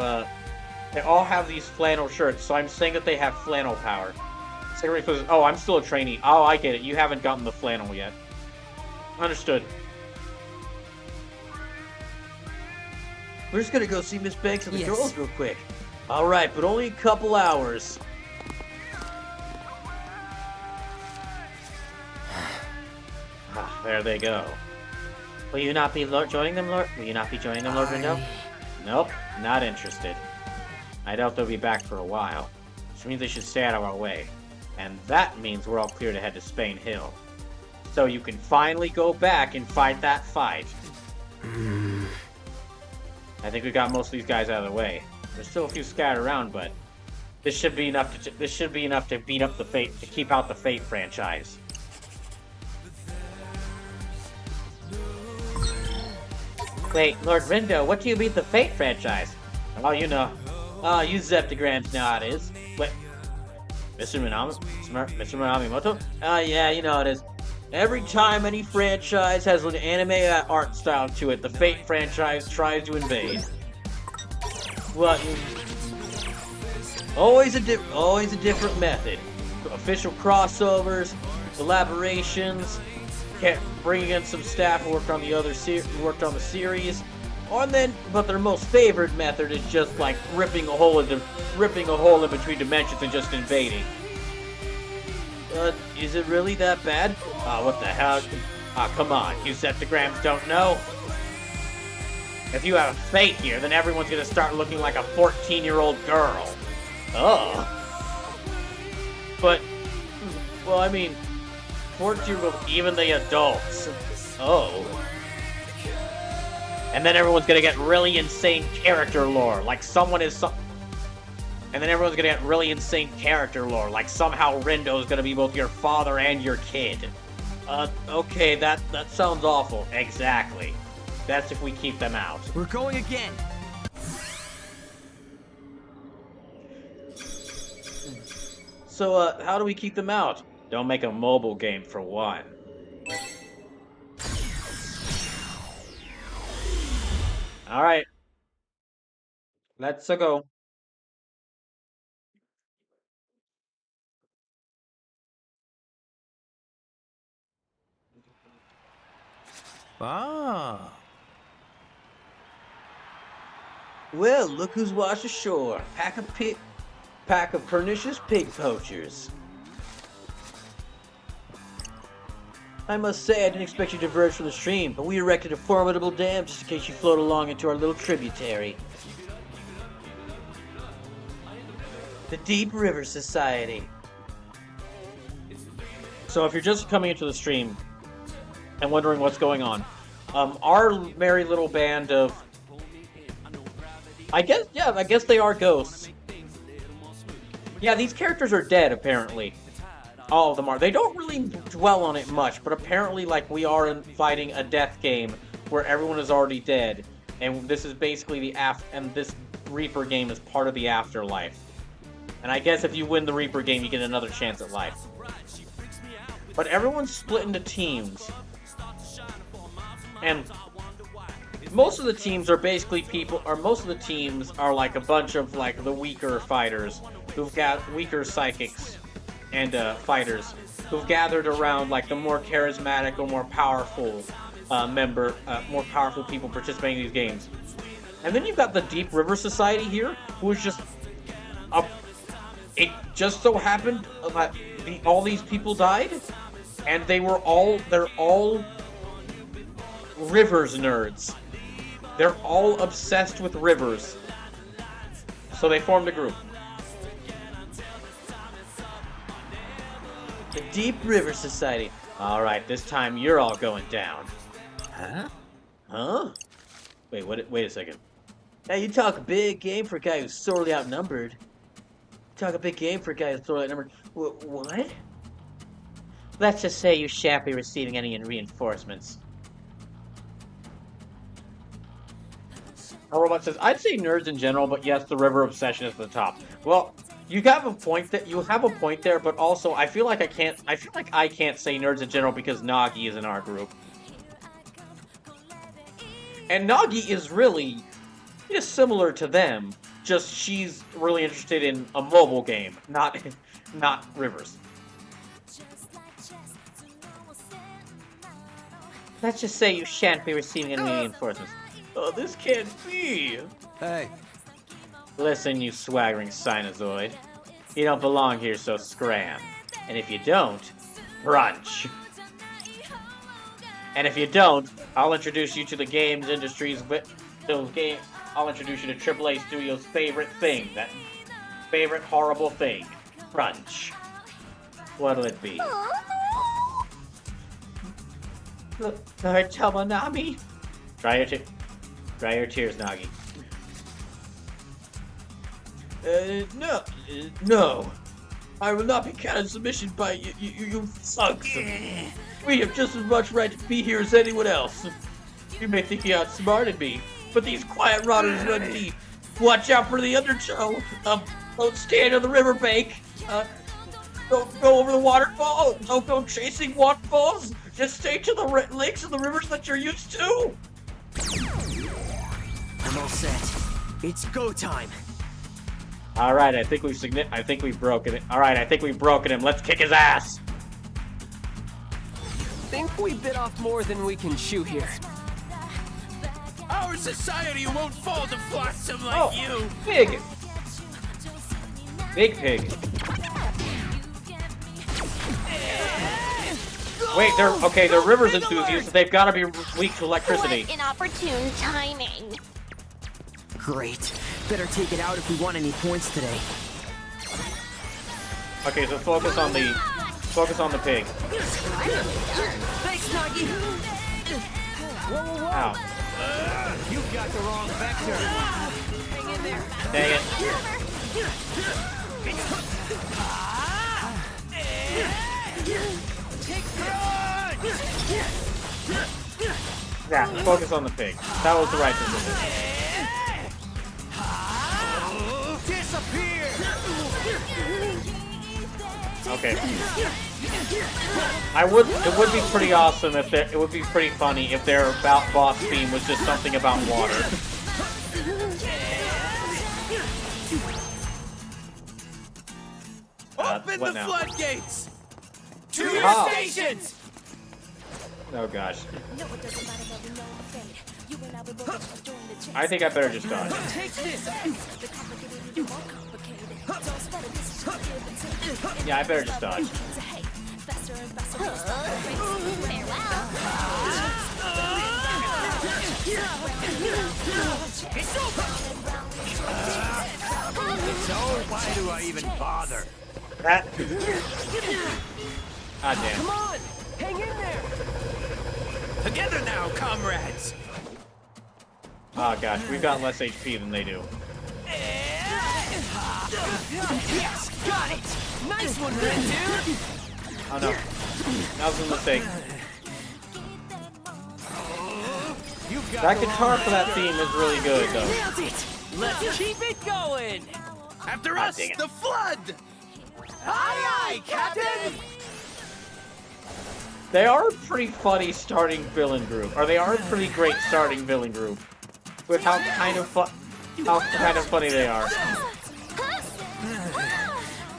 these flannel shirts. So I'm saying that they have flannel power. Second Respawn says, oh, I'm still a trainee. Oh, I get it. You haven't gotten the flannel yet. Understood. We're just gonna go see Miss Banks and the girls real quick. Alright, but only a couple hours. There they go. Will you not be joining them, Lord? Will you not be joining them, Lord Rindo? Nope, not interested. I doubt they'll be back for a while. Which means they should stay out of our way. And that means we're all clear to head to Spain Hill. So you can finally go back and fight that fight. I think we got most of these guys out of the way. There's still a few scattered around, but this should be enough to beat up the Fate, to keep out the Fate franchise. Wait, Lord Rindo, what do you mean the Fate franchise? Oh, you know. Oh, you Zeptagrams know how it is. Wait, Mr. Minamimoto? Oh, yeah, you know how it is. Every time any franchise has an anime art style to it, the Fate franchise tries to invade. What? Always a different method. Official crossovers, collaborations, bringing in some staff who worked on the series, but their most favorite method is just like ripping a hole in between dimensions and just invading. Is it really that bad? What the hell? Come on, you Zeptagrams don't know? If you have Fate here, then everyone's gonna start looking like a 14-year-old girl. Oh. But, well, I mean, 14-year-old, even the adults. Oh. And then everyone's gonna get really insane character lore, like someone is And then everyone's gonna get really insane character lore, like somehow Rindo's gonna be both your father and your kid. Okay, that sounds awful. Exactly. That's if we keep them out. We're going again. So, how do we keep them out? Don't make a mobile game for one. Alright. Let's go. Ah. Well, look who's washed ashore. Pack of pernicious pig poachers. I must say, I didn't expect you to diverge from the stream, but we erected a formidable dam just in case you float along into our little tributary. The Deep River Society. So if you're just coming into the stream and wondering what's going on, our merry little band of... I guess they are ghosts. Yeah, these characters are dead, apparently. All of them are. They don't really dwell on it much, but apparently, like, we are fighting a death game where everyone is already dead. And this is basically and this Reaper game is part of the afterlife. And I guess if you win the Reaper game, you get another chance at life. But everyone's split into teams. And most of the teams are basically most of the teams are like a bunch of, like, the weaker fighters who've got weaker psychics fighters who've gathered around like the more charismatic or more powerful more powerful people participating in these games. And then you've got the Deep River Society here, who is just it just so happened that all these people died, and they're all rivers nerds. They're all obsessed with rivers. So they formed a group. The Deep River Society. Alright, this time you're all going down. Huh? Huh? Wait a second. Now you talk a big game for a guy who's sorely outnumbered. Talk a big game for a guy who's sorely outnumbered. What? Let's just say you shan't be receiving any reinforcements. Robot says, I'd say nerds in general, but yes, the river obsession is the top. Well, you have a point there, but also I feel like I can't say nerds in general because Nagi is in our group. And Nagi is really similar to them, just she's really interested in a mobile game, not rivers. Let's just say you shan't be receiving any reinforcements. Oh, this can't be! Hey. Listen, you swaggering Sinusoid. You don't belong here, so scram. And if you don't, brunch. And if you don't, I'll introduce you to the games industry's I'll introduce you to AAA Studios' favorite thing, that favorite horrible thing, brunch. What'll it be? Lord Tomonami? Dry your tears, Nagi. No. I will not be counted submission by you thugs. We have just as much right to be here as anyone else. You may think you outsmarted me, but these quiet rotters run deep. Watch out for the undertow. Don't stand on the riverbank. Don't go over the waterfall. Don't go chasing waterfalls. Just stay to the lakes and the rivers that you're used to. I'm all set. It's go time. All right, I think we've broken it. All right, I think we've broken him. Let's kick his ass. Think we bit off more than we can chew here. Our society won't fall to flotsam like you. Big pig. Wait, they're rivers enthusiasts, so they've got to be weak to electricity. What inopportune timing. Great. Better take it out if we want any points today. Okay, so focus on the pig. Thanks, Nagi. Whoa. Ow. You got the wrong vector. Hang in there. Dang it. Yeah, focus on the pig. That was the right decision. Disappear. Okay. It would be pretty awesome if it would be pretty funny if their boss theme was just something about water. Open the now? floodgates. To your Ah. stations. Oh gosh. I think I better just dodge. Take this. Yeah, I better just dodge. So why do I even bother? That. Ah, damn. Come on. Hang in there. Together now, comrades. Oh gosh, we've got less HP than they do. Yes, got it. Nice one, Red Dude. Oh no. That was a mistake. That guitar for that theme is really good, though. Nailed it. Let's keep it going. After Ah, us, dang it. the flood. Aye, Captain. They are a pretty funny starting villain group, or they are a pretty great starting villain group, with how kind of funny they are.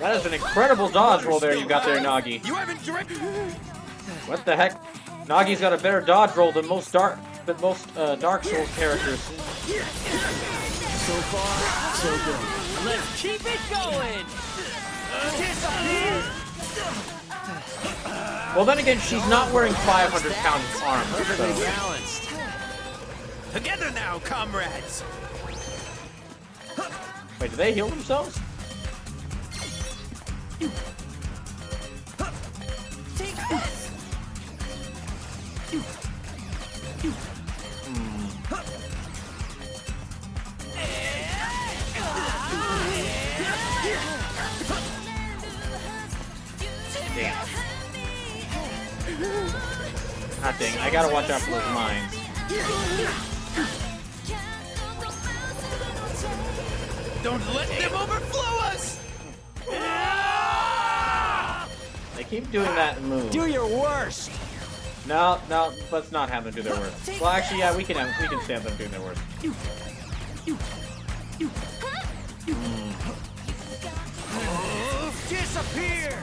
That is an incredible dodge roll there you got there, Nagi. You haven't direct. What the heck? Nagi's got a better dodge roll than most Dark Souls characters. So far, so good. Let's keep it going. Disappear. Well, then again, she's not wearing 500 pounds of armor, Perfectly so... balanced. Together now, comrades. Wait, do they heal themselves? Take this. Damn. God dang, I gotta watch out for those mines. Don't let them overflow us. They keep doing that move. Do your worst. No, let's not have them do their worst. Well, actually, yeah, we can say them doing their worst. Disappear.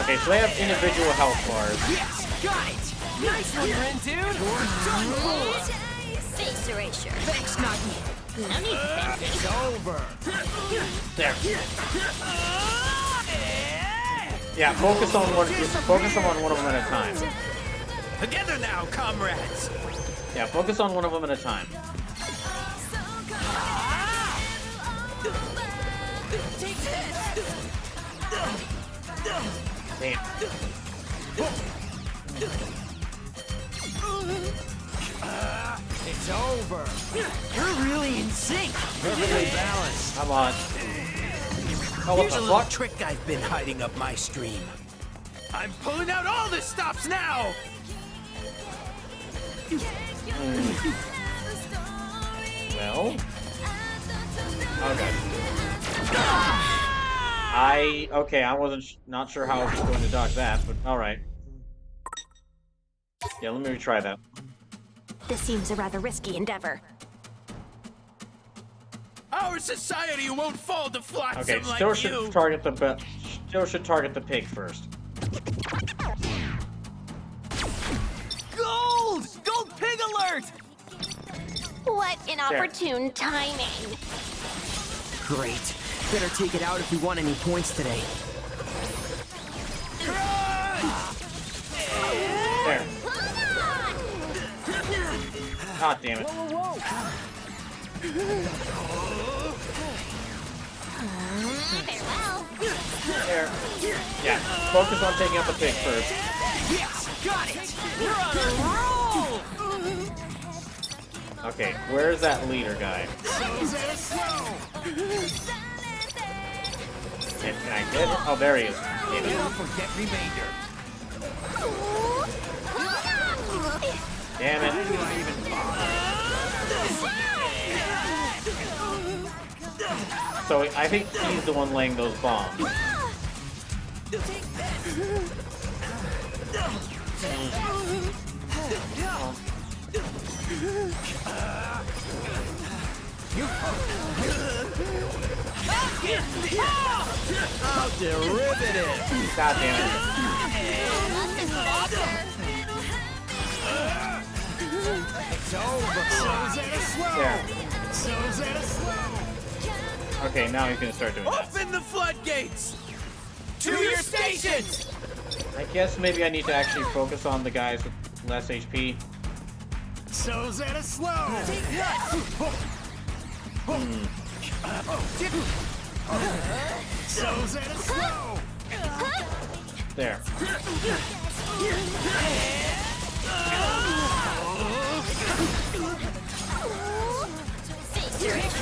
Okay, so they have individual health bars. Yes, got it. Nice one, Ren, dude. Face erasure. Thanks, Nagi. No need to thank me. It's over. There. Yeah, focus on one of them at a time. Together now, comrades. Yeah, focus on one of them at a time. Take this. Damn. It's over. You're really in sync. Perfectly balanced. Come on. Oh, what Here's a the little fuck? trick I've been hiding up my stream. I'm pulling out all the stops now. Well? Okay. Okay, I wasn't not sure how I was going to dodge that, but alright. Yeah, let me retry that. This seems a rather risky endeavor. Our society won't fall to flotsam Okay, like still you. should target the pig first. Gold! Gold pig alert! What inopportune timing. Great. Better take it out if we want any points today. There. God damn it. Farewell. There. Yeah, focus on taking out the pig first. Yes! Got it! You're on a roll! Okay, where's that leader guy? Can I get it? Oh, there he is. Damn it. Don't forget remainder. Damn it. So I think he's the one laying those bombs. How derivative! God damn it. It's over. There. Okay, now he's gonna start doing that. Open the floodgates. To your stations. I guess maybe I need to actually focus on the guys with less HP. So's at a slow. Take that. So's at a slow. There.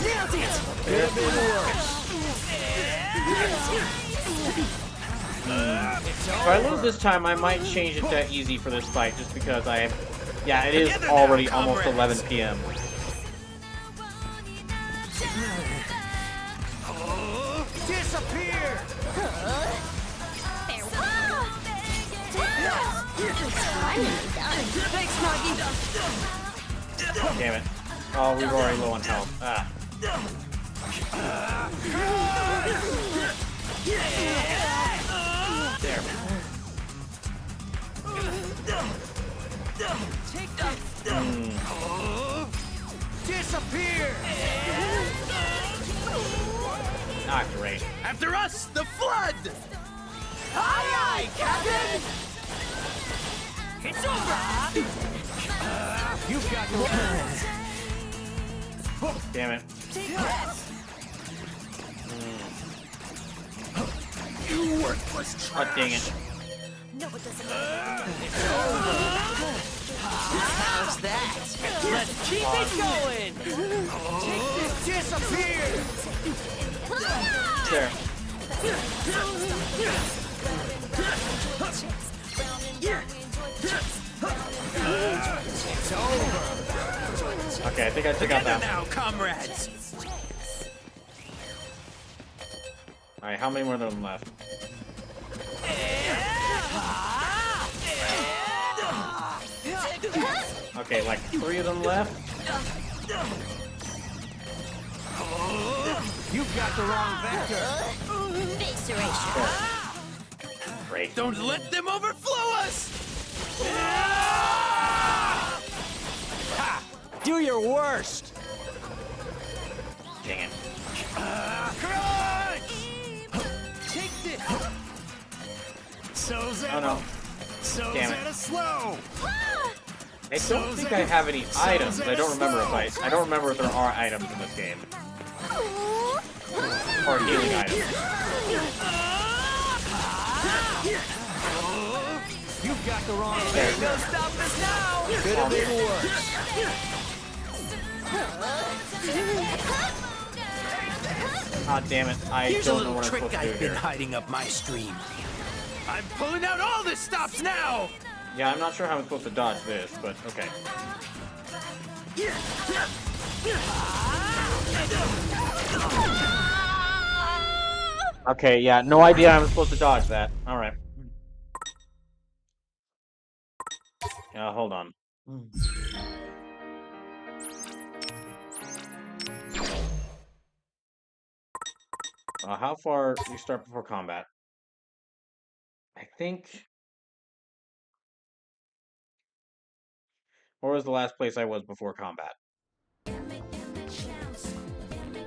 Nailed it. There. If I lose this time, I might change it to easy for this fight, just because I have... Yeah, it is already almost 11 p.m. Disappear. Farewell. I'm done. Thanks, Nagi. Damn it. Oh, we were already low on health. Ah. There. Take that. Disappear. Not great. After us, the flood! Aye, aye, Captain. It's over. You've got the Damn it. You worthless trash! Oh, dang it. No, it doesn't. How's that? Let's keep it going. Take this. Disappear. There. It's over. Okay, I think I took out Together that. now, comrades! Alright, how many more of them left? Okay, like 3 of them left? You've got the wrong vector. Face erasure. Great. Don't let them overflow us! Ha! Do your worst. Dang it. Crunch! Take this. So's Oh no. So's Damn it. at a slow. I don't think I have any items. I don't remember if I don't remember if there are items in this game. Or healing items. You've got the wrong There. thing. No stop us now. Could have been worse. Ah, damn it. I Here's a don't know little what I'm trick supposed to do I've been here. hiding up my stream. I'm pulling out all the stops now! Yeah, I'm not sure how I'm supposed to dodge this, but okay. Okay, yeah, no idea I'm supposed to dodge that. Alright. Hold on. How far do you start before combat? I think... Where was the last place I was before combat?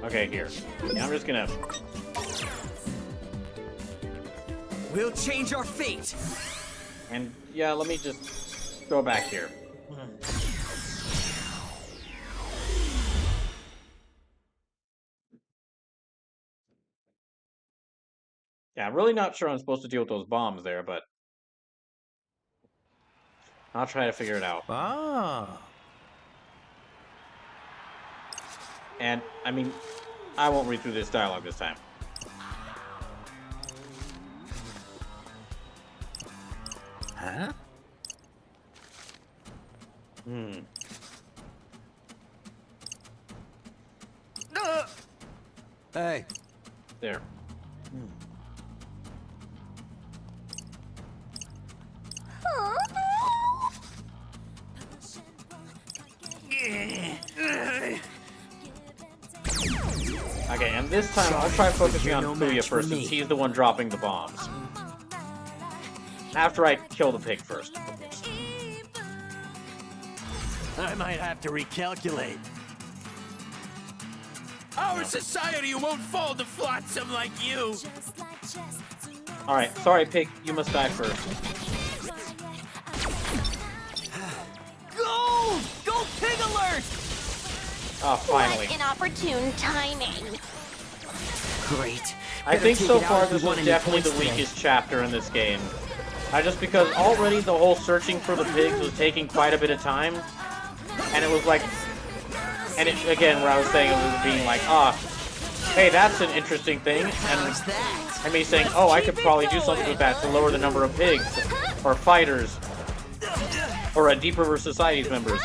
Okay, here. Yeah, I'm just gonna... We'll change our fate. And, yeah, let me just go back here. Yeah, I'm really not sure I'm supposed to deal with those bombs there, but... I'll try to figure it out. Ah. And, I mean, I won't read through this dialogue this time. Huh? Hey. There. Okay, and this time I'll try focusing on no Kuya match for first, since me. he's the one dropping the bombs. After I kill the pig first. I might have to recalculate. Our society won't fall to flotsam like you! Alright, sorry pig, you must die first. Go! Go pig alert! Oh, finally. What inopportune timing. Great. I think so far this is definitely the weakest chapter in this game. Just because already the whole searching for the pigs was taking quite a bit of time. And it was like... And it, again, where I was saying it was being like, hey, that's an interesting thing. And me saying, oh, I could probably do something with that to lower the number of pigs. Or fighters. Or a deeper society's members.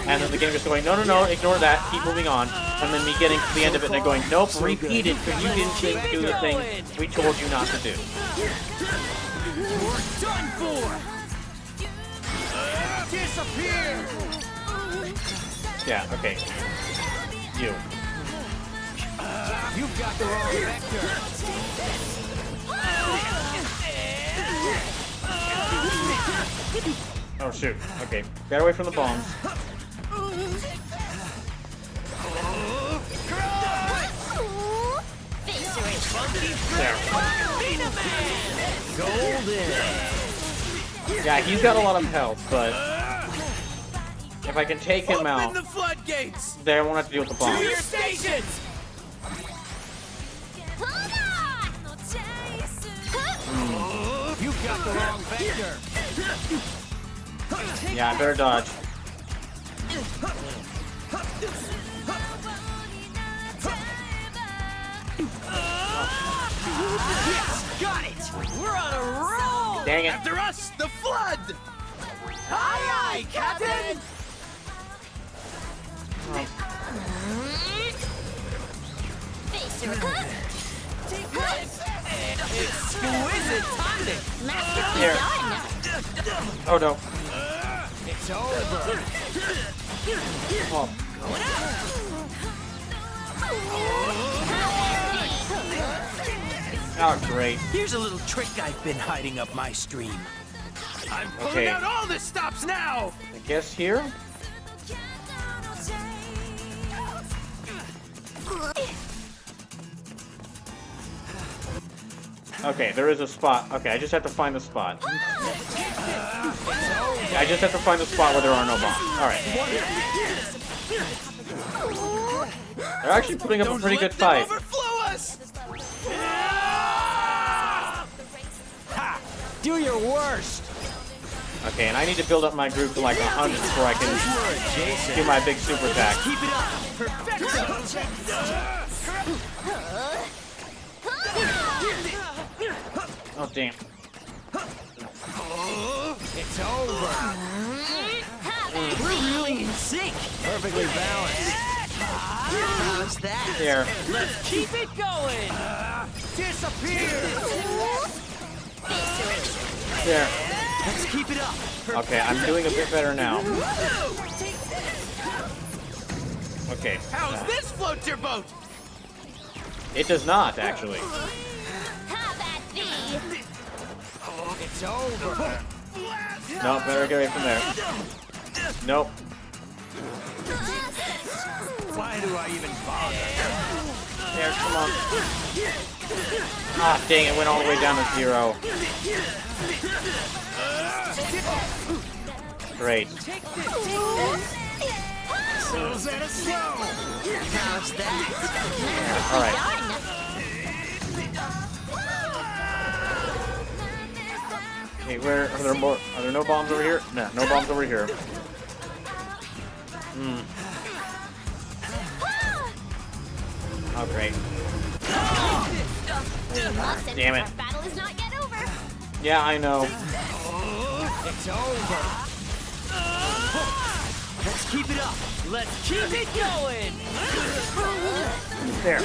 And then the game just going, no, ignore that, keep moving on. And then me getting to the end of it and they're going, nope, repeat it, because you didn't do the thing we told you not to do. We're done for! Disappear! Yeah, okay. You. You've got the wrong vector. Oh shoot. Okay. Get away from the bombs. There. Golden. Yeah, he's got a lot of health, but if I can take him out, Open the floodgates. then I won't have to deal with the To your bombs. stations. You've got the wrong vector. Yeah, I better dodge. Yes, got it. We're on a roll. Dang it. After us, the flood. Aye, aye, Captain. Exquisite timing. Here. Oh no. It's over. Oh. Oh, great. Here's a little trick I've been hiding up my stream. I'm pulling Okay. out all the stops now. I guess here? Okay, there is a spot. Okay, I just have to find the spot. I just have to find the spot where there are no bombs. Alright. They're actually putting up a pretty good fight. Overflow us. Ha! Do your worst. Okay, and I need to build up my group to like 100 before I can do my big super attack. Keep it up. Perfecto. Oh, damn. It's over. We're really in sync. Perfectly balanced. How's that? Here. Let's keep it going. Disappear. There. Let's keep it up. Okay, I'm doing a bit better now. Okay. How's this float your boat? It does not, actually. It's over. Nope, better get away from there. Nope. Why do I even bother? There, come on. Ah, dang, it went all the way down to 0. Great. How's that? Alright. Okay, where are there more? Are there no bombs over here? No, no bombs over here. Hmm. Oh, great. Damn it. Battle is not yet over. Yeah, I know. It's over. Let's keep it up. Let's keep it going. There.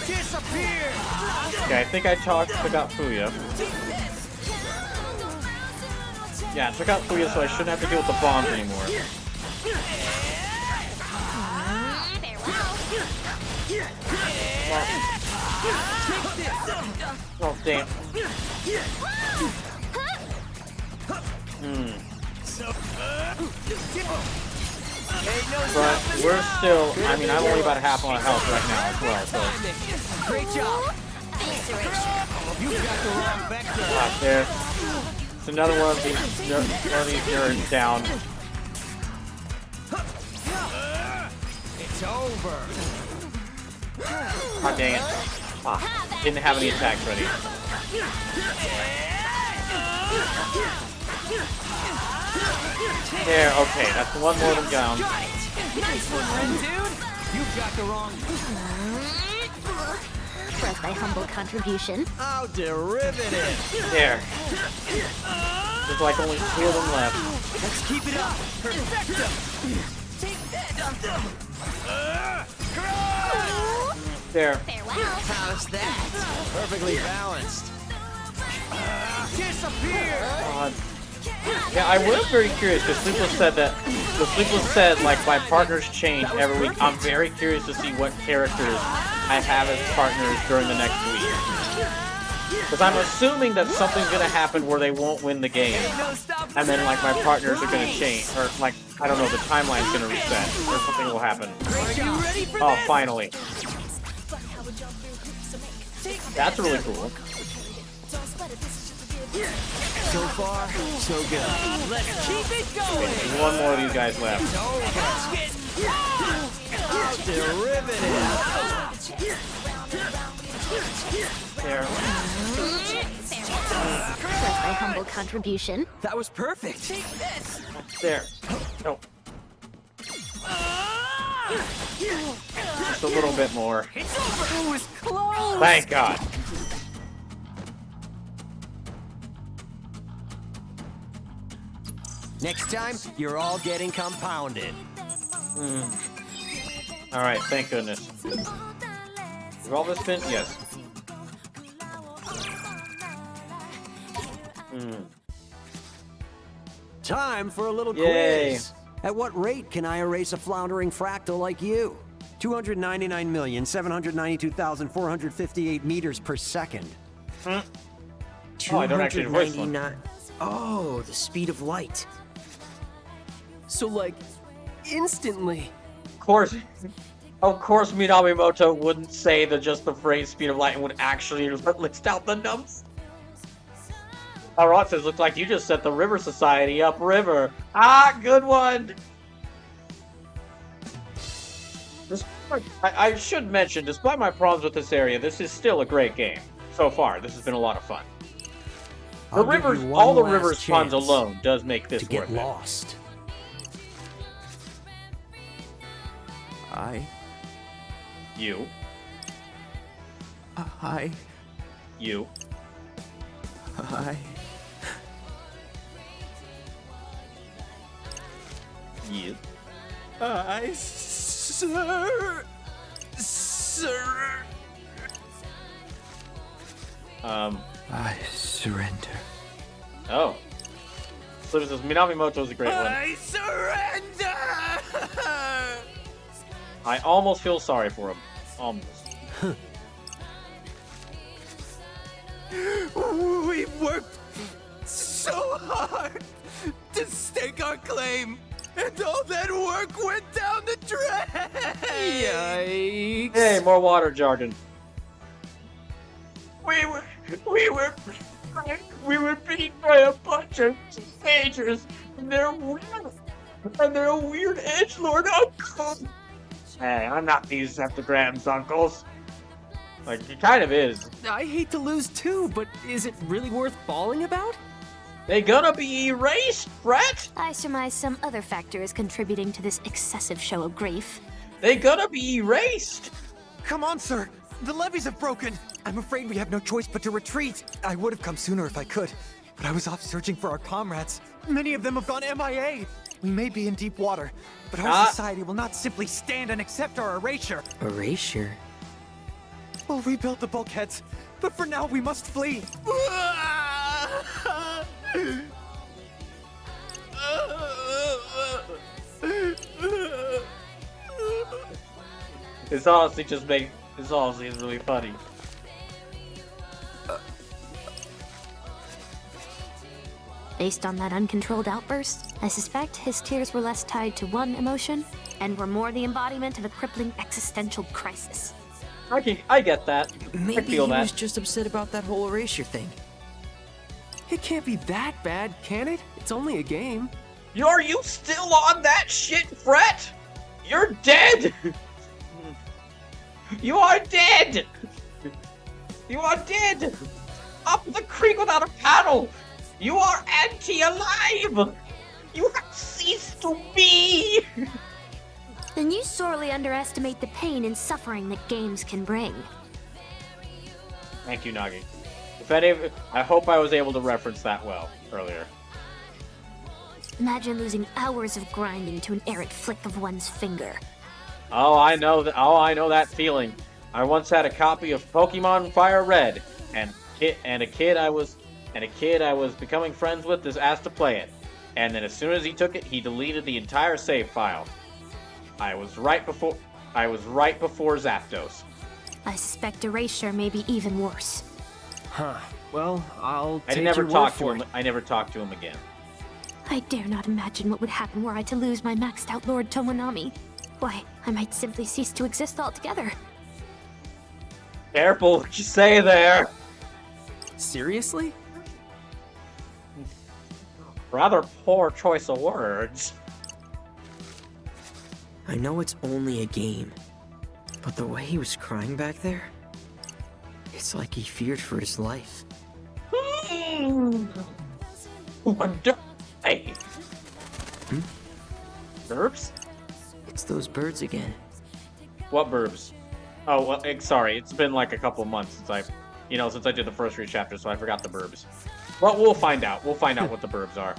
Disappear. Okay, I think I took out Fuya. Yeah, I took out Fuya, so I shouldn't have to deal with the bombs anymore. Oh, damn. Hmm. But we're still, I mean, I'm only about half on health right now as well, so. Great job. You've got the wrong vector. Ah, there. It's another one of these nerds down. It's over. Ah, dang it. Ah, didn't have any attacks ready. There, okay, that's one more than down. Nice one, Ren dude. You've got the wrong. Was my humble contribution. How derivative. There. There's like only 2 of them left. Let's keep it up. Perfecto. There. Farewell. How's that? Perfectly balanced. Disappear. God. Yeah, I was very curious because Sleepless said like my partners change every week. I'm very curious to see what characters I have as partners during the next week. Because I'm assuming that something's gonna happen where they won't win the game, and then like my partners are gonna change, or like I don't know, the timeline's gonna reset, or something will happen. Oh, finally! That's really cool. So far, so good. Let's keep it going. Okay, there's one more of these guys left. There. That's my humble contribution. That was perfect. There. No. Just a little bit more. It's over. It was close. Thank God. Next time, you're all getting compounded. Alright, thank goodness. Did all this spin? Yes. Time for a little Yay. quiz. At what rate can I erase a floundering fractal like you? 299,792,458 meters per second. Oh, I don't actually have a voice one. 299. Oh, the speed of light. So, like, instantly. Of course Minamimoto wouldn't say just the phrase speed of light and would actually list out the numbers. Rod says, looks like you just set the River Society upriver. Ah, good one! I should mention, despite my problems with this area, this is still a great game. So far, this has been a lot of fun. I'll give you one All the last Rivers puns chance alone does make this to get worth it. lost. You. You. You. Sir. I surrender. Oh. So this is Minamimoto's a great one. I surrender. I almost feel sorry for him. Almost. We've worked so hard to stake our claim, and all that work went down the drain. Yikes! Hey, more water jargon. We were beat by a bunch of teenagers, and they're a weird edgelord uncle. Hey, I'm not these heptagrams, uncles. Like, he kind of is. I hate to lose too, but is it really worth bawling about? They gonna be erased, Brett! I surmise some other factor is contributing to this excessive show of grief. They gonna be erased! Come on, sir. The levees have broken. I'm afraid we have no choice but to retreat. I would have come sooner if I could, but I was off searching for our comrades. Many of them have gone MIA. We may be in deep water, but our society will not simply stand and accept our erasure. Erasure? We'll rebuild the bulkheads, but for now we must flee. This honestly is really funny. Based on that uncontrolled outburst, I suspect his tears were less tied to one emotion and were more the embodiment of a crippling existential crisis. I get that. I Maybe feel he that. was just upset about that whole erasure thing. It can't be that bad, can it? It's only a game. Are you still on that shit, Brett? You're dead! You are dead! You are dead! Up the creek without a paddle! You are anti-alive! You have ceased to be! Then you sorely underestimate the pain and suffering that games can bring. Thank you, Nagi. I hope I was able to reference that well earlier. Imagine losing hours of grinding to an errant flick of one's finger. Oh, I know that. Oh, I know that feeling. I once had a copy of Pokemon Fire Red, and a kid I was and a kid I was becoming friends with just asked to play it. And then as soon as he took it, he deleted the entire save file. I was right before Zapdos. I suspect Erasure may be even worse. Huh. Well, I'll I take never your word talked to for him. it. I never talked to him again. I dare not imagine what would happen were I to lose my maxed out Lord Tomonami. Why, I might simply cease to exist altogether. Careful what you say there. Seriously? Rather poor choice of words. I know it's only a game, but the way he was crying back there, it's like he feared for his life. Wonder. Hey. Burbs? It's those birds again. What burbs? Oh, well, sorry. It's been like a couple months since I did the first 3 chapters, so I forgot the burbs. Well, we'll find out. We'll find out what the burbs are.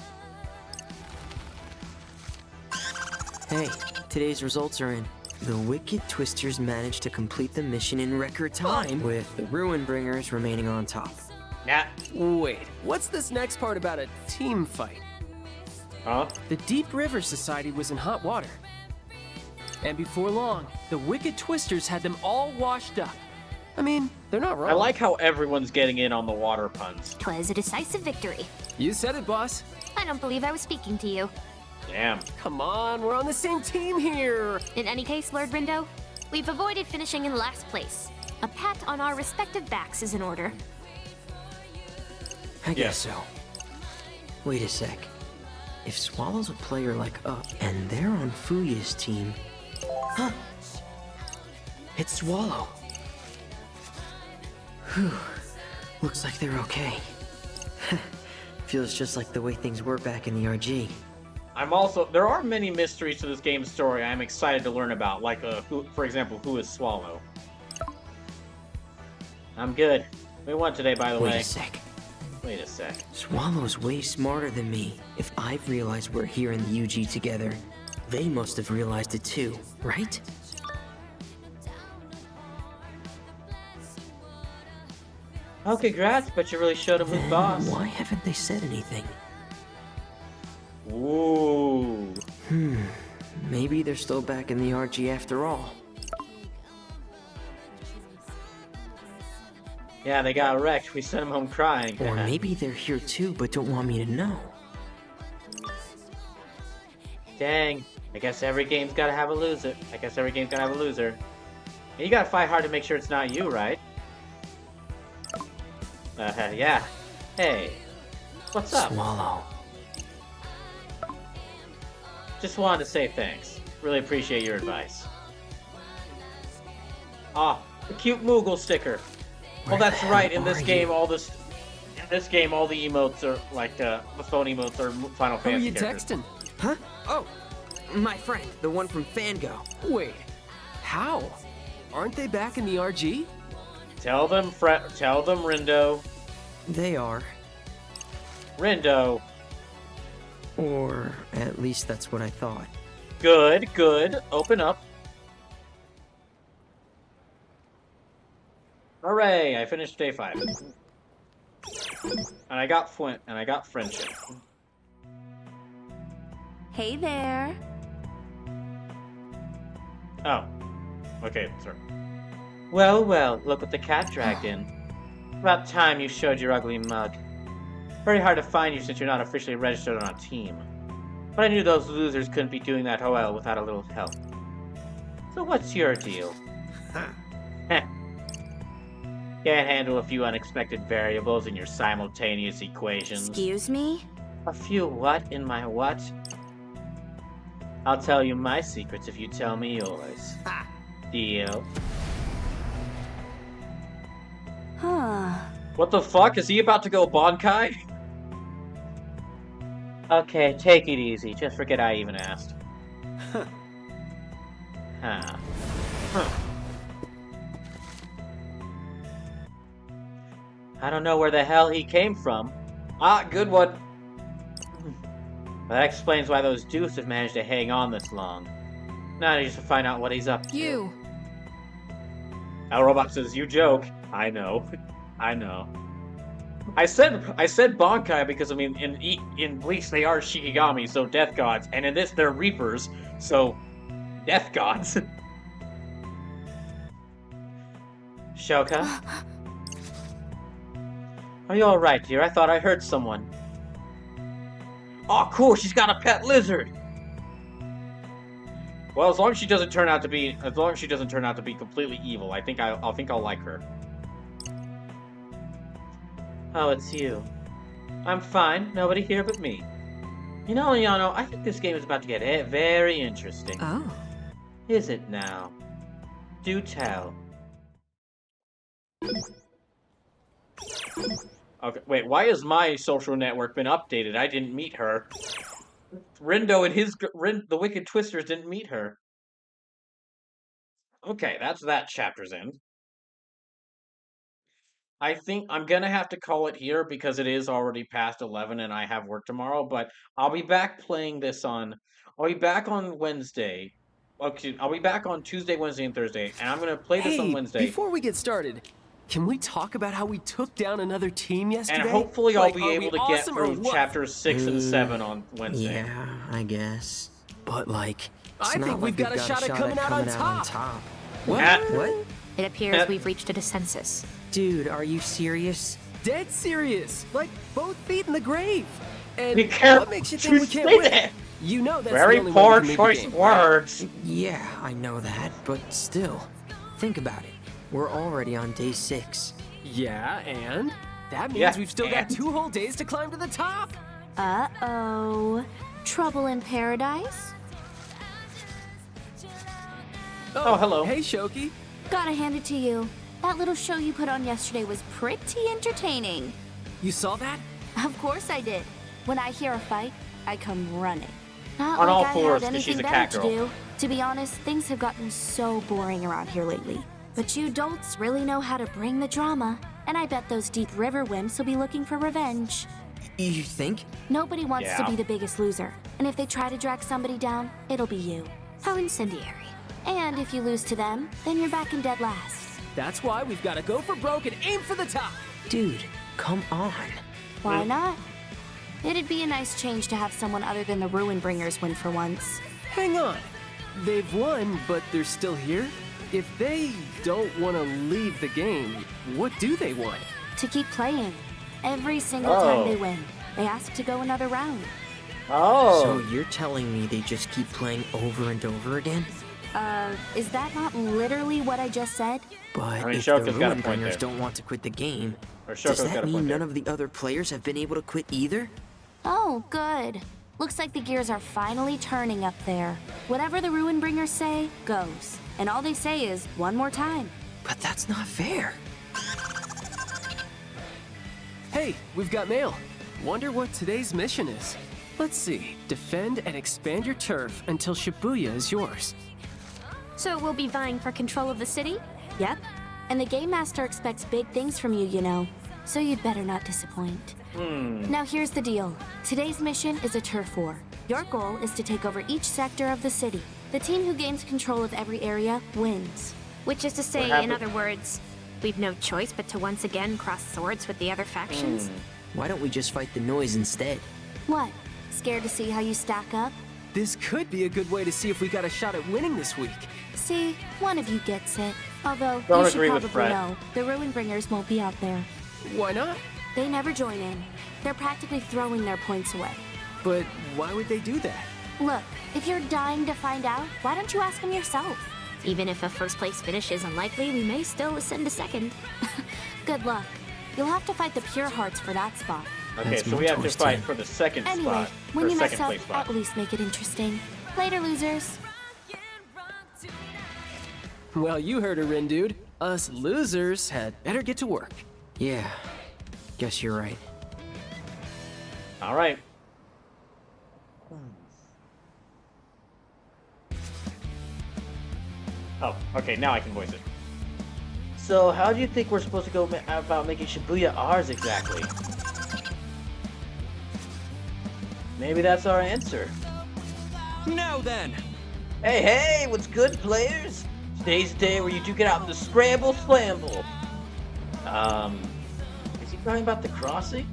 Hey, today's results are in. The Wicked Twisters managed to complete the mission in record time, with the Ruin Bringers remaining on top. Nah. Wait, what's this next part about a team fight? Huh? The Deep River Society was in hot water. And before long, the Wicked Twisters had them all washed up. I mean, they're not wrong. I like how everyone's getting in on the water puns. 'Twas a decisive victory. You said it, boss. I don't believe I was speaking to you. Damn. Come on, we're on the same team here. In any case, Lord Rindo, we've avoided finishing in last place. A pat on our respective backs is in order. I guess so. Wait a sec. If Swallow's a player like us, and they're on Fuya's team... Huh! It's Swallow. Whew. Looks like they're okay. Feels just like the way things were back in the RG. There are many mysteries to this game's story I'm excited to learn about, like, for example, who is Swallow? I'm good. We won today, by the way. Wait a sec. Wait a sec. Swallow's way smarter than me. If I've realized we're here in the UG together, they must have realized it too, right? Oh, congrats, but you really showed him who's boss. Why haven't they said anything? Ooh. Maybe they're still back in the RG after all. Yeah, they got wrecked. We sent them home crying. Or maybe they're here too, but don't want me to know. Dang. I guess every game's gotta have a loser. And you gotta fight hard to make sure it's not you, right? Yeah. Hey. What's up? Swallow. Just wanted to say thanks. Really appreciate your advice. Ah, the cute Moogle sticker. Where Well, that's the right. hell In this are game, you? all the emotes are like the phone emotes are Final Who are Fantasy you characters. texting? Huh? Oh, my friend, the one from Fango. Wait, how? Aren't they back in the RG? Tell them, Rindo. They are. Rindo. Or at least that's what I thought. Good. Open up. Hooray! I finished day 5. And I got friendship. Hey there. Oh. Okay, sorry. Well, look what the cat dragged in. About time you showed your ugly mug. Very hard to find you since you're not officially registered on a team. But I knew those losers couldn't be doing that well without a little help. So what's your deal? Can't handle a few unexpected variables in your simultaneous equations. Excuse me? A few what in my what? I'll tell you my secrets if you tell me yours. Deal? Huh. What the fuck? Is he about to go Bonkai? Okay, take it easy. Just forget I even asked. Huh. I don't know where the hell he came from. Ah, good one. That explains why those dupes have managed to hang on this long. Now I just to find out what he's up to. You. Al Robot says, you joke. I know. I know. I said Bankai because I mean in Bleach they are Shikigami, so death gods, and in this they're Reapers, so death gods. Shoka? Are you alright, dear? I thought I heard someone. Oh, cool, she's got a pet lizard! Well, as long as she doesn't turn out to be completely evil, I think I'll like her. Oh, it's you. I'm fine. Nobody here but me. You know, Yano, I think this game is about to get very interesting. Oh. Is it now? Do tell. Okay, wait, why has my social network been updated? I didn't meet her. Rindo and the Wicked Twisters didn't meet her. Okay, that's that chapter's end. I think I'm gonna have to call it here because it is already past 11 and I have work tomorrow, but I'll be back playing this I'll be back on Wednesday. Okay, I'll be back on Tuesday, Wednesday, and Thursday, and I'm gonna play this on Wednesday. Before we get started, can we talk about how we took down another team yesterday? And hopefully I'll be able to get awesome or through what? chapters 6 and 7 on Wednesday. Yeah, I guess. But like, I think we've got a shot at coming out on top. What? It appears we've reached a consensus. Dude, are you serious? Dead serious. Like both feet in the grave. And Be careful. what makes you think we can't say win? that. You know that's Very the only poor way we can make choice the of game. words. Yeah, I know that, but still. Think about it. We're already on day 6. Yeah, and that means Yeah, we've still got and? 2 whole days to climb to the top. Uh-oh. Trouble in paradise? Oh, hello. Hey, Shoki. Gotta hand it to you. That little show you put on yesterday was pretty entertaining. You saw that? Of course I did. When I hear a fight, I come running. Not On like all I fours, had 'cause she's anything a better cat to girl. do. To be honest, things have gotten so boring around here lately. But you adults really know how to bring the drama, and I bet those Deep River wimps will be looking for revenge. You think? Nobody wants Yeah. to be the biggest loser, and if they try to drag somebody down, it'll be you. How incendiary. And if you lose to them, then you're back in dead last. That's why we've got to go for broke and aim for the top. Dude, come on. Why not? It'd be a nice change to have someone other than the Ruin Bringers win for once. Hang on. They've won, but they're still here? If they don't want to leave the game, what do they want? To keep playing. Every single time they win, they ask to go another round. Oh. So you're telling me they just keep playing over and over again? Is that not literally what I just said? But I mean, if the Shoka's got a point Ruinbringers there. don't want to quit the game, Or does Shoko's got that a mean point none there. of the other players have been able to quit either? Oh, good. Looks like the gears are finally turning up there. Whatever the Ruin Bringers say, goes. And all they say is, one more time. But that's not fair. Hey, we've got mail. Wonder what today's mission is. Let's see. Defend and expand your turf until Shibuya is yours. So we'll be vying for control of the city? Yep. And the Game Master expects big things from you, you know. So you'd better not disappoint. Now here's the deal. Today's mission is a turf war. Your goal is to take over each sector of the city. The team who gains control of every area wins. Which is to say, What in happened? other words, we've no choice but to once again cross swords with the other factions? Why don't we just fight the noise instead? What? Scared to see how you stack up? This could be a good way to see if we got a shot at winning this week. See, one of you gets it. Although, Don't you should agree with probably Fred. know, the Ruin Bringers won't be out there. Why not? They never join in. They're practically throwing their points away. But why would they do that? Look, if you're dying to find out, why don't you ask them yourself? Even if a first place finish is unlikely, we may still ascend to second. Good luck. You'll have to fight the Pure Hearts for that spot. Okay, That's so we have to Mentor's fight team. for the second Anyway, spot. when or you mess second up, place spot. at least make it interesting. Later, losers. Well, you heard her, Rin dude. Us losers had better get to work. Yeah, guess you're right. All right. Oh, okay, now I can voice it. So, how do you think we're supposed to go about making Shibuya ours exactly? Maybe that's our answer. Now then, Hey, hey, what's good, players? Today's the day where you do get out in the scramble slamble. Is he Talking about the crossing?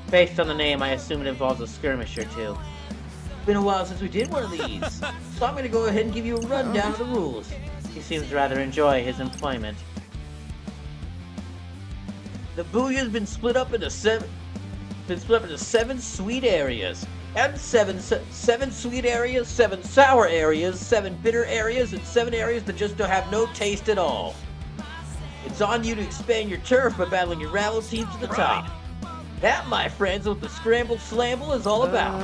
Based on the name, I assume it involves a skirmish or two. It's been a while since we did one of these, so I'm gonna go ahead and give you a rundown of the rules. He seems to rather enjoy his employment. The Booyah's been split up into seven sweet areas. And seven sweet areas, 7 sour areas, 7 bitter areas, and 7 areas that just don't have no taste at all. It's on you to expand your turf by battling your rival teams to the top. That, my friends, is what the Scramble Slamble is all about.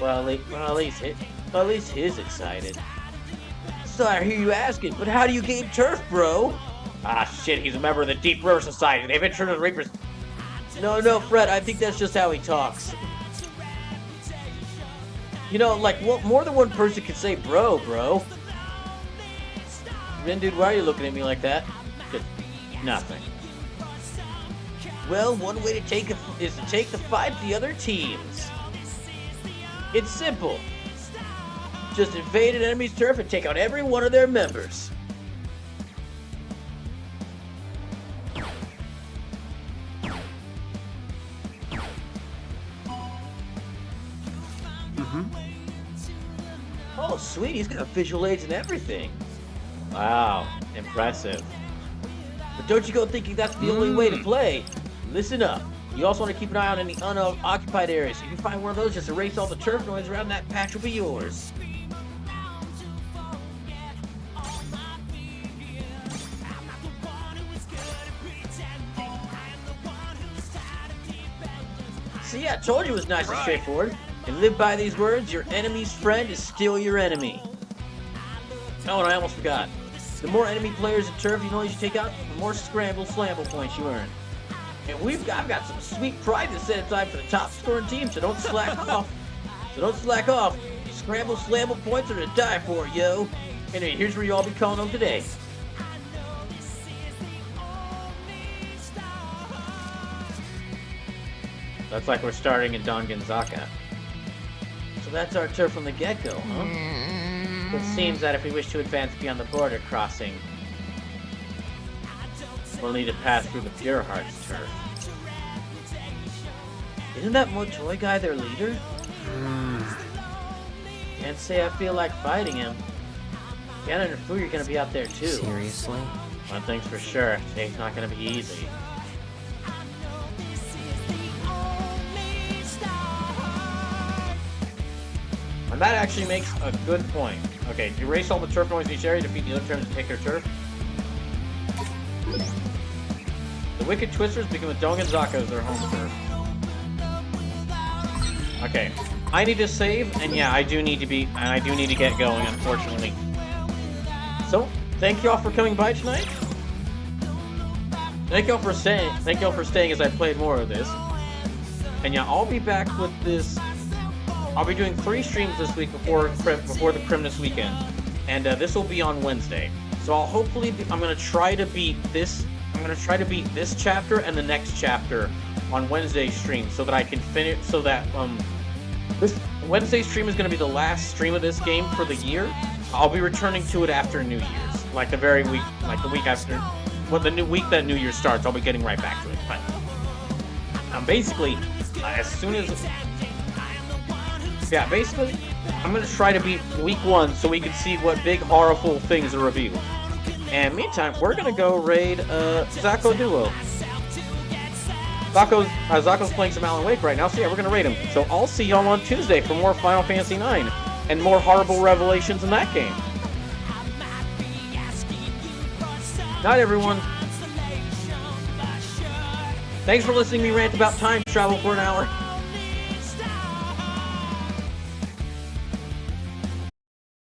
Well, at least he's excited. So I hear you asking, but how do you gain turf, bro? Ah, shit, he's a member of the Deep River Society. They've introduced the Reapers. No, Fred, I think that's just how he talks. You know, like, more than one person can say bro. Then, dude, why are you looking at me like that? Just nothing. Well, one way to take is to take the fight to the other teams. It's simple. Just invade an enemy's turf and take out every one of their members. Oh, sweet, he's got visual aids and everything. Wow, impressive. But don't you go thinking that's the only way to play. Listen up. You also want to keep an eye on any unoccupied areas. If you find one of those, just erase all the turf noise around that patch will be yours. See, I told you it was nice and straightforward. And live by these words, your enemy's friend is still your enemy. Oh, and I almost forgot. The more enemy players at turf you know you take out, the more Scramble Slamble points you earn. And I've got some sweet prize to set aside for the top scoring team, so don't slack off. Scramble Slamble points are to die for, yo. Anyway, here's where you all be calling them today. Looks like we're starting in Don Gonzaga. So that's our turf from the get-go, huh? It seems that if we wish to advance beyond the border crossing, we'll need to pass through the Pure Hearts turf. Isn't that Motoy guy their leader? Can't say I feel like fighting him. Ganon and Fu, you're gonna be out there too. Seriously? One thing's for sure, today's not gonna be easy. And that actually makes a good point. Okay, erase all the turf noise in each area, defeat the other turns to take their turf. The Wicked Twisters begin with Don Gonzaga as their home turf. Okay, I need to save, and yeah, I do need to get going, unfortunately. So, thank y'all for coming by tonight. Thank y'all for staying as I played more of this. And yeah, I'll be back with this. I'll be doing 3 streams this week before the Crimnus weekend, and this will be on Wednesday. So I'm gonna try to beat this chapter and the next chapter on Wednesday's stream, so that I can finish. So that this Wednesday's stream is gonna be the last stream of this game for the year. I'll be returning to it after New Year's, like the week after, the new week that New Year starts. I'll be getting right back to it. But basically, as soon as. Yeah, basically, I'm going to try to beat week 1 so we can see what big, horrible things are revealed. And meantime, we're going to go raid Zacho Duo. Zacho's playing some Alan Wake right now, so yeah, we're going to raid him. So I'll see y'all on Tuesday for more Final Fantasy IX and more horrible revelations in that game. Night, everyone. Thanks for listening to me rant about time travel for an hour.